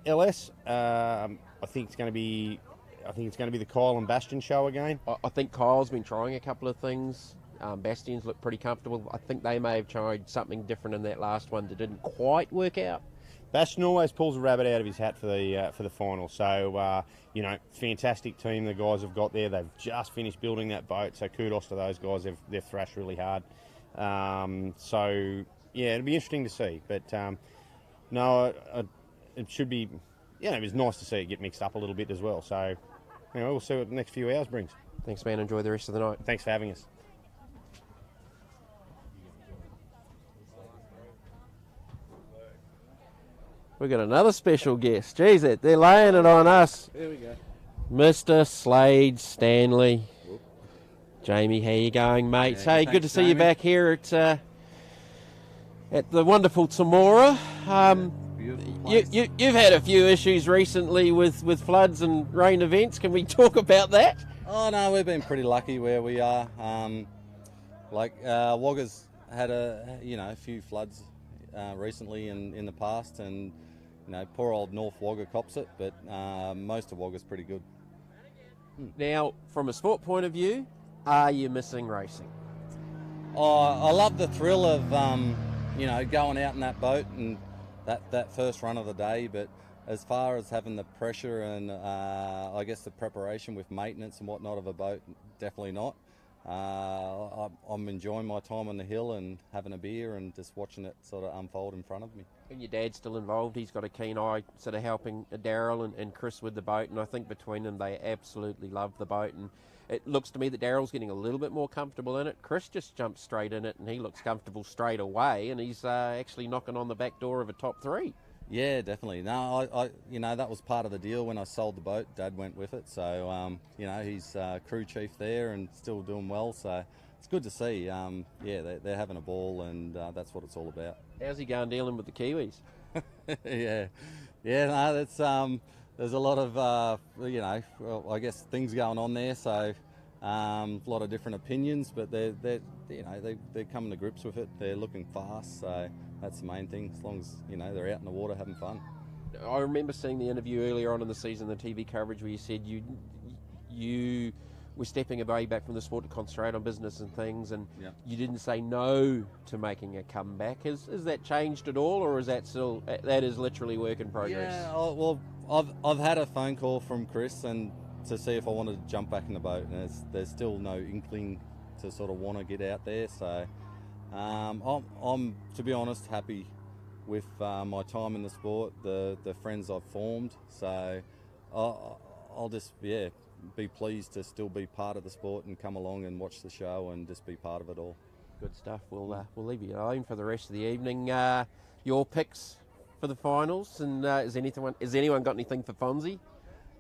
[SPEAKER 8] LS, I think it's going to be the Kyle and Bastion show again.
[SPEAKER 1] I think Kyle's been trying a couple of things. Bastions look pretty comfortable. I think they may have tried something different in that last one that didn't quite work out.
[SPEAKER 8] Bastion always pulls a rabbit out of his hat for the final. So you know, fantastic team the guys have got there. They've just finished building that boat, so kudos to those guys. They've thrashed really hard. So yeah, it'll be interesting to see. But no, it should be. Yeah, it was nice to see it get mixed up a little bit as well. So you know, we'll see what the next few hours brings.
[SPEAKER 1] Thanks, man. Enjoy the rest of the night.
[SPEAKER 8] Thanks for having us.
[SPEAKER 1] We've got another special guest. Jeez, they're laying it on us.
[SPEAKER 11] There we go.
[SPEAKER 1] Mr. Slade Stanley. Jamie, how you going, mate?
[SPEAKER 11] Yeah,
[SPEAKER 1] hey, good to
[SPEAKER 11] thanks,
[SPEAKER 1] see you
[SPEAKER 11] Jamie.
[SPEAKER 1] back here at the wonderful Temora. You've had a few issues recently with floods and rain events. Can we talk about that?
[SPEAKER 11] Oh no, we've been pretty lucky where we are. Wagga's had a few floods recently in the past, and poor old North Wagga cops it, but most of Wagga's pretty good.
[SPEAKER 1] Now, from a sport point of view, are you missing racing?
[SPEAKER 11] Oh, I love the thrill of, going out in that boat and that first run of the day, but as far as having the pressure and I guess the preparation with maintenance and whatnot of a boat, definitely not. I'm enjoying my time on the hill and having a beer and just watching it sort of unfold in front of me.
[SPEAKER 1] And your dad's still involved. He's got a keen eye sort of helping Daryl and Chris with the boat, and I think between them they absolutely love the boat, and it looks to me that Daryl's getting a little bit more comfortable in it. Chris just jumped straight in it and he looks comfortable straight away, and he's actually knocking on the back door of a top 3.
[SPEAKER 11] Yeah, definitely. No, I that was part of the deal when I sold the boat. Dad went with it, so he's crew chief there and still doing well. So it's good to see. They're having a ball, and that's what it's all about.
[SPEAKER 1] How's he going dealing with the Kiwis?
[SPEAKER 11] Yeah. No, that's there's a lot of I guess things going on there. So a lot of different opinions, but they're coming to grips with it. They're looking fast, so that's the main thing. As long as they're out in the water having fun.
[SPEAKER 1] I remember seeing the interview earlier on in the season, the TV coverage, where you said you were stepping away back from the sport to concentrate on business and things, and you didn't say no to making a comeback. Has that changed at all, or is that still literally work in progress?
[SPEAKER 11] Yeah, well, I've had a phone call from Chris and to see if I wanted to jump back in the boat, and there's still no inkling to sort of want to get out there. So I'm to be honest happy with my time in the sport, the friends I've formed. So I'll just be pleased to still be part of the sport and come along and watch the show and just be part of it all.
[SPEAKER 1] Good stuff. We'll leave you alone for the rest of the evening. Your picks for the finals, and has anyone got anything for Fonzie?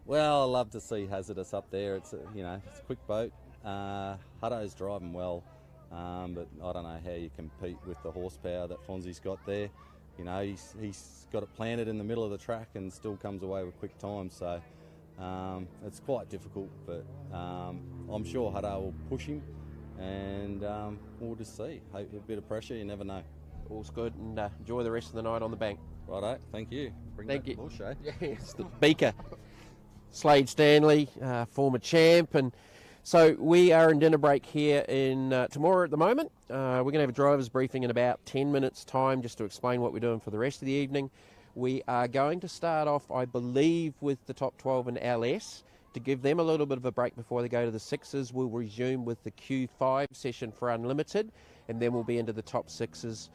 [SPEAKER 11] Well, I love to see Hazardous up there. It's it's a quick boat. Hutto's driving well, but I don't know how you compete with the horsepower that Fonzie's got there. He's got it planted in the middle of the track and still comes away with quick time. So it's quite difficult, but I'm sure Hutto will push him, and we'll just see. Hope a bit of pressure, you never know.
[SPEAKER 1] All's good, and enjoy the rest of the night on the bank.
[SPEAKER 11] Righto, thank you.
[SPEAKER 1] Thank you.
[SPEAKER 11] Bush, eh?
[SPEAKER 1] Yes, the Beaker. Slade Stanley, former champ, and so we are in dinner break here in Temora at the moment. We're going to have a driver's briefing in about 10 minutes' time just to explain what we're doing for the rest of the evening. We are going to start off, I believe, with the top 12 in LS to give them a little bit of a break before they go to the sixes. We'll resume with the Q5 session for Unlimited, and then we'll be into the top sixes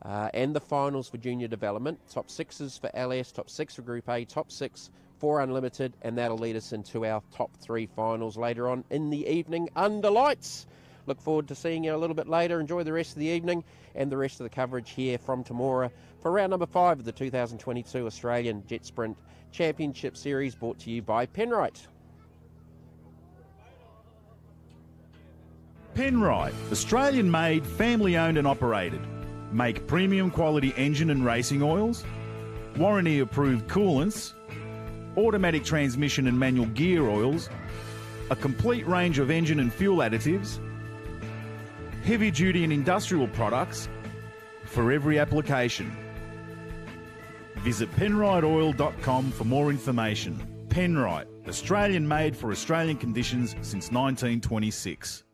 [SPEAKER 1] and the finals for junior development. Top sixes for LS, top 6 for Group A, top 6 for Unlimited, and that'll lead us into our top 3 finals later on in the evening under lights. Look forward to seeing you a little bit later. Enjoy the rest of the evening and the rest of the coverage here from Temora for round number 5 of the 2022 Australian Jet Sprint Championship Series, brought to you by Penrite.
[SPEAKER 3] Penrite, Australian-made, family-owned and operated. Make premium quality engine and racing oils, warranty-approved coolants, automatic transmission and manual gear oils, a complete range of engine and fuel additives, heavy-duty and industrial products for every application. Visit penriteoil.com for more information. Penrite, Australian-made for Australian conditions since 1926.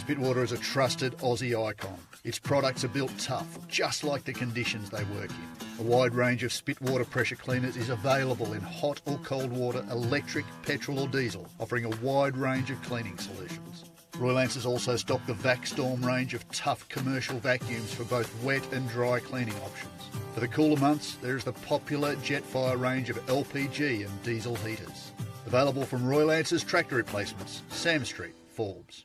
[SPEAKER 4] Spitwater is a trusted Aussie icon. Its products are built tough, just like the conditions they work in. A wide range of Spitwater pressure cleaners is available in hot or cold water, electric, petrol or diesel, offering a wide range of cleaning solutions. Royal Answers also stock the VacStorm range of tough commercial vacuums for both wet and dry cleaning options. For the cooler months, there is the popular Jetfire range of LPG and diesel heaters. The Available from Royal Answers Tractor Replacements, Sam Street, Forbes.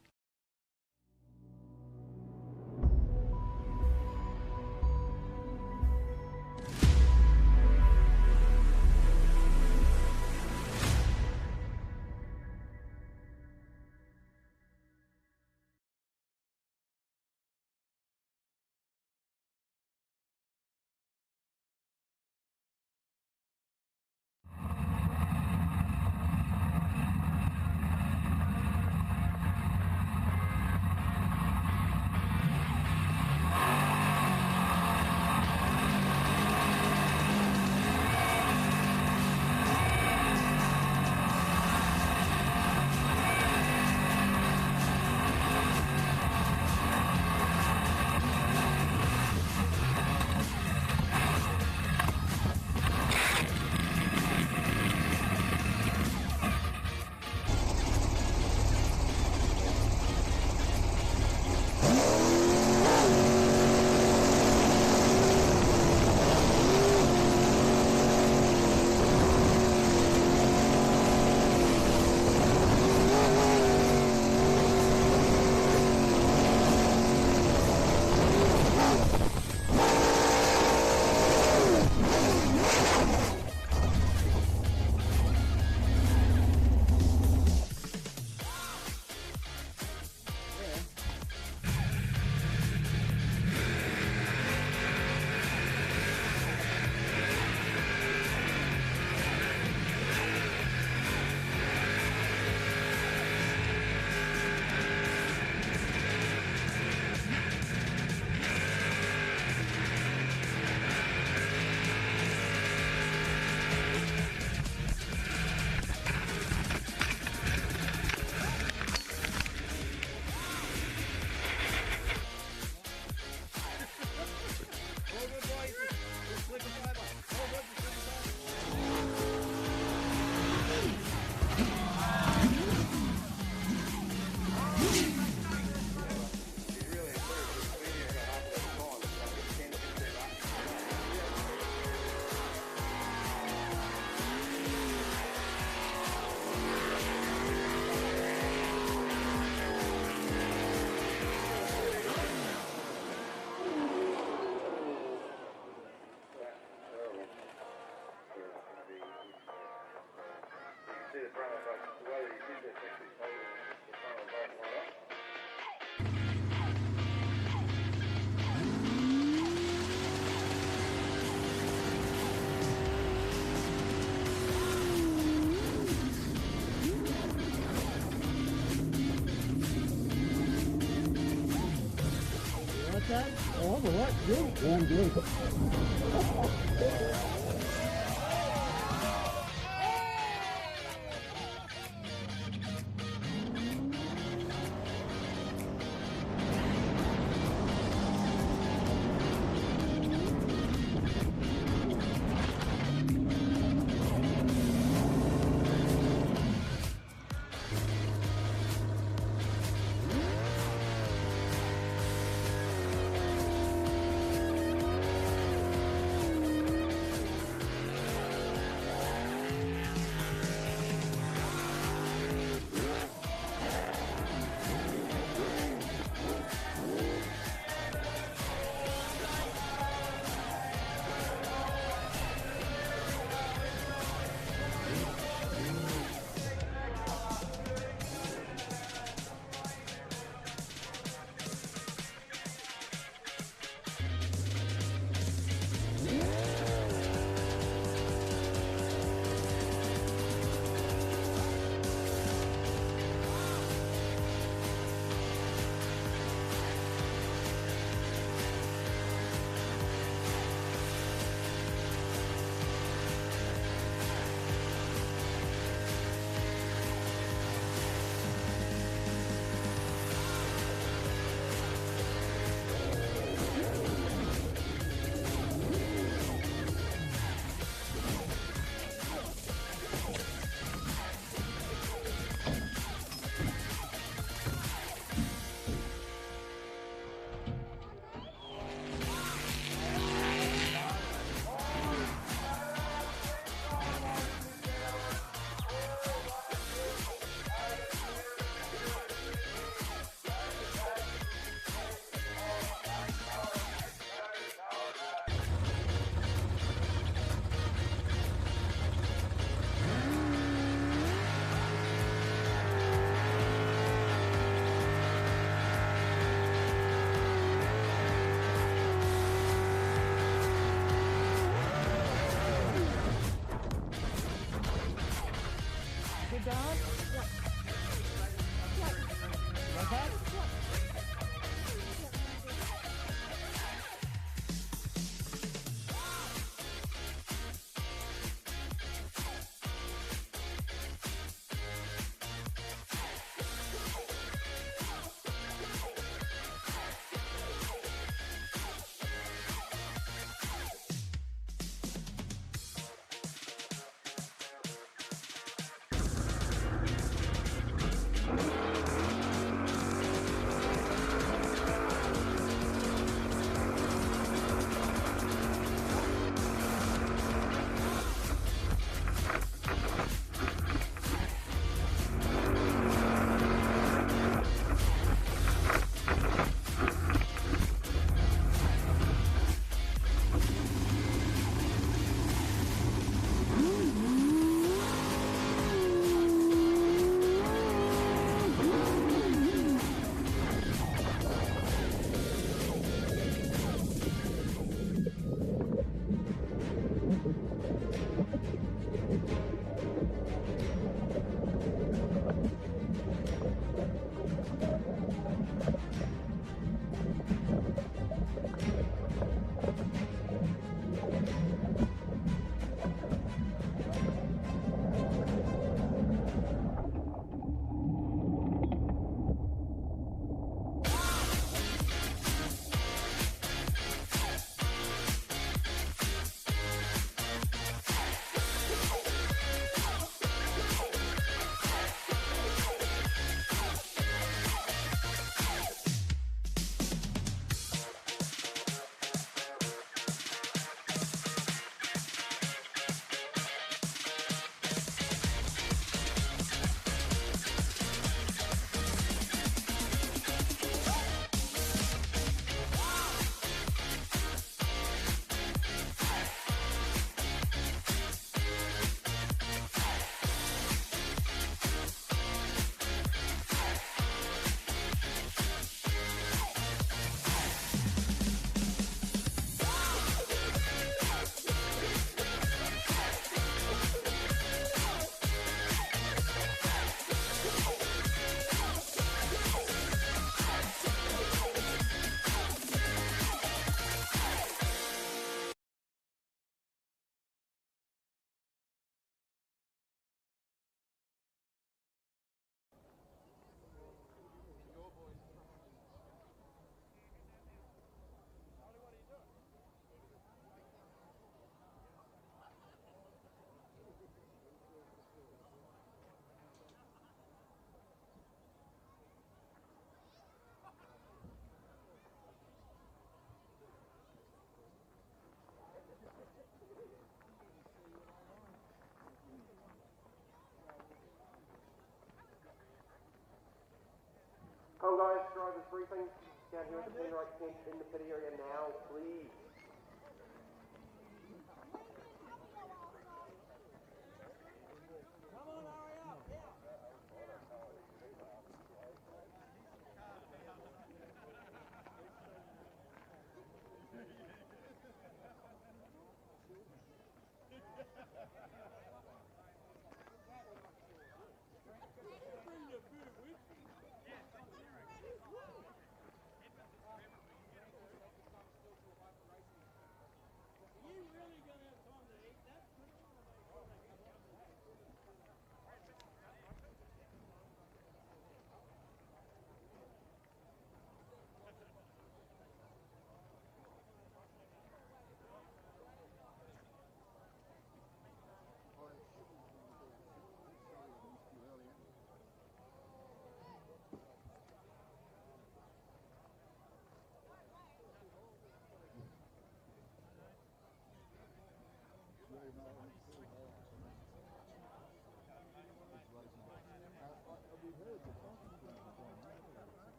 [SPEAKER 1] Come on guys, drivers briefing down here at the Penrite tent in the pit area now, please.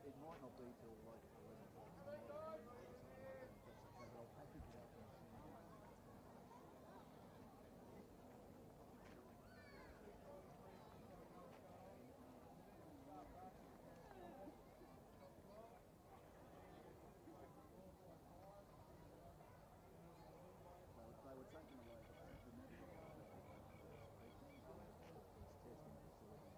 [SPEAKER 12] It might not be till like 11 o'clock tomorrow. That's okay, but I'll package it up and send it. They were taken away, but the Navigational testing facility.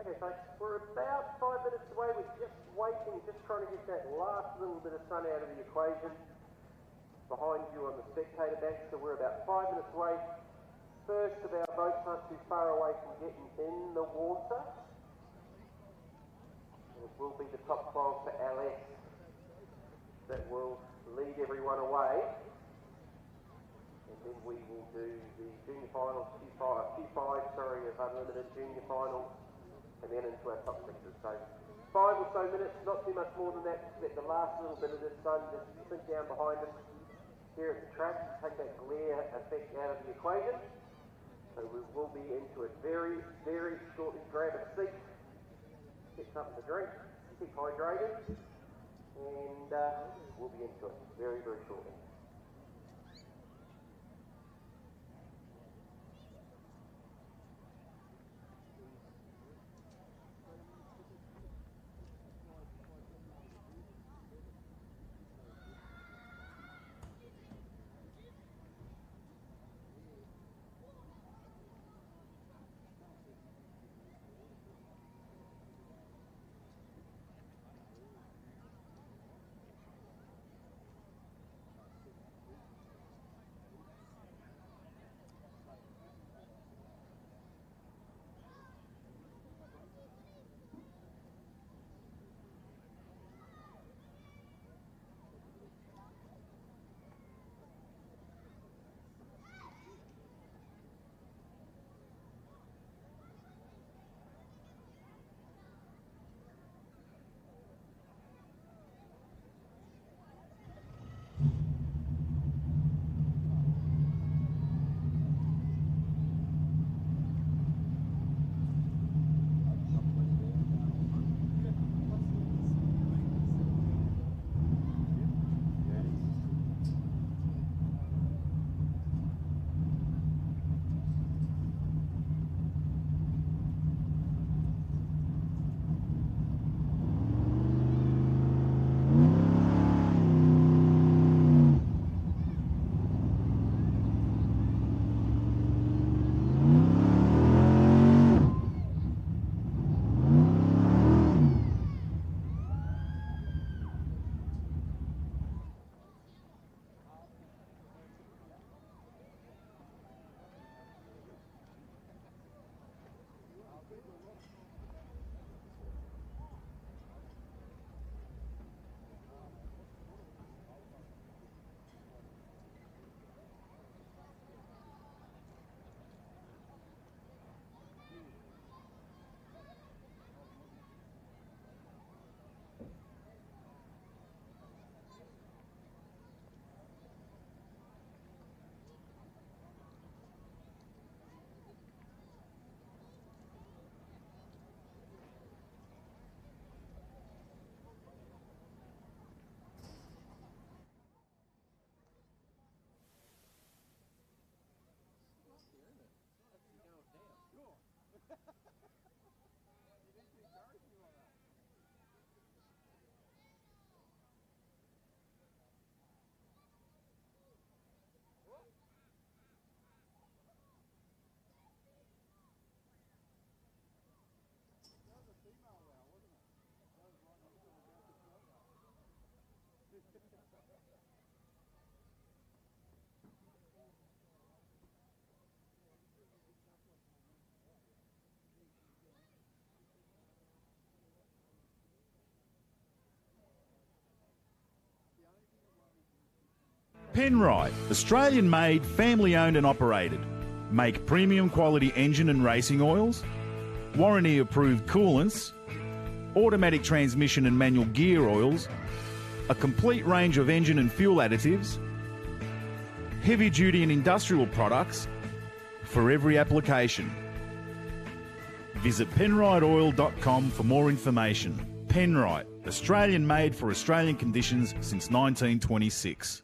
[SPEAKER 1] Okay, folks, we're about 5 minutes away. We're just waiting, just trying to get that last little bit of sun out of the equation. Behind you on the spectator bank, so we're about 5 minutes away. First of our boats not too far away from getting in the water. And it will be the top 12 for LS that will lead everyone away. And then we will do the junior finals, Q5 of unlimited junior finals, and then into our top sectors. So 5 or so minutes, not too much more than that, to get the last little bit of this sun just sink down behind us here at the track, take that glare effect out of the equation. So we will be into it very, very shortly. Grab a seat, get something to drink, keep hydrated, and we'll be into it very, very shortly.
[SPEAKER 3] Penrite, Australian made, family owned and operated. Make premium quality engine and racing oils, warranty approved coolants, automatic transmission and manual gear oils, a complete range of engine and fuel additives, heavy duty and industrial products for every application. Visit penriteoil.com for more information. Penrite, Australian made for Australian conditions since 1926.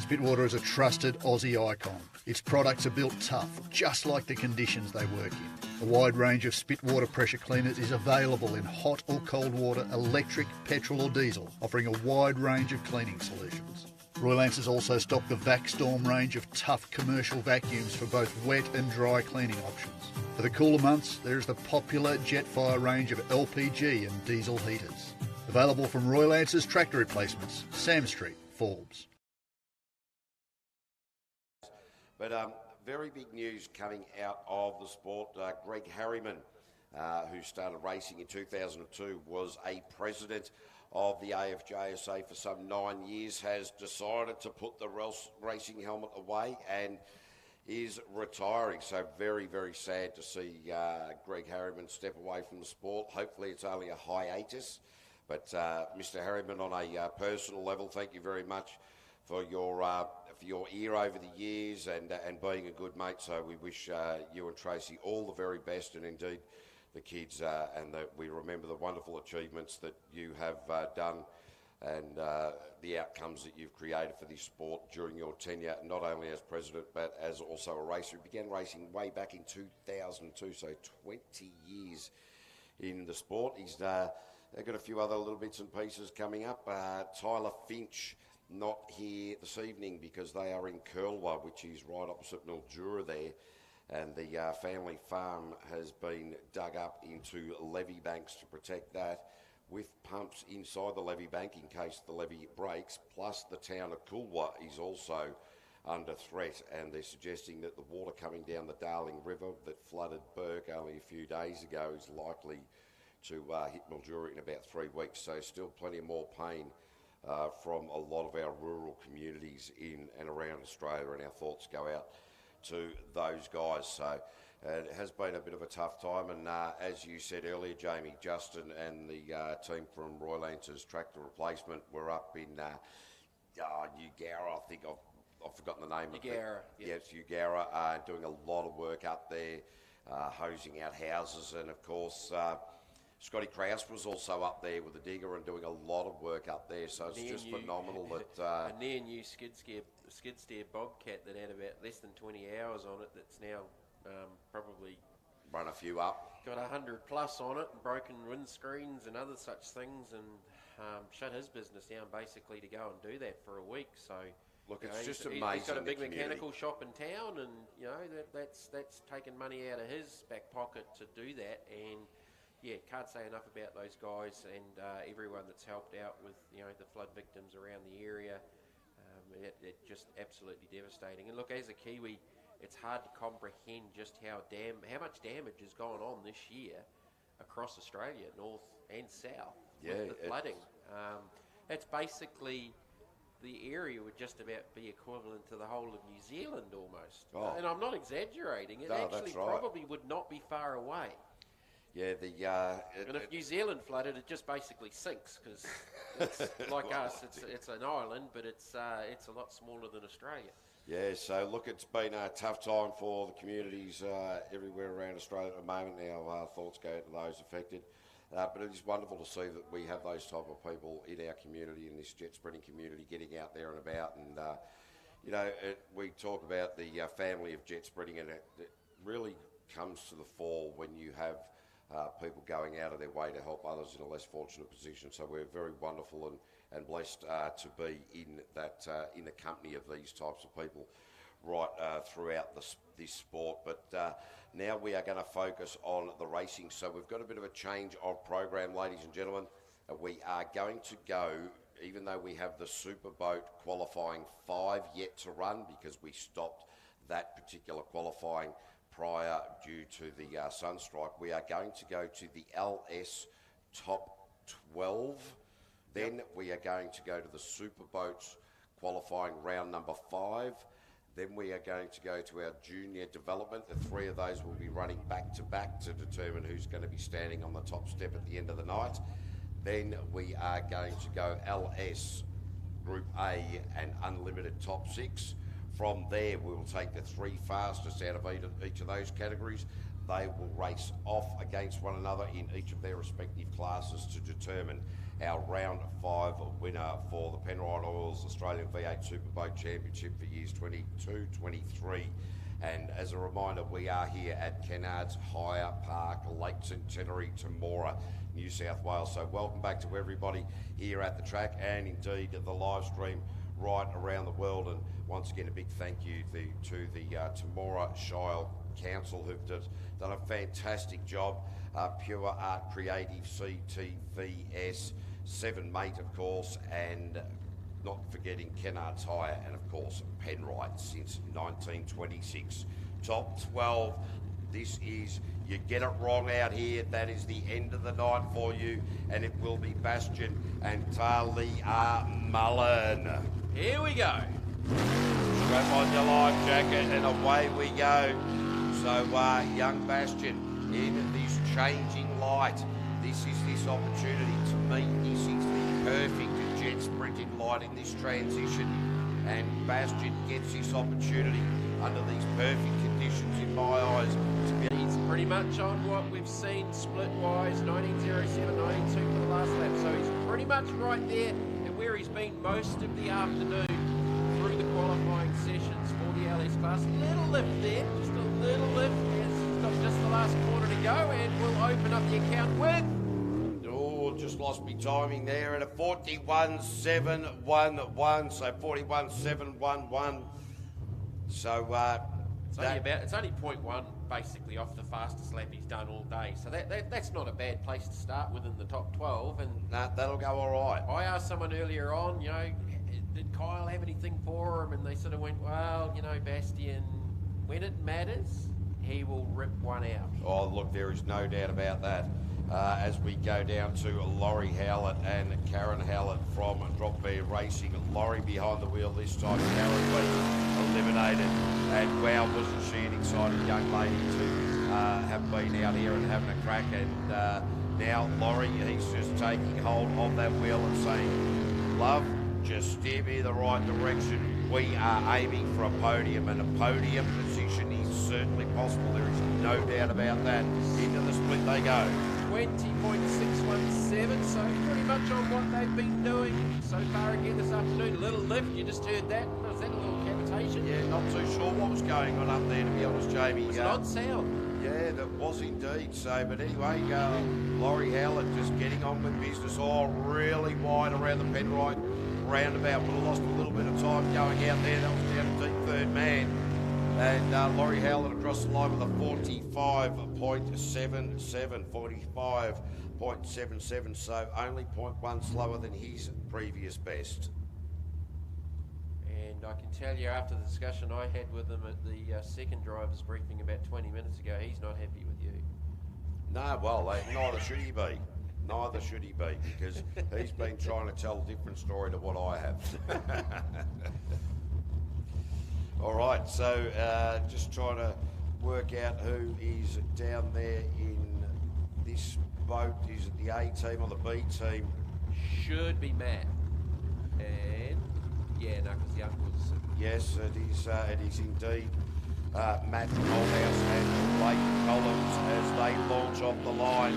[SPEAKER 4] Spitwater is a trusted Aussie icon. Its products are built tough, just like the conditions they work in. A wide range of Spitwater pressure cleaners is available in hot or cold water, electric, petrol or diesel, offering a wide range of cleaning solutions. Royal Answers also stock the VacStorm range of tough commercial vacuums for both wet and dry cleaning options. For the cooler months, there is the popular Jetfire range of LPG and diesel heaters. Available from Royal Answers Tractor Replacements, Sam Street, Forbes.
[SPEAKER 2] But very big news coming out of the sport. Greg Harriman, who started racing in 2002, was a president of the AFJSA for some 9 years, has decided to put the racing helmet away and is retiring. So very, very sad to see Greg Harriman step away from the sport. Hopefully it's only a hiatus. But Mr. Harriman, on a personal level, thank you very much for your ear over the years and being a good mate. So we wish you and Tracy all the very best, and indeed the kids, and that we remember the wonderful achievements that you have done and the outcomes that you've created for this sport during your tenure, not only as president but as also a racer. You began racing way back in 2002, so 20 years in the sport. He's got a few other little bits and pieces coming up. Tyler Finch, not here this evening because they are in Curlwa, which is right opposite Mildura there, and the family farm has been dug up into levee banks to protect that, with pumps inside the levee bank in case the levee breaks, plus the town of Coolwa is also under threat, and they're suggesting that the water coming down the Darling River that flooded Burke only a few days ago is likely to hit Mildura in about 3 weeks. So still plenty more pain from a lot of our rural communities in and around Australia, and our thoughts go out to those guys. So it has been a bit of a tough time, and as you said earlier, Jamie, Justin and the team from Royal Answers Tractor Replacement were up in Eugowra, I think I've forgotten the name of it.
[SPEAKER 1] Eugowra,
[SPEAKER 2] yes, Eugowra, doing a lot of work up there, hosing out houses, and of course Scotty Krause was also up there with the digger and doing a lot of work up there, so it's just phenomenal that...
[SPEAKER 1] a near new skid steer Bobcat that had about less than 20 hours on it, that's now probably...
[SPEAKER 2] run a few up.
[SPEAKER 1] Got 100 plus on it, and broken windscreens and other such things, and shut his business down basically to go and do that for a week. So
[SPEAKER 2] look,
[SPEAKER 1] you know,
[SPEAKER 2] it's just
[SPEAKER 1] he's
[SPEAKER 2] amazing.
[SPEAKER 1] got a big
[SPEAKER 2] the
[SPEAKER 1] mechanical shop in town, and you know that's taken money out of his back pocket to do that. And yeah, can't say enough about those guys and everyone that's helped out with the flood victims around the area. It's just absolutely devastating. And look, as a Kiwi, it's hard to comprehend just how much damage has gone on this year across Australia, north and south, with the flooding. That's basically the area would just about be equivalent to the whole of New Zealand almost.
[SPEAKER 2] Oh.
[SPEAKER 1] And I'm not exaggerating. It
[SPEAKER 2] No,
[SPEAKER 1] actually
[SPEAKER 2] that's right.
[SPEAKER 1] probably would not be far away.
[SPEAKER 2] Yeah,
[SPEAKER 1] And if New Zealand flooded, it just basically sinks because it's like us. It's an island, but it's a lot smaller than Australia.
[SPEAKER 2] Yeah, so look, it's been a tough time for the communities everywhere around Australia at the moment. Our thoughts go out to those affected. But it is wonderful to see that we have those type of people in our community, in this jet spreading community, getting out there and about. And, we talk about the family of jet spreading, and it really comes to the fore when you have people going out of their way to help others in a less fortunate position. So we're very wonderful and blessed to be in the company of these types of people right throughout this sport. But now we are going to focus on the racing. So we've got a bit of a change of program, ladies and gentlemen. We are going to go, even though we have the Superboat qualifying 5 yet to run, because we stopped that particular qualifying prior due to the sunstrike, we are going to go to the LS Top 12. Then we are going to go to the Superboats qualifying round number 5. Then we are going to go to our junior development. The 3 of those will be running back to back to determine who's going to be standing on the top step at the end of the night. Then we are going to go LS Group A and Unlimited Top 6. From there, we will take the 3 fastest out of each of those categories. They will race off against one another in each of their respective classes to determine our round 5 winner for the Penrite Oils Australian V8 Superboat Championship for years 22-23. And as a reminder, we are here at Kennards Hire Park, Lake Centenary, Temora, New South Wales. So welcome back to everybody here at the track, and indeed the live stream right around the world. And once again, a big thank you to the Temora Shire Council, who've done a fantastic job. Pure Art Creative, CTVS, Seven Mate, of course, and not forgetting Kennard's Hire, and of course Penrite since 1926. Top 12. This is, you get it wrong out here, that is the end of the night for you, and it will be Bastion and Talia Mullen.
[SPEAKER 1] Here we go.
[SPEAKER 2] Strap on your life jacket and away we go. So young Bastion in this changing light. This is this opportunity. To me, this is the perfect jet sprinting light in this transition. And Bastion gets this opportunity under these perfect conditions, in my eyes, to be.
[SPEAKER 1] He's pretty much on what we've seen split-wise, 19.07, 92 for the last lap. So he's pretty much right there and where he's been most of the afternoon through the qualifying sessions for the LS class. Little lift there, just a little lift. He's got just the last corner to go, and we'll open up the account with.
[SPEAKER 2] Oh, just lost me timing there at a 41.711. So 41.711. So
[SPEAKER 1] It's only 0.1 basically off the fastest lap he's done all day. So that's not a bad place to start within the top 12. And
[SPEAKER 2] that'll go all right.
[SPEAKER 1] I asked someone earlier on, you know, did Kyle have anything for him? And they sort of went, well, you know, Bastian, when it matters, he will rip one out.
[SPEAKER 2] Oh, look, there is no doubt about that. As we go down to Laurie Howlett and Karen Howlett from Drop Bear Racing. Laurie behind the wheel this time. Karen being eliminated. And wow, wasn't she an exciting young lady to have been out here and having a crack. And now Laurie, he's just taking hold of that wheel and saying, love, just steer me the right direction. We are aiming for a podium, and a podium position is certainly possible. There is no doubt about that. Into the split they go.
[SPEAKER 1] 20.617, so pretty much on what they've been doing so far again this afternoon. A little lift, you just heard that. Was that a little cavitation?
[SPEAKER 2] Yeah, not too sure what was going on up there, to be honest, Jamie.
[SPEAKER 1] It was an odd sound.
[SPEAKER 2] Yeah, that was indeed. So, but anyway, Laurie Howlett just getting on with business. Oh, really wide around the Penrite roundabout. Would have lost a little bit of time going out there. That was down to deep third man. And Laurie Howlett across the line with a 45.77, 45.77, so only 0.1 slower than his previous best.
[SPEAKER 1] And I can tell you after the discussion I had with him at the second driver's briefing about 20 minutes ago, he's not happy with you.
[SPEAKER 2] No, well, neither should he be. Neither should he be, because he's been trying to tell a different story to what I have. All right, so just trying to work out who is down there in this boat. Is it the A team or the B team?
[SPEAKER 1] Should be Matt. And yeah, no, because the uncle's.
[SPEAKER 2] Yes, it is indeed Matt Moldhouse and Leighton Collins as they launch off the line.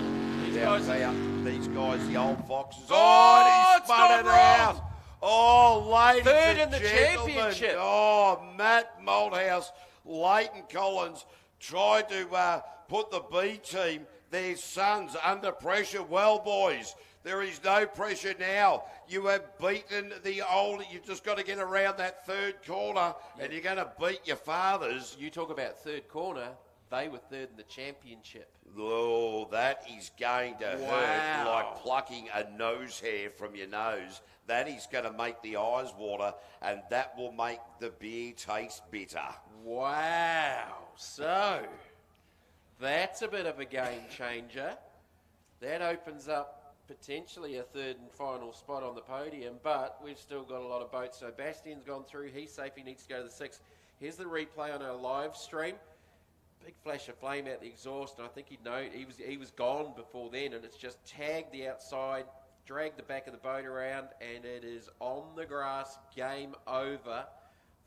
[SPEAKER 2] These guys, the old foxes.
[SPEAKER 1] Oh,
[SPEAKER 2] he's spun it out. Oh, ladies
[SPEAKER 1] third
[SPEAKER 2] and
[SPEAKER 1] in the
[SPEAKER 2] gentlemen.
[SPEAKER 1] championship.
[SPEAKER 2] Oh, Matt Moldhouse, Leighton Collins tried to put the B team, their sons, under pressure. Well, boys, there is no pressure now. You have beaten the old. You've just got to get around that third corner, and you're going to beat your fathers.
[SPEAKER 1] You talk about third corner. They were third in the championship.
[SPEAKER 2] Oh, that is going to hurt like plucking a nose hair from your nose. That is going to make the eyes water, and that will make the beer taste bitter.
[SPEAKER 1] Wow. So, that's a bit of a game changer. That opens up potentially a third and final spot on the podium, but we've still got a lot of boats. So Bastian's gone through. He's safe. He needs to go to the 6. Here's the replay on our live stream. Big flash of flame out the exhaust, and I think he'd know he was gone before then, and it's just tagged the outside, dragged the back of the boat around, and it is on the grass. Game over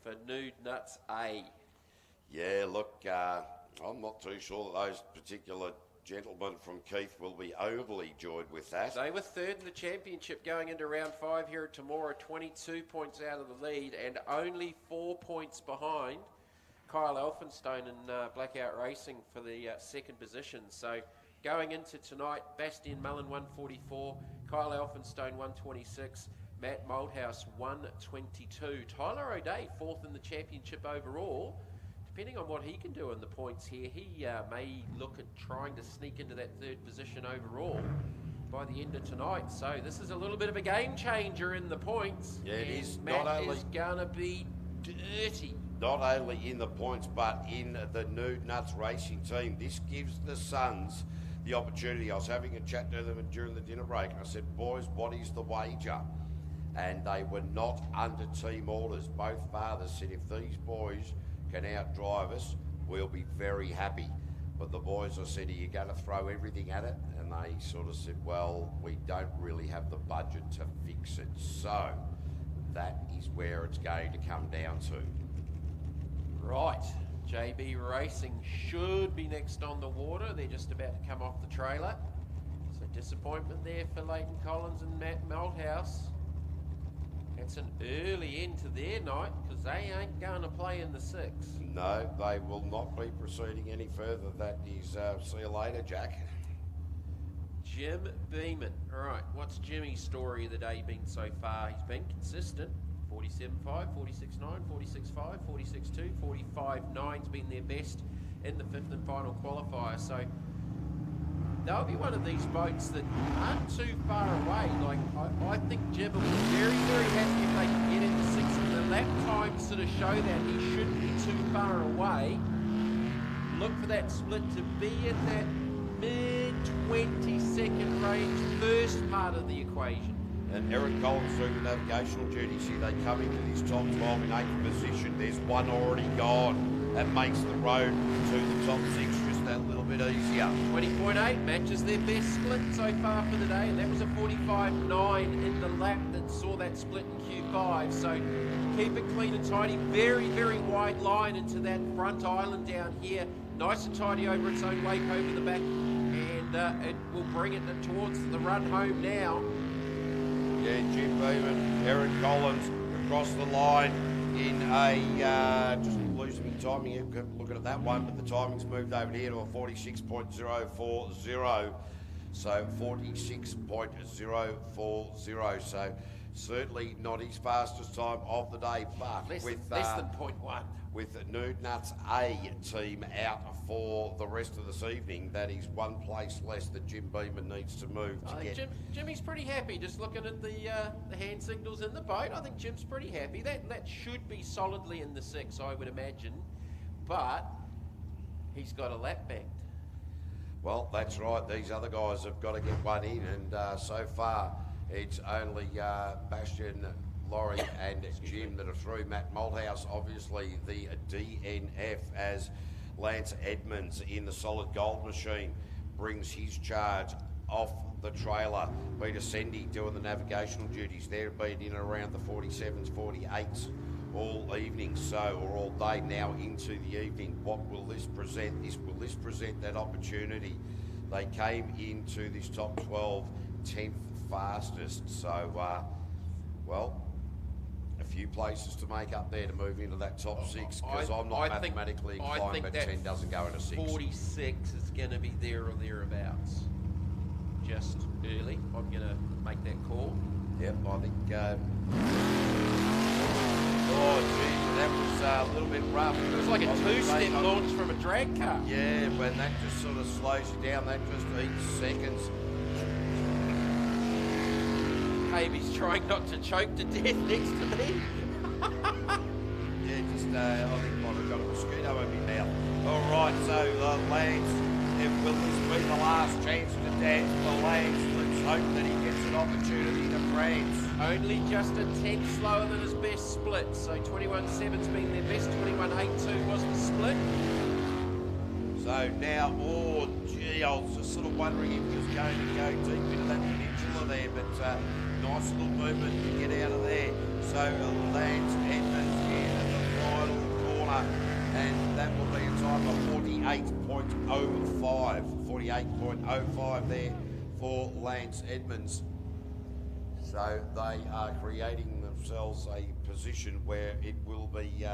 [SPEAKER 1] for Nude Nuts A.
[SPEAKER 2] Yeah, look, I'm not too sure that those particular gentlemen from Keith will be overly joyed with that.
[SPEAKER 1] They were third in the championship going into round 5 here at Temora, 22 points out of the lead and only 4 points behind Kyle Elphinstone and Blackout Racing for the second position. So going into tonight, Bastian Mullen 144, Kyle Elphinstone 126, Matt Malthouse 122. Tyler O'Day 4th in the championship overall. Depending on what he can do in the points here, he may look at trying to sneak into that 3rd position overall by the end of tonight. So this is a little bit of a game changer in the points.
[SPEAKER 2] Yeah, it is.
[SPEAKER 1] Matt is going to be dirty.
[SPEAKER 2] Not only in the points, but in the Nude Nuts racing team. This gives the Suns the opportunity. I was having a chat to them during the dinner break, and I said, boys, what is the wager? And they were not under team orders. Both fathers said, if these boys can outdrive us, we'll be very happy. But the boys, I said, are you going to throw everything at it? And they sort of said, well, we don't really have the budget to fix it. So that is where it's going to come down to.
[SPEAKER 1] Right, JB Racing should be next on the water. They're just about to come off the trailer. So disappointment there for Leighton Collins and Matt Malthouse. It's an early end to their night because they ain't going to play in the 6.
[SPEAKER 2] No, they will not be proceeding any further. That is, see you later, Jack.
[SPEAKER 1] Jim Beeman. All right, what's Jimmy's story of the day been so far? He's been consistent. 47.5, 46.9, 46.5, 46.2, 45.9's been their best in the 5th and final qualifier. So they'll be one of these boats that aren't too far away. Like I think Jim will be very, very happy if they can get into 6th. And the lap times sort of show that he shouldn't be too far away. Look for that split to be in that mid-20-second range, first part of the equation.
[SPEAKER 2] And Eric Collins doing the navigational duties here. They come into this top 12 in 8th position. There's one already gone. That makes the road to the top 6 just that little bit easier.
[SPEAKER 1] 20.8 matches their best split so far for the day, and that was a 45.9 in the lap that saw that split in Q5. So keep it clean and tidy. Very, very wide line into that front island down here. Nice and tidy over its own wake over the back, and it will bring it towards the run home now.
[SPEAKER 2] Yeah, Jim Beeman, Eric Collins across the line in a, just losing me timing here, looking at that one, but the timing's moved over here to a 46.040. So 46.040. So certainly not his fastest time of the day, but
[SPEAKER 1] Less
[SPEAKER 2] with
[SPEAKER 1] than 0.1.
[SPEAKER 2] With the Nude Nuts A team out for the rest of this evening, that is one place less that Jim Beeman needs to move to get.
[SPEAKER 1] Jimmy's pretty happy just looking at the hand signals in the boat. I think Jim's pretty happy. That should be solidly in the 6, I would imagine, but he's got a lap banked.
[SPEAKER 2] Well, that's right. These other guys have got to get one in, and so far it's only Bastian, Laurie and Jim that are through. Matt Malthouse, obviously the DNF, as Lance Edmonds in the solid gold machine brings his charge off the trailer. Peter Sendy doing the navigational duties. They're been in around the 47s, 48s all evening, or all day now into the evening. What will this present? Will this present that opportunity? They came into this top 12 10th fastest, so well, a few places to make up there to move into that top 6, because I'm not mathematically inclined, but 10 doesn't go into 6.
[SPEAKER 1] 46 is going to be there or thereabouts. Just early, I'm going to make that call.
[SPEAKER 2] Yep, I think. Oh, gee, that was a little bit rough.
[SPEAKER 1] It was like a 2-step launch from a drag car.
[SPEAKER 2] Yeah, when that just sort of slows you down, that just eats seconds.
[SPEAKER 1] He's trying not to choke to death next to me.
[SPEAKER 2] Yeah, just, I think I've got a mosquito in my mouth. All right, so Lance, will this be the last chance to dance for Lance? Let's hope that he gets an opportunity to France.
[SPEAKER 1] Only just a 10 slower than his best split, so 21.7's been their best, 21.82 was the split.
[SPEAKER 2] So now, oh gee, I was just sort of wondering if he was going to go deep into that peninsula there, but nice little movement to get out of there. So Lance Edmonds in the final corner, and that will be a time of 48.05. 48.05 there for Lance Edmonds. So they are creating themselves a position where it will be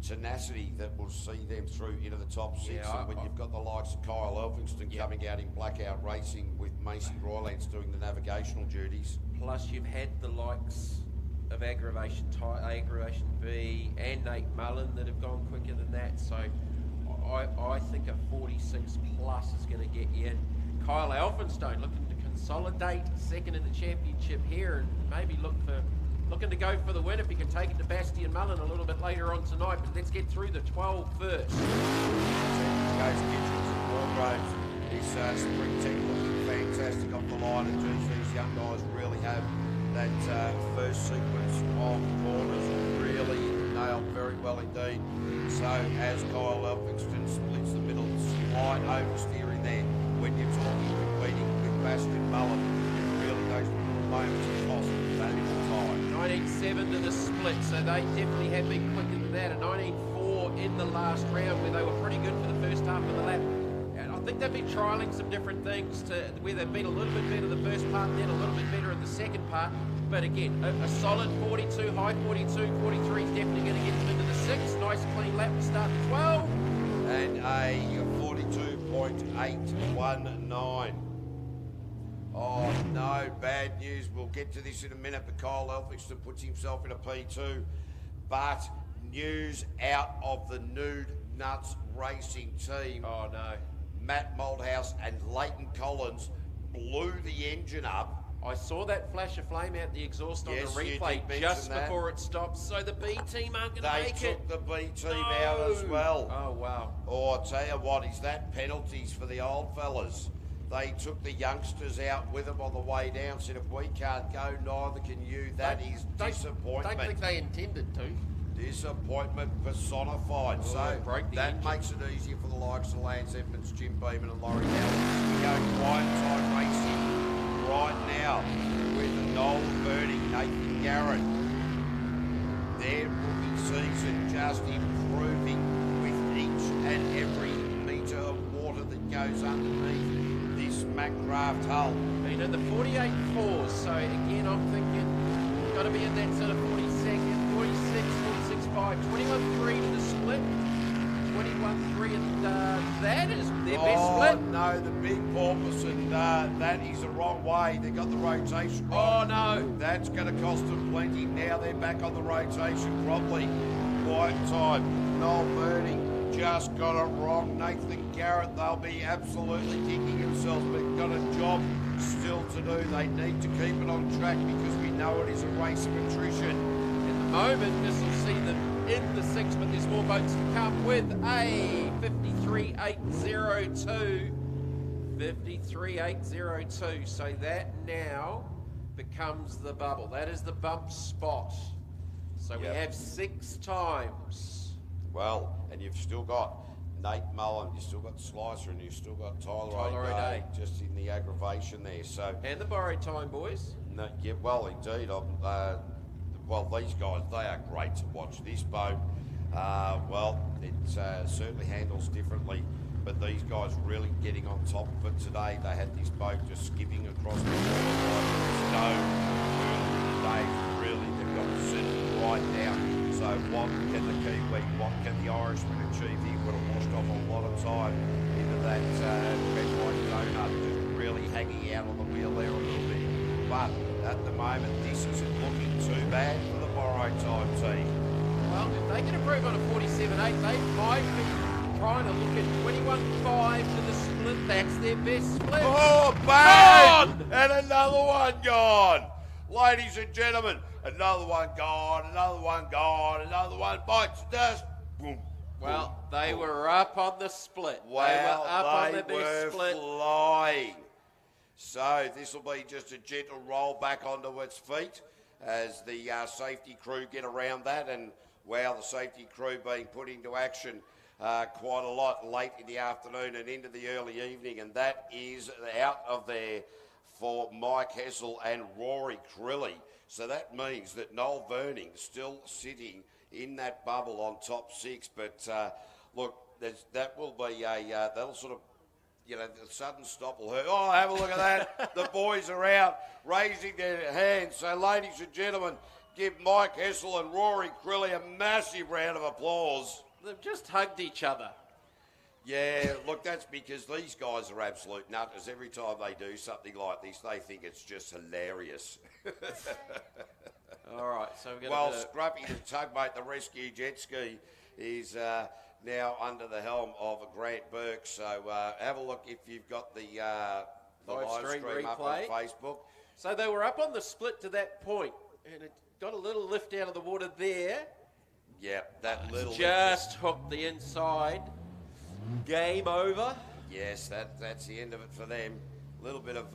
[SPEAKER 2] tenacity that will see them through into the top six.
[SPEAKER 1] Yeah,
[SPEAKER 2] and when you've got the likes of Kyle Elphinston coming out in Blackout Racing with Macy Roylance doing the navigational duties.
[SPEAKER 1] Plus, you've had the likes of Aggravation V and Nate Mullen that have gone quicker than that. So I think a 46 plus is going to get you in. Kyle Elphinstone looking to consolidate second in the championship here and maybe looking to go for the win if he can take it to Bastian Mullen a little bit later on tonight. But let's get through the 12 first.
[SPEAKER 2] Goes Kitchens and Wargroves. This spring tech looking fantastic off the line, and these young guys really have that first sequence of corners really nailed very well indeed. So as Kyle Elphinston splits the middle, slight oversteer in there. When you're talking competing with Bastian Mullen, it really those little moments cost valuable time.
[SPEAKER 1] 19.7 to the split, so they definitely have been quicker than that. A 19.4 in the last round where they were pretty good for the first half of the lap. And I think they've been trialling some different things to where they've been a little bit better the first part, then a little bit better in the second part. But again, a solid 42, high 42, 43 is definitely going to get them into the 6. Nice clean lap to start the 12.
[SPEAKER 2] And a 42.819. Oh no, bad news. We'll get to this in a minute, but Kyle Elphinston puts himself in a P2. But news out of the Nude Nuts Racing team.
[SPEAKER 1] Oh no.
[SPEAKER 2] Matt Moldhouse and Leighton Collins blew the engine up.
[SPEAKER 1] I saw that flash of flame out the exhaust on
[SPEAKER 2] Yes,
[SPEAKER 1] the
[SPEAKER 2] you
[SPEAKER 1] replay
[SPEAKER 2] did
[SPEAKER 1] just
[SPEAKER 2] mention that.
[SPEAKER 1] before it stopped. So the B team aren't going to
[SPEAKER 2] They
[SPEAKER 1] make
[SPEAKER 2] took
[SPEAKER 1] it.
[SPEAKER 2] the B team out as well.
[SPEAKER 1] Oh wow.
[SPEAKER 2] Oh, I tell you what, is that penalties for the old fellas? They took the youngsters out with them on the way down, said if we can't go, neither can you. That is disappointment.
[SPEAKER 1] Don't think they intended to.
[SPEAKER 2] Disappointment personified.
[SPEAKER 1] Oh,
[SPEAKER 2] So
[SPEAKER 1] broke the
[SPEAKER 2] that
[SPEAKER 1] engine.
[SPEAKER 2] makes it easier for the likes of Lance Edmonds, Jim Beeman and Laurie Howard. We go quiet time racing right now with Noel Burning, Nathan Garrett. Their rookie season just improving with each and every metre of water that goes underneath this Macraft hull.
[SPEAKER 1] Been in the 48.4s, so again I'm thinking got to be in that sort of 42nd, 46, 46.5, 21.3 to the split, 21.3 and that is their best split.
[SPEAKER 2] No, the big porpoise, and that is the wrong way. They got the rotation wrong.
[SPEAKER 1] Oh no.
[SPEAKER 2] That's going to cost them plenty. Now they're back on the rotation properly. Quiet time. Noel Burning just got it wrong. Nathan Garrett, they'll be absolutely kicking themselves, but got a job still to do. They need to keep it on track because we know it is a race of attrition.
[SPEAKER 1] At the moment, this will see them in the 6, but there's more boats to come with a 53.802. 53.802. So that now becomes the bubble. That is the bump spot. So we have 6 times.
[SPEAKER 2] Well, and you've still got Nate Mullen, you've still got Slicer, and you've still got Tyler O'Day just in the aggravation there. So
[SPEAKER 1] and the borrowed time, boys.
[SPEAKER 2] No, yeah, well, indeed. Well, these guys, they are great to watch. This boat, well, it certainly handles differently, but these guys really getting on top of it today. They had this boat just skipping across the water like stone early in the day. Really, they've got to sit right down. So what can the Kiwi, what can the Irishman achieve? He would have washed off a lot of time into that red white donut, just really hanging out on the wheel there a little bit. But at the moment, this isn't looking too bad for the borrowed time team.
[SPEAKER 1] Well, if they can improve on a 47.8, they might be trying to look at 21.5 to the split. That's their best split.
[SPEAKER 2] Oh, bang! And another one gone. Ladies and gentlemen, another one gone, another one gone, another one bites dust. Boom.
[SPEAKER 1] Well, they were up on the split.
[SPEAKER 2] Wow,
[SPEAKER 1] they were up on the
[SPEAKER 2] they
[SPEAKER 1] best
[SPEAKER 2] were
[SPEAKER 1] split.
[SPEAKER 2] flying. So this will be just a gentle roll back onto its feet as the safety crew get around that. And wow, the safety crew being put into action quite a lot late in the afternoon and into the early evening. And that is out of there for Mike Hessel and Rory Crilly. So that means that Noel Verning's still sitting in that bubble on top 6. But look, that will be a, that'll sort of, you know, the sudden stop will hurt. Oh, have a look at that. The boys are out raising their hands. So ladies and gentlemen, give Mike Hessel and Rory Crilly a massive round of applause.
[SPEAKER 1] They've just hugged each other.
[SPEAKER 2] Yeah, look, that's because these guys are absolute nutters. Every time they do something like this, they think it's just hilarious.
[SPEAKER 1] All right, so we're going
[SPEAKER 2] Well,
[SPEAKER 1] to...
[SPEAKER 2] Scruppy the tugboat, the rescue jet ski, is now under the helm of Grant Burke. So have a look if you've got the live stream up on
[SPEAKER 1] replay.
[SPEAKER 2] Facebook.
[SPEAKER 1] So they were up on the split to that point, and it got a little lift out of the water there.
[SPEAKER 2] Yep, that little...
[SPEAKER 1] Just hooked the inside. Game over.
[SPEAKER 2] Yes, that's the end of it for them. A little bit of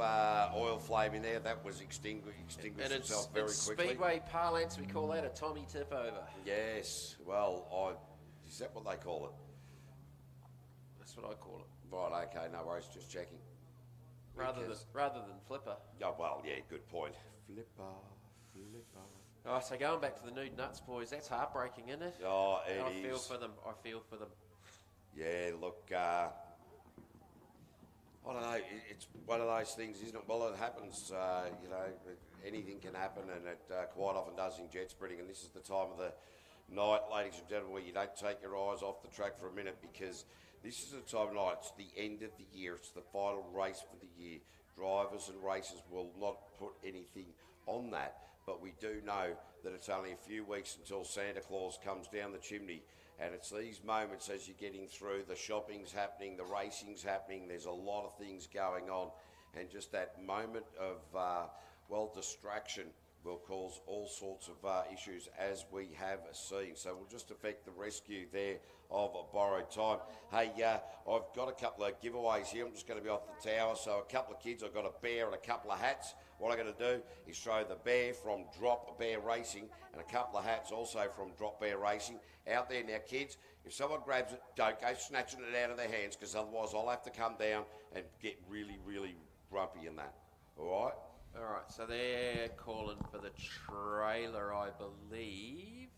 [SPEAKER 2] oil flame in there. That was extinguished
[SPEAKER 1] And
[SPEAKER 2] itself very quickly.
[SPEAKER 1] Speedway parlance, we call that a Tommy tip over.
[SPEAKER 2] Yes, well, is that what they call it?
[SPEAKER 1] That's what I call it.
[SPEAKER 2] Right, okay, no worries, just checking.
[SPEAKER 1] Rather than flipper.
[SPEAKER 2] Oh, well, yeah, good point. Flipper.
[SPEAKER 1] Oh, so going back to the nude nuts, boys, that's heartbreaking, isn't it?
[SPEAKER 2] Oh, it
[SPEAKER 1] I
[SPEAKER 2] is.
[SPEAKER 1] feel for them. I feel for them.
[SPEAKER 2] Yeah, look, I don't know, it's one of those things, isn't it? Well, it happens, you know, anything can happen, and it quite often does in jet spreading, and this is the time of the night, ladies and gentlemen, where you don't take your eyes off the track for a minute, because this is the time of night, it's the end of the year, it's the final race for the year. Drivers and racers will not put anything on that, but we do know that it's only a few weeks until Santa Claus comes down the chimney. And it's these moments as you're getting through, the shopping's happening, the racing's happening, there's a lot of things going on. And just that moment of, distraction will cause all sorts of issues as we have seen. So we'll just affect the rescue there of borrowed time. Hey, I've got a couple of giveaways here. I'm just going to be off the tower. So a couple of kids, I've got a bear and a couple of hats. What I'm going to do is throw the bear from Drop Bear Racing and a couple of hats also from Drop Bear Racing out there. Now, kids, if someone grabs it, don't go snatching it out of their hands, because otherwise I'll have to come down and get really, really grumpy in that. All right?
[SPEAKER 1] All right, so they're calling for the trailer, I believe.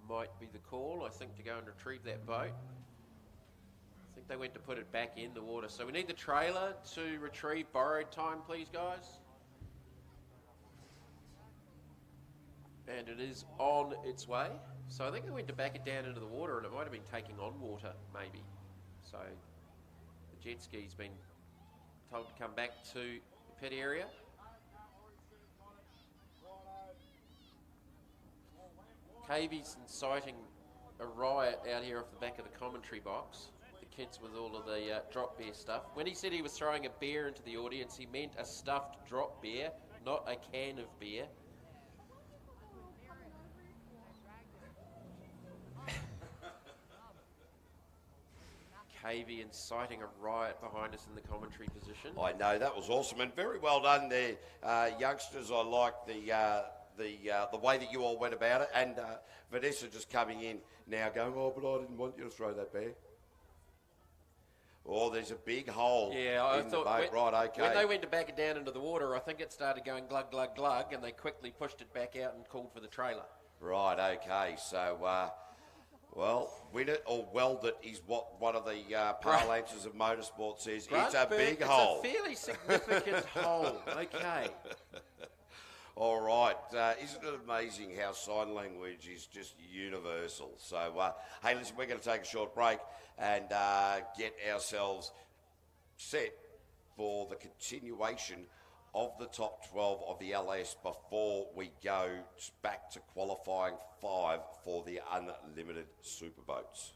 [SPEAKER 1] Might be the call, I think, to go and retrieve that boat. I think they went to put it back in the water. So we need the trailer to retrieve borrowed time, please, guys. And it is on its way. So I think they went to back it down into the water, and it might have been taking on water, maybe. So the jet ski's been told to come back to the pit area. Cavy's inciting a riot out here off the back of the commentary box. The kids with all of the drop beer stuff. When he said he was throwing a beer into the audience, he meant a stuffed drop beer, not a can of beer. Cavey inciting a riot behind us in the commentary position.
[SPEAKER 2] I know, that was awesome, and very well done there, youngsters. I like the way that you all went about it, and Vanessa just coming in now going, oh, but I didn't want you to throw that bear. Oh, there's a big hole in the boat. Right, okay.
[SPEAKER 1] When they went to back it down into the water, I think it started going glug, glug, glug, and they quickly pushed it back out and called for the trailer.
[SPEAKER 2] Right, okay. So, win it or weld it is what one of the parlances of motorsport says. It's a big hole.
[SPEAKER 1] It's a fairly significant hole. Okay.
[SPEAKER 2] All right. Isn't it amazing how sign language is just universal? So, hey, listen, we're going to take a short break and get ourselves set for the continuation of the top 12 of the LS before we go back to qualifying 5 for the unlimited Superboats.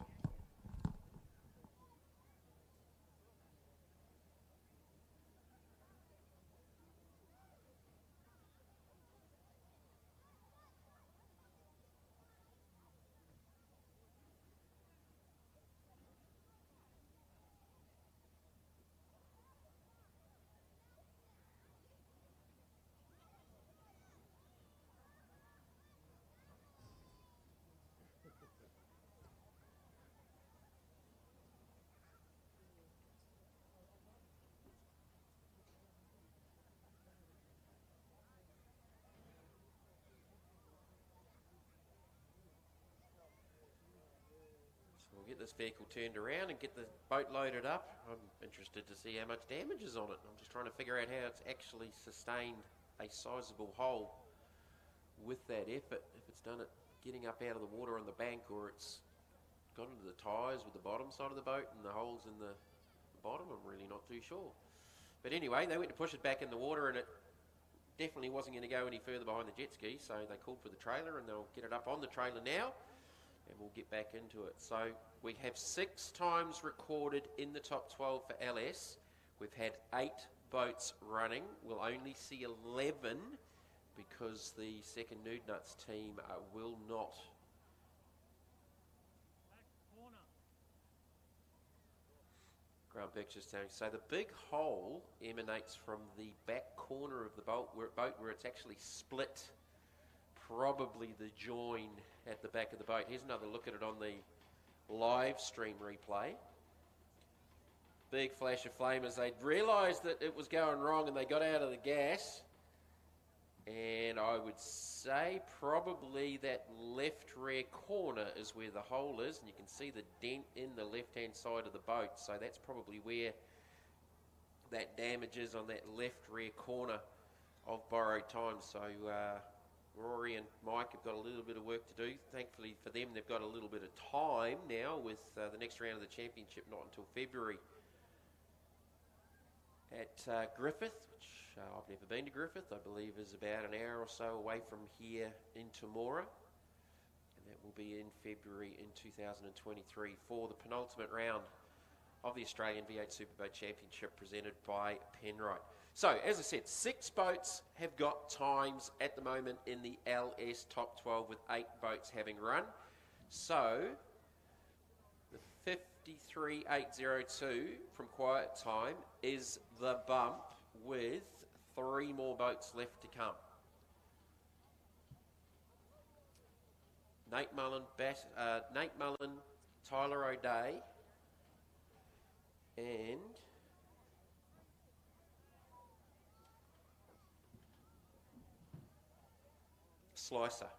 [SPEAKER 1] We'll get this vehicle turned around and get the boat loaded up. I'm interested to see how much damage is on it. I'm just trying to figure out how it's actually sustained a sizable hole with that effort, if it's done it getting up out of the water on the bank, or it's got into the tyres with the bottom side of the boat and the holes in the bottom, I'm really not too sure. But anyway, they went to push it back in the water, and it definitely wasn't going to go any further behind the jet ski, so they called for the trailer, and they'll get it up on the trailer now, and we'll get back into it. So we have 6 times recorded in the top 12 for LS. We've had 8 boats running. We'll only see 11 because the second Nude Nuts team will not. Grant Pictures saying, so the big hole emanates from the back corner of the boat where it's actually split, probably the join at the back of the boat. Here's another look at it on the live stream replay. Big flash of flame as they realised that it was going wrong, and they got out of the gas. And I would say probably that left rear corner is where the hole is, and you can see the dent in the left-hand side of the boat. So that's probably where that damage is, on that left rear corner of Borrowed Time. So Rory and Mike have got a little bit of work to do. Thankfully for them, they've got a little bit of time now with the next round of the championship not until February at Griffith, which I've never been to Griffith. I believe is about an hour or so away from here in Temora, and that will be in February in 2023 for the penultimate round of the Australian V8 Superboat Championship presented by Penrite. So, as I said, 6 boats have got times at the moment in the LS top 12, with 8 boats having run. So, the 53.802 from Quiet Time is the bump, with 3 more boats left to come. Nate Mullen, Tyler O'Day, and Slicer.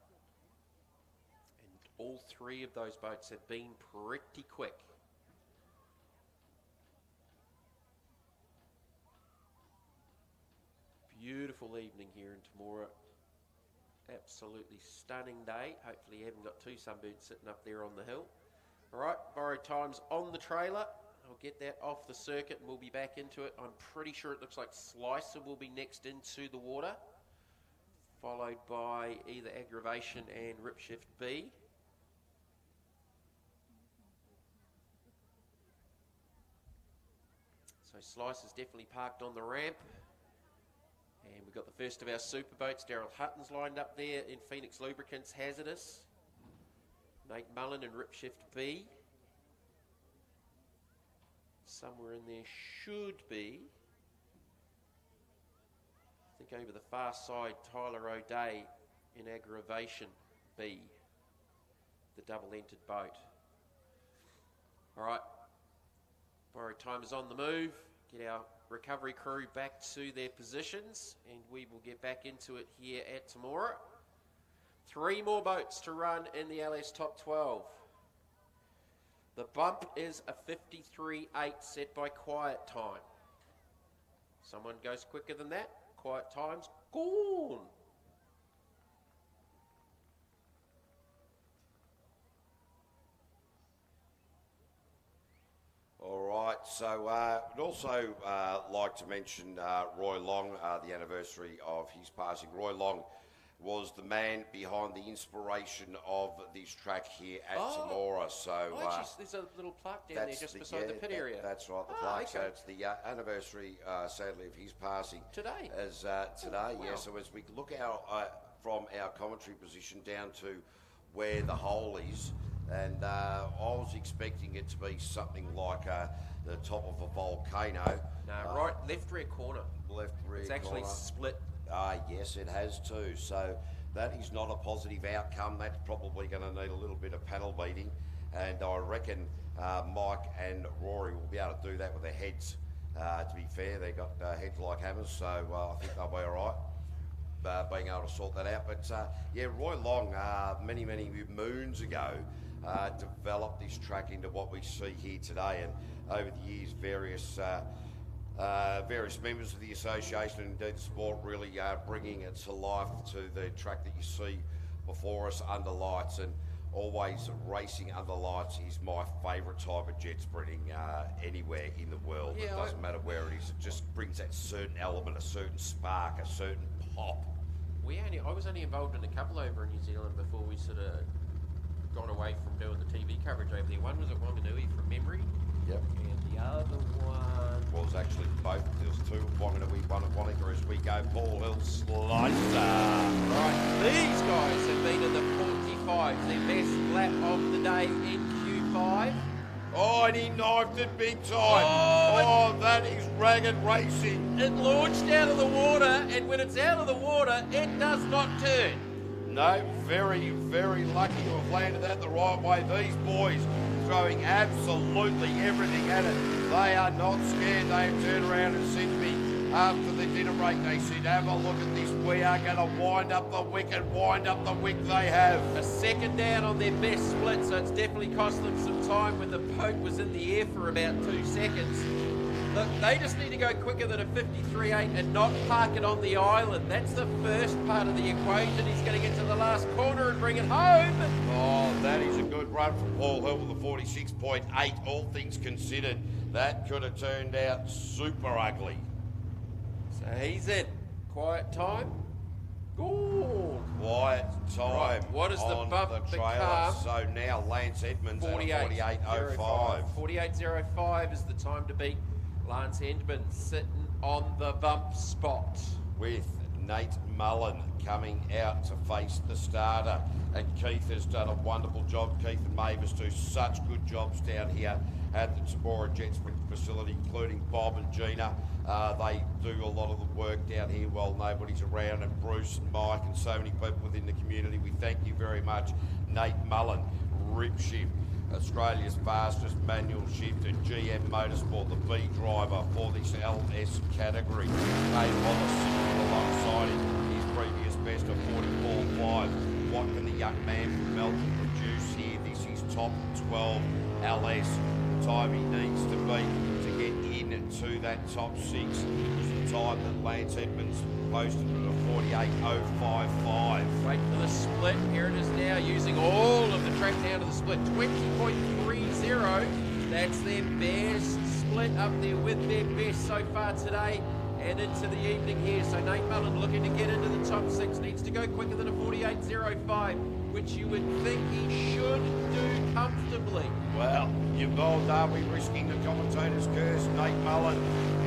[SPEAKER 1] And all 3 of those boats have been pretty quick. Beautiful evening here in Temora. Absolutely stunning day. Hopefully you haven't got 2 sunbirds sitting up there on the hill. All right, Borrowed Time's on the trailer. I'll get that off the circuit and we'll be back into it. I'm pretty sure it looks like Slicer will be next into the water, followed by either Aggravation and Ripshift B. So Slicer's definitely parked on the ramp. And we've got the first of our superboats. Daryl Hutton's lined up there in Phoenix Lubricants Hazardous. Nate Mullen and Ripshift B. Somewhere in there should be, I think over the far side, Tyler O'Day in Aggravation B, the double-entered boat. All right, Borrowed Time is on the move. Get our recovery crew back to their positions, and we will get back into it here at Temora. 3 more boats to run in the LS Top 12. The bump is a 53.8 set by Quiet Time. Someone goes quicker than that, Quiet Time's gone.
[SPEAKER 2] All right, so I'd also like to mention Roy Long, the anniversary of his passing. Roy Long was the man behind the inspiration of this track here at Temora. So
[SPEAKER 1] there's a little plaque down there just beside the pit area.
[SPEAKER 2] That's right, the plaque. Okay. So it's the anniversary, sadly, of his passing.
[SPEAKER 1] Today?
[SPEAKER 2] Today,
[SPEAKER 1] wow.
[SPEAKER 2] yeah. So as we look out from our commentary position down to where the hole is, and I was expecting it to be something like the top of a volcano.
[SPEAKER 1] No, right, left rear corner.
[SPEAKER 2] Left rear corner.
[SPEAKER 1] It's actually split.
[SPEAKER 2] Yes, it has too. So that is not a positive outcome. That's probably going to need a little bit of paddle beating. And I reckon Mike and Rory will be able to do that with their heads. To be fair, they've got heads like hammers, so I think they'll be all right, being able to sort that out. But yeah, Roy Long, many moons ago, developed this track into what we see here today. And over the years, various various members of the association and indeed the sport really bringing it to life to the track that you see before us under lights. And always racing under lights is my favourite type of jet spreading anywhere in the world.
[SPEAKER 1] Yeah,
[SPEAKER 2] It doesn't matter where it is, it just brings that certain element, a certain spark, a certain pop.
[SPEAKER 1] I was only involved in a couple over in New Zealand before we sort of got away from doing the TV coverage over there. One was at Wanganui from memory.
[SPEAKER 2] Yep.
[SPEAKER 1] And the other one...
[SPEAKER 2] Well, it was actually both. There was two at Wanganui, one at Wanaka as we go. Paul Hill slicer.
[SPEAKER 1] Right, these guys have been in the 45s, their best lap of the day in Q5.
[SPEAKER 2] Oh, and he knifed it big time. Oh, that is ragged racing.
[SPEAKER 1] It launched out of the water, and when it's out of the water, it does not turn.
[SPEAKER 2] No, very, very lucky to have landed that the right way. These boys throwing absolutely everything at it. They are not scared. They have turned around and said to me after the dinner break, they said, have a look at this. We are going to wind up the wick and wind up the wick they have.
[SPEAKER 1] A second down on their best split, so it's definitely cost them some time when the boat was in the air for about 2 seconds. Look, they just need to go quicker than a 53.8 and not park it on the island. That's the first part of the equation. He's going to get to the last corner and bring it home.
[SPEAKER 2] Oh, that is a good run from Paul Hill with a 46.8. All things considered, that could have turned out super ugly.
[SPEAKER 1] So he's in. Quiet time. Ooh.
[SPEAKER 2] Quiet time.
[SPEAKER 1] Right, what is the
[SPEAKER 2] on
[SPEAKER 1] bump
[SPEAKER 2] the
[SPEAKER 1] become?
[SPEAKER 2] trailer. So now Lance Edmonds at a 48.05.
[SPEAKER 1] 48.05 is the time to beat. Lance Edmonds sitting on the bump spot.
[SPEAKER 2] With Nate Mullen coming out to face the starter. And Keith has done a wonderful job. Keith and Mavis do such good jobs down here at the Temora Jet Sprint facility, including Bob and Gina. They do a lot of the work down here while nobody's around, and Bruce and Mike and so many people within the community. We thank you very much. Nate Mullen, Rip Ship, Australia's fastest manual shift, and GM Motorsport, the B driver for this LS category. Dave Wallace sitting alongside him, his previous best of 44.5. What can the young man from Melbourne produce here? This is top 12 LS. The time he needs to beat to get into that top 6 is the time that Lance Edmonds posted at a 48.055.
[SPEAKER 1] Wait for the split. Here it is now, using all of the track down to the split. 20.30. That's their best split up there with their best so far today and into the evening here. So Nate Mullen looking to get into the top 6. Needs to go quicker than a 48.05, which you would think he should do comfortably.
[SPEAKER 2] Well, you've gone, are we risking the commentator's curse? Nate Mullen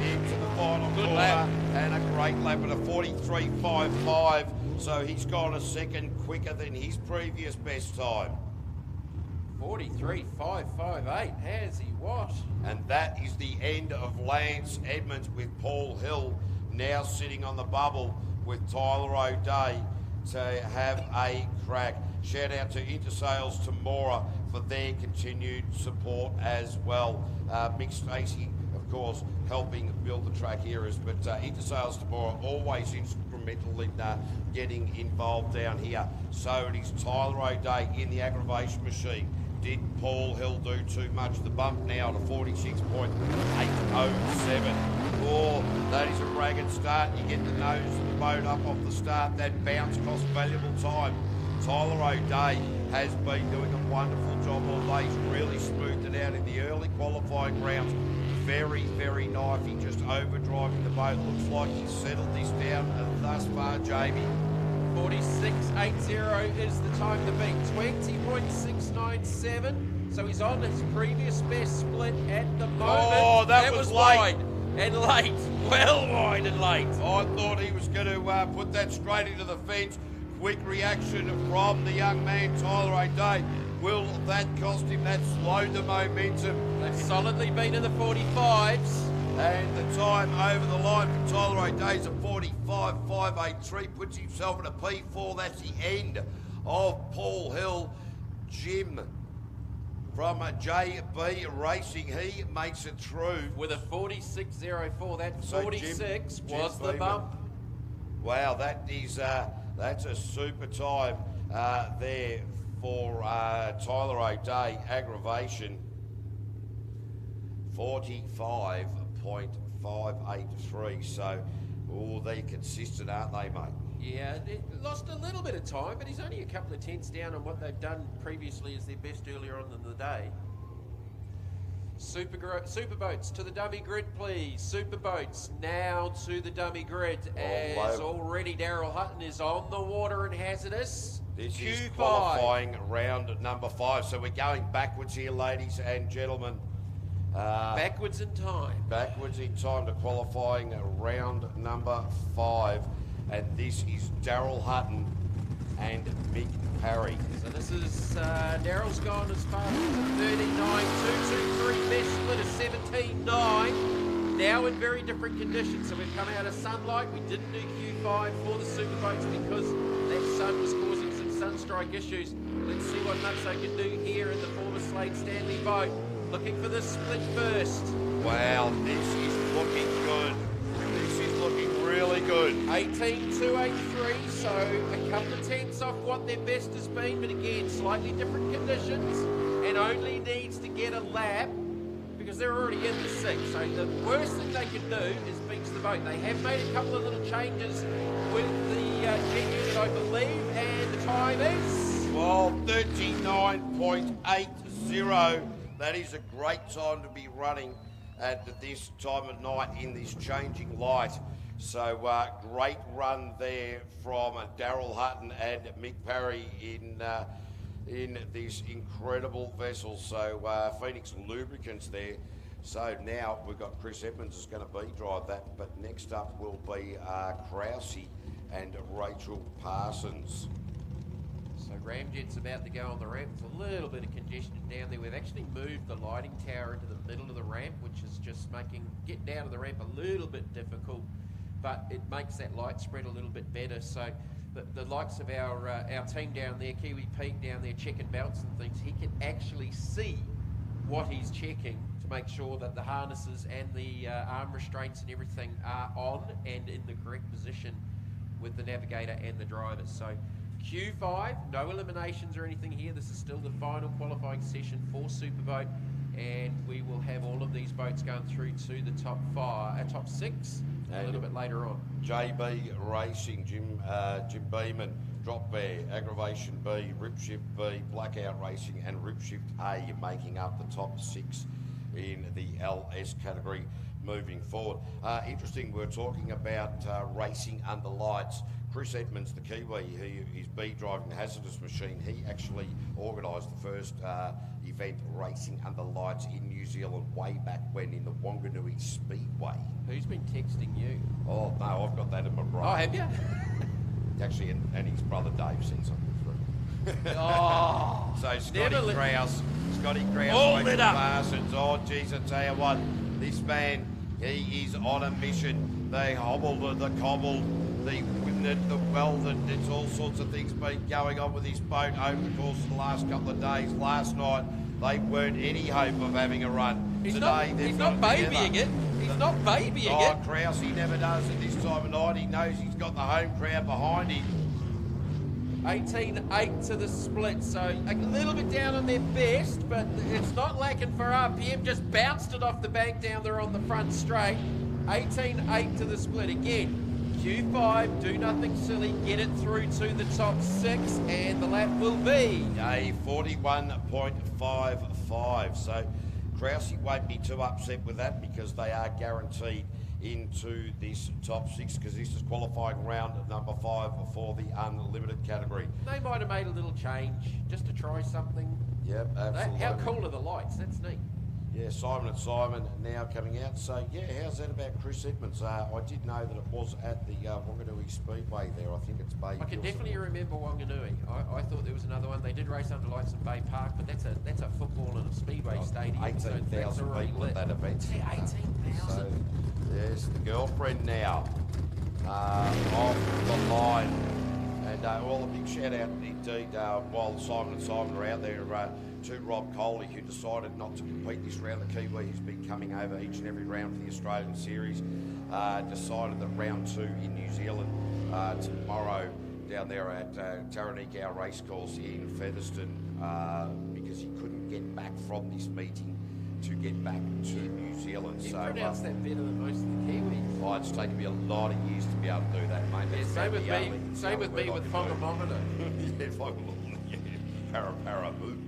[SPEAKER 2] into the final
[SPEAKER 1] Good
[SPEAKER 2] corner
[SPEAKER 1] lap.
[SPEAKER 2] and a great lap at a 43.55. So he's gone a second quicker than his previous best time.
[SPEAKER 1] 43.558. Has he what?
[SPEAKER 2] And that is the end of Lance Edmonds, with Paul Hill now sitting on the bubble with Tyler O'Day to have a crack. Shout out to Intersales Temora for their continued support as well. Mick Stacey, of course, helping build the track areas, but Intersales Temora always instrumental in getting involved down here. So it is Tyler O'Day in the aggravation machine. Did Paul Hill do too much? The bump now to 46.807. Oh, that is a ragged start. You get the nose of the boat up off the start. That bounce cost valuable time. Tyler O'Day has been doing a wonderful job all day. He's really smoothed it out in the early qualifying rounds. Very, very knifey, just overdriving the boat. Looks like he's settled this down thus far, Jamie.
[SPEAKER 1] 46.80 is the time to beat. 20.697. So he's on his previous best split at the moment.
[SPEAKER 2] Oh, that was late.
[SPEAKER 1] wide and late. Well wide and late.
[SPEAKER 2] I thought he was going to put that straight into the fence. Quick reaction from the young man, Tyler O'Day. Will that cost him? That slowed the momentum.
[SPEAKER 1] They've solidly been in the 45s.
[SPEAKER 2] And the time over the line for Tyler O'Day's a 45.583, puts himself at a P4. That's the end of Paul Hill. Jim from JB Racing, he makes it through.
[SPEAKER 1] With a 46.04, that
[SPEAKER 2] So
[SPEAKER 1] 46
[SPEAKER 2] Jim
[SPEAKER 1] was the
[SPEAKER 2] Beeman.
[SPEAKER 1] bump.
[SPEAKER 2] Wow, that is that's a super time there for Tyler O'Day. Aggravation 45.5. 5.83. So, they're consistent, aren't they, mate?
[SPEAKER 1] Yeah, they lost a little bit of time, but he's only a couple of tenths down on what they've done previously as their best earlier on in the day. Superboats to the dummy grid, please. Superboats now to the dummy grid, as already Daryl Hutton is on the water and hazardous.
[SPEAKER 2] This is
[SPEAKER 1] Q5.
[SPEAKER 2] qualifying round number 5. So we're going backwards here, ladies and gentlemen.
[SPEAKER 1] Backwards in time.
[SPEAKER 2] Backwards in time to qualifying round number 5. And this is Daryl Hutton and Mick Parry.
[SPEAKER 1] So this is, Daryl's gone as far as 39.223, best split is 17.9. Now in very different conditions. So we've come out of sunlight. We didn't do Q5 for the Superboats because that sun was causing some sunstrike issues. Let's see what Nutso can do here in the former Slade Stanley boat. Looking for the split first.
[SPEAKER 2] Wow, this is looking good. This is looking really good.
[SPEAKER 1] 18.283, so a couple of tenths off what their best has been, but again, slightly different conditions, and only needs to get a lap because they're already in the 6. So the worst thing they can do is beat the boat. They have made a couple of little changes with the jet unit, I believe, and the time is...
[SPEAKER 2] Well, 39.80. That is a great time to be running at this time of night in this changing light. So great run there from Daryl Hutton and Mick Parry in this incredible vessel. So Phoenix Lubricants there. So now we've got Chris Edmonds is going to drive that, but next up will be Krause and Rachel Parsons.
[SPEAKER 1] So Ramjet's about to go on the ramp. There's a little bit of congestion down there. We've actually moved the lighting tower into the middle of the ramp, which is just making getting out of the ramp a little bit difficult, but it makes that light spread a little bit better. So the likes of our team down there, Kiwi Pete down there checking belts and things, he can actually see what he's checking to make sure that the harnesses and the arm restraints and everything are on and in the correct position with the navigator and the drivers. So Q5, no eliminations or anything here. This is still the final qualifying session for Superboat, and we will have all of these boats going through to the top 6 a little bit later on.
[SPEAKER 2] JB Racing, Jim Beeman, Drop Bear, Aggravation B, Ripshift B, Blackout Racing and Ripshift A making up the top 6 in the LS category moving forward. Interesting, we're talking about racing under lights. Chris Edmonds, the Kiwi, who is B driving the hazardous machine, he actually organised the first event racing under lights in New Zealand way back when in the Wanganui Speedway.
[SPEAKER 1] Who's been texting you?
[SPEAKER 2] Oh, no, I've got that in my brain.
[SPEAKER 1] Oh, have you?
[SPEAKER 2] Actually, and his brother Dave sent something through.
[SPEAKER 1] Oh,
[SPEAKER 2] so Scotty Krause,
[SPEAKER 1] all lit up.
[SPEAKER 2] Parsons. Oh, geez, I tell you what, this man, he is on a mission. They hobbled, the cobbled, the winded, the welded. There's all sorts of things been going on with this boat over the course of the last couple of days. Last night, they weren't any hope of having a run.
[SPEAKER 1] He's
[SPEAKER 2] Today,
[SPEAKER 1] he's not babying it. He's not babying it.
[SPEAKER 2] Krause, he never does at this time of night. He knows he's got the home crowd behind him.
[SPEAKER 1] 18.8 to the split, so a little bit down on their best, but it's not lacking for RPM. Just bounced it off the bank down there on the front straight. 18.8 to the split again. Q5, do nothing silly, get it through to the top 6, and the lap will be
[SPEAKER 2] a 41.55. So Krause won't be too upset with that because they are guaranteed into this top 6 because this is qualifying round number 5 for the unlimited category.
[SPEAKER 1] They might have made a little change just to try something.
[SPEAKER 2] Yep, absolutely.
[SPEAKER 1] How cool are the lights? That's neat.
[SPEAKER 2] Yeah, Simon and Simon now coming out. So, yeah, how's that about Chris Edmonds? I did know that it was at the Wanganui Speedway there. I think it's Bay.
[SPEAKER 1] I can definitely remember Wanganui. I thought there was another one. They did race under lights in Bay Park, but that's a football and a speedway stadium.
[SPEAKER 2] 18,000 people at that event.
[SPEAKER 1] See, 18,000.
[SPEAKER 2] So, there's the girlfriend now off the line. And, well, a big shout out indeed while Simon and Simon are out there to Rob Coley, who decided not to compete this round. The Kiwi, who's been coming over each and every round for the Australian Series, decided that round 2 in New Zealand tomorrow down there at Taranaki Racecourse in Featherston because he couldn't get back from this meeting to get back to New Zealand.
[SPEAKER 1] You
[SPEAKER 2] So
[SPEAKER 1] pronounce that better than most of the Kiwis.
[SPEAKER 2] oh, it's taken me a lot of years to be able to do that, mate.
[SPEAKER 1] Yeah,
[SPEAKER 2] That's
[SPEAKER 1] same
[SPEAKER 2] about
[SPEAKER 1] with
[SPEAKER 2] the
[SPEAKER 1] me.
[SPEAKER 2] only-
[SPEAKER 1] Same with
[SPEAKER 2] only
[SPEAKER 1] me
[SPEAKER 2] word
[SPEAKER 1] with
[SPEAKER 2] I can do.
[SPEAKER 1] Fongamometer.
[SPEAKER 2] Yeah, Fongamometer, yeah. Para, boot.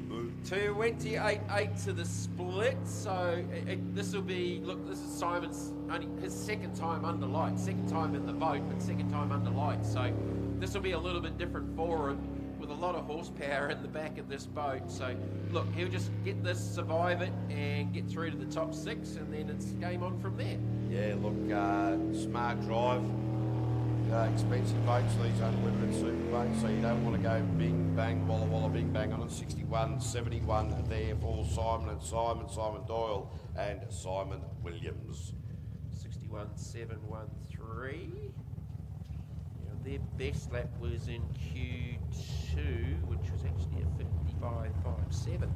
[SPEAKER 1] 28-8 to the split. So this will be, look, this is Simon's only his second time under lights, second time in the boat, but second time under lights. So this will be a little bit different for him, with a lot of horsepower in the back of this boat. So look, he'll just get this, survive it, and get through to the top 6, and then it's game on from there.
[SPEAKER 2] Yeah, look, smart drive. Expensive boats, these unlimited super boats, so you don't want to go bing bang walla walla bing bang on it. 61.71 there for Simon and Simon Doyle and Simon Williams.
[SPEAKER 1] 61.713. Their best lap was in Q2, which was actually a 55.57.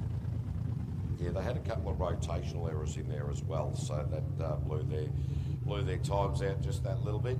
[SPEAKER 2] Yeah, they had a couple of rotational errors in there as well, so that blew their times out just that little bit.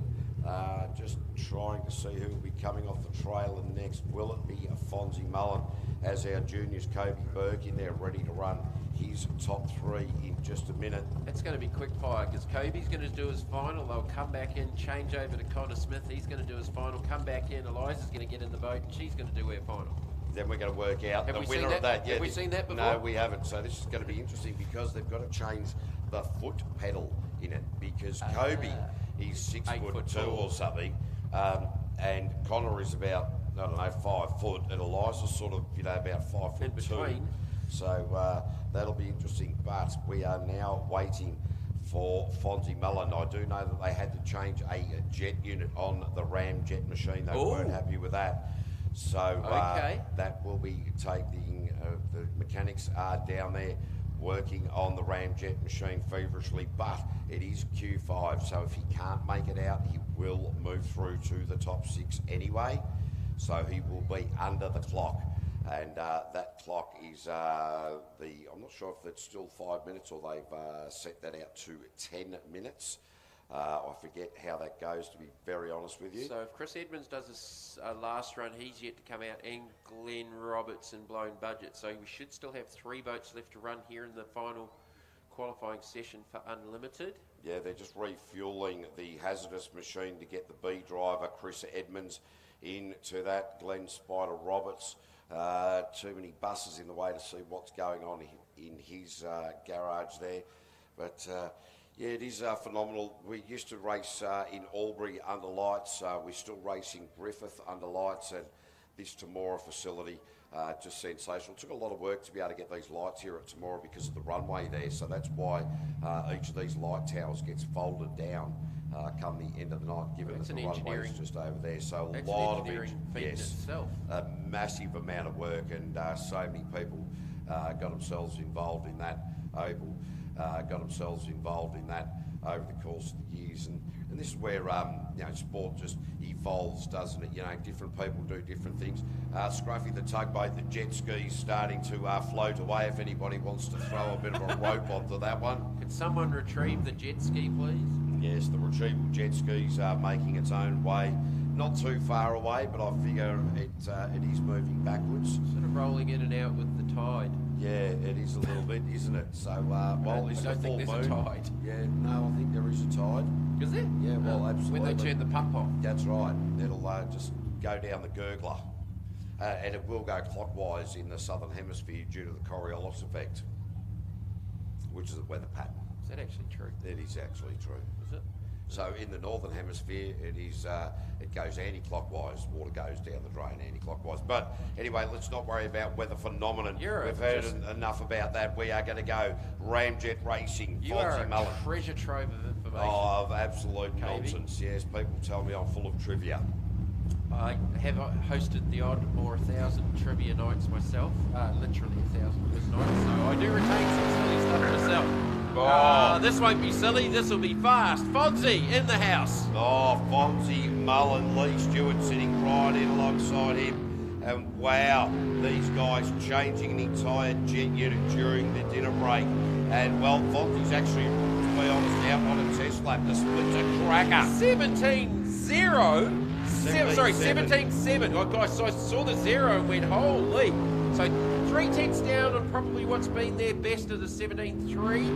[SPEAKER 2] Just trying to see who will be coming off the trailer next. Will it be Fonzie Mullen as our juniors, Kobe Burke in there ready to run his top 3 in just a minute?
[SPEAKER 1] That's going to be quick fire because Kobe's going to do his final. They'll come back in, change over to Connor Smith. He's going to do his final, come back in. Eliza's going to get in the boat and she's going to do her final.
[SPEAKER 2] Then we're going to work out
[SPEAKER 1] Have
[SPEAKER 2] the
[SPEAKER 1] we
[SPEAKER 2] winner
[SPEAKER 1] seen
[SPEAKER 2] of that.
[SPEAKER 1] Have we seen that before?
[SPEAKER 2] No, we haven't. So this is going to be interesting because they've got to change the foot pedal in it because Kobe is 6'2" or something, and Connor is about, I don't know, 5 foot, and Eliza's sort of, about 5'2".
[SPEAKER 1] In between.
[SPEAKER 2] So that'll be interesting. But we are now waiting for Fonzie Mullen. I do know that they had to change a jet unit on the Ram jet machine. They weren't happy with that. So that will be taking, the mechanics are down there working on the Ramjet machine feverishly, but it is Q5, so if he can't make it out, he will move through to the top 6 anyway, so he will be under the clock, and that clock is I'm not sure if it's still 5 minutes or they've set that out to 10 minutes. I forget how that goes, to be very honest with you.
[SPEAKER 1] So if Chris Edmonds does his last run, he's yet to come out, and Glenn Robertson blown budget. So we should still have 3 boats left to run here in the final qualifying session for Unlimited.
[SPEAKER 2] Yeah, they're just refuelling the hazardous machine to get the B driver, Chris Edmonds, into that. Glenn Spider Roberts, too many buses in the way to see what's going on in his garage there. But yeah, it is phenomenal. We used to race in Albury under lights. We're still racing Griffith under lights, and this Temora facility, just sensational. It took a lot of work to be able to get these lights here at Temora because of the runway there. So that's why each of these light towers gets folded down come the end of the night, given that the runway's just over there. So a lot of
[SPEAKER 1] itself.
[SPEAKER 2] A massive amount of work, and so many people got themselves involved in that. Got themselves involved in that over the course of the years, and this is where sport just evolves, doesn't it? Different people do different things. Scruffy the tugboat, the jet skis starting to float away. If anybody wants to throw a bit of a rope onto that one,
[SPEAKER 1] can someone retrieve the jet ski, please?
[SPEAKER 2] Yes, the retrieval jet skis are making its own way. Not too far away, but I figure it is moving backwards.
[SPEAKER 1] Sort of rolling in and out with the tide.
[SPEAKER 2] Yeah, it is a little bit, isn't it? So, well, is it a full moon?
[SPEAKER 1] I don't think there's a tide.
[SPEAKER 2] Yeah, no, I think there is a tide.
[SPEAKER 1] Is there?
[SPEAKER 2] Yeah, well, absolutely.
[SPEAKER 1] When they turn the pump off.
[SPEAKER 2] That's right. It'll just go down the gurgler. And it will go clockwise in the southern hemisphere due to the Coriolis effect, which is the weather pattern.
[SPEAKER 1] Is that actually true?
[SPEAKER 2] It is actually true.
[SPEAKER 1] Is it?
[SPEAKER 2] So in the northern hemisphere, it goes anti-clockwise. Water goes down the drain anti-clockwise. But anyway, let's not worry about weather phenomenon. We've heard enough about that. We are going to go ramjet racing.
[SPEAKER 1] You are a treasure trove of information.
[SPEAKER 2] Oh, of absolute nonsense. Yes, people tell me I'm full of trivia.
[SPEAKER 1] I have hosted the odd or 1,000 trivia nights myself. Literally 1,000 quiz nights. So I do retain some silly stuff myself. This won't be silly, this will be fast. Fonzie in the house.
[SPEAKER 2] Oh, Fonzie, Mullen, Lee Stewart sitting right in alongside him. And wow, these guys changing an entire jet unit during the dinner break. And well, Fonzie's actually, to be honest, out on a test lap. The split's a cracker.
[SPEAKER 1] 17-7. Oh, guys, so I saw the 0 and went, holy. So 3/10 down on probably what's been their best of the 17.3.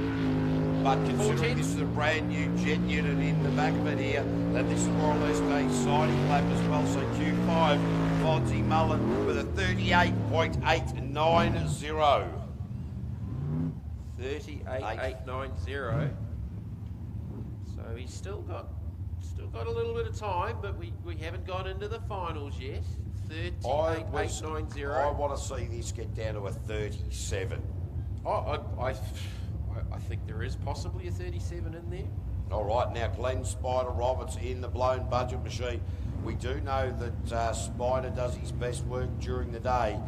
[SPEAKER 2] But considering
[SPEAKER 1] 4/10.
[SPEAKER 2] this is a brand new jet unit in the back of it here, that this is more or less a siding lap as well. So Q5, Fonzie Mullen with a 38.890.
[SPEAKER 1] 38.890. So he's still got a little bit of time, but we haven't gone into the finals yet. 38.890.
[SPEAKER 2] I want to see this get down to a 37.
[SPEAKER 1] I think there is possibly a 37 in there.
[SPEAKER 2] All right, now Glenn Spider Roberts in the blown budget machine. We do know that Spider does his best work during the day,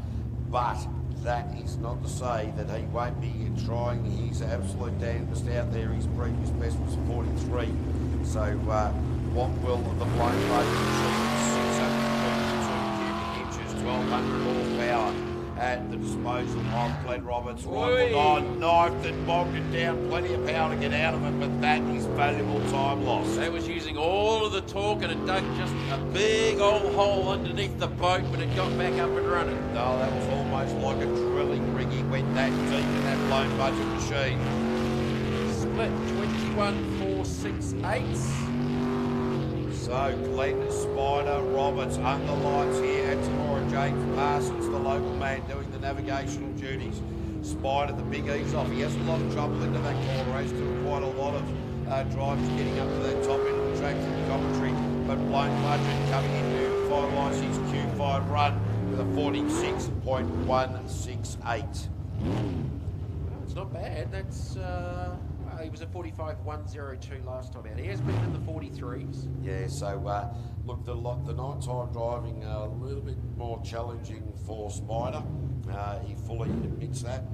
[SPEAKER 2] but that is not to say that he won't be trying his absolute damnedest out there. His previous best was 43. So what will the blown budget machine, 652 cubic inches, 1200 horsepower, at the disposal of Glenn Roberts. Rifle on, knifed and bogged it down, plenty of power to get out of it, but that is valuable time loss.
[SPEAKER 1] That was using all of the torque and it dug just a big old hole underneath the boat when it got back up and running.
[SPEAKER 2] No, that was almost like a drilling rig. He went that deep in that blown budget machine.
[SPEAKER 1] Split 21.468.
[SPEAKER 2] So Glenn Spider Roberts under lights here at Temora. James Parsons, the local man doing the navigational duties. Spider, the big ease off. He has a lot of trouble into that corner, as do quite a lot of drivers getting up to that top end of the track through the commentary. But blown budget coming in to finalise his Q5 run with a 46.168.
[SPEAKER 1] It's not bad. That's he was at 45.102 last time out. He has been in the 43s.
[SPEAKER 2] Yeah, so look, the nighttime driving a little bit more challenging for Spider. He fully admits that,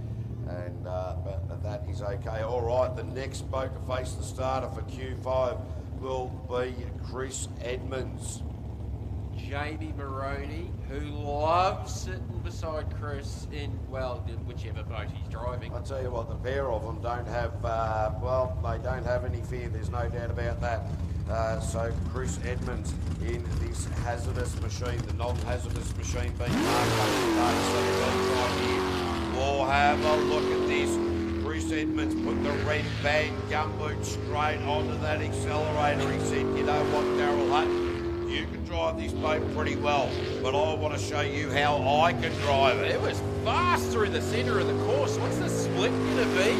[SPEAKER 2] and but that is okay. All right, the next boat to face the starter for Q5 will be Chris Edmonds.
[SPEAKER 1] Jamie Maroney, who loves sitting beside Chris in, well, whichever boat he's driving.
[SPEAKER 2] I tell you what, the pair of them don't have, they don't have any fear, there's no doubt about that. So Chris Edmonds in this hazardous machine, the non-hazardous machine being marked up today, so right here. We'll have a look at this. Chris Edmonds put the red band gumboot straight onto that accelerator. He said, you know what, Daryl Hutton, you can drive this boat pretty well, but I want to show you how I can drive it.
[SPEAKER 1] It was fast through the centre of the course. What's the split going to be?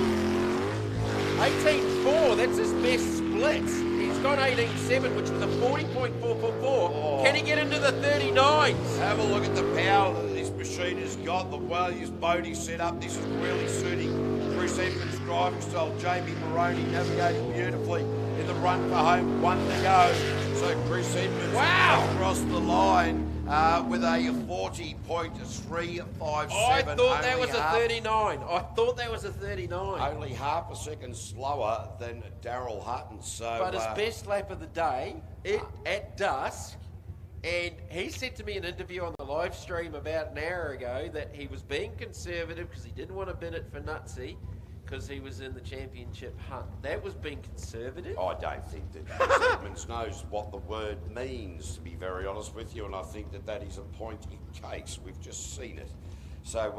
[SPEAKER 1] 18.4, that's his best split. He's got 18.7, which was a 40.444.
[SPEAKER 2] Oh.
[SPEAKER 1] Can he get into the 39s?
[SPEAKER 2] Have a look at the power that this machine has got, the way this boat is set up. This is really suiting Chris Edmonds' driving style. Jamie Maroney navigating beautifully in the run for home, 1 to go. So Chris Edmonds across the line with a 40.357.
[SPEAKER 1] I thought that was a
[SPEAKER 2] half,
[SPEAKER 1] 39. I thought that was a 39.
[SPEAKER 2] Only half a second slower than Daryl Hutton. So,
[SPEAKER 1] But his best lap of the day at dusk, and he said to me in an interview on the live stream about an hour ago that he was being conservative because he didn't want to bin it for Nutsy because he was in the championship hunt. That was being conservative.
[SPEAKER 2] I don't think that Chris Edmonds knows what the word means, to be very honest with you, and I think that that is a point in case. We've just seen it. So,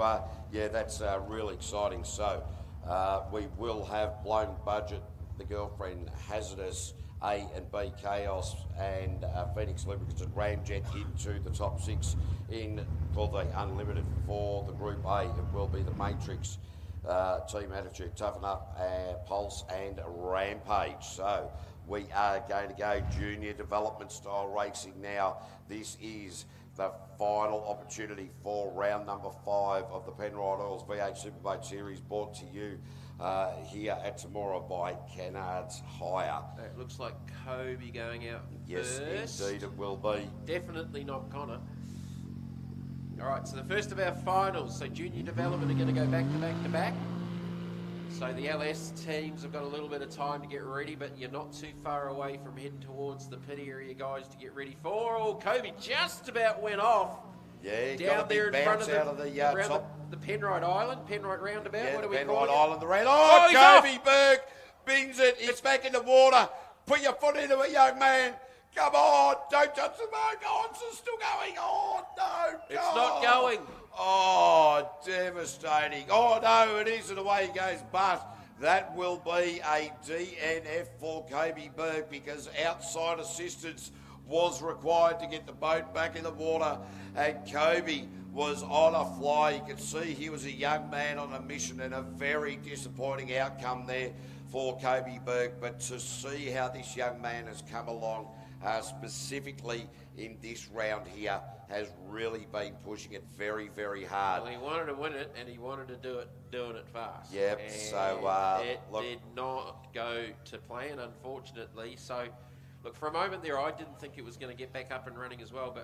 [SPEAKER 2] yeah, that's really exciting. So, we will have blown budget, the girlfriend hazardous, A and B Chaos, and Phoenix Lubricants and Ramjet into the top 6 in for the Unlimited. For the Group A, it will be the Matrix, Team Attitude, Toughen Up, Pulse and Rampage. So we are going to go junior development style racing now. This is the final opportunity for round number 5 of the Penrite Oils V8 Superboat Series, brought to you here at Temora by Kennards Hire.
[SPEAKER 1] It looks like Kobe going out
[SPEAKER 2] Yes,
[SPEAKER 1] first.
[SPEAKER 2] indeed it will be.
[SPEAKER 1] Definitely not Connor. All right, so the first of our finals. So junior development are going to go back to back to back. So the LS teams have got a little bit of time to get ready, but you're not too far away from heading towards the pit area, guys, to get ready for. Oh, Kobe just about went off.
[SPEAKER 2] Yeah, he's
[SPEAKER 1] down
[SPEAKER 2] got a big
[SPEAKER 1] there in front
[SPEAKER 2] bounce
[SPEAKER 1] of
[SPEAKER 2] out of the top.
[SPEAKER 1] the Penrite Island, Penrite roundabout.
[SPEAKER 2] Yeah,
[SPEAKER 1] what do we
[SPEAKER 2] Penrite
[SPEAKER 1] call it?
[SPEAKER 2] Island, the round.
[SPEAKER 1] Oh,
[SPEAKER 2] Oh,
[SPEAKER 1] he's
[SPEAKER 2] Kobe
[SPEAKER 1] off.
[SPEAKER 2] Berg bings it. It's back in the water. Put your foot into it, young man. Come on, don't touch the boat. Oh, it's still going on. No,
[SPEAKER 1] It's not going.
[SPEAKER 2] Oh, dear. devastating. Oh, no, it isn't. Away he goes, but that will be a DNF for Kobe Berg because outside assistance was required to get the boat back in the water, and Kobe was on a fly. You could see he was a young man on a mission, and a very disappointing outcome there for Kobe Berg. But to see how this young man has come along, specifically in this round here, has really been pushing it very, very hard.
[SPEAKER 1] Well, he wanted to win it, and he wanted to doing it fast.
[SPEAKER 2] Yep,
[SPEAKER 1] and
[SPEAKER 2] so,
[SPEAKER 1] it
[SPEAKER 2] look,
[SPEAKER 1] did not go to plan, unfortunately. So, look, for a moment there, I didn't think it was going to get back up and running as well,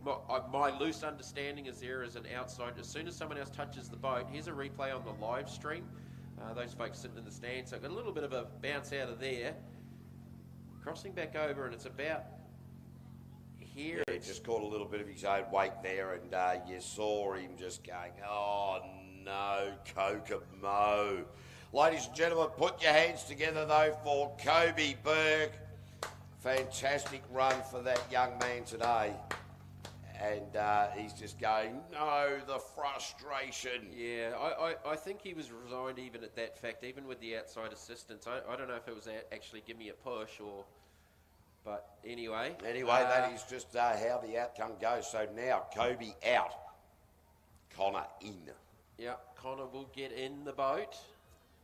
[SPEAKER 1] but my loose understanding is there is an outside. As soon as someone else touches the boat, here's a replay on the live stream. Those folks sitting in the stands, so got a little bit of a bounce out of there. Crossing back over, and it's about here.
[SPEAKER 2] Yeah, he just caught a little bit of his own weight there, and you saw him just going, oh no, Kokomo. Ladies and gentlemen, put your hands together though for Kobe Berg. Fantastic run for that young man today. And he's just going, no, the frustration.
[SPEAKER 1] Yeah, I think he was resigned even at that fact, even with the outside assistance. I don't know if it was actually give me a push or... But anyway.
[SPEAKER 2] Anyway, that is just how the outcome goes. So now Kobe out, Connor in.
[SPEAKER 1] Yeah, Connor will get in the boat.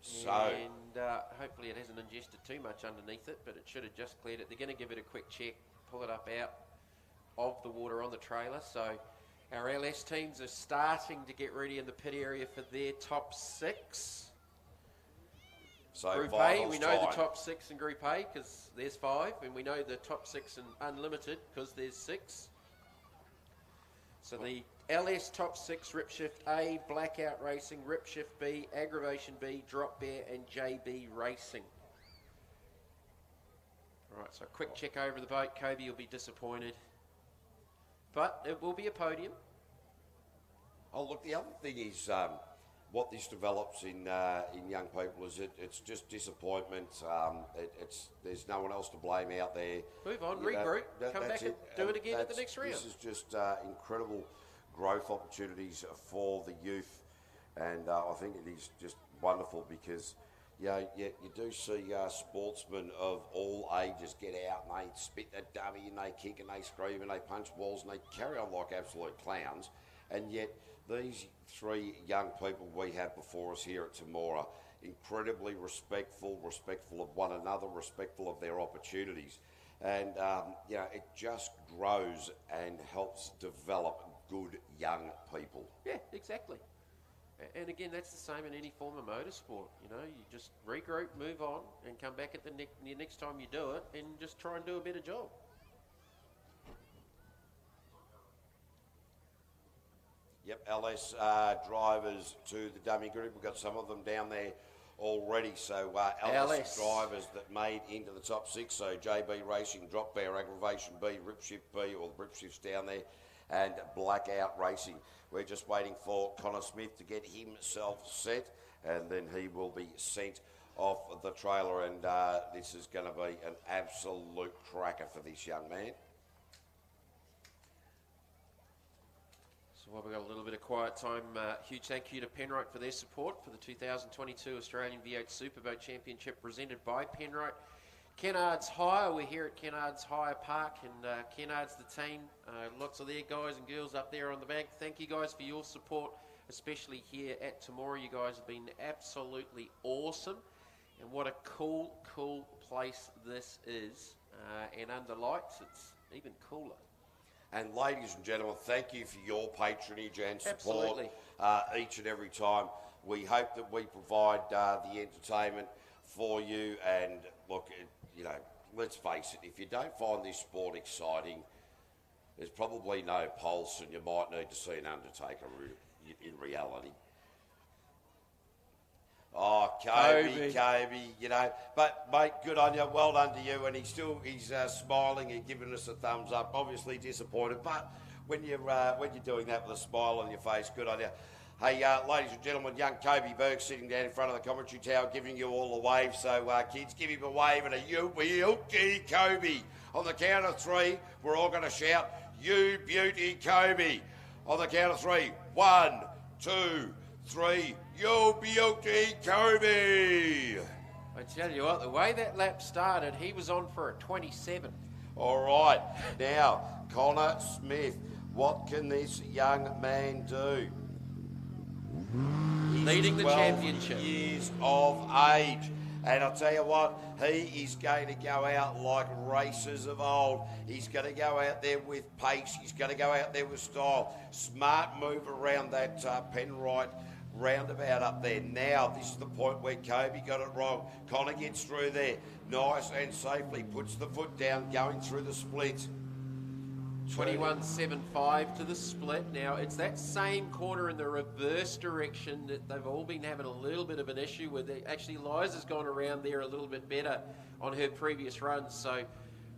[SPEAKER 2] So.
[SPEAKER 1] And hopefully it hasn't ingested too much underneath it, but it should have just cleared it. They're going to give it a quick check, pull it up out of the water on the trailer. So our LS teams are starting to get ready in the pit area for their top 6.
[SPEAKER 2] So
[SPEAKER 1] Group A, we know the top 6 in Group A because there's 5, and we know the top 6 in Unlimited because there's 6. So the LS top 6, Rip Shift A, Blackout Racing, Rip Shift B, Aggravation B, Drop Bear, and JB Racing. All right, so a quick check over the boat. Kobe will be disappointed, but it will be a podium.
[SPEAKER 2] Oh, look, the other thing is what this develops in young people is it's just disappointment. There's no one else to blame out there.
[SPEAKER 1] Move on, regroup, come back and do it again at the next round.
[SPEAKER 2] This is just incredible growth opportunities for the youth, and I think it is just wonderful because you do see sportsmen of all ages get out and they spit the dummy and they kick and they scream and they punch balls and they carry on like absolute clowns, and yet these 3 young people we have before us here at Temora, incredibly respectful of one another, respectful of their opportunities, and it just grows and helps develop good young people.
[SPEAKER 1] Yeah, exactly. And again, that's the same in any form of motorsport. You know, you just regroup, move on, and come back at the next time you do it, and just try and do a better job.
[SPEAKER 2] Yep, LS drivers to the dummy group. We've got some of them down there already. So LS drivers that made into the top 6. So JB Racing, Drop Bear, Aggravation B, Rip Shift B, or the Rip Shift's down there, and Blackout Racing. We're just waiting for Connor Smith to get himself set, and then he will be sent off the trailer. And this is going to be an absolute cracker for this young man.
[SPEAKER 1] Well, we've got a little bit of quiet time. Huge thank you to Penrite for their support for the 2022 Australian V8 Superboat Championship presented by Penrite. Kennards Hire, we're here at Kennards Hire Park, and Kennards, the team, lots of their guys and girls up there on the bank. Thank you guys for your support, especially here at Temora. You guys have been absolutely awesome, and what a cool place this is. And under lights, it's even cooler.
[SPEAKER 2] And ladies and gentlemen, thank you for your patronage and support.
[SPEAKER 1] Absolutely.
[SPEAKER 2] Each and every time. We hope that we provide the entertainment for you. And look, let's face it, if you don't find this sport exciting, there's probably no pulse, and you might need to see an undertaker in reality. Oh, Kobe, but mate, good on you, well done to you, and he's smiling and giving us a thumbs up. Obviously disappointed, but when you're doing that with a smile on your face, good on you. Hey, ladies and gentlemen, young Kobe Berg sitting down in front of the commentary tower, giving you all a wave. So kids, give him a wave and a you beauty Kobe. On the count of 3, we're all going to shout, "You beauty Kobe." On the count of 3, 1, 2, 3. Yo beauty, Kobe.
[SPEAKER 1] I tell you what, the way that lap started, he was on for a 27.
[SPEAKER 2] All right, now Connor Smith. What can this young man do? He's
[SPEAKER 1] Leading the
[SPEAKER 2] 12
[SPEAKER 1] championship.
[SPEAKER 2] Years of age. And I'll tell you what, he is going to go out like racers of old. He's going to go out there with pace. He's going to go out there with style. Smart move around that Penrite roundabout up there. Now, this is the point where Kobe got it wrong. Connor gets through there. Nice and safely puts the foot down, going through the split.
[SPEAKER 1] 21.75 to the split. Now, it's that same corner in the reverse direction that they've all been having a little bit of an issue with. Actually, Liza's gone around there a little bit better on her previous runs. So,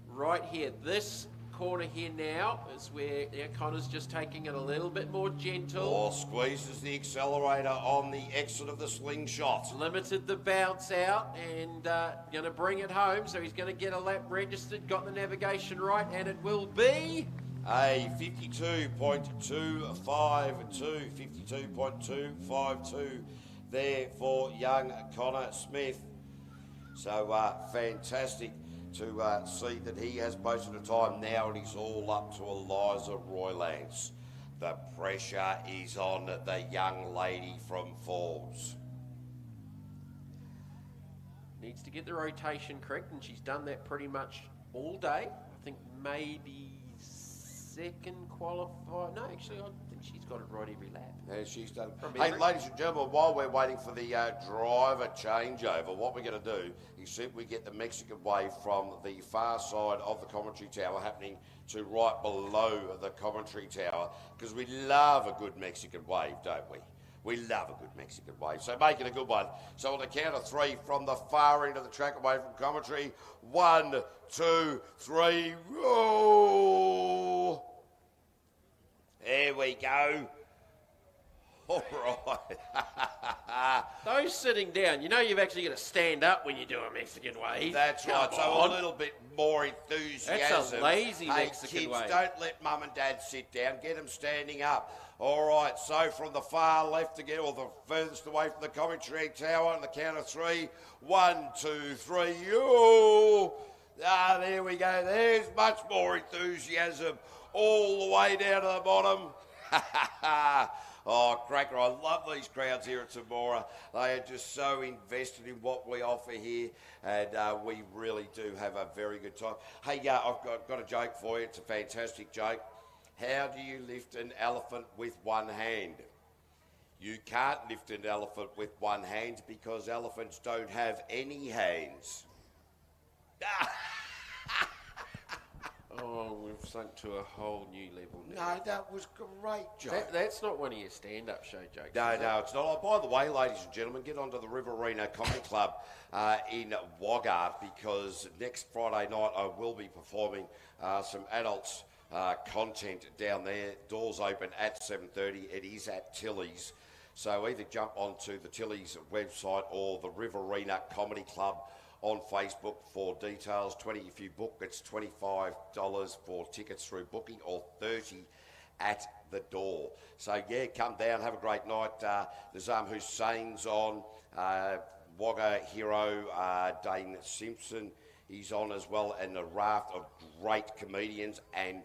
[SPEAKER 1] right here, this corner here now is where Connor's just taking it a little bit more gentle.
[SPEAKER 2] Or squeezes the accelerator on the exit of the slingshot.
[SPEAKER 1] Limited the bounce out and going to bring it home. So he's going to get a lap registered, got the navigation right, and it will be
[SPEAKER 2] a 52.252, 52.252 there for young Connor Smith. So fantastic to see that he has posted a time. Now it is all up to Eliza Roylance. The pressure is on the young lady from Falls.
[SPEAKER 1] needs to get the rotation correct, and she's done that pretty much all day. I think maybe second qualifier. No, actually, I think she's got it right every lap.
[SPEAKER 2] Yeah, she's done. Hey, ladies and gentlemen, while we're waiting for the driver changeover, what we're going to do is simply get the Mexican wave from the far side of the commentary tower happening to right below the commentary tower, because we love a good Mexican wave, don't we? We love a good Mexican wave, so make it a good one. So on the count of three from the far end of the track away from commentary, 1, 2, 3, roll! There we go. All right.
[SPEAKER 1] Those sitting down, you know you've actually got to stand up when you do a Mexican wave.
[SPEAKER 2] That's right,
[SPEAKER 1] Come
[SPEAKER 2] so
[SPEAKER 1] on.
[SPEAKER 2] a little bit more enthusiasm.
[SPEAKER 1] That's a lazy
[SPEAKER 2] hey,
[SPEAKER 1] Mexican
[SPEAKER 2] kids,
[SPEAKER 1] wave.
[SPEAKER 2] don't let mum and dad sit down, get them standing up. All right, so from the far left again, or the furthest away from the commentary tower, on the count of three. 1, 2, 3, yo! Ah, there we go, there's much more enthusiasm all the way down to the bottom. Oh, cracker, I love these crowds here at Temora. They are just so invested in what we offer here, and we really do have a very good time. Hey, I've got a joke for you. It's a fantastic joke. How do you lift an elephant with one hand? You can't lift an elephant with one hand because elephants don't have any hands.
[SPEAKER 1] Oh, we've sunk to a whole new level now.
[SPEAKER 2] No, that was great, Joe.
[SPEAKER 1] That's not one of your stand-up show jokes.
[SPEAKER 2] No,
[SPEAKER 1] is it?
[SPEAKER 2] it's not. Oh, by the way, ladies and gentlemen, get onto the Riverina Comedy Club in Wagga, because next Friday night I will be performing some adults content down there. Doors open at 7:30. It is at Tilly's. So either jump onto the Tilly's website or the Riverina Comedy Club on Facebook for details. 20 if you book. It's $25 for tickets through booking, or $30 at the door. So yeah, come down, have a great night. There's Hussein's on, Wagga hero, Dane Simpson, he's on as well, and a raft of great comedians, and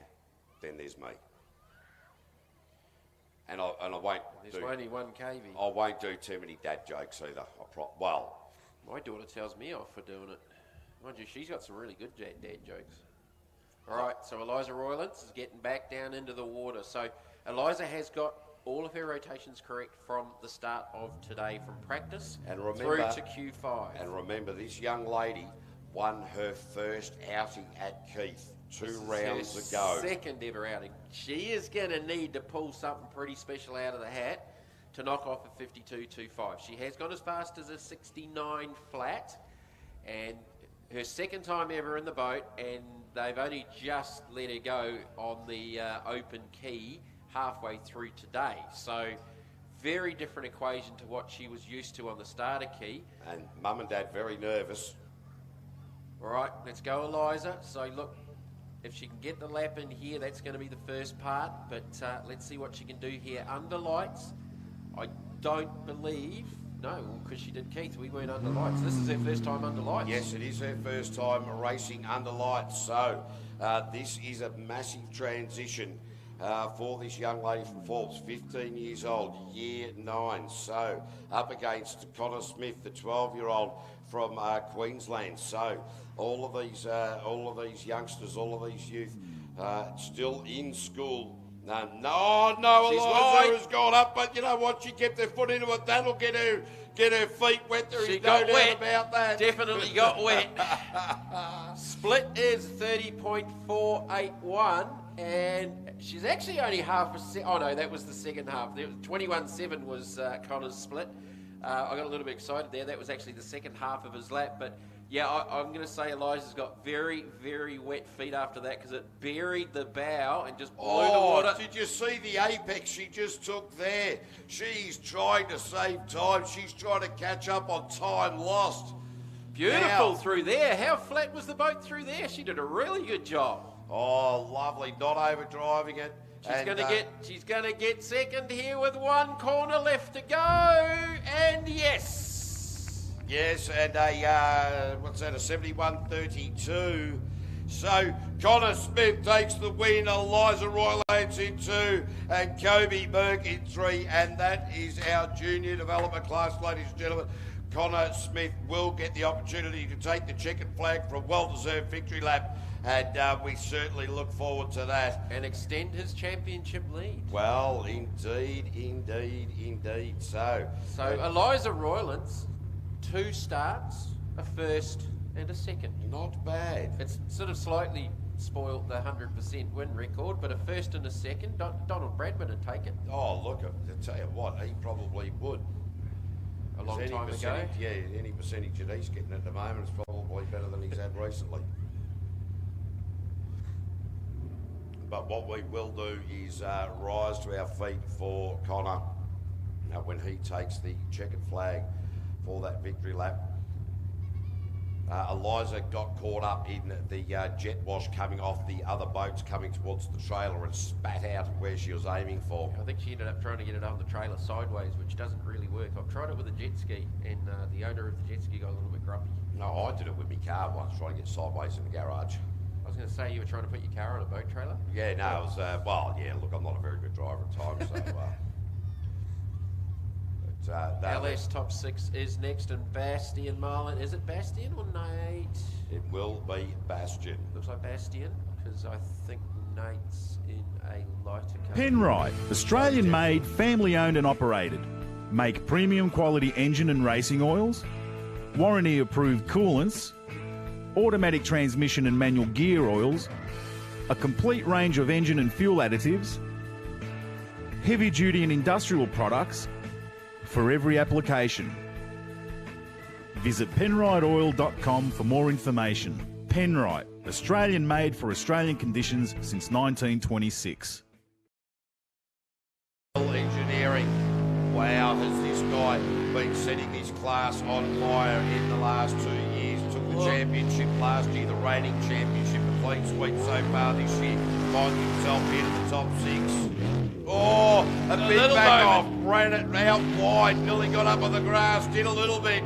[SPEAKER 2] then there's me. And I won't
[SPEAKER 1] There's only one KV.
[SPEAKER 2] I won't do too many dad jokes either.
[SPEAKER 1] My daughter tells me off for doing it. Mind you, she's got some really good dad jokes. All right, so Eliza Roylance is getting back down into the water. So Eliza has got all of her rotations correct from the start of today, from practice
[SPEAKER 2] And remember,
[SPEAKER 1] through to Q5.
[SPEAKER 2] And remember, this young lady won her first outing at Keith two rounds ago.
[SPEAKER 1] Second ever outing. She is going to need to pull something pretty special out of the hat to knock off a 52.25. She has gone as fast as a 69 flat, and her second time ever in the boat, and they've only just let her go on the open key halfway through today. So very different equation to what she was used to on the starter key.
[SPEAKER 2] And mum and dad very nervous.
[SPEAKER 1] All right, let's go, Eliza. So look, if she can get the lap in here, that's going to be the first part, but let's see what she can do here under lights. I don't believe, no, because she did Keith, we weren't under lights. This is her first time under lights.
[SPEAKER 2] Yes, it is her first time racing under lights. So this is a massive transition for this young lady from Forbes, 15 years old, year 9. So up against Connor Smith, the 12-year-old from Queensland. So all of these youngsters, all of these youth still in school. No,
[SPEAKER 1] She's
[SPEAKER 2] Eliza
[SPEAKER 1] wide.
[SPEAKER 2] has gone up, but you know what? She kept her foot into it. That'll get her feet wet. There
[SPEAKER 1] She
[SPEAKER 2] is no
[SPEAKER 1] got
[SPEAKER 2] doubt
[SPEAKER 1] wet.
[SPEAKER 2] about that.
[SPEAKER 1] Definitely got wet. Split is 30.481, and she's actually only half a second. Oh no, that was the second half. 21.7 was Connor's split. I got a little bit excited there. That was actually the second half of his lap, but yeah, I'm going to say Eliza's got very, very wet feet after that because it buried the bow and just blew the water.
[SPEAKER 2] Did you see the apex she just took there? She's trying to save time. She's trying to catch up on time lost.
[SPEAKER 1] Beautiful
[SPEAKER 2] Now-
[SPEAKER 1] through there. How flat was the boat through there? She did a really good job.
[SPEAKER 2] Oh, lovely. Not overdriving it.
[SPEAKER 1] She's gonna get second here with one corner left to go, and yes.
[SPEAKER 2] Yes, and a 71.32. So Connor Smith takes the win, Eliza Roylance in 2, and Kobe Burke in 3, and that is our junior development class, ladies and gentlemen. Connor Smith will get the opportunity to take the checkered flag for a well-deserved victory lap, and we certainly look forward to that.
[SPEAKER 1] And extend his championship lead.
[SPEAKER 2] Well, indeed. So
[SPEAKER 1] Eliza Roylance, 2 starts, a first and a second.
[SPEAKER 2] not bad.
[SPEAKER 1] It's sort of slightly spoiled the 100% win record, but a first and a second, Donald Bradman would take it
[SPEAKER 2] Oh, look, I tell you what, he probably would.
[SPEAKER 1] a long
[SPEAKER 2] Any
[SPEAKER 1] time ago.
[SPEAKER 2] percentage- Yeah, any percentage that he's getting at the moment is probably better than he's had recently. But what we will do is rise to our feet for Connor when he takes the checkered flag for that victory lap. Eliza got caught up in the jet wash coming off the other boats coming towards the trailer and spat out where she was aiming for.
[SPEAKER 1] I think she ended up trying to get it on the trailer sideways, which doesn't really work. I've tried it with a jet ski, and the owner of the jet ski got a little bit grumpy.
[SPEAKER 2] No, I did it with my car once, trying to get sideways in the garage.
[SPEAKER 1] I was going to say you were trying to put your car on a boat trailer.
[SPEAKER 2] Yeah, no, it was, look, I'm not a very good driver at times, so...
[SPEAKER 1] LS top 6 is next, and Bastian Marlin. Is it Bastian or Nate?
[SPEAKER 2] It will be Bastion.
[SPEAKER 1] Looks like Bastian, because I think Nate's in a lighter colour.
[SPEAKER 3] Penrite, Australian made, family owned and operated. Make premium quality engine and racing oils, warranty approved coolants, automatic transmission and manual gear oils, a complete range of engine and fuel additives, heavy duty and industrial products for every application. Visit penriteoil.com for more information. Penrite, Australian made for Australian conditions since 1926.
[SPEAKER 2] Engineering. Wow, has this guy been setting this class on fire in the last 2 years? Took the championship last year, the reigning championship, a clean sweep so far this year. Finds himself into the top 6. Oh, a big
[SPEAKER 1] little
[SPEAKER 2] back off,
[SPEAKER 1] moment.
[SPEAKER 2] ran it out wide, nearly got up on the grass, did a little bit.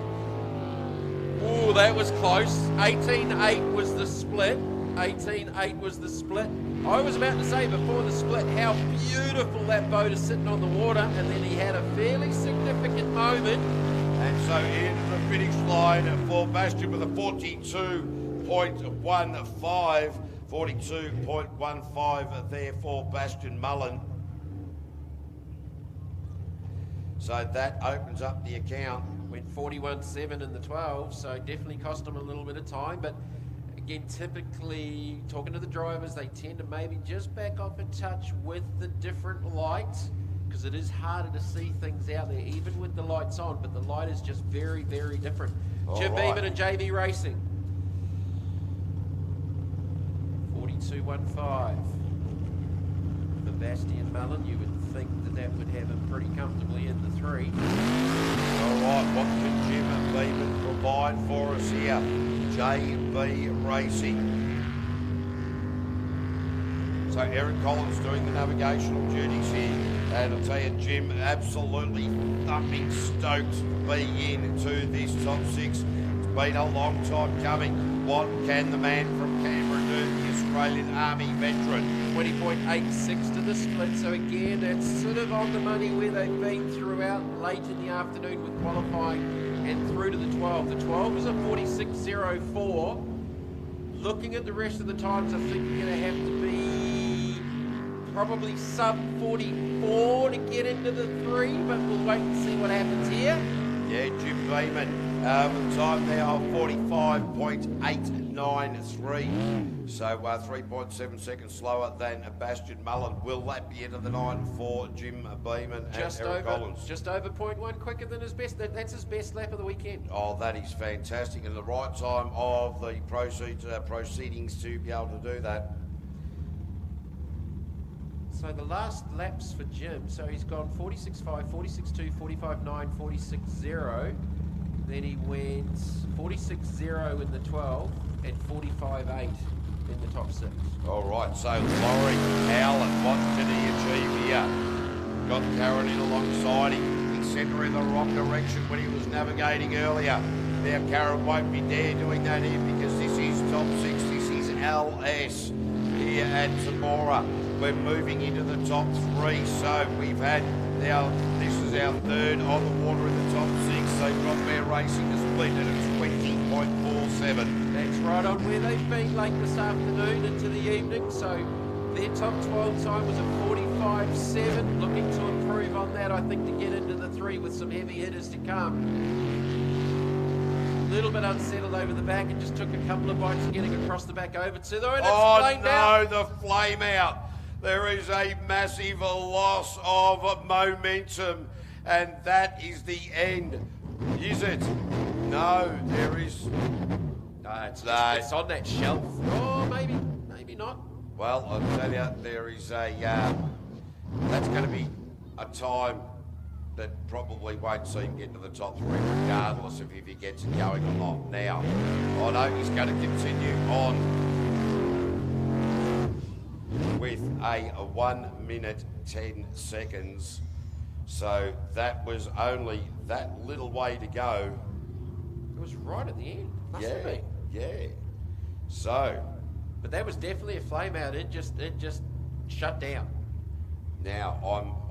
[SPEAKER 1] Ooh, that was close. 18.8 was the split. 18.8 was the split. I was about to say before the split how beautiful that boat is sitting on the water, and then he had a fairly significant moment.
[SPEAKER 2] And so into the finish line for Bastion with a 42.15. 42.15 there for Bastion Mullen. So that opens up the account.
[SPEAKER 1] Went 41.7 in the 12, so definitely cost him a little bit of time. But again, typically, talking to the drivers, they tend to maybe just back off a touch with the different lights, because it is harder to see things out there, even with the lights on. But the light is just very, very different. Jim
[SPEAKER 2] right.
[SPEAKER 1] Beeman and JB Racing. 42.15. For Bastian Mullen, you would think that would have him pretty comfortably in the 3.
[SPEAKER 2] All right, what can Jim Beeman provide for us here? JB Racing. So Eric Collins doing the navigational duties here And I'll tell you, Jim, absolutely thumping stoked to be into this top 6. It's been a long time coming. What can the man from Canberra do, the Australian Army veteran?
[SPEAKER 1] 20.86 to the split, so again, it's sort of on the money where they've been throughout late in the afternoon with qualifying and through to the 12. The 12 is a 46.04. Looking at the rest of the times, I think you're going to have to be probably sub 44 to get into the 3, but we'll wait and see what happens here.
[SPEAKER 2] Yeah, Jim Beeman, the time now 45.893, so 3.7 seconds slower than Bastian Mullen. Will that be into the 9 for Jim Beeman and Eric Collins?
[SPEAKER 1] Just over 0.1 quicker than his best. That's his best lap of the weekend.
[SPEAKER 2] Oh, that is fantastic, and the right time of the proceedings to be able to do that.
[SPEAKER 1] So the last laps for Jim, so he's gone 46.5, 46.2, 45.9, 46.0. Then he went 46.0 in the 12 and 45.8 in the top 6.
[SPEAKER 2] All right, so Laurie Howlett, what did he achieve here? Got Karen in alongside him. He sent her in the wrong direction when he was navigating earlier. Now Karen won't be there doing that here because this is top 6. This is LS here at Temora. We're moving into the top 3, so we've had now, this is our third on the water in the top 6, so Drop Bear Racing is split and it's 20.47.
[SPEAKER 1] That's right on where they've been late this afternoon into the evening, so their top 12 time was a 45.7, looking to improve on that, I think, to get into the 3 with some heavy hitters to come. A little bit unsettled over the back, and just took a couple of bites getting across the back over to them, and it's flamed out.
[SPEAKER 2] The flame out. There is a massive loss of momentum, and that is the end. Is it? No, there is.
[SPEAKER 1] No, it's on that shelf. Oh, maybe not.
[SPEAKER 2] Well, I'll tell you, there is a. That's going to be a time that probably won't see him get to the top 3, regardless of if he gets it going or not. Now, I know he's going to continue on with a 1 minute 10 seconds. So that was only that little way to go.
[SPEAKER 1] It was right at the end. Must have been.
[SPEAKER 2] Yeah. So.
[SPEAKER 1] But that was definitely a flame out. It just shut down.
[SPEAKER 2] Now,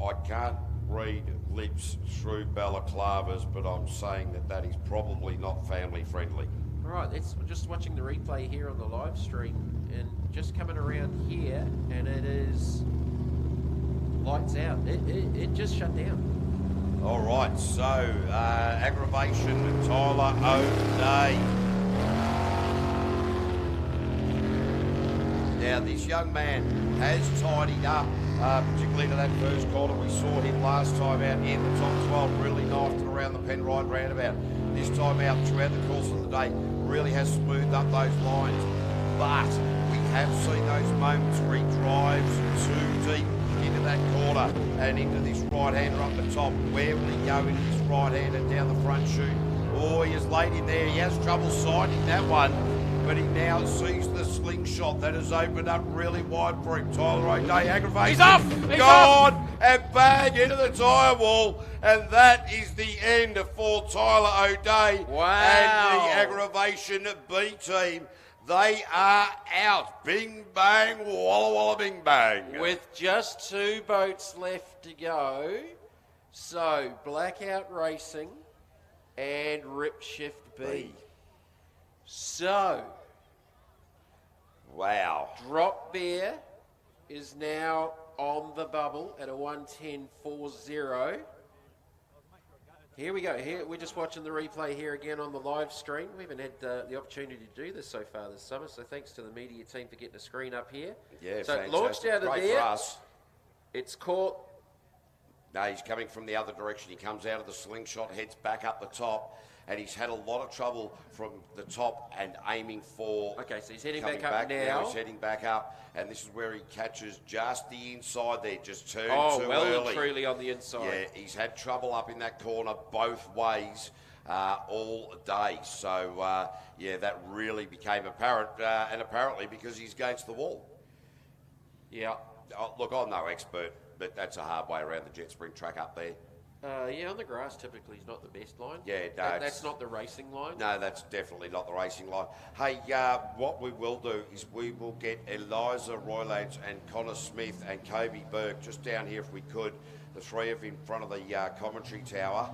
[SPEAKER 2] I can't read lips through balaclavas, but I'm saying that is probably not family friendly.
[SPEAKER 1] All right, we're just watching the replay here on the live stream, and just coming around here, and it is lights out. It just shut down.
[SPEAKER 2] All right, so aggravation, Tyler O'Day. Now, this young man has tidied up, particularly to that first corner. We saw him last time out in the top 12, really knifed it around the Penrite roundabout. This time out, throughout the course of the day, really has smoothed up those lines. But we have seen those moments where he drives too deep into that corner and into this right-hander up the top. Where will he go into this right-hander down the front chute? Oh, he is late in there. He has trouble sighting that one. But he now sees the slingshot that has opened up really wide for him. Tyler O'Day aggravates.
[SPEAKER 1] He's off! He's
[SPEAKER 2] gone!
[SPEAKER 1] off!
[SPEAKER 2] And bang into the tyre wall. And that is the end for Tyler O'Day.
[SPEAKER 1] Wow.
[SPEAKER 2] And the aggravation B team. They are out. Bing, bang, walla, walla, bing, bang.
[SPEAKER 1] With just 2 boats left to go. So, Blackout Racing and Rip Shift B. So,
[SPEAKER 2] wow.
[SPEAKER 1] Drop Bear is now on the bubble at a 1:10.40. Here we go. Here we're just watching the replay here again on the live stream. We haven't had the opportunity to do this so far this summer, so thanks to the media team for getting the screen up here.
[SPEAKER 2] Yeah,
[SPEAKER 1] so
[SPEAKER 2] fantastic.
[SPEAKER 1] Launched out of
[SPEAKER 2] Great
[SPEAKER 1] there.
[SPEAKER 2] For us.
[SPEAKER 1] It's caught.
[SPEAKER 2] No, he's coming from the other direction. He comes out of the slingshot, heads back up the top, and he's had a lot of trouble from the top and aiming for...
[SPEAKER 1] Okay, so he's heading back up now.
[SPEAKER 2] He's heading back up, and this is where he catches just the inside there, just turned too
[SPEAKER 1] well
[SPEAKER 2] early.
[SPEAKER 1] And truly on the inside.
[SPEAKER 2] Yeah, he's had trouble up in that corner both ways all day. So, yeah, that really became apparent, and apparently because he's against the wall.
[SPEAKER 1] Yeah.
[SPEAKER 2] Oh, look, I'm no expert, but that's a hard way around the jet sprint track up there.
[SPEAKER 1] Yeah, on the grass typically is not the best line.
[SPEAKER 2] Yeah, no,
[SPEAKER 1] that's not the racing line.
[SPEAKER 2] No, that's definitely not the racing line. Hey, what we will do is we will get Eliza Roylance and Connor Smith and Kobe Burke just down here if we could, the three of in front of the commentary tower,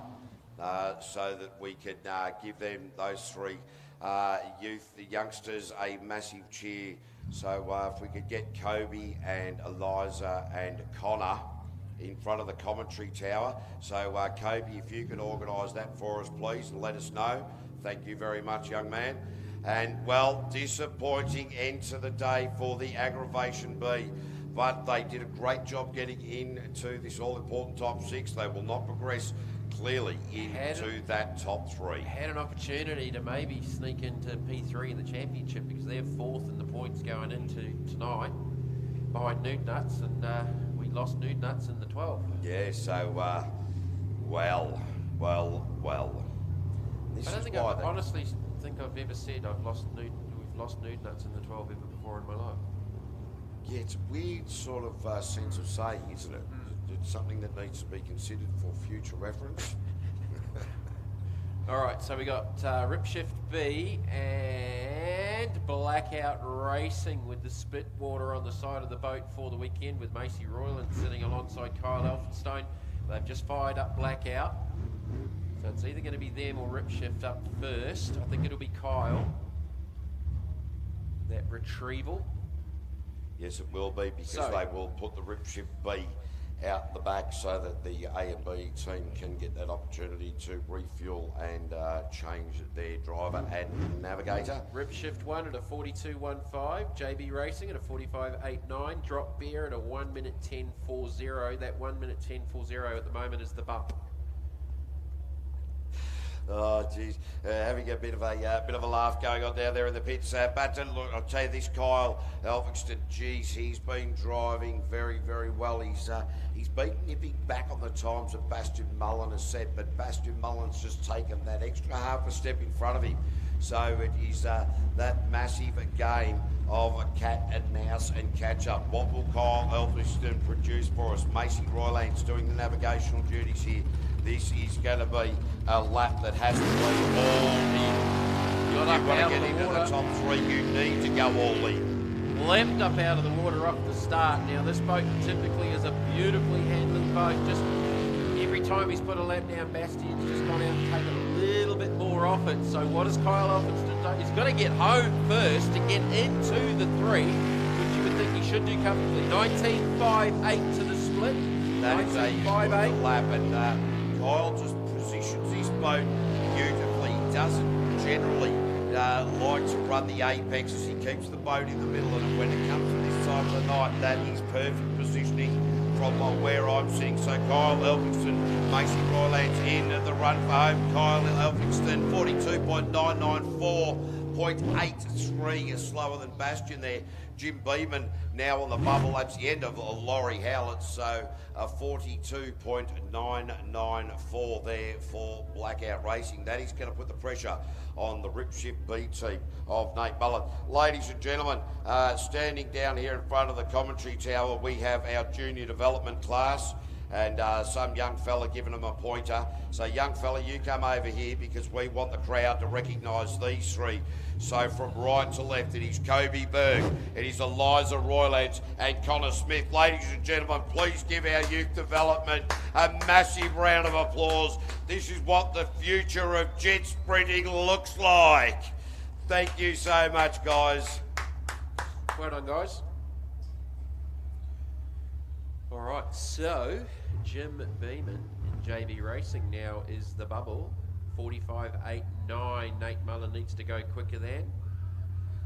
[SPEAKER 2] so that we could give them, those three the youngsters, a massive cheer. So if we could get Kobe and Eliza and Connor in front of the commentary tower. So Kobe, if you can organise that for us, please, and let us know. Thank you very much, young man. And, well, disappointing end to the day for the Aggravation B. But they did a great job getting into this all-important top six. They will not progress clearly into that top three.
[SPEAKER 1] Had an opportunity to maybe sneak into P3 in the championship because they're fourth in the points going into tonight behind Nude Nuts, and we lost Nude Nuts in the 12.
[SPEAKER 2] Yeah, so, well. This
[SPEAKER 1] I don't
[SPEAKER 2] is
[SPEAKER 1] think
[SPEAKER 2] why
[SPEAKER 1] I honestly think I've ever said we've lost Nude Nuts in the 12 ever before in my life.
[SPEAKER 2] Yeah, it's a weird sort of sense of saying, isn't it? It's something that needs to be considered for future reference.
[SPEAKER 1] All right, so we got Ripshift B and Blackout Racing with the split water on the side of the boat for the weekend with Macy Royland sitting alongside Kyle Elphinstone. They've just fired up Blackout. So it's either going to be them or Ripshift up first. I think it'll be Kyle. That retrieval.
[SPEAKER 2] Yes, it will be, because they will put the Ripship B out the back so that the A and B team can get that opportunity to refuel and change their driver and navigator.
[SPEAKER 1] Ripshift 1 at a 42.15, JB Racing at a 45.89, Drop Beer at a 1 minute 10.40. That 1 minute 10.40 at the moment is the bump.
[SPEAKER 2] Oh, geez, having a bit of a laugh going on down there in the pits. But look, I'll tell you this, Kyle Elphinstone, geez, he's been driving very, very well. He's been nipping back on the times that Bastian Mullen has set, but Bastian Mullen's just taken that extra half a step in front of him. So it is that massive game of a cat and mouse and catch up. What will Kyle Elphinstone produce for us? Macy Roylance doing the navigational duties here. This is going to be a lap that has to be all in. You want to get into the top three, you need to go all in.
[SPEAKER 1] Leapt up out of the water off the start. Now this boat typically is a beautifully handled boat. Just every time he's put a lap down, Bastian's just gone out and taken a little bit more off it. So what does Kyle Elphinstone do? He's got to get home first to get into the three, which you would think he should do comfortably. 19.58 to the split.
[SPEAKER 2] That is a good lap, and Kyle just positions his boat beautifully. He doesn't generally like to run the apexes. He keeps the boat in the middle, and when it comes to this time of the night, that is perfect positioning from where I'm sitting. So Kyle Elphinstone, Macy Roylance in at the run for home. Kyle Elphinstone, 42.994. 0.83 is slower than Bastian there. Jim Beeman now on the bubble. That's the end of Laurie Howlett. So 42.994 there for Blackout Racing. That is going to put the pressure on the Ripship B team of Nate Mullen. Ladies and gentlemen, standing down here in front of the commentary tower, we have our junior development class. And some young fella giving them a pointer. So young fella, you come over here because we want the crowd to recognise these three. So from right to left, it is Kobe Berg, it is Eliza Roylance and Connor Smith. Ladies and gentlemen, please give our youth development a massive round of applause. This is what the future of jet sprinting looks like. Thank you so much, guys.
[SPEAKER 1] Well done, guys. All right, so Jim Beeman in JB Racing now is the bubble. 45.89. Nate Mullen needs to go quicker than.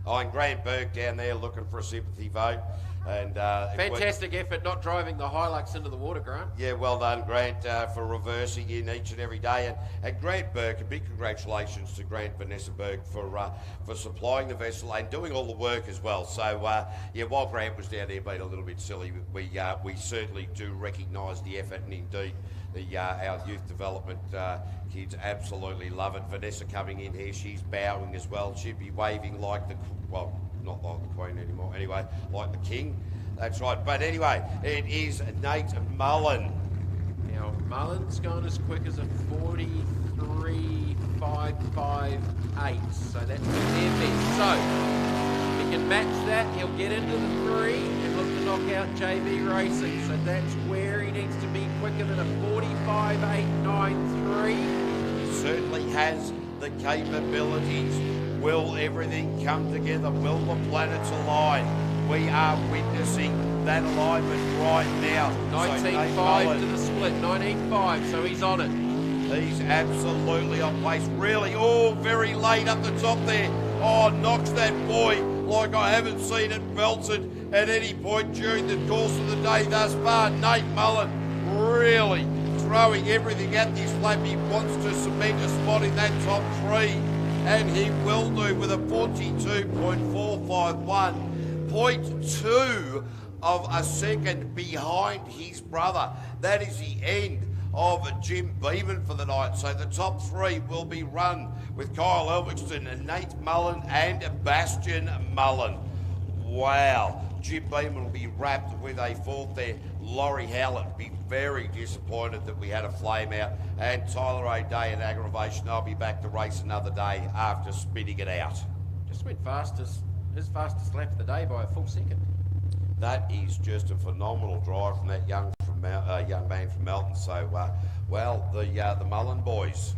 [SPEAKER 2] Oh, and Grant Burke down there looking for a sympathy vote. And
[SPEAKER 1] fantastic effort not driving the Hilux into the water, Grant.
[SPEAKER 2] Yeah, well done, Grant, for reversing in each and every day. And Grant Burke, a big congratulations to Grant Vanessa Burke for supplying the vessel and doing all the work as well. So, yeah, while Grant was down there being a little bit silly, we certainly do recognise the effort, and indeed our youth development kids absolutely love it. Vanessa coming in here, she's bowing as well. She'd be waving like the, well, not like the Queen anymore, anyway, like the King. That's right. But anyway, it is Nate Mullen.
[SPEAKER 1] Now, Mullen's gone as quick as a 43.558, so that's their best. So, if he can match that, he'll get into the 3 and look to knock out JB Racing. So that's where he needs to be, quicker than a 45.893.
[SPEAKER 2] He certainly has the capabilities. Will everything come together? Will the planets align? We are witnessing that alignment right now.
[SPEAKER 1] 19.5 to the split, 19.5, so he's on it.
[SPEAKER 2] He's absolutely on pace. Really, very late up the top there. Oh, knocks that boy like I haven't seen it belted at any point during the course of the day thus far. Nate Mullen really throwing everything at this lap. He wants to cement a spot in that top 3, and he will do with a 42.451. 0.2 of a second behind his brother. That is the end of Jim Beeman for the night. So the top 3 will be run with Kyle Elvingston and Nate Mullen and Bastian Mullen. Wow. Jim Beeman will be wrapped with a 4th there. Laurie Howlett will be very disappointed that we had a flame out. And Tyler O'Day in aggravation. I'll be back to race another day after spitting it out.
[SPEAKER 1] Just went his fastest lap of the day by a full second.
[SPEAKER 2] That is just a phenomenal drive from that young man from Melton. So, the Mullen boys,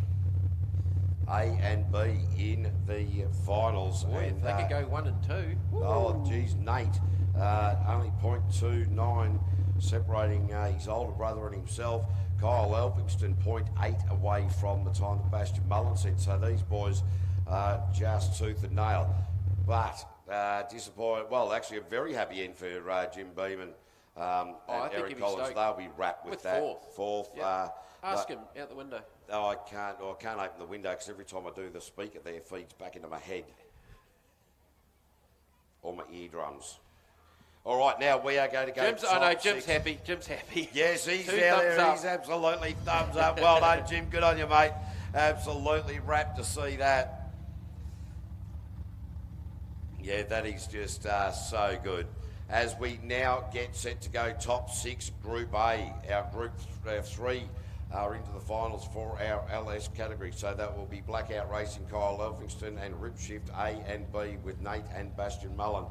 [SPEAKER 2] A and B in the finals.
[SPEAKER 1] Boy,
[SPEAKER 2] and
[SPEAKER 1] if they could go 1 and 2.
[SPEAKER 2] Oh, geez, Nate, only 0.29 separating his older brother and himself. Kyle Elphingston 0.8 away from the time that Bastian Mullen said. So these boys just tooth and nail. But disappointed. Well, actually, a very happy end for Jim Beeman and Eric Collins. They'll be wrapped with that. Fourth.
[SPEAKER 1] Yep. Ask him out the window.
[SPEAKER 2] Oh, I can't open the window because every time I do, the speaker there feeds back into my head or my eardrums. All right, now we are going to go.
[SPEAKER 1] Jim's happy. Jim's happy.
[SPEAKER 2] Yes, he's
[SPEAKER 1] Two
[SPEAKER 2] down
[SPEAKER 1] thumbs
[SPEAKER 2] there.
[SPEAKER 1] up.
[SPEAKER 2] He's absolutely thumbs up. Well done, Jim. Good on you, mate. Absolutely wrapped to see that. Yeah, that is just so good. As we now get set to go top 6 Group A, our Group 3 are into the finals for our LS category. So that will be Blackout Racing, Kyle Elphingston, and Ripshift A and B with Nate and Bastian Mullen,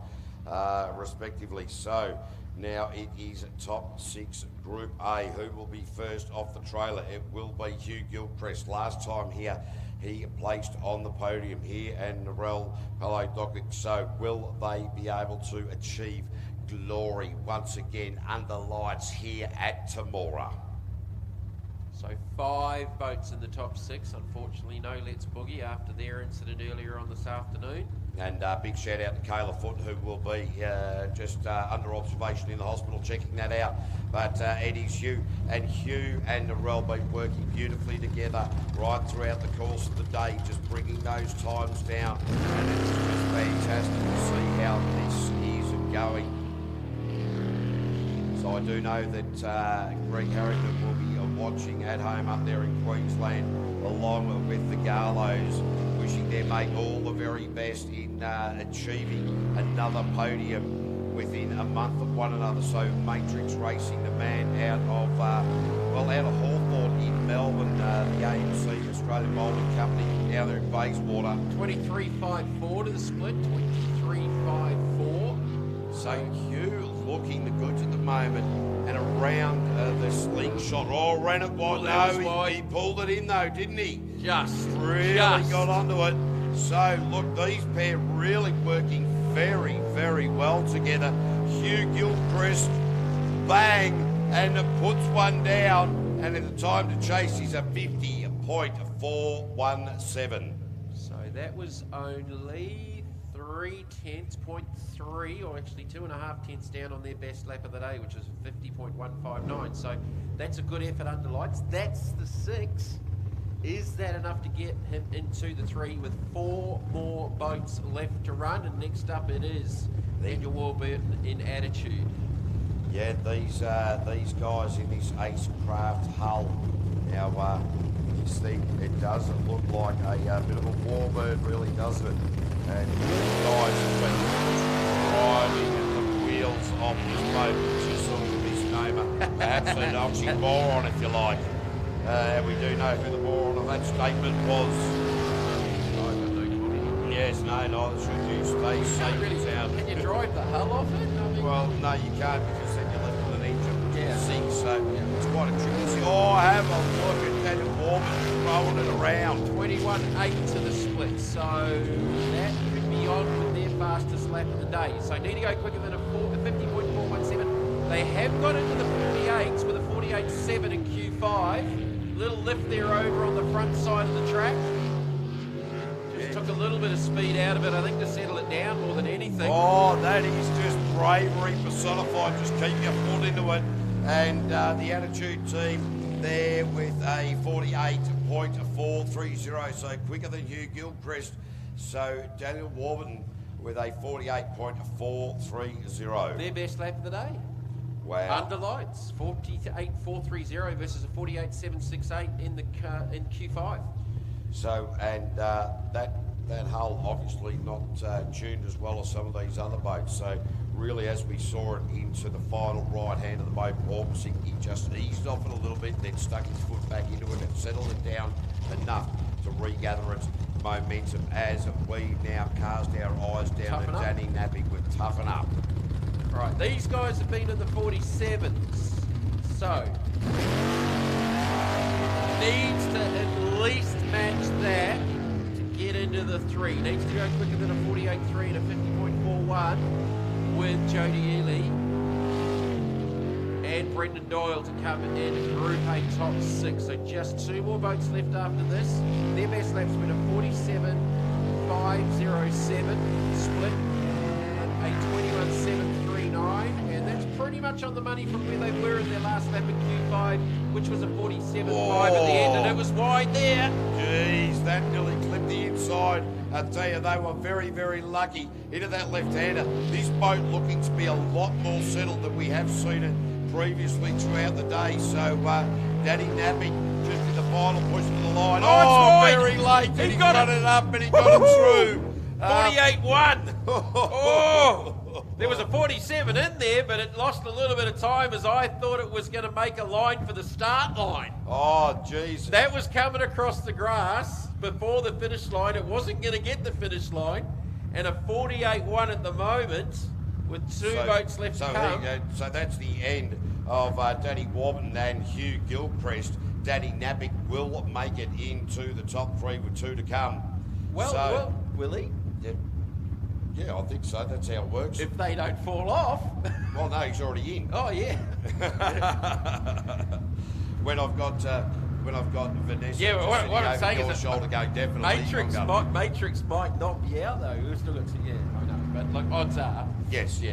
[SPEAKER 2] respectively. So now it is top 6 Group A. Who will be first off the trailer? It will be Hugh Gilchrist. Last time here, he placed on the podium here, and Narelle Palo-Dokic. So will they be able to achieve glory once again under lights here at Temora?
[SPEAKER 1] So 5 boats in the top 6. Unfortunately, no Let's Boogie after their incident earlier on this afternoon.
[SPEAKER 2] And big shout out to Kayla Foot, who will be just under observation in the hospital, checking that out. But Eddie's Hugh and Narelle been working beautifully together right throughout the course of the day, just bringing those times down. And it's just fantastic to see how this is going. So I do know that Greg Harrington will be watching at home up there in Queensland, along with the Garlows, wishing their mate all the very best in achieving another podium within a month of one another. So Matrix Racing, the man out of Hawthorne in Melbourne, the AMC Australian Moulding Company down there in Bayswater.
[SPEAKER 1] 23.54 to the split, 23.54.
[SPEAKER 2] So Hugh looking the goods at the moment, and around the slingshot. Oh, ran it wide. No, he pulled it in though, didn't he? Really got onto it. So look, these pair really working very, very well together. Hugh Gilchrist, bang, and it puts one down, and at the time to chase is a 50.417.
[SPEAKER 1] So that was only 0.3, or actually 2.5 tenths down on their best lap of the day, which is 50.159. So that's a good effort under lights. That's the 6. Is that enough to get him into the 3 with 4 more boats left to run? And next up it is Daniel Warburton in Attitude.
[SPEAKER 2] Yeah, these guys in this Ace Craft hull. Now, this thing, it doesn't look like a bit of a warbird, really, doesn't it? And these guys have been driving the wheel heels of this boat, which is sort of a misnomer. Perhaps an oxymoron, if you like. We do know who the moron of that statement was. Yes, no, neither should you. Stay safe in town.
[SPEAKER 1] Can you drive the hull off it? I mean,
[SPEAKER 2] Well, no, you can't because then you're left with an engine which will sink, so it's quite a tricky. Oh, have a look at Daniel Warman throwing it around.
[SPEAKER 1] 21.8 to the split, so that could be on with their fastest lap of the day. So need to go quicker than a 50.417. They have got into the 48s with a 48.7 in Q5. Little lift there over on the front side of the track. Just took a little bit of speed out of it, I think, to settle it down more than anything.
[SPEAKER 2] Oh, that is just bravery personified. Just keep your foot into it. And the Attitude team there with a 48.430, so quicker than Hugh Gilchrist. So Daniel Warburton with a 48.430.
[SPEAKER 1] Their best lap of the day.
[SPEAKER 2] Wow.
[SPEAKER 1] Under lights, 48.430 versus a 48.768 in Q5.
[SPEAKER 2] So, and that hull obviously not tuned as well as some of these other boats. So really, as we saw it into the final right hand of the boat, Orbising, he just eased off it a little bit, then stuck his foot back into it and settled it down enough to regather its momentum as we now cast our eyes down
[SPEAKER 1] Toughen
[SPEAKER 2] at
[SPEAKER 1] up.
[SPEAKER 2] Danny Napping with Toughen Up.
[SPEAKER 1] Right, these guys have been in the 47s, so needs to at least match that to get into the 3. Needs to go quicker than a 48.3 and a 50.41 with Jody Ely and Brendan Doyle to come in Group A top 6. So just 2 more boats left after this. Their best lap's been a 47.507 split, a 21.739, and that's pretty much on the money from where they were in their last lap at Q5, which was a 47.5 at the end, and it was wide there.
[SPEAKER 2] Jeez, that nearly clipped the inside. I tell you, they were very, very lucky into that left-hander. This boat looking to be a lot more settled than we have seen it previously throughout the day. So, Danny Napping just in the final push to the line.
[SPEAKER 1] Oh, it's wide.
[SPEAKER 2] Very late.
[SPEAKER 1] He
[SPEAKER 2] And he
[SPEAKER 1] got
[SPEAKER 2] got
[SPEAKER 1] it.
[SPEAKER 2] it up and he got it through.
[SPEAKER 1] 48.1. Oh, there was a 47 in there, but it lost a little bit of time as I thought it was going to make a line for the start line.
[SPEAKER 2] Oh, jeez.
[SPEAKER 1] That was coming across the grass before the finish line. It wasn't going to get the finish line. And a 48.1 at the moment with 2 boats left to come.
[SPEAKER 2] So that's the end of Danny Warburton and Hugh Gilchrist. Danny Napping will make it into the top 3 with 2 to come.
[SPEAKER 1] Well, will he?
[SPEAKER 2] Yeah, I think so. That's how it works.
[SPEAKER 1] If they don't fall off.
[SPEAKER 2] Well, no, he's already in.
[SPEAKER 1] Oh, yeah.
[SPEAKER 2] when I've got Vanessa
[SPEAKER 1] Yeah, well, what I'm
[SPEAKER 2] over
[SPEAKER 1] saying
[SPEAKER 2] your
[SPEAKER 1] is
[SPEAKER 2] shoulder going, definitely.
[SPEAKER 1] Matrix might not be out, though. We've still got to, yeah, I know. But, like, odds are.
[SPEAKER 2] Yes.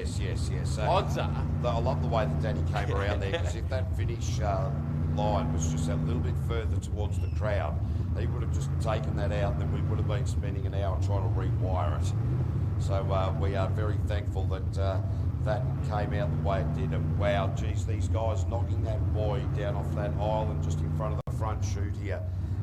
[SPEAKER 2] So
[SPEAKER 1] Odds are.
[SPEAKER 2] I love the way that Danny came around there, because if that finish line was just a little bit further towards the crowd, he would have just taken that out, and then we would have been spending an hour trying to rewire it. So we are very thankful that that came out the way it did. And wow, geez, these guys knocking that boy down off that island just in front of the front chute here,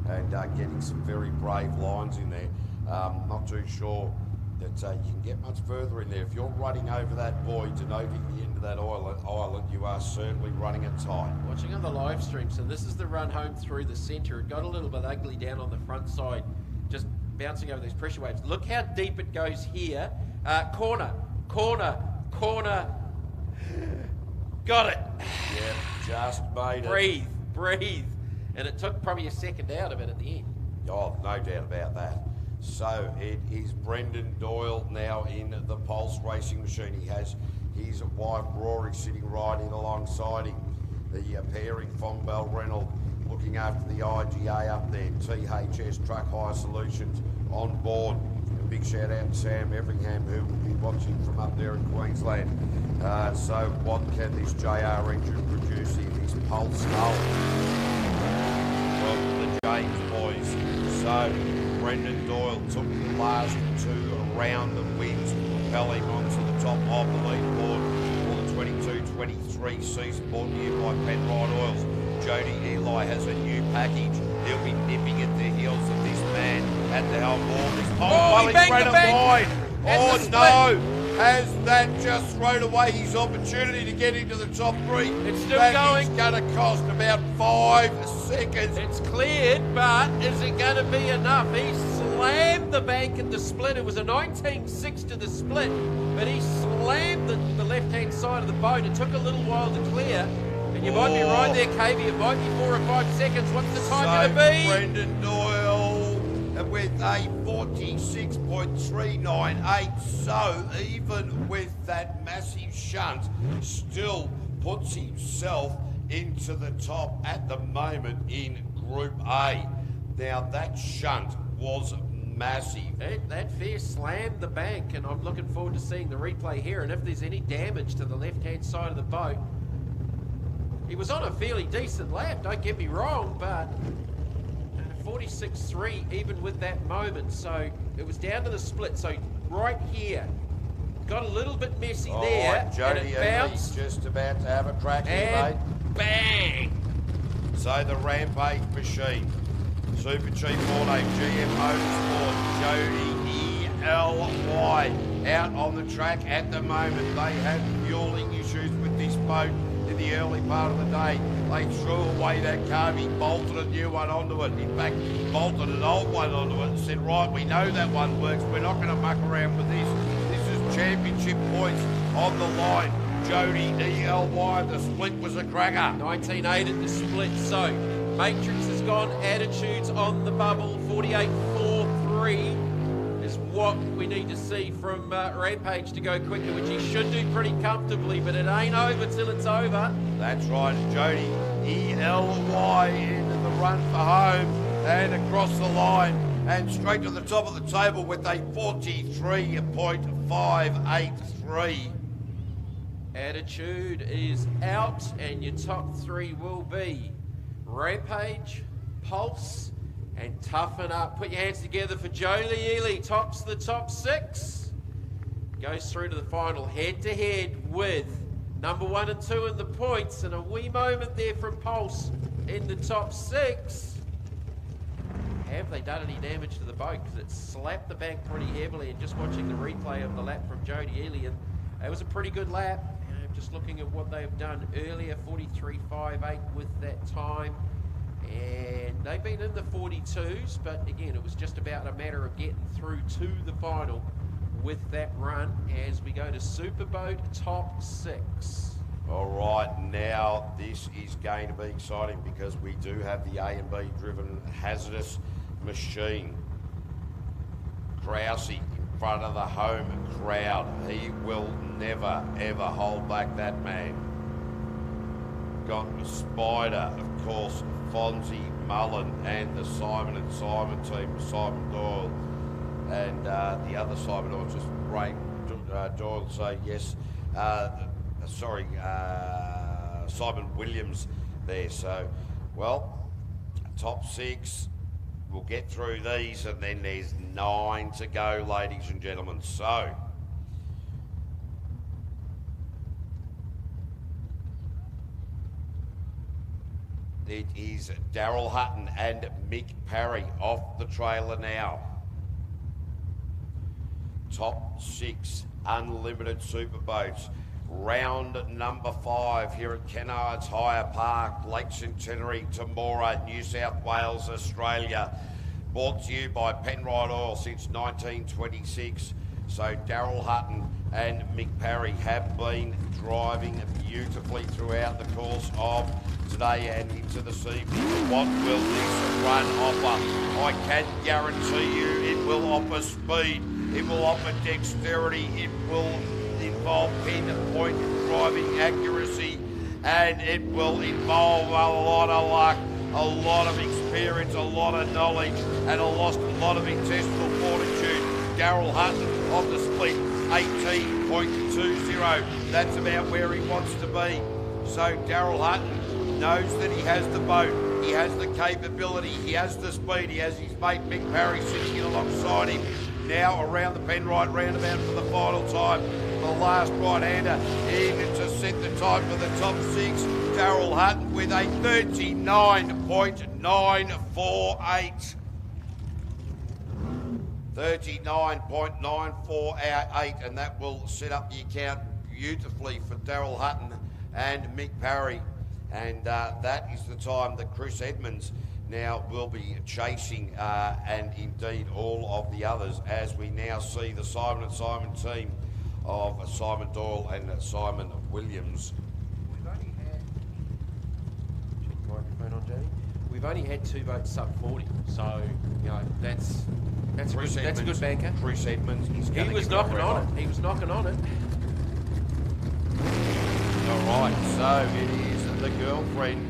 [SPEAKER 2] and getting some very brave lines in there. Not too sure that you can get much further in there. If you're running over that buoy, denoting the end of that island, you are certainly running it tight.
[SPEAKER 1] Watching on the live stream, so this is the run home through the centre. It got a little bit ugly down on the front side, just bouncing over these pressure waves. Look how deep it goes here. Corner. Got it.
[SPEAKER 2] Yeah, just made it.
[SPEAKER 1] Breathe. And it took probably a second out of it at the end.
[SPEAKER 2] Oh, no doubt about that. So it is Brendan Doyle now in the Pulse Racing Machine. He has his wife Rory sitting right in alongside him. The pairing Fongbell Reynolds looking after the IGA up there. THS Truck Hire Solutions on board. A big shout out to Sam Everingham, who will be watching from up there in Queensland. So what can this JR engine produce in this Pulse hull? Well, the James boys. So Brendan Doyle took the last 2 around the wins to propel him onto the top of the leaderboard for the 22-23 season brought here by Penrite Oils. Jody Eli has a new package. He'll be nipping at the heels of this man at the helm.
[SPEAKER 1] Oh, he banged the bank!
[SPEAKER 2] Oh, no! Has that just thrown away his opportunity to get into the top three?
[SPEAKER 1] It's still
[SPEAKER 2] that
[SPEAKER 1] going.
[SPEAKER 2] It's going to cost about 5 seconds.
[SPEAKER 1] It's cleared, but is it going to be enough? He slammed the bank in the split. It was a 19.6 to the split, but he slammed the left-hand side of the boat. It took a little while to clear, and you might be right there, KV. It might be 4 or 5 seconds. What's the time going to be?
[SPEAKER 2] Brendan Doyle with a 46.398. So even with that massive shunt, still puts himself into the top at the moment in Group A. Now that shunt was massive.
[SPEAKER 1] That fair slammed the bank, and I'm looking forward to seeing the replay here. And if there's any damage to the left-hand side of the boat, he was on a fairly decent lap, don't get me wrong, but 46.3 even with that moment. So it was down to the split. So right here, got a little bit messy there.
[SPEAKER 2] Jody
[SPEAKER 1] and it
[SPEAKER 2] Ely
[SPEAKER 1] bounced.
[SPEAKER 2] just about to have a crack here, mate.
[SPEAKER 1] And bang!
[SPEAKER 2] So the Rampage machine, Super Cheap Auto, GM Motorsport, Jody ELY out on the track at the moment. They had fueling issues with this boat in the early part of the day. They threw away that carby, bolted a new one onto it. In fact, bolted an old one onto it and said, right, we know that one works. We're not going to muck around with this. This is championship points on the line. Jody ELY, the split was a cracker.
[SPEAKER 1] 19.8 at the split. So Matrix has gone, attitudes on the bubble, 48.43 is what we need to see from Rampage to go quicker, which he should do pretty comfortably, but it ain't over till it's over.
[SPEAKER 2] That's right, Jody ELY into the run for home and across the line and straight to the top of the table with a 43.583.
[SPEAKER 1] Attitude is out, and your top three will be Rampage, Pulse, and Toughen Up. Put your hands together for Jolie Ely. Tops the top 6. Goes through to the final head-to-head with number 1 and 2 in the points, and a wee moment there from Pulse in the top 6. Have they done any damage to the boat? Because it slapped the bank pretty heavily, and just watching the replay of the lap from Jody Ely, and it was a pretty good lap. Just looking at what they've done earlier, 43.58 with that time. And they've been in the 42s, but again, it was just about a matter of getting through to the final with that run as we go to Superboat top 6.
[SPEAKER 2] All right, now this is going to be exciting because we do have the A and B driven hazardous machine. Krause in front of the home crowd. He will never, ever hold back that man. Got Spider, of course, Fonzie, Mullen, and the Simon and Simon team, Simon Doyle. And the other Simon Doyle, just Ray Doyle say yes. Simon Williams there. So, well, top 6. We'll get through these, and then there's 9 to go, ladies and gentlemen. So, it is Daryl Hutton and Mick Parry off the trailer now. Top 6 unlimited superboats. Round number 5 here at Kennards Hire Park, Lake Centenary, Temora, New South Wales, Australia. Brought to you by Penrite Oil since 1926. So Daryl Hutton and Mick Parry have been driving beautifully throughout the course of today and into this evening. What will this run offer? I can guarantee you it will offer speed, it will offer dexterity, it will involve pinpoint driving accuracy, and it will involve a lot of luck, a lot of experience, a lot of knowledge, and a lot of intestinal fortitude. Daryl Hutton on the split, 18.20. That's about where he wants to be. So Daryl Hutton knows that he has the boat, he has the capability, he has the speed, he has his mate Mick Parry sitting in alongside him. Now around the Penrite roundabout for the final time. The last right-hander in to set the time for the top 6. Daryl Hutton with a 39.948. 39.948, and that will set up the account beautifully for Daryl Hutton and Mick Parry. And that is the time that Chris Edmonds now will be chasing, and indeed all of the others, as we now see the Simon and Simon team of Simon Doyle and Simon Williams.
[SPEAKER 1] We've only had... Check the microphone on, Danny. We've only had 2 boats sub 40, so, you know, that's a good banker.
[SPEAKER 2] Chris Edmonds is going
[SPEAKER 1] He was knocking on it. He was knocking on it.
[SPEAKER 2] All right, so it is the girlfriend.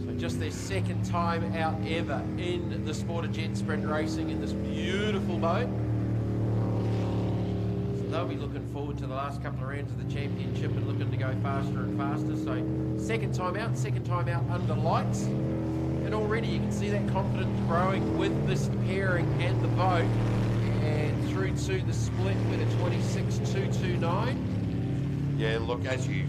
[SPEAKER 1] So just their second time out ever in the sport of jet sprint racing in this beautiful boat. So they'll be looking forward to the last couple of rounds of the championship and looking to go faster and faster. So second time out under lights. And already you can see that confidence growing with this pairing and the boat. And through to the split with a 26.229.
[SPEAKER 2] Yeah, look, as you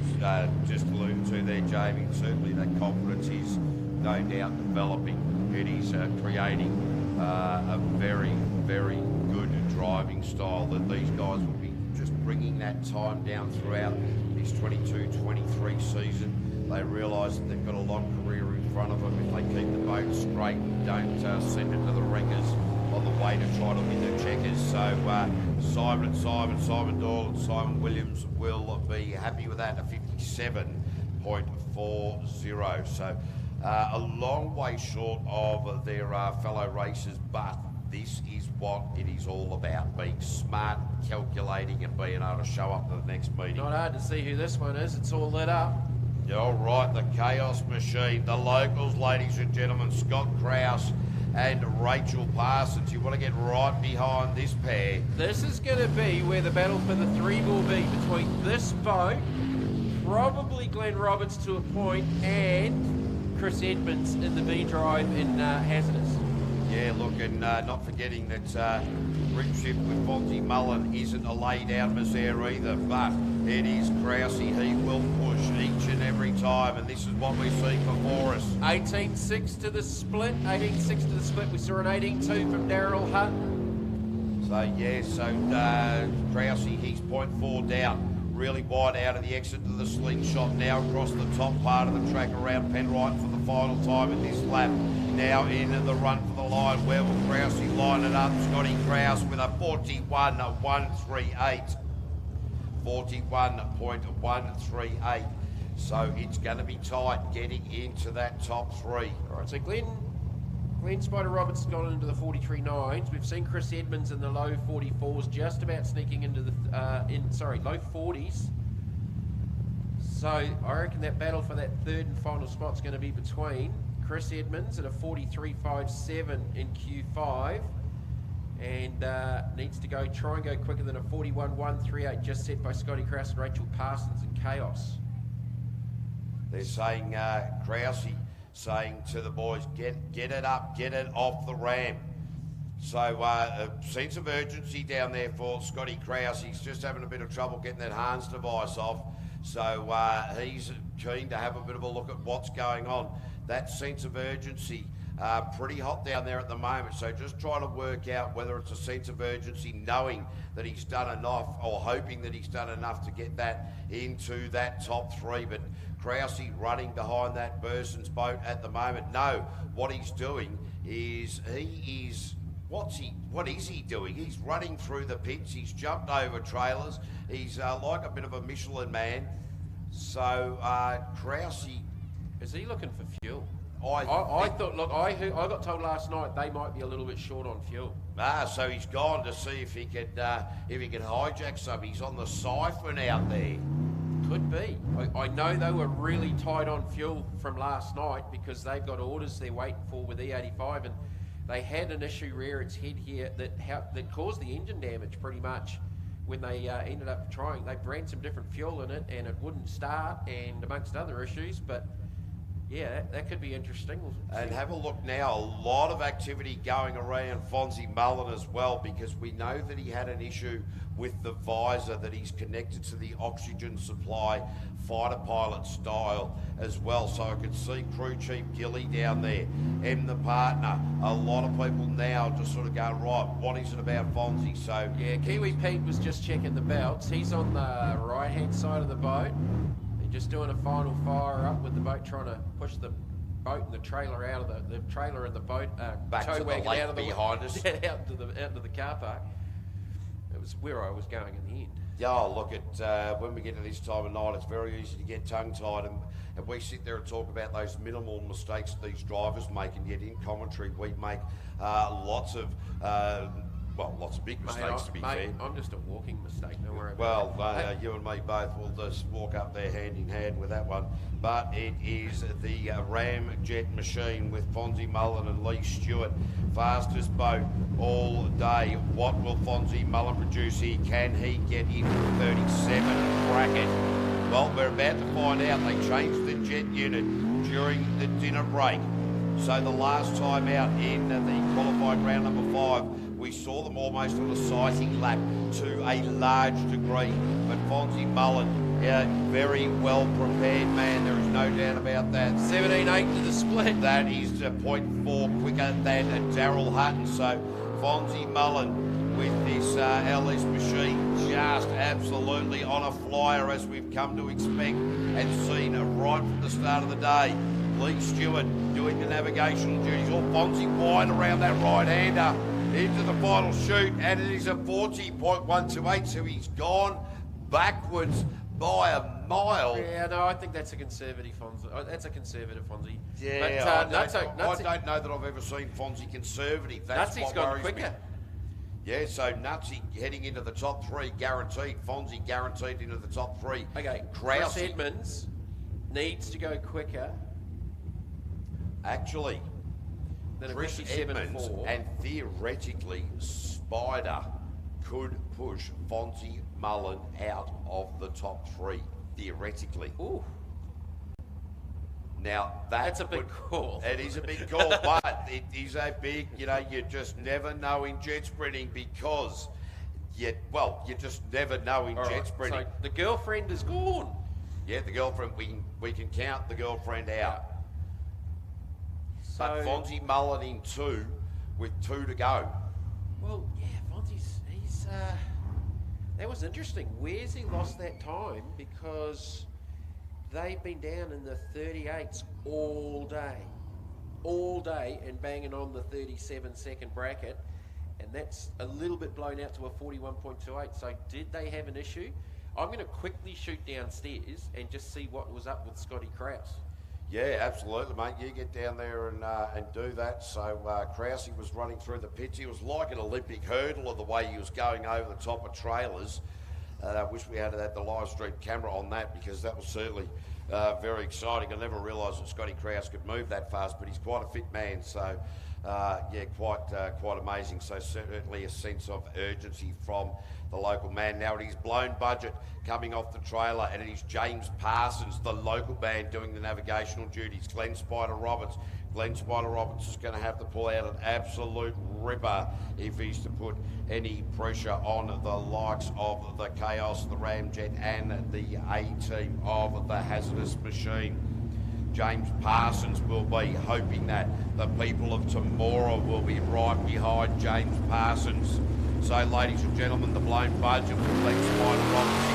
[SPEAKER 2] just alluded to there, Jamie, certainly that confidence is no doubt developing. It is creating a very, very good driving style that these guys will be just bringing that time down throughout this 22-23 season. They realise that they've got a long career in front of them. If they keep the boat straight and don't send it to the ringers on the way to try to win the checkers. So Simon Doyle and Simon Williams will be happy with that, a 57.40. So a long way short of their fellow racers, but this is what it is all about, being smart, calculating and being able to show up to the next meeting.
[SPEAKER 1] Not hard to see who this one is. It's all lit up.
[SPEAKER 2] Yeah, all right, the Chaos Machine, the locals, ladies and gentlemen, Scott Krause and Rachel Parsons. You want to get right behind this pair.
[SPEAKER 1] This is going to be where the battle for the 3 will be between this boat, probably Glenn Roberts to a point, and Chris Edmonds in the B drive in Hazardous.
[SPEAKER 2] Yeah, look, and not forgetting that Ripship with Fonzie Mullen isn't a lay-down misère either, but it is Krause. He will push each and every time, and this is what we see before us.
[SPEAKER 1] 18.6 to the split. 18.6 to the split. We saw an 18.2 from Daryl Hutton.
[SPEAKER 2] So, yeah, Krause, he's 0.4 down. Really wide out of the exit to the slingshot, now across the top part of the track around Penrite for the final time in this lap. Now in the run for the line. Where will Krause line it up? Scotty Krause with a 41.138. 41.138. So it's going to be tight getting into that top 3.
[SPEAKER 1] All right, so Glenn Spider Roberts has gone into the 43.9s. We've seen Chris Edmonds in the low 44s, just about sneaking into the low 40s. So I reckon that battle for that third and final spot is going to be between Chris Edmonds at a 43.57 in Q5, and needs to try and go quicker than a 41.138 just set by Scotty Krause and Rachel Parsons in Chaos.
[SPEAKER 2] They're saying Krause saying to the boys, get it up, get it off the ramp. So a sense of urgency down there for Scotty Krause. He's just having a bit of trouble getting that Hans device off. So he's keen to have a bit of a look at what's going on. That sense of urgency, pretty hot down there at the moment. So just trying to work out whether it's a sense of urgency, knowing that he's done enough, or hoping that he's done enough to get that into that top 3. But Krause running behind that Burson's boat at the moment. No, what he's doing is what is he doing? He's running through the pits. He's jumped over trailers. He's like a bit of a Michelin man. So Krause,
[SPEAKER 1] is he looking for fuel?
[SPEAKER 2] I
[SPEAKER 1] thought. Look, I got told last night they might be a little bit short on fuel.
[SPEAKER 2] So he's gone to see if he could hijack some. He's on the siphon out there.
[SPEAKER 1] Could be. I know they were really tight on fuel from last night because they've got orders they're waiting for with E85, and they had an issue rear its head here that caused the engine damage pretty much. When they ended up trying, they ran some different fuel in it and it wouldn't start, and amongst other issues, but Yeah, that could be interesting.
[SPEAKER 2] And have a look now, a lot of activity going around Fonzie Mullen as well, because we know that he had an issue with the visor that he's connected to the oxygen supply fighter pilot style as well. So I could see Crew Chief Gilly down there, the partner. A lot of people now just sort of going, right, what is it about Fonzie? So
[SPEAKER 1] yeah, Kiwi Pete was just checking the belts. He's on the right-hand side of the boat. Just doing a final fire up with the boat, trying to push the boat and the trailer out of the trailer and the boat
[SPEAKER 2] back
[SPEAKER 1] tow
[SPEAKER 2] to the
[SPEAKER 1] wagon
[SPEAKER 2] lake
[SPEAKER 1] out of the
[SPEAKER 2] behind us.
[SPEAKER 1] out to the car park. It was where I was going in the end.
[SPEAKER 2] Yeah, look at when we get to this time of night, it's very easy to get tongue-tied, and we sit there and talk about those minimal mistakes that these drivers make, and yet in commentary we make lots of big mistakes, to be fair.
[SPEAKER 1] I'm just a walking mistake, don't worry about
[SPEAKER 2] Well, you and me both will just walk up there hand in hand with that one. But it is the Ramjet machine with Fonzie Mullen and Lee Stewart. Fastest boat all day. What will Fonzie Mullen produce here? Can he get into the 37 bracket? Well, we're about to find out. They changed the jet unit during the dinner break. So the last time out in the qualified round number 5, we saw them almost on a sighting lap to a large degree. But Fonzie Mullen, very well prepared man, there is no doubt about that.
[SPEAKER 1] 17.8 to the split.
[SPEAKER 2] That is 0.4 quicker than Daryl Hutton. So Fonzie Mullen with this LS machine just absolutely on a flyer, as we've come to expect and seen right from the start of the day. Lee Stewart doing the navigational duties. All Fonzie wide around that right-hander into the final shoot, and it is a 40.128, so he's gone backwards by a mile.
[SPEAKER 1] Yeah, no, I think that's a conservative Fonzie. That's a conservative Fonzie.
[SPEAKER 2] Yeah,
[SPEAKER 1] but,
[SPEAKER 2] I don't know that I've ever seen Fonzie conservative. That's
[SPEAKER 1] Nutsy's
[SPEAKER 2] what
[SPEAKER 1] gone
[SPEAKER 2] worries
[SPEAKER 1] quicker.
[SPEAKER 2] me. Yeah, so Nutsy heading into the top 3, guaranteed. Fonzie guaranteed into the top 3.
[SPEAKER 1] Okay,
[SPEAKER 2] Krause
[SPEAKER 1] Chris Edmonds needs to go quicker.
[SPEAKER 2] Actually,
[SPEAKER 1] than
[SPEAKER 2] Chris
[SPEAKER 1] a
[SPEAKER 2] Edmonds
[SPEAKER 1] 57.4.
[SPEAKER 2] and theoretically Spider could push Fonzie Mullen out of the top 3, theoretically.
[SPEAKER 1] Ooh.
[SPEAKER 2] Now,
[SPEAKER 1] That's a big call.
[SPEAKER 2] It is a big call, but it is a big, you just never know in jet sprinting, because you just never know in jet sprinting.
[SPEAKER 1] So the girlfriend is gone.
[SPEAKER 2] Yeah, the girlfriend, we can count the girlfriend out.
[SPEAKER 1] So,
[SPEAKER 2] But Fonzie Mullen in 2 with 2 to go.
[SPEAKER 1] well, yeah, he's that was interesting. Where's he lost that time? Because they've been down in the 38s all day, and banging on the 37-second bracket, and that's a little bit blown out to a 41.28. So did they have an issue? I'm going to quickly shoot downstairs and just see what was up with Scotty Krause.
[SPEAKER 2] Yeah, absolutely, mate. You get down there and do that. So Krause was running through the pits. He was like an Olympic hurdler the way he was going over the top of trailers. I wish we had the live stream camera on that, because that was certainly very exciting. I never realised that Scotty Krause could move that fast, but he's quite a fit man. So quite amazing. So certainly a sense of urgency from the local man. Now it is Blown Budget coming off the trailer, and it is James Parsons, the local man, doing the navigational duties. Glenn Spider Roberts is going to have to pull out an absolute ripper if he's to put any pressure on the likes of the Chaos, the Ramjet, and the A-team of the Hazardous Machine. James Parsons will be hoping that the people of Temora will be right behind James Parsons. So, ladies and gentlemen, the Blown Budget will Glenn Spider Roberts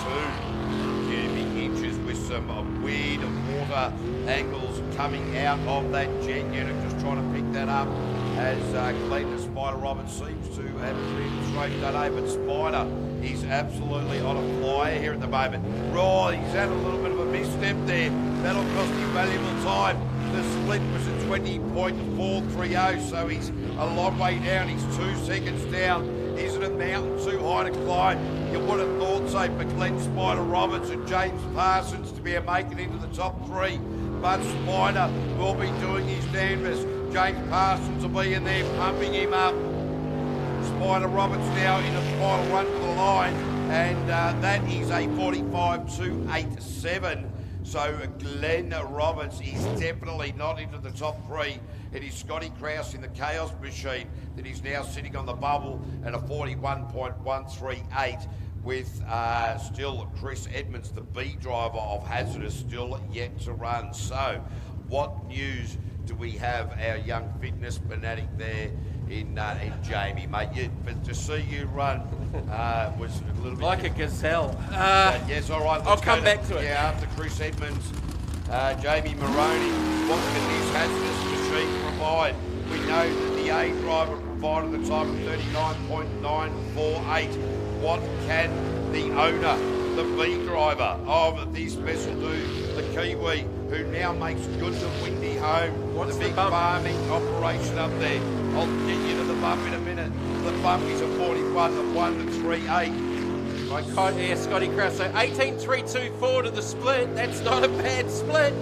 [SPEAKER 2] 632 cubic inches with some weird water angles coming out of that jet unit. Just trying to pick that up as Glenn Spider Roberts seems to have demonstrated today. But Spider is absolutely on a flyer here at the moment. Right, he's had a little bit of a misstep there. That'll cost him valuable time. The split was at 20.430, so he's a long way down. He's 2 seconds down. Is it a mountain too high to climb? You would have thought so for Glenn Spider Roberts and James Parsons to be making into the top 3. But Spider will be doing his damnedest. James Parsons will be in there pumping him up. Spider Roberts now in a final run for the line, and that is a 45.287. So Glenn Roberts is definitely not into the top 3. It is Scotty Krause in the Chaos Machine that is now sitting on the bubble at a 41.138 with still Chris Edmonds, the B driver of Hazardous, still yet to run. So what news do we have our young fitness fanatic there in Jamie, mate? But to see you run was a little bit...
[SPEAKER 1] Like a gazelle.
[SPEAKER 2] Yes, all right.
[SPEAKER 1] I'll come back to it.
[SPEAKER 2] Yeah, after Chris Edmonds, Jamie Moroney, what can this Hazardous machine provide? We know that the A driver provided the time of 39.948. What can the owner, the B driver of this vessel do? The Kiwi, who now makes good the Windy home.
[SPEAKER 1] What's
[SPEAKER 2] the
[SPEAKER 1] the
[SPEAKER 2] big
[SPEAKER 1] bump?
[SPEAKER 2] farming operation up there. I'll get you to the bump in a minute. The bump is a 41.138.
[SPEAKER 1] Yeah, Scotty Krause. So 18.324 to the split. That's not a bad split.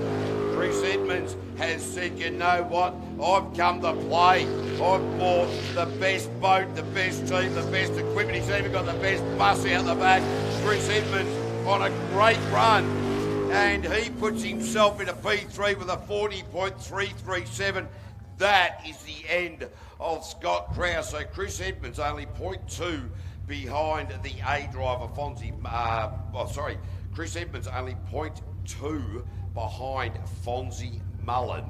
[SPEAKER 2] Chris Edmonds has said, you know what, I've come to play. I've bought the best boat, the best team, the best equipment. He's even got the best bus out the back. Chris Edmonds on a great run. And he puts himself in a P3 with a 40.337. That is the end of Scott Krause. So Chris Edmonds only 0.2 behind the A driver, Fonzie. Chris Edmonds only 0.2 behind Fonzie Mullen,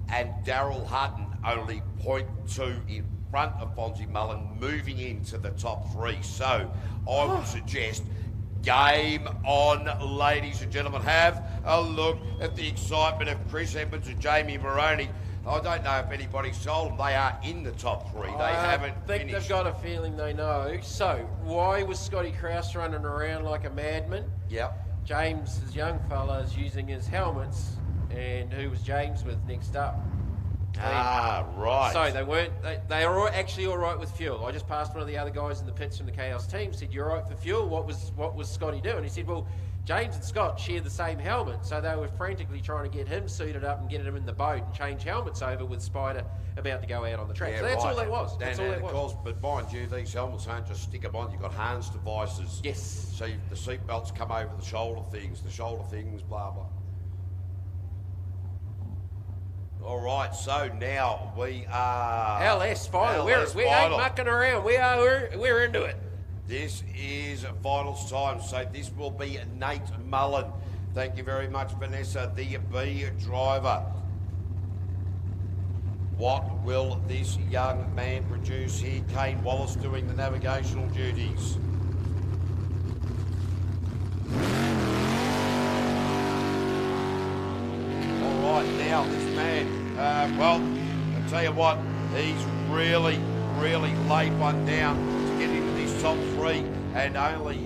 [SPEAKER 2] and Daryl Hutton only 0.2 in front of Fonzie Mullen, moving into the top 3. So I would suggest game on, ladies and gentlemen. Have a look at the excitement of Chris Edmonds and Jamie Moroney. I don't know if anybody's told them they are in the top 3. They haven't
[SPEAKER 1] think
[SPEAKER 2] finished.
[SPEAKER 1] they've got a feeling they know. So why was Scotty Krause running around like a madman?
[SPEAKER 2] Yep.
[SPEAKER 1] James, his young fella, is using his helmets, and who was James with next up?
[SPEAKER 2] Right.
[SPEAKER 1] So they weren't. They are actually all right with fuel. I just passed one of the other guys in the pits from the Chaos team. Said, "You're all right for fuel." What was Scotty doing? He said, "Well, James and Scott share the same helmet, so they were frantically trying to get him suited up and get him in the boat and change helmets over with Spider about to go out on the track."
[SPEAKER 2] Yeah,
[SPEAKER 1] so that's
[SPEAKER 2] right.
[SPEAKER 1] all that was. That's all that
[SPEAKER 2] of
[SPEAKER 1] was.
[SPEAKER 2] course, but mind you, these helmets aren't just stick them on. You've got harness devices.
[SPEAKER 1] Yes.
[SPEAKER 2] So the seat belts come over the shoulder things, blah, blah. All right, so now we are...
[SPEAKER 1] LS final. We ain't
[SPEAKER 2] final.
[SPEAKER 1] mucking around. We're into it.
[SPEAKER 2] This is finals time, so this will be Nate Mullen. Thank you very much, Vanessa, the B driver. What will this young man produce here? Kane Wallace doing the navigational duties. All right, now this man, well, I'll tell you what, he's really laid one down to get into these top 3, and only,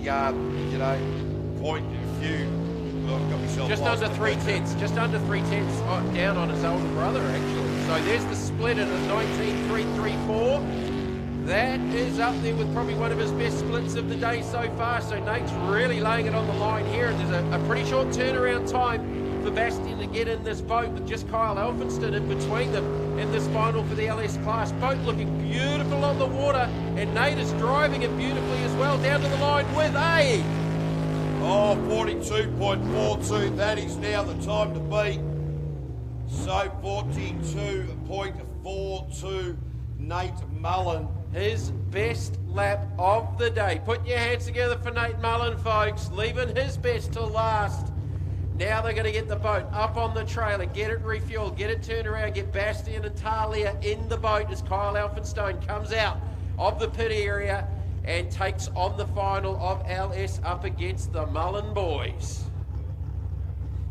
[SPEAKER 2] point a few. Well, I've got myself
[SPEAKER 1] Just
[SPEAKER 2] lost
[SPEAKER 1] under 3/10. Just under 3/10 down on his older brother, actually. So there's the split at a 19.334. That is up there with probably one of his best splits of the day so far. So Nate's really laying it on the line here, and there's a pretty short turnaround time for Bastian to get in this boat with just Kyle Elphinston in between them in this final for the LS class. Boat looking beautiful on the water, and Nate is driving it beautifully as well down to the line with a...
[SPEAKER 2] 42.42, that is now the time to beat. So 42.42, Nate Mullen.
[SPEAKER 1] His best lap of the day. Put your hands together for Nate Mullen, folks. Leaving his best to last. Now they're going to get the boat up on the trailer, get it refueled, get it turned around, get Bastian and Talia in the boat as Kyle Elphinstone comes out of the pit area and takes on the final of LS up against the Mullen boys.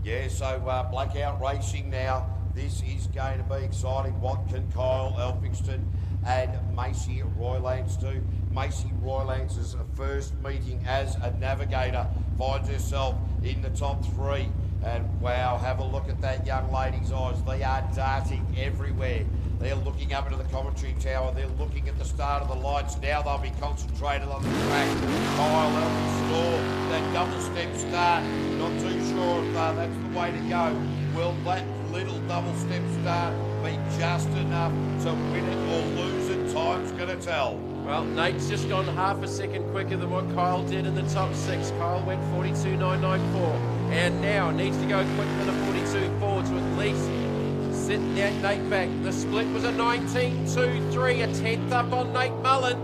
[SPEAKER 2] Yeah, so Blackout Racing now. This is going to be exciting. What can Kyle Elphinston and Macy Roylance do? Macy Roylance's first meeting as a navigator finds herself in the top 3. And wow, have a look at that young lady's eyes. They are darting everywhere. They're looking up into the commentary tower. They're looking at the start of the lights. Now they'll be concentrated on the track. Kyle Elphinston, that double step start. Not too sure if that's the way to go. Will that little double step start be just enough to win it or lose it? Time's going to tell.
[SPEAKER 1] Well, Nate's just gone half a second quicker than what Kyle did in the top 6. Kyle went 42.994. And now needs to go quick for the 42-4 to at least sit Nate back. The split was a 19-2-3, a 10th up on Nate Mullen.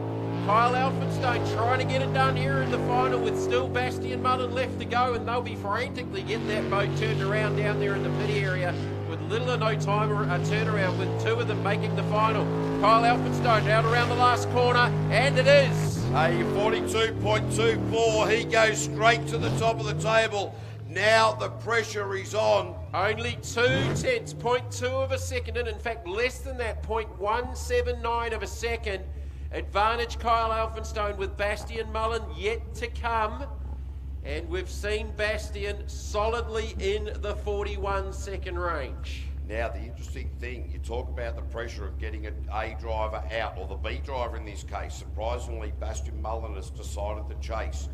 [SPEAKER 1] Kyle Elphinstone trying to get it done here in the final with still Bastian Mullen left to go, and they'll be frantically getting that boat turned around down there in the pit area with little or no time or a turnaround, with two of them making the final. Kyle Elphinstone out around the last corner, and it is
[SPEAKER 2] A 42.24, he goes straight to the top of the table. Now the pressure is on.
[SPEAKER 1] only 2/10, 0.2 of a second, and in fact less than that, 0.179 of a second. Advantage Kyle Elphinstone with Bastian Mullen yet to come. And we've seen Bastian solidly in the 41-second range.
[SPEAKER 2] Now the interesting thing, you talk about the pressure of getting an A driver out, or the B driver in this case. Surprisingly, Bastian Mullen has decided to chase.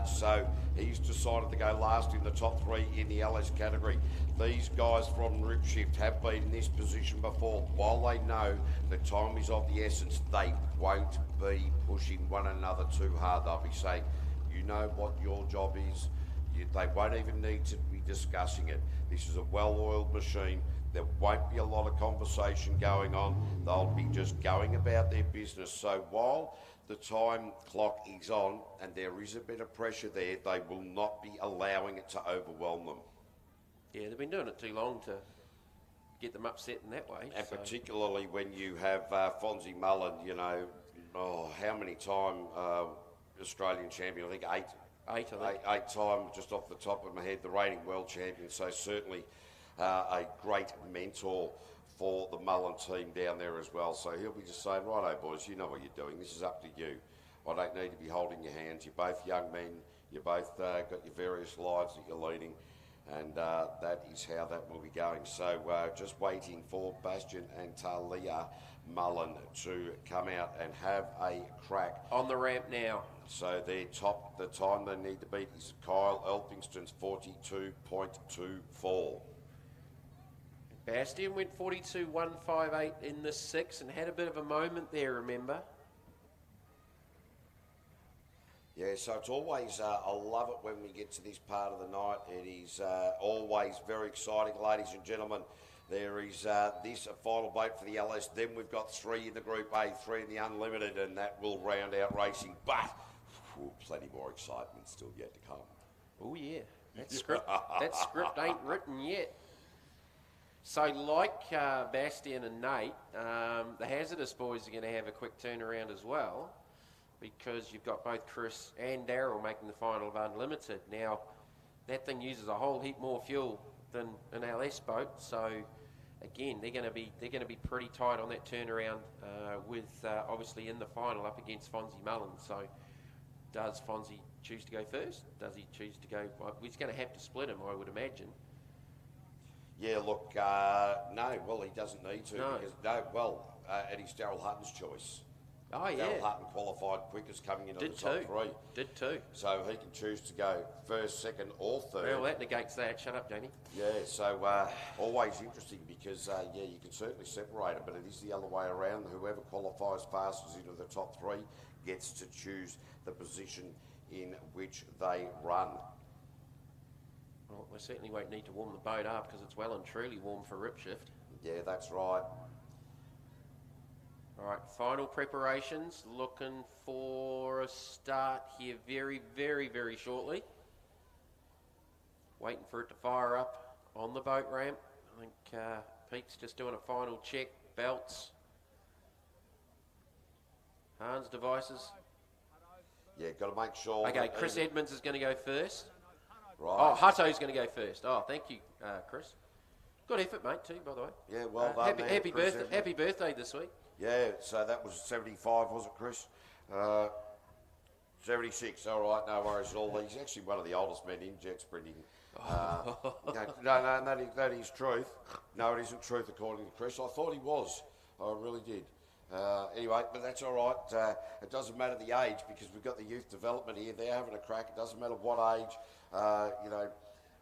[SPEAKER 2] So he's decided to go last in the top three in the LS category. These guys from Ripshift have been in this position before. While they know the time is of the essence, they won't be pushing one another too hard. They'll be saying, you know what your job is. They won't even need to be discussing it. This is a well-oiled machine. There won't be a lot of conversation going on. They'll be just going about their business. So while the time clock is on and there is a bit of pressure there, they will not be allowing it to overwhelm them.
[SPEAKER 1] Yeah, they've been doing it too long to get them upset in that way.
[SPEAKER 2] And particularly when you have Fonzie Mullen, you know, how many time Australian champion? I think eight.
[SPEAKER 1] I think.
[SPEAKER 2] Eight time, just off the top of my head, the reigning world champion. So certainly a great mentor for the Mullen team down there as well. So he'll be just saying, righto boys, you know what you're doing. This is up to you. I don't need to be holding your hands. You're both young men. You both got your various lives that you're leading. And that is how that will be going. So just waiting for Bastian and Talia Mullen to come out and have a crack.
[SPEAKER 1] On the ramp now.
[SPEAKER 2] So the time they need to beat is Kyle Elphinston's 42.24.
[SPEAKER 1] Bastian went 42.158 in the 6 and had a bit of a moment there, remember?
[SPEAKER 2] Yeah, so it's always, I love it when we get to this part of the night. It is always very exciting, ladies and gentlemen. There is this final boat for the LS. Then we've got 3 in the Group A, 3 in the Unlimited, and that will round out racing. But plenty more excitement still yet to come.
[SPEAKER 1] Oh yeah, that script ain't written yet. So like Bastian and Nate, the Hazardous boys are going to have a quick turnaround as well, because you've got both Chris and Daryl making the final of Unlimited. Now, that thing uses a whole heap more fuel than an LS boat, so again, they're going to be pretty tight on that turnaround with obviously in the final up against Fonzie Mullen. So, does Fonzie choose to go first? Does he choose to go? Well, he's going to have to split him, I would imagine.
[SPEAKER 2] Yeah, look, no, well, he doesn't need to.
[SPEAKER 1] No.
[SPEAKER 2] Because, and it's Daryl Hutton's choice.
[SPEAKER 1] Oh, yeah.
[SPEAKER 2] Daryl Hutton qualified quickest coming into the top 3.
[SPEAKER 1] Did too.
[SPEAKER 2] So he can choose to go first, second, or third.
[SPEAKER 1] Well, that negates that. Shut up, Jamie.
[SPEAKER 2] Yeah, so always interesting because, you can certainly separate it, but it is the other way around. Whoever qualifies fastest into the top 3 gets to choose the position in which they run.
[SPEAKER 1] Well, we certainly won't need to warm the boat up because it's well and truly warm for Ripshift.
[SPEAKER 2] Yeah, that's right.
[SPEAKER 1] All right, final preparations. Looking for a start here very, very, very shortly. Waiting for it to fire up on the boat ramp. I think Pete's just doing a final check. Belts. Hans devices.
[SPEAKER 2] Yeah, got to make sure.
[SPEAKER 1] Okay, Chris Edmonds is going to go first.
[SPEAKER 2] Right.
[SPEAKER 1] Oh, Hutto's going to go first. Oh, thank you, Chris. Good effort, mate, too, by the way.
[SPEAKER 2] Yeah, well done.
[SPEAKER 1] Happy birthday this week.
[SPEAKER 2] Yeah, so that was 75, was it, Chris? 76, all right, no worries at all. He's actually one of the oldest men in jet sprinting. No, that is truth. No, it isn't truth according to Chris. I thought he was. I really did. Anyway, but that's all right. It doesn't matter the age because we've got the youth development here. They're having a crack. It doesn't matter what age,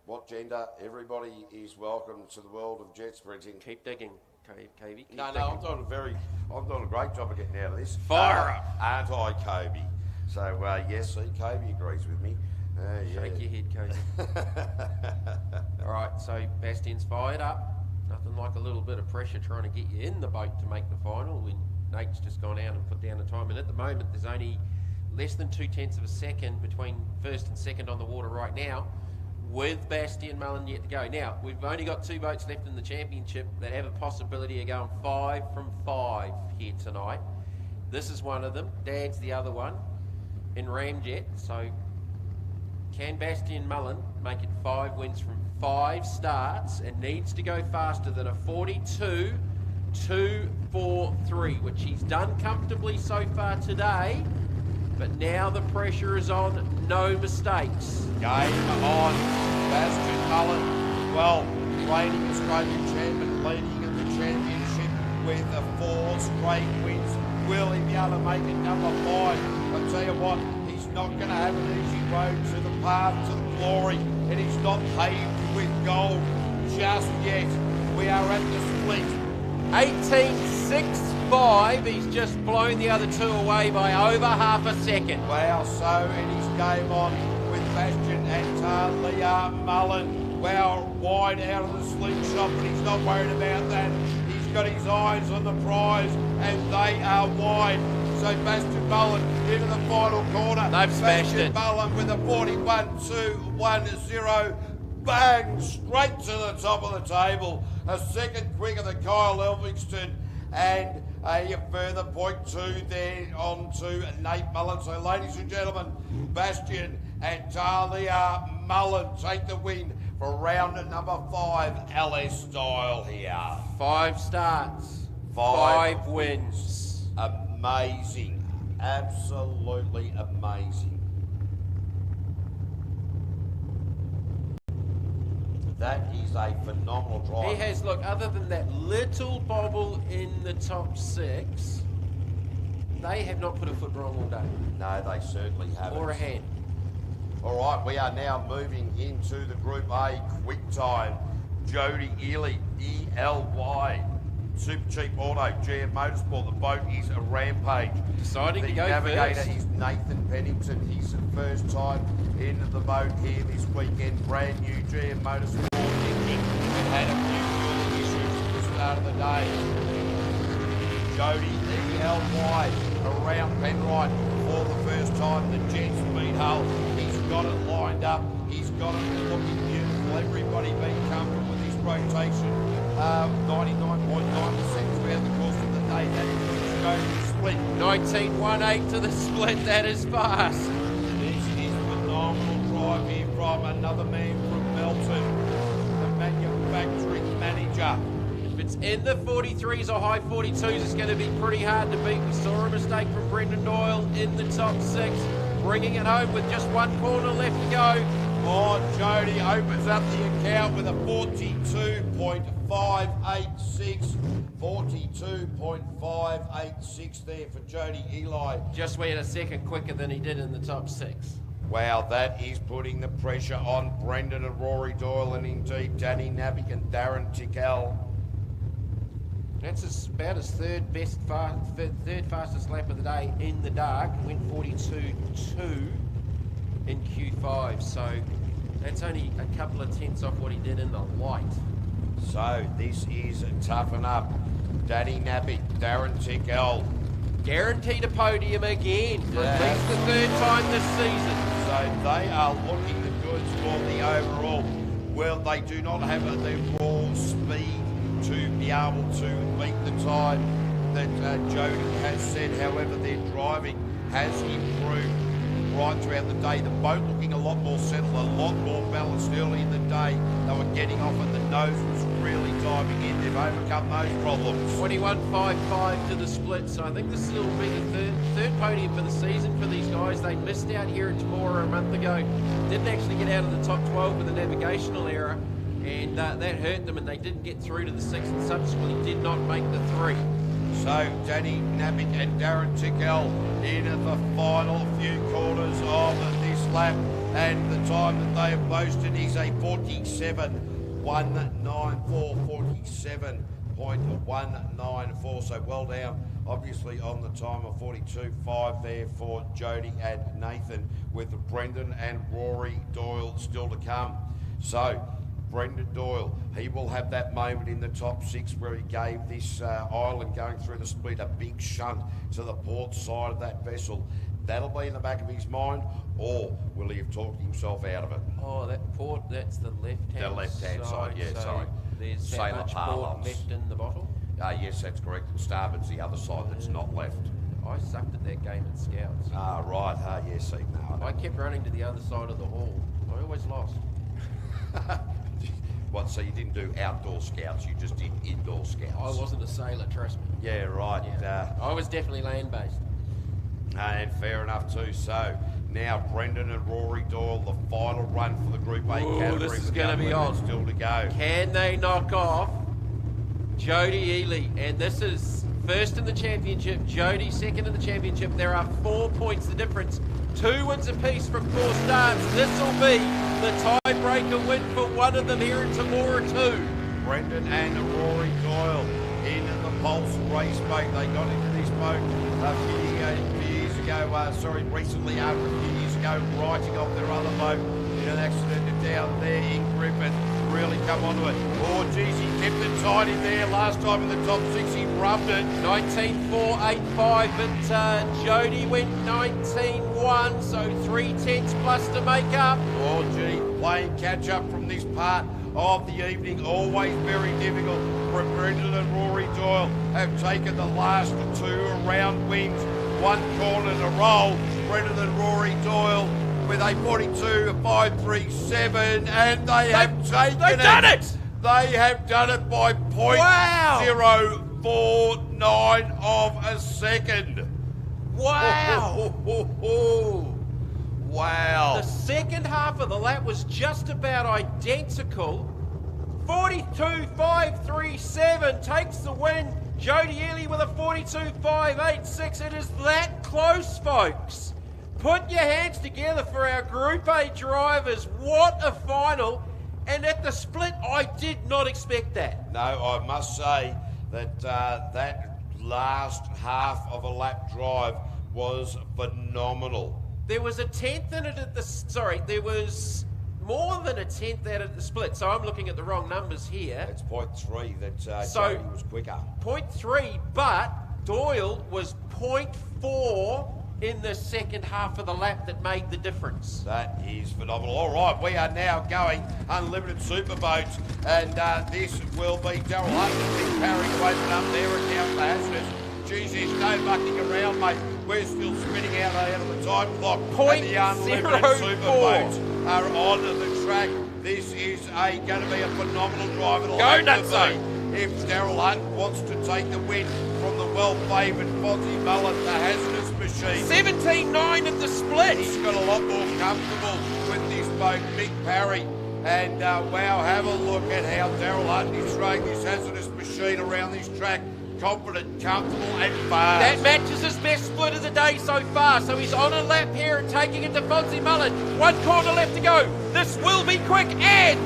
[SPEAKER 2] what gender. Everybody is welcome to the world of jet sprinting.
[SPEAKER 1] Keep digging, Kobe.
[SPEAKER 2] No, I'm doing a great job of getting out of this.
[SPEAKER 1] Fire up,
[SPEAKER 2] aren't I, Kobe? So yes, see, Kobe agrees with me.
[SPEAKER 1] Shake your head, Cody. All right, so Bastian's fired up. Nothing like a little bit of pressure trying to get you in the boat to make the final when Nate's just gone out and put down the time. And at the moment, there's only less than 2/10 of a second between first and second on the water right now, with Bastian Mullen yet to go. Now, we've only got 2 boats left in the championship that have a possibility of going 5 from 5 here tonight. This is one of them. Dad's the other one in Ramjet. So can Bastian Mullen make it 5 wins from 5 starts and needs to go faster than a 42.243, which he's done comfortably so far today, but now the pressure is on, no mistakes.
[SPEAKER 2] Game on. Bastian Mullen, well, reigning Australian champion, leading in the championship with 4 straight wins. Will he be able to make it number 5? I'll tell you what, he's not going to have an easy road to the path to glory, and he's not paved with gold just yet. We are at the split.
[SPEAKER 1] 18.65, he's just blown the other 2 away by over half a second.
[SPEAKER 2] Wow, so in his game on with Bastian and Talia Mullen. Wow, wide out of the slingshot, but he's not worried about that. He's got his eyes on the prize, and they are wide. So Bastian Mullen into the final corner.
[SPEAKER 1] They've smashed it.
[SPEAKER 2] Bastian Mullen with a 41.210. Bang, straight to the top of the table. A second quicker than Kyle Elphingston, and a further 0.2 there on to Nate Mullen. So ladies and gentlemen, Bastian and Talia Mullen take the win for round number 5 LS style here.
[SPEAKER 1] 5 starts, 5 wins.
[SPEAKER 2] Amazing, absolutely amazing. That is a phenomenal drive.
[SPEAKER 1] He has, look, other than that little bobble in the top 6, they have not put a foot wrong all day.
[SPEAKER 2] No, they certainly haven't.
[SPEAKER 1] Or a hand.
[SPEAKER 2] All right, we are now moving into the Group A quick time. Jody Ely, ELY. Super Cheap Auto, GM Motorsport. The boat is a Rampage.
[SPEAKER 1] Deciding to go
[SPEAKER 2] The navigator
[SPEAKER 1] first.
[SPEAKER 2] is Nathan Pennington. He's the first time into the boat here this weekend. Brand new GM Motorsport engine. It had a few fuel issues at the start of the day. Jody ELY around Penrite for the first time. The jet speed hull. He's got it lined up. He's got it looking beautiful. Everybody being comfortable with his rotation. 99.9% throughout the course of the day. That includes going to split.
[SPEAKER 1] 19.18 to the split, that is fast.
[SPEAKER 2] This is phenomenal drive here from another man from Melton, the manufacturing manager.
[SPEAKER 1] If it's in the 43s or high 42s, it's going to be pretty hard to beat. We saw a mistake from Brendan Doyle in the top 6, bringing it home with just 1 corner left to go.
[SPEAKER 2] Oh, Jody opens up the account with a 42.586. 42.586 there for Jody Ely.
[SPEAKER 1] Just went a second quicker than he did in the top 6.
[SPEAKER 2] Wow, that is putting the pressure on Brendan and Rory Doyle, and indeed Danny Navic and Darren Tickell.
[SPEAKER 1] That's about his third fastest lap of the day in the dark. Went 42.2 in Q5, so that's only a couple of tenths off what he did in the light.
[SPEAKER 2] So this is toughen up. Danny Navic, Darren Tickell.
[SPEAKER 1] Guaranteed a podium again for
[SPEAKER 2] Yeah.
[SPEAKER 1] at least the 3rd time this season.
[SPEAKER 2] So they are looking the goods for the overall. Well, they do not have the raw speed to be able to meet the time that Jody has said. However, their driving has improved right throughout the day. The boat looking a lot more settled, a lot more balanced early in the day. They were getting off and the nose was really diving in. They've overcome those problems.
[SPEAKER 1] 21.55 to the split, so I think this will be the third podium for the season for these guys. They missed out here at Temora a month ago. Didn't actually get out of the top 12 with the navigational error, and that hurt them, and they didn't get through to the 6 and subsequently did not make the 3.
[SPEAKER 2] So Danny Navic and Darren Tickell in at the final few quarters of this lap, and the time that they have posted is a 47.194, 47.194, so well down obviously on the time of 42.5 there for Jody and Nathan, with Brendan and Rory Doyle still to come. So Brendan Doyle, he will have that moment in the top 6 where he gave this island going through the split a big shunt to the port side of that vessel. That'll be in the back of his mind, or will he have talked himself out of it?
[SPEAKER 1] Oh, that port, that's the left-hand
[SPEAKER 2] The left-hand side, yeah,
[SPEAKER 1] so
[SPEAKER 2] sorry.
[SPEAKER 1] There's that
[SPEAKER 2] Sailor
[SPEAKER 1] much port
[SPEAKER 2] parlance.
[SPEAKER 1] left in the bottle.
[SPEAKER 2] Yes, that's correct. And starboard's the other side that's not left.
[SPEAKER 1] I sucked at that game at Scouts.
[SPEAKER 2] Right. Yes, see, no.
[SPEAKER 1] I kept running to the other side of the hall. I always lost.
[SPEAKER 2] What, so you didn't do outdoor scouts, you just did indoor scouts?
[SPEAKER 1] I wasn't a sailor, trust me.
[SPEAKER 2] Yeah, right.
[SPEAKER 1] I was definitely land-based.
[SPEAKER 2] And fair enough too. So now Brendan and Rory Doyle, the final run for the Group A category.
[SPEAKER 1] This is
[SPEAKER 2] with
[SPEAKER 1] going to
[SPEAKER 2] the
[SPEAKER 1] be on.
[SPEAKER 2] unlimited still to go.
[SPEAKER 1] Can they knock off Jody Ely? And this is first in the championship, Jody second in the championship. There are 4 points the difference. 2 wins apiece from 4 starts. This will be the tiebreaker win for one of them here in Temora 2.
[SPEAKER 2] Brendan and Rory Doyle in the Pulse race boat. They got into this boat recently after a few years ago, writing off their other boat in an accident down there in Griffith. Really come onto it. Oh, geez, he kept it tight in there. Last time in the top 6, he rubbed it.
[SPEAKER 1] 19.485, but Jody went 19.1, so 3/10 plus to make up.
[SPEAKER 2] Oh, gee, playing catch up from this part of the evening, always very difficult. Brendan and Rory Doyle have taken the last 2 around wins, 1 corner to roll. Brendan and Rory Doyle with a 42.537, and they've taken it.
[SPEAKER 1] They've done it!
[SPEAKER 2] They have done it by .049 of a second.
[SPEAKER 1] Wow!
[SPEAKER 2] Wow.
[SPEAKER 1] The second half of the lap was just about identical. 42.537 takes the win. Jody Ely with a 42.586. It is that close, folks. Put your hands together for our Group A drivers. What a final. And at the split, I did not expect that.
[SPEAKER 2] No, I must say that that last half of a lap drive was phenomenal.
[SPEAKER 1] There was a tenth in it at the... Sorry, there was more than a tenth out at the split. So I'm looking at the wrong numbers here.
[SPEAKER 2] It's .3 that
[SPEAKER 1] So-
[SPEAKER 2] Jody was quicker.
[SPEAKER 1] 0.3, but Doyle was 0.4 in the second half of the lap that made the difference.
[SPEAKER 2] That is phenomenal. All right, we are now going unlimited superboats, and this will be Daryl Hunt and Big Parry waiting up their account for hazardous. Geez, there's no mucking around, mate. We're still spinning out of the time clock. And the unlimited
[SPEAKER 1] 0.04.
[SPEAKER 2] superboats are on the track. This is going to be a phenomenal drive. It'll
[SPEAKER 1] Go,
[SPEAKER 2] have to
[SPEAKER 1] Nutso.
[SPEAKER 2] be if Daryl Hunt wants to take the win from the well-favoured Fonzie Mullet, the hazardous machine.
[SPEAKER 1] 17.9 at the split.
[SPEAKER 2] He's got a lot more comfortable with this boat, Mick Parry. And wow, have a look at how Daryl Hunt is throwing this hazardous machine around this track. Confident, comfortable and fast.
[SPEAKER 1] That matches his best split of the day so far. So he's on a lap here and taking it to Fonzie Mullen. 1 corner left to go. This will be quick and...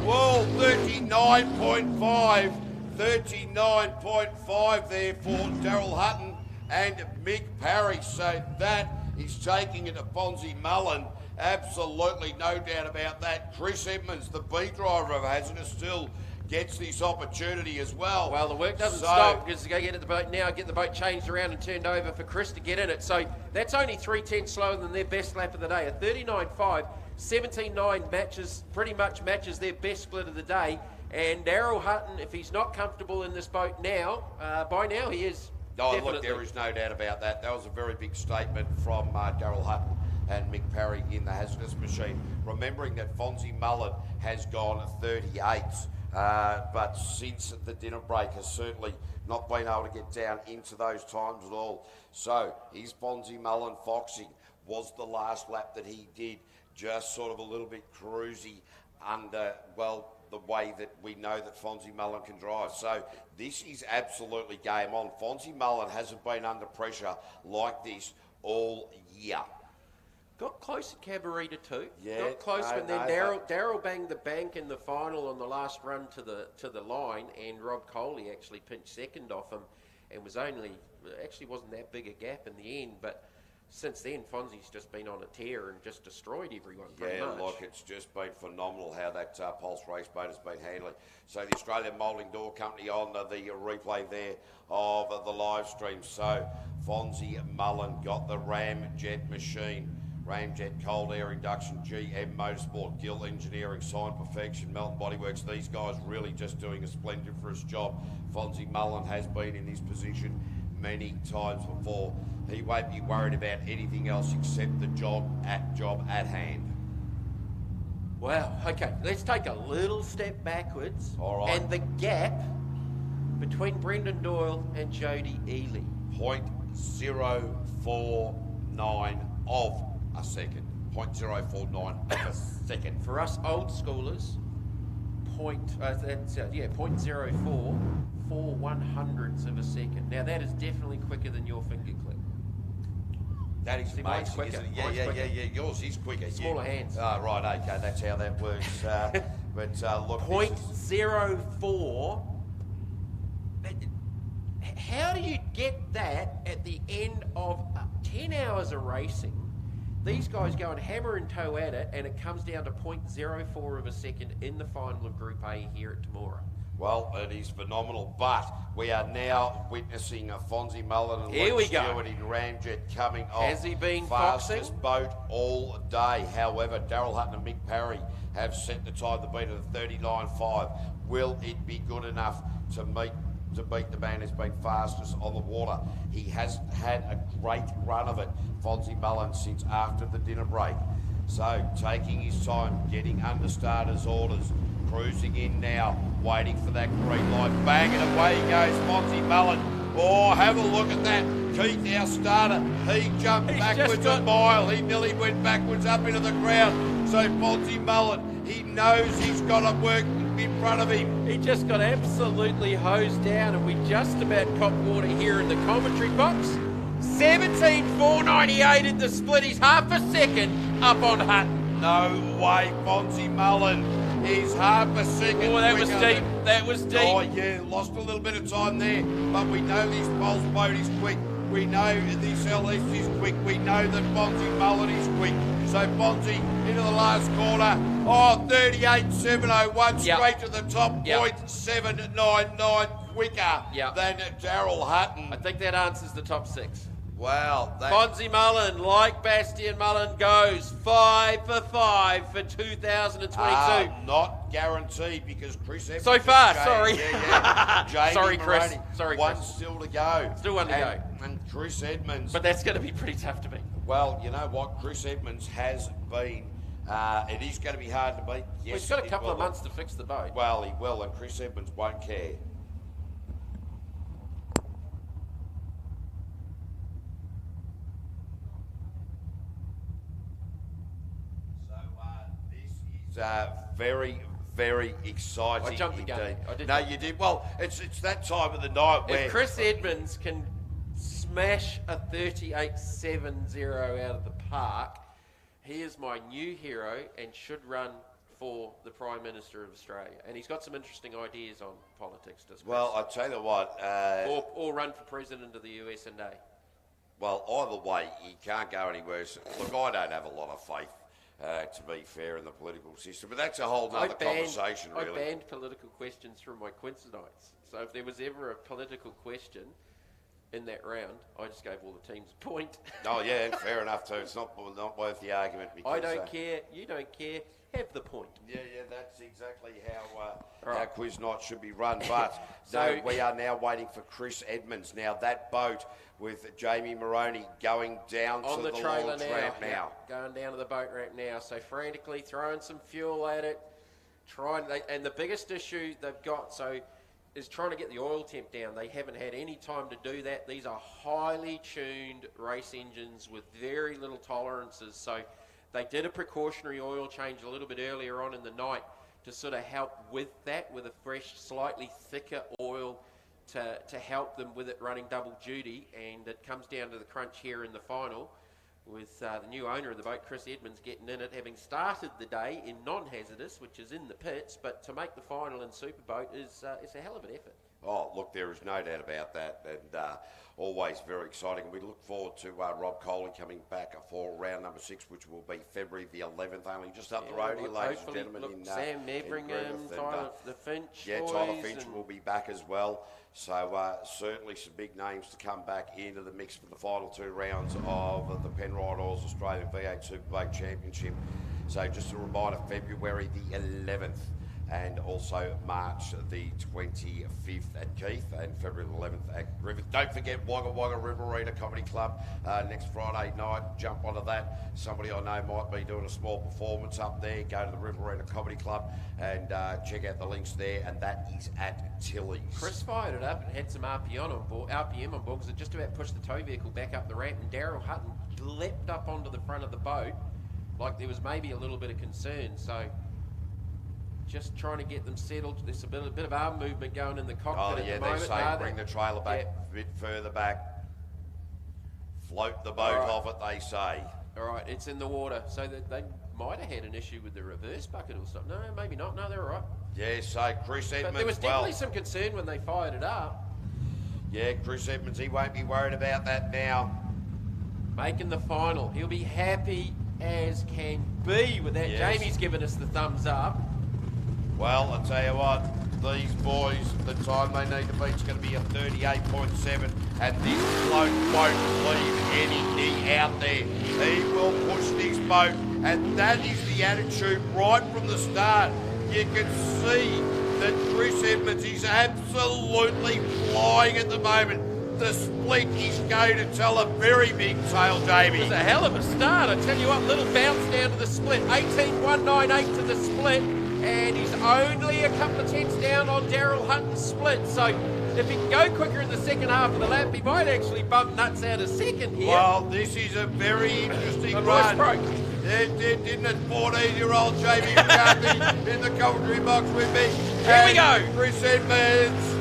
[SPEAKER 2] Well, 39.5. 39.5 there for Daryl Hutton and Mick Parry. So that is taking it to Fonzie Mullen. Absolutely no doubt about that. Chris Edmonds, the B driver of Hazardous, still gets this opportunity as well.
[SPEAKER 1] Well, the work doesn't stop because they go get at the boat now, get the boat changed around and turned over for Chris to get in it. So that's only 3/10 slower than their best lap of the day. A 39.5, 17.9 matches, pretty much matches their best split of the day. And Daryl Hutton, if he's not comfortable in this boat now, by now he is.
[SPEAKER 2] Oh,
[SPEAKER 1] definitely.
[SPEAKER 2] look, there is no doubt about that. That was a very big statement from Daryl Hutton and Mick Parry in the hazardous machine. Remembering that Fonzie Mullen has gone 38s, but since the dinner break has certainly not been able to get down into those times at all. So his Fonzie Mullen foxing was the last lap that he did, just sort of a little bit cruisy under, well, the way that we know that Fonzie Mullen can drive. So this is absolutely game on. Fonzie Mullen hasn't been under pressure like this all year.
[SPEAKER 1] Got close at Cabarita too.
[SPEAKER 2] Yeah,
[SPEAKER 1] Got close,
[SPEAKER 2] no,
[SPEAKER 1] and then
[SPEAKER 2] no,
[SPEAKER 1] Daryl banged the bank in the final on the last run to the line, and Rob Coley actually pinched second off him. and actually wasn't that big a gap in the end, but since then, Fonzie's just been on a tear and just destroyed everyone pretty much.
[SPEAKER 2] Look, it's just been phenomenal how that Pulse race boat has been handling. So the Australian Moulding Door Company on the replay there of the live stream. So Fonzie Mullen got the Ramjet machine. Ramjet Cold Air Induction, GM Motorsport, Gill Engineering, Sign Perfection, Melton Bodyworks. These guys really just doing a splendiferous job. Fonzie Mullen has been in this position many times before. He won't be worried about anything else except the job at hand.
[SPEAKER 1] Wow, okay, let's take a little step backwards.
[SPEAKER 2] All right.
[SPEAKER 1] And the gap between Brendan Doyle and Jody Ely.
[SPEAKER 2] 0.049 of a second. 0.049 of a second.
[SPEAKER 1] For us old schoolers, 0.04, 4 100ths of a second. Now that is definitely quicker than your finger clip.
[SPEAKER 2] That is
[SPEAKER 1] mine's
[SPEAKER 2] amazing, isn't it?
[SPEAKER 1] quicker.
[SPEAKER 2] Yeah. Yours is quicker.
[SPEAKER 1] Smaller hands.
[SPEAKER 2] Oh, right, okay, that's how that works. But look,
[SPEAKER 1] 0.04. How do you get that at the end of 10 hours of racing? These guys go and hammer and toe at it, and it comes down to 0.04 of a second in the final of Group A here at Temora.
[SPEAKER 2] Well, it is phenomenal, but we are now witnessing a Fonzie Mullen and
[SPEAKER 1] Here
[SPEAKER 2] Luke
[SPEAKER 1] we go.
[SPEAKER 2] Stewart in Ramjet coming off.
[SPEAKER 1] Has he been
[SPEAKER 2] fastest
[SPEAKER 1] foxing?
[SPEAKER 2] boat all day. However, Darryl Hutton and Mick Parry have set the time to beat at a 39.5. Will it be good enough to beat the man who's been fastest on the water? He has had a great run of it, Fonzie Mullen, since after the dinner break. So taking his time, getting under starters orders, cruising in now, waiting for that green light. Bang, and away he goes, Fonzie Mullen. Oh, have a look at that. Keith, our starter, he jumped backwards a mile. He nearly went backwards up into the ground. So Fonzie Mullen, he knows he's got to work in front of him.
[SPEAKER 1] He just got absolutely hosed down, and we just about caught water here in the commentary box. 17.498 in the split. He's half a second up on Hutton.
[SPEAKER 2] No way, Fonzie Mullen. He's half a second.
[SPEAKER 1] Oh, that was deep. That was deep.
[SPEAKER 2] Oh, yeah, lost a little bit of time there, but we know this Pulse boat is quick. We know this LS is quick. We know that Fonzie Mullen is quick. So Fonzie into the last corner. Oh, 38.701 straight to the top. 0.799 quicker than Darryl Hutton.
[SPEAKER 1] I think that answers the top six.
[SPEAKER 2] Wow.
[SPEAKER 1] Fonzie Mullen, like Bastian Mullen, goes 5 for 5 for 2022.
[SPEAKER 2] Not guaranteed because Chris Evans.
[SPEAKER 1] So far,
[SPEAKER 2] Jamie,
[SPEAKER 1] sorry.
[SPEAKER 2] Jamie
[SPEAKER 1] Sorry, Chris.
[SPEAKER 2] Moroney,
[SPEAKER 1] Sorry,
[SPEAKER 2] one
[SPEAKER 1] Chris.
[SPEAKER 2] still to go.
[SPEAKER 1] Still one to go.
[SPEAKER 2] And Chris Edmonds.
[SPEAKER 1] But that's going to be pretty tough to beat.
[SPEAKER 2] Well, you know what? Chris Edmonds has been. It is going to be hard to beat. Yes,
[SPEAKER 1] He's got a couple of months to fix the boat.
[SPEAKER 2] Well, he will, and Chris Edmonds won't care. Very, very exciting.
[SPEAKER 1] I jumped the gun.
[SPEAKER 2] indeed.
[SPEAKER 1] I did
[SPEAKER 2] No,
[SPEAKER 1] jump.
[SPEAKER 2] you did. Well, it's that time of the night where
[SPEAKER 1] If Chris Edmonds can smash a 38.70 out of the park, he is my new hero and should run for the Prime Minister of Australia. And he's got some interesting ideas on politics, does Chris?
[SPEAKER 2] Well, I tell you what.
[SPEAKER 1] Or run for President of the USA.
[SPEAKER 2] Well, either way, he can't go anywhere. Look, I don't have a lot of faith, to be fair, in the political system, but that's a whole other conversation, really.
[SPEAKER 1] I banned political questions from my Quincy nights. So if there was ever a political question in that round, I just gave all the teams a point.
[SPEAKER 2] Oh, yeah, fair enough, too. It's not worth the argument. Because,
[SPEAKER 1] I don't care. You don't care. Have the point.
[SPEAKER 2] Yeah, that's exactly how quiz night should be run. But
[SPEAKER 1] So-
[SPEAKER 2] no, we are now waiting for Chris Edmonds. Now, that boat with Jamie Moroney going down
[SPEAKER 1] On
[SPEAKER 2] to
[SPEAKER 1] the trailer
[SPEAKER 2] long tramp now.
[SPEAKER 1] Yeah, going down to the boat ramp now. So frantically throwing some fuel at it, and the biggest issue they've got is trying to get the oil temp down. They haven't had any time to do that. These are highly tuned race engines with very little tolerances. So they did a precautionary oil change a little bit earlier on in the night to sort of help with that, with a fresh, slightly thicker oil to help them with it running double duty. And it comes down to the crunch here in the final with the new owner of the boat, Chris Edmonds, getting in it, having started the day in non-hazardous, which is in the pits, but to make the final in Superboat is a hell of an effort.
[SPEAKER 2] Oh, look, there is no doubt about that, and always very exciting. We look forward to Rob Coley coming back for round number 6, which will be February the 11th, only just up the road here, ladies and gentlemen. In
[SPEAKER 1] Sam Everingham,
[SPEAKER 2] Griffith,
[SPEAKER 1] Tyler Finch.
[SPEAKER 2] yeah,
[SPEAKER 1] boys
[SPEAKER 2] Tyler Finch
[SPEAKER 1] and
[SPEAKER 2] will be back as well. So certainly some big names to come back into the mix for the final 2 rounds of the Penrite Oils Australian V8 Superboat Championship. So just a reminder, February the 11th. And also March the 25th at Keith and February the 11th at Griffith. Don't forget Wagga Wagga Riverina Comedy Club next Friday night. Jump onto that. Somebody I know might be doing a small performance up there. Go to the Riverina Comedy Club and check out the links there. And that is at Tilly's.
[SPEAKER 1] Chris fired it up and had some RPM on board because it just about pushed the tow vehicle back up the ramp, and Daryl Hutton leapt up onto the front of the boat like there was maybe a little bit of concern. So just trying to get them settled. There's a bit of arm movement going in the cockpit at the moment.
[SPEAKER 2] They say bring the trailer back a bit further back. Float the boat off it, they say.
[SPEAKER 1] All right, it's in the water. So they might have had an issue with the reverse bucket or something. No, maybe not. No, they're all right.
[SPEAKER 2] Yeah, so Chris Edmonds,
[SPEAKER 1] but there was definitely some concern when they fired it up.
[SPEAKER 2] Yeah, Chris Edmonds, he won't be worried about that now.
[SPEAKER 1] Making the final. He'll be happy as can be with that.
[SPEAKER 2] Yes.
[SPEAKER 1] Jamie's given us the thumbs up.
[SPEAKER 2] Well, I'll tell you what, these boys, the time they need to beat is going to be a 38.7, and this bloke won't leave anything out there. He will push this boat, and that is the attitude right from the start. You can see that Chris Edmonds is absolutely flying at the moment. The split is going to tell a very big tale, Jamie.
[SPEAKER 1] It was a hell of a start. I tell you what, little bounce down to the split. 18.198 to the split. And he's only a couple of tenths down on Daryl Hutton's split. So if he can go quicker in the second half of the lap, he might actually bump nuts out a second here.
[SPEAKER 2] Well, this is a very interesting run. Didn't it? 14-year-old Jamie McCarthy in the commentary box with me.
[SPEAKER 1] Here we go.
[SPEAKER 2] Chris Edmonds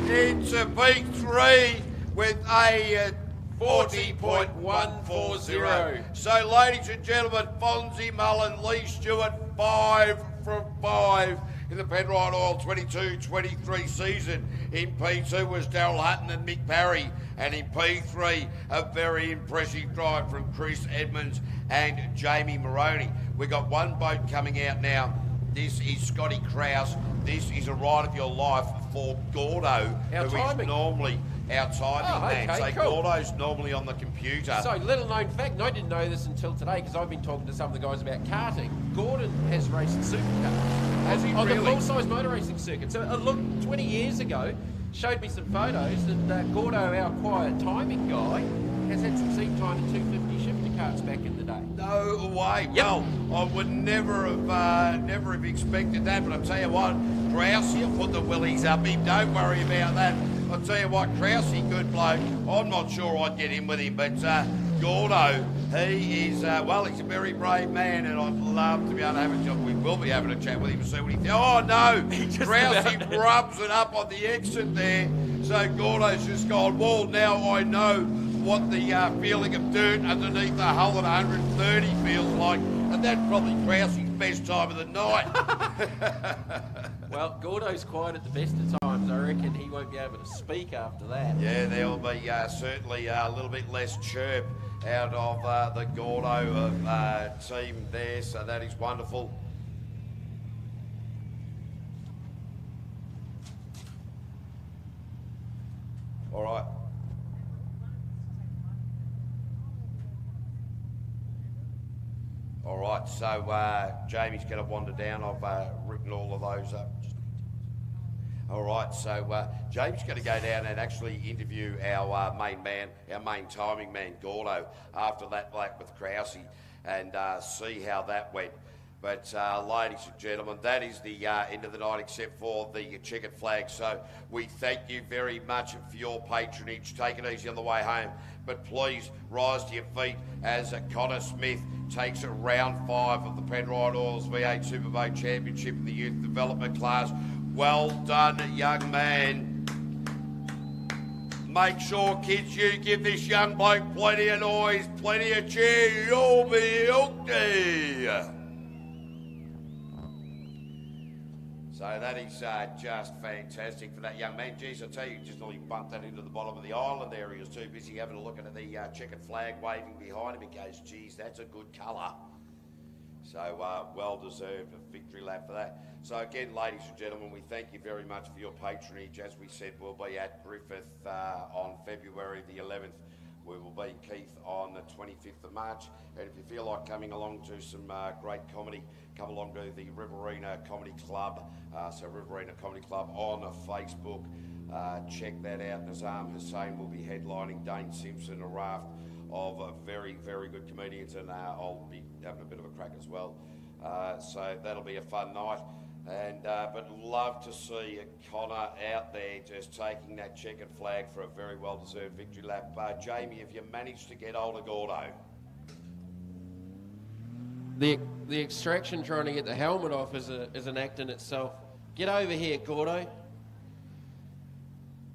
[SPEAKER 2] into P3 with a 40.140. So, ladies and gentlemen, Fonzie Mullen, Lee Stewart, 5 from 5 in the Penrite Oil 22-23 season. In P2 was Daryl Hutton and Mick Parry, and in P3 a very impressive drive from Chris Edmonds and Jamie Moroney. We've got one boat coming out now. This is Scotty Krause. This is a ride of your life for Gordo, who is normally our timing man.
[SPEAKER 1] Okay,
[SPEAKER 2] so
[SPEAKER 1] cool.
[SPEAKER 2] Gordo's normally on the computer.
[SPEAKER 1] So, little known fact, and I didn't know this until today because I've been talking to some of the guys about karting. Gordon has raced in supercars.
[SPEAKER 2] Has he
[SPEAKER 1] on
[SPEAKER 2] really?
[SPEAKER 1] the full-size motor racing circuit. So, look, 20 years ago, showed me some photos, and Gordo, our quiet timing guy, has had some seat time in 250 shifter carts back in the day.
[SPEAKER 2] No way.
[SPEAKER 1] Yep.
[SPEAKER 2] Well, I would never have expected that, but I'll tell you what, Krause, he'll put the willies up him. Don't worry about that. I'll tell you what, Krause, good bloke. I'm not sure I'd get in with him, but Gordo, he is, well, he's a very brave man, and I'd love to be able to have a job. We will be having a chat with him and see what he thinks. Oh, no, Krause, he rubs it up on the exit there. So Gordo's just gone, well, now I know what the feeling of dirt underneath the hull at 130 feels like, and that's probably Krause's best time of the night.
[SPEAKER 1] Well, Gordo's quiet at the best of times. I reckon he won't be able to speak after that.
[SPEAKER 2] Yeah, there'll be certainly a little bit less chirp out of the Gordo team there, so that is wonderful. All right. All right, so Jamie's going to wander down. I've written all of those up. All right, so James going to go down and actually interview our main man, our main timing man, Gordo, after that lap with Krause, and see how that went. But ladies and gentlemen, that is the end of the night, except for the checkered flag. So we thank you very much for your patronage. Take it easy on the way home, but please rise to your feet as Connor Smith takes round 5 of the Penrite Oils V8 Superboat Championship in the Youth Development class. Well done, young man. Make sure, kids, you give this young bloke plenty of noise, plenty of cheer. You'll be hooked. So that is just fantastic for that young man. Geez, I tell you, just nearly bumped that into the bottom of the island there. He was too busy having a look at the checkered flag waving behind him. He goes, geez, that's a good colour. So well-deserved victory lap for that. So again, ladies and gentlemen, we thank you very much for your patronage. As we said, we'll be at Griffith on February the 11th. We will be Keith on the 25th of March. And if you feel like coming along to some great comedy, come along to the Riverina Comedy Club. So Riverina Comedy Club on Facebook. Check that out. Nazam Hussain will be headlining, Dane Simpson, a raft of very, very good comedians, and I'll be having a bit of a crack as well. So that'll be a fun night. And but love to see Connor out there just taking that checkered flag for a very well-deserved victory lap. Jamie, have you managed to get hold of Gordo?
[SPEAKER 1] The extraction trying to get the helmet off is an act in itself. Get over here, Gordo.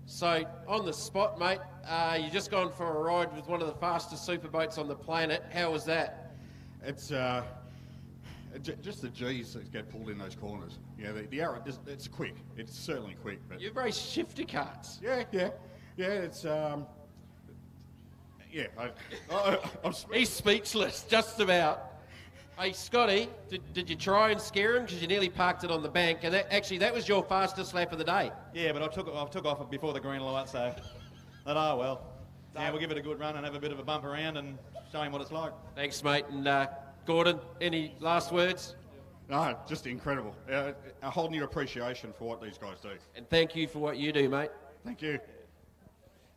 [SPEAKER 1] So, on the spot, mate, you just gone for a ride with one of the fastest superboats on the planet. How was that?
[SPEAKER 13] It's just the G's that get pulled in those corners. Yeah, the arrow, it's quick. It's certainly quick. But
[SPEAKER 1] You've raced shifter carts.
[SPEAKER 13] yeah, it's
[SPEAKER 1] He's speechless, just about. Hey, Scotty, did you try and scare him? Because you nearly parked it on the bank, and that was your fastest lap of the day.
[SPEAKER 14] Yeah, but I took off before the green light, so but oh well. Yeah, we'll give it a good run and have a bit of a bump around and show him what it's like.
[SPEAKER 1] Thanks, mate. And Gordon, any last words?
[SPEAKER 13] no, just incredible. A whole new appreciation for what these guys do.
[SPEAKER 1] And thank you for what you do, mate.
[SPEAKER 13] Thank you.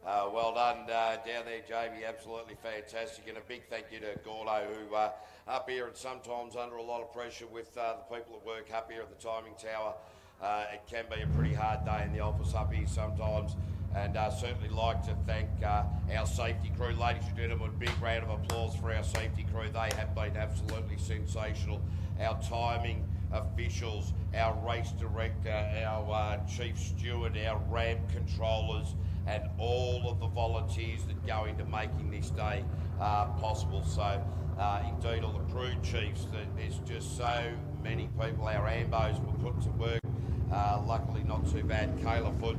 [SPEAKER 2] Well done down there, Jamie. Absolutely fantastic. And a big thank you to Gordo, who up here and sometimes under a lot of pressure with the people that work up here at the timing tower. It can be a pretty hard day in the office up here sometimes. And certainly like to thank our safety crew. Ladies and gentlemen, big round of applause for our safety crew. They have been absolutely sensational. Our timing officials, our race director, our chief steward, our ramp controllers, and all of the volunteers that go into making this day possible. So indeed all the crew chiefs, there's just so many people. Our ambos were put to work. Luckily not too bad. Kayla Foot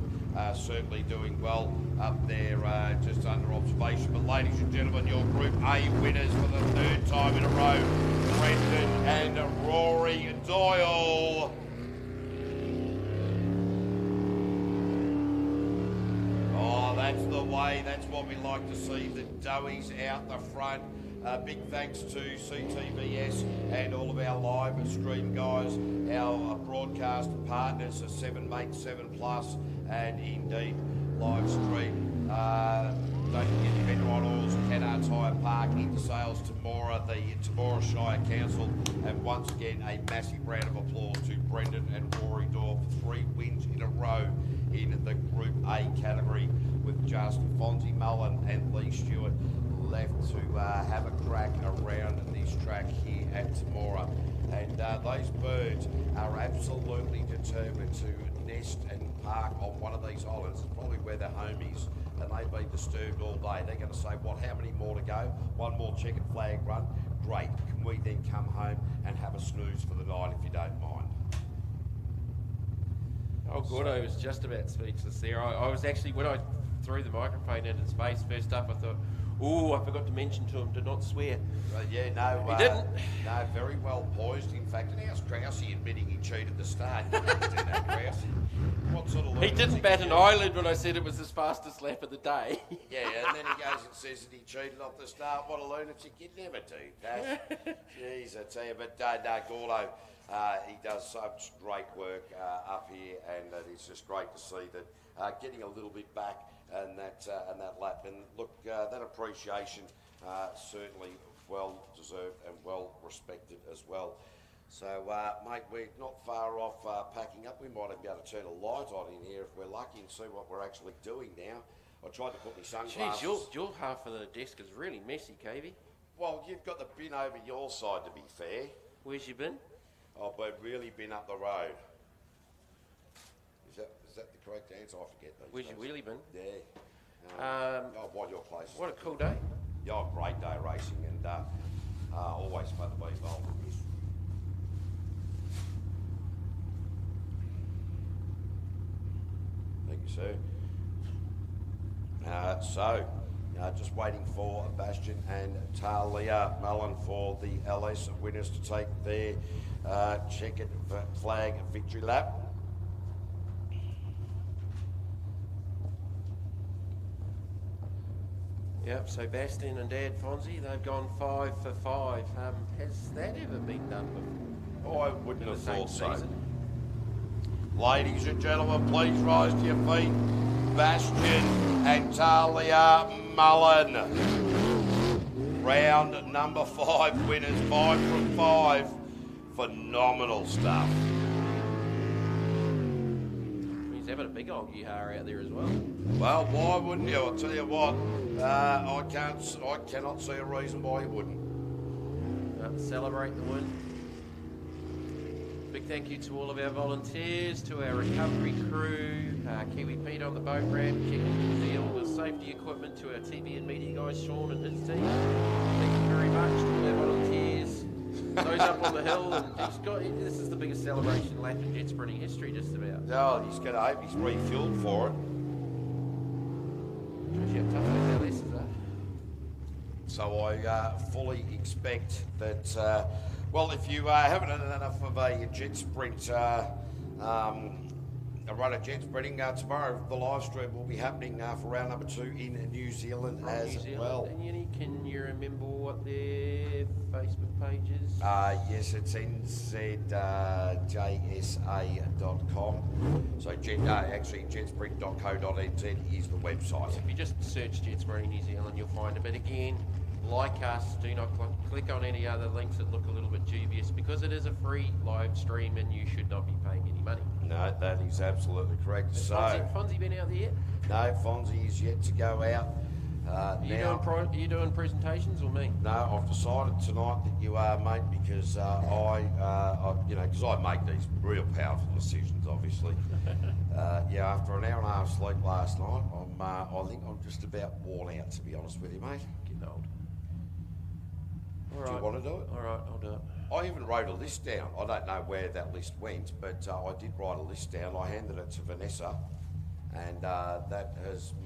[SPEAKER 2] certainly doing well up there just under observation. But ladies and gentlemen, your Group A winners for the third time in a row, Brendan and Rory Doyle. Oh, that's the way. That's what we like to see. The Doughies out the front. Big thanks to CTVS and all of our live stream guys, our broadcast partners, 7mate7 Plus, and indeed live stream. Don't forget the Penrite Oils, Canards Hire Park, Intersales Temora, the Temora Shire Council, and once again a massive round of applause to Brendan and Rory Doyle for 3 wins in a row in the Group A category, with just Fonzie Mullen and Lee Stewart left to have a crack around this track here at Temora. And those birds are absolutely determined to nest and park on one of these islands. It's probably where their home is, and they've been disturbed all day. They're going to say, what, how many more to go? One more checkered flag run? Great. Can we then come home and have a snooze for the night, if you don't mind?
[SPEAKER 1] Oh, Gordo was just about speechless there. I was actually, when I threw the microphone in his face first up, I thought, oh, I forgot to mention to him to not swear.
[SPEAKER 2] Yeah, no.
[SPEAKER 1] He didn't.
[SPEAKER 2] No, very well poised. In fact, and how's Krause admitting he cheated the start? You didn't do that, Krause. What sort of
[SPEAKER 1] He didn't bat an eyelid when I said it was his fastest lap of the day.
[SPEAKER 2] Yeah, and then he goes and says that he cheated off the start. What a lunatic. You'd never do that. Jeez, I tell you. But no, Gordo, he does such great work up here, and it's just great to see that getting a little bit back and that lap. And look, that appreciation certainly well deserved and well respected as well. So, mate, we're not far off packing up. We might even be able to turn a light on in here if we're lucky and see what we're actually doing now. I tried to put my sunglasses.
[SPEAKER 1] Jeez, your half of the desk is really messy, Cavey.
[SPEAKER 2] Well, you've got the bin over your side, to be fair.
[SPEAKER 1] Where's your bin?
[SPEAKER 2] Oh, but really bin up the road. Is that the correct answer? I forget these
[SPEAKER 1] Where's your wheelie bin?
[SPEAKER 2] Yeah. What your place?
[SPEAKER 1] What a cool day.
[SPEAKER 2] Yeah, great day racing, and always fun to be involved with. you, sir. Just waiting for Bastion and Talia Mullen for the LS winners to take their checkered flag victory lap.
[SPEAKER 1] Yep, so Bastion and Dad Fonzie, they've gone 5 for 5. Has that ever been done before?
[SPEAKER 2] I wouldn't
[SPEAKER 1] In the
[SPEAKER 2] have
[SPEAKER 1] same
[SPEAKER 2] thought so.
[SPEAKER 1] season?
[SPEAKER 2] Ladies and gentlemen, please rise to your feet. Bastion and Talia Mullen. Round number 5 winners, 5 from 5. Phenomenal stuff.
[SPEAKER 1] He's having a big old yeehaw out there as well.
[SPEAKER 2] Well, why wouldn't you? I'll tell you what, I cannot see a reason why you wouldn't.
[SPEAKER 1] Celebrate the win. Big thank you to all of our volunteers, to our recovery crew, Kiwi Pete on the boat ramp, checking all the safety equipment, to our TV and media guys, Sean and his team. Thank you very much to all our volunteers. Those up on the hill, and this is the biggest celebration lap in jet sprinting history, just about.
[SPEAKER 2] Oh, he's going to hope he's refueled for it.
[SPEAKER 1] Shows you how tough those LSs are.
[SPEAKER 2] So I fully expect that, well, if you haven't had enough of a jet sprint, a run of jet sprinting, tomorrow the live stream will be happening for round number 2 in New Zealand well.
[SPEAKER 1] And can you remember what their Facebook page is?
[SPEAKER 2] Yes, it's nzjsa.com. So actually jetsprint.co.nz is the website.
[SPEAKER 1] If you just search Jet Sprinting New Zealand, you'll find it. But again, like us, do not click on any other links that look a little bit dubious, because it is a free live stream and you should not be paying any money.
[SPEAKER 2] No, that is absolutely correct.
[SPEAKER 1] Has Fonzie been out there yet?
[SPEAKER 2] No, Fonzie is yet to go out.
[SPEAKER 1] Are you doing presentations or me?
[SPEAKER 2] No, I've decided tonight that you are, mate, because because I make these real powerful decisions, obviously. After an hour and a half sleep last night, I think I'm just about worn out, to be honest with you, mate.
[SPEAKER 1] Getting old.
[SPEAKER 2] Do you want to do it?
[SPEAKER 1] All right, I'll do it.
[SPEAKER 2] I even wrote a list down. I don't know where that list went, but I did write a list down. I handed it to Vanessa, and that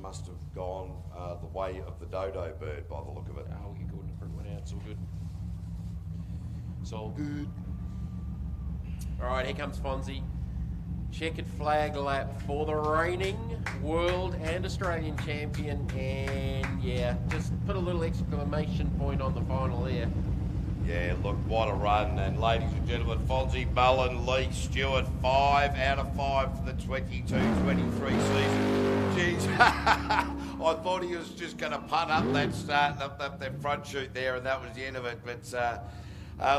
[SPEAKER 2] must have gone the way of the dodo bird by the look of it.
[SPEAKER 1] Oh, you're good to print one out. It's all good. It's all good. All right, here comes Fonzie. Checkered flag lap for the reigning world and Australian champion, and just put a little exclamation point on the final there.
[SPEAKER 2] Yeah, look, what a run. And ladies and gentlemen, Fonzie Mullen, Lee Stewart, 5 out of 5 for the 22-23 season. Jeez, I thought he was just going to punt up that start, up that front chute there, and that was the end of it. But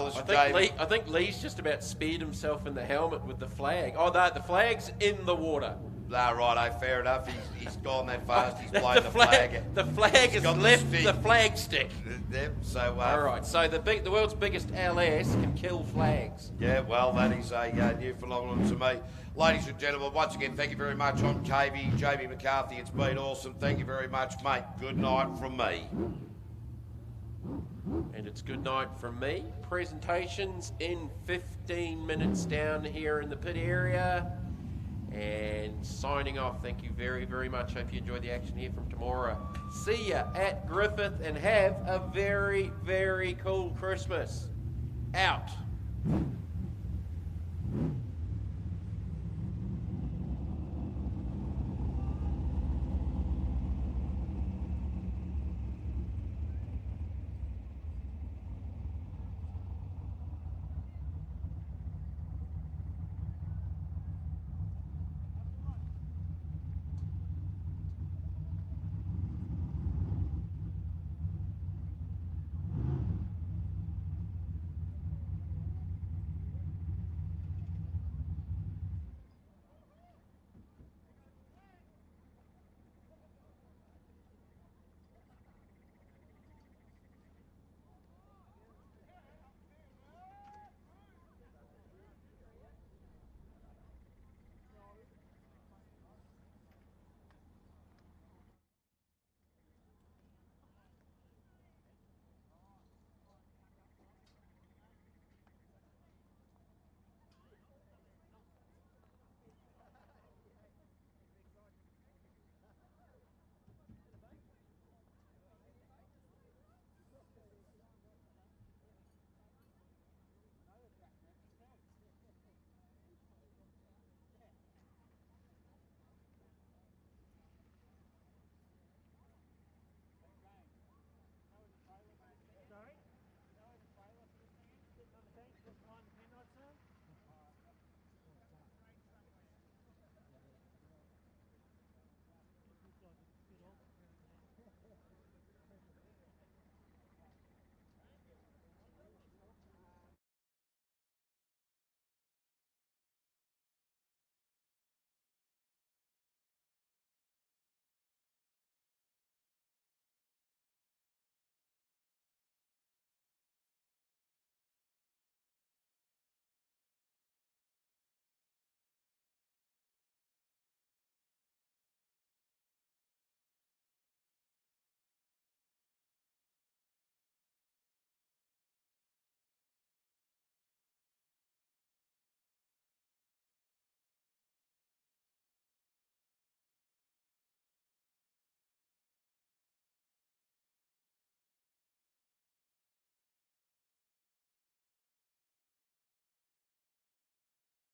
[SPEAKER 2] listen,
[SPEAKER 1] I think Lee's just about speared himself in the helmet with the flag. Oh, no, the flag's in the water.
[SPEAKER 2] No, righto, fair enough. He's gone that fast. He's blown the flag.
[SPEAKER 1] The flag has left the flag stick.
[SPEAKER 2] Yep. So.
[SPEAKER 1] All right. So the world's biggest LS can kill flags.
[SPEAKER 2] Yeah. Well, that is a new phenomenon to me. Ladies and gentlemen, once again, thank you very much. I'm KV, Jamie McCarthy. It's been awesome. Thank you very much, mate. Good night from me.
[SPEAKER 1] And it's good night from me. Presentations in 15 minutes down here in the pit area. And signing off. Thank you very, very much. Hope you enjoyed the action here from Temora. See ya at Griffith, and have a very, very cool Christmas. Out.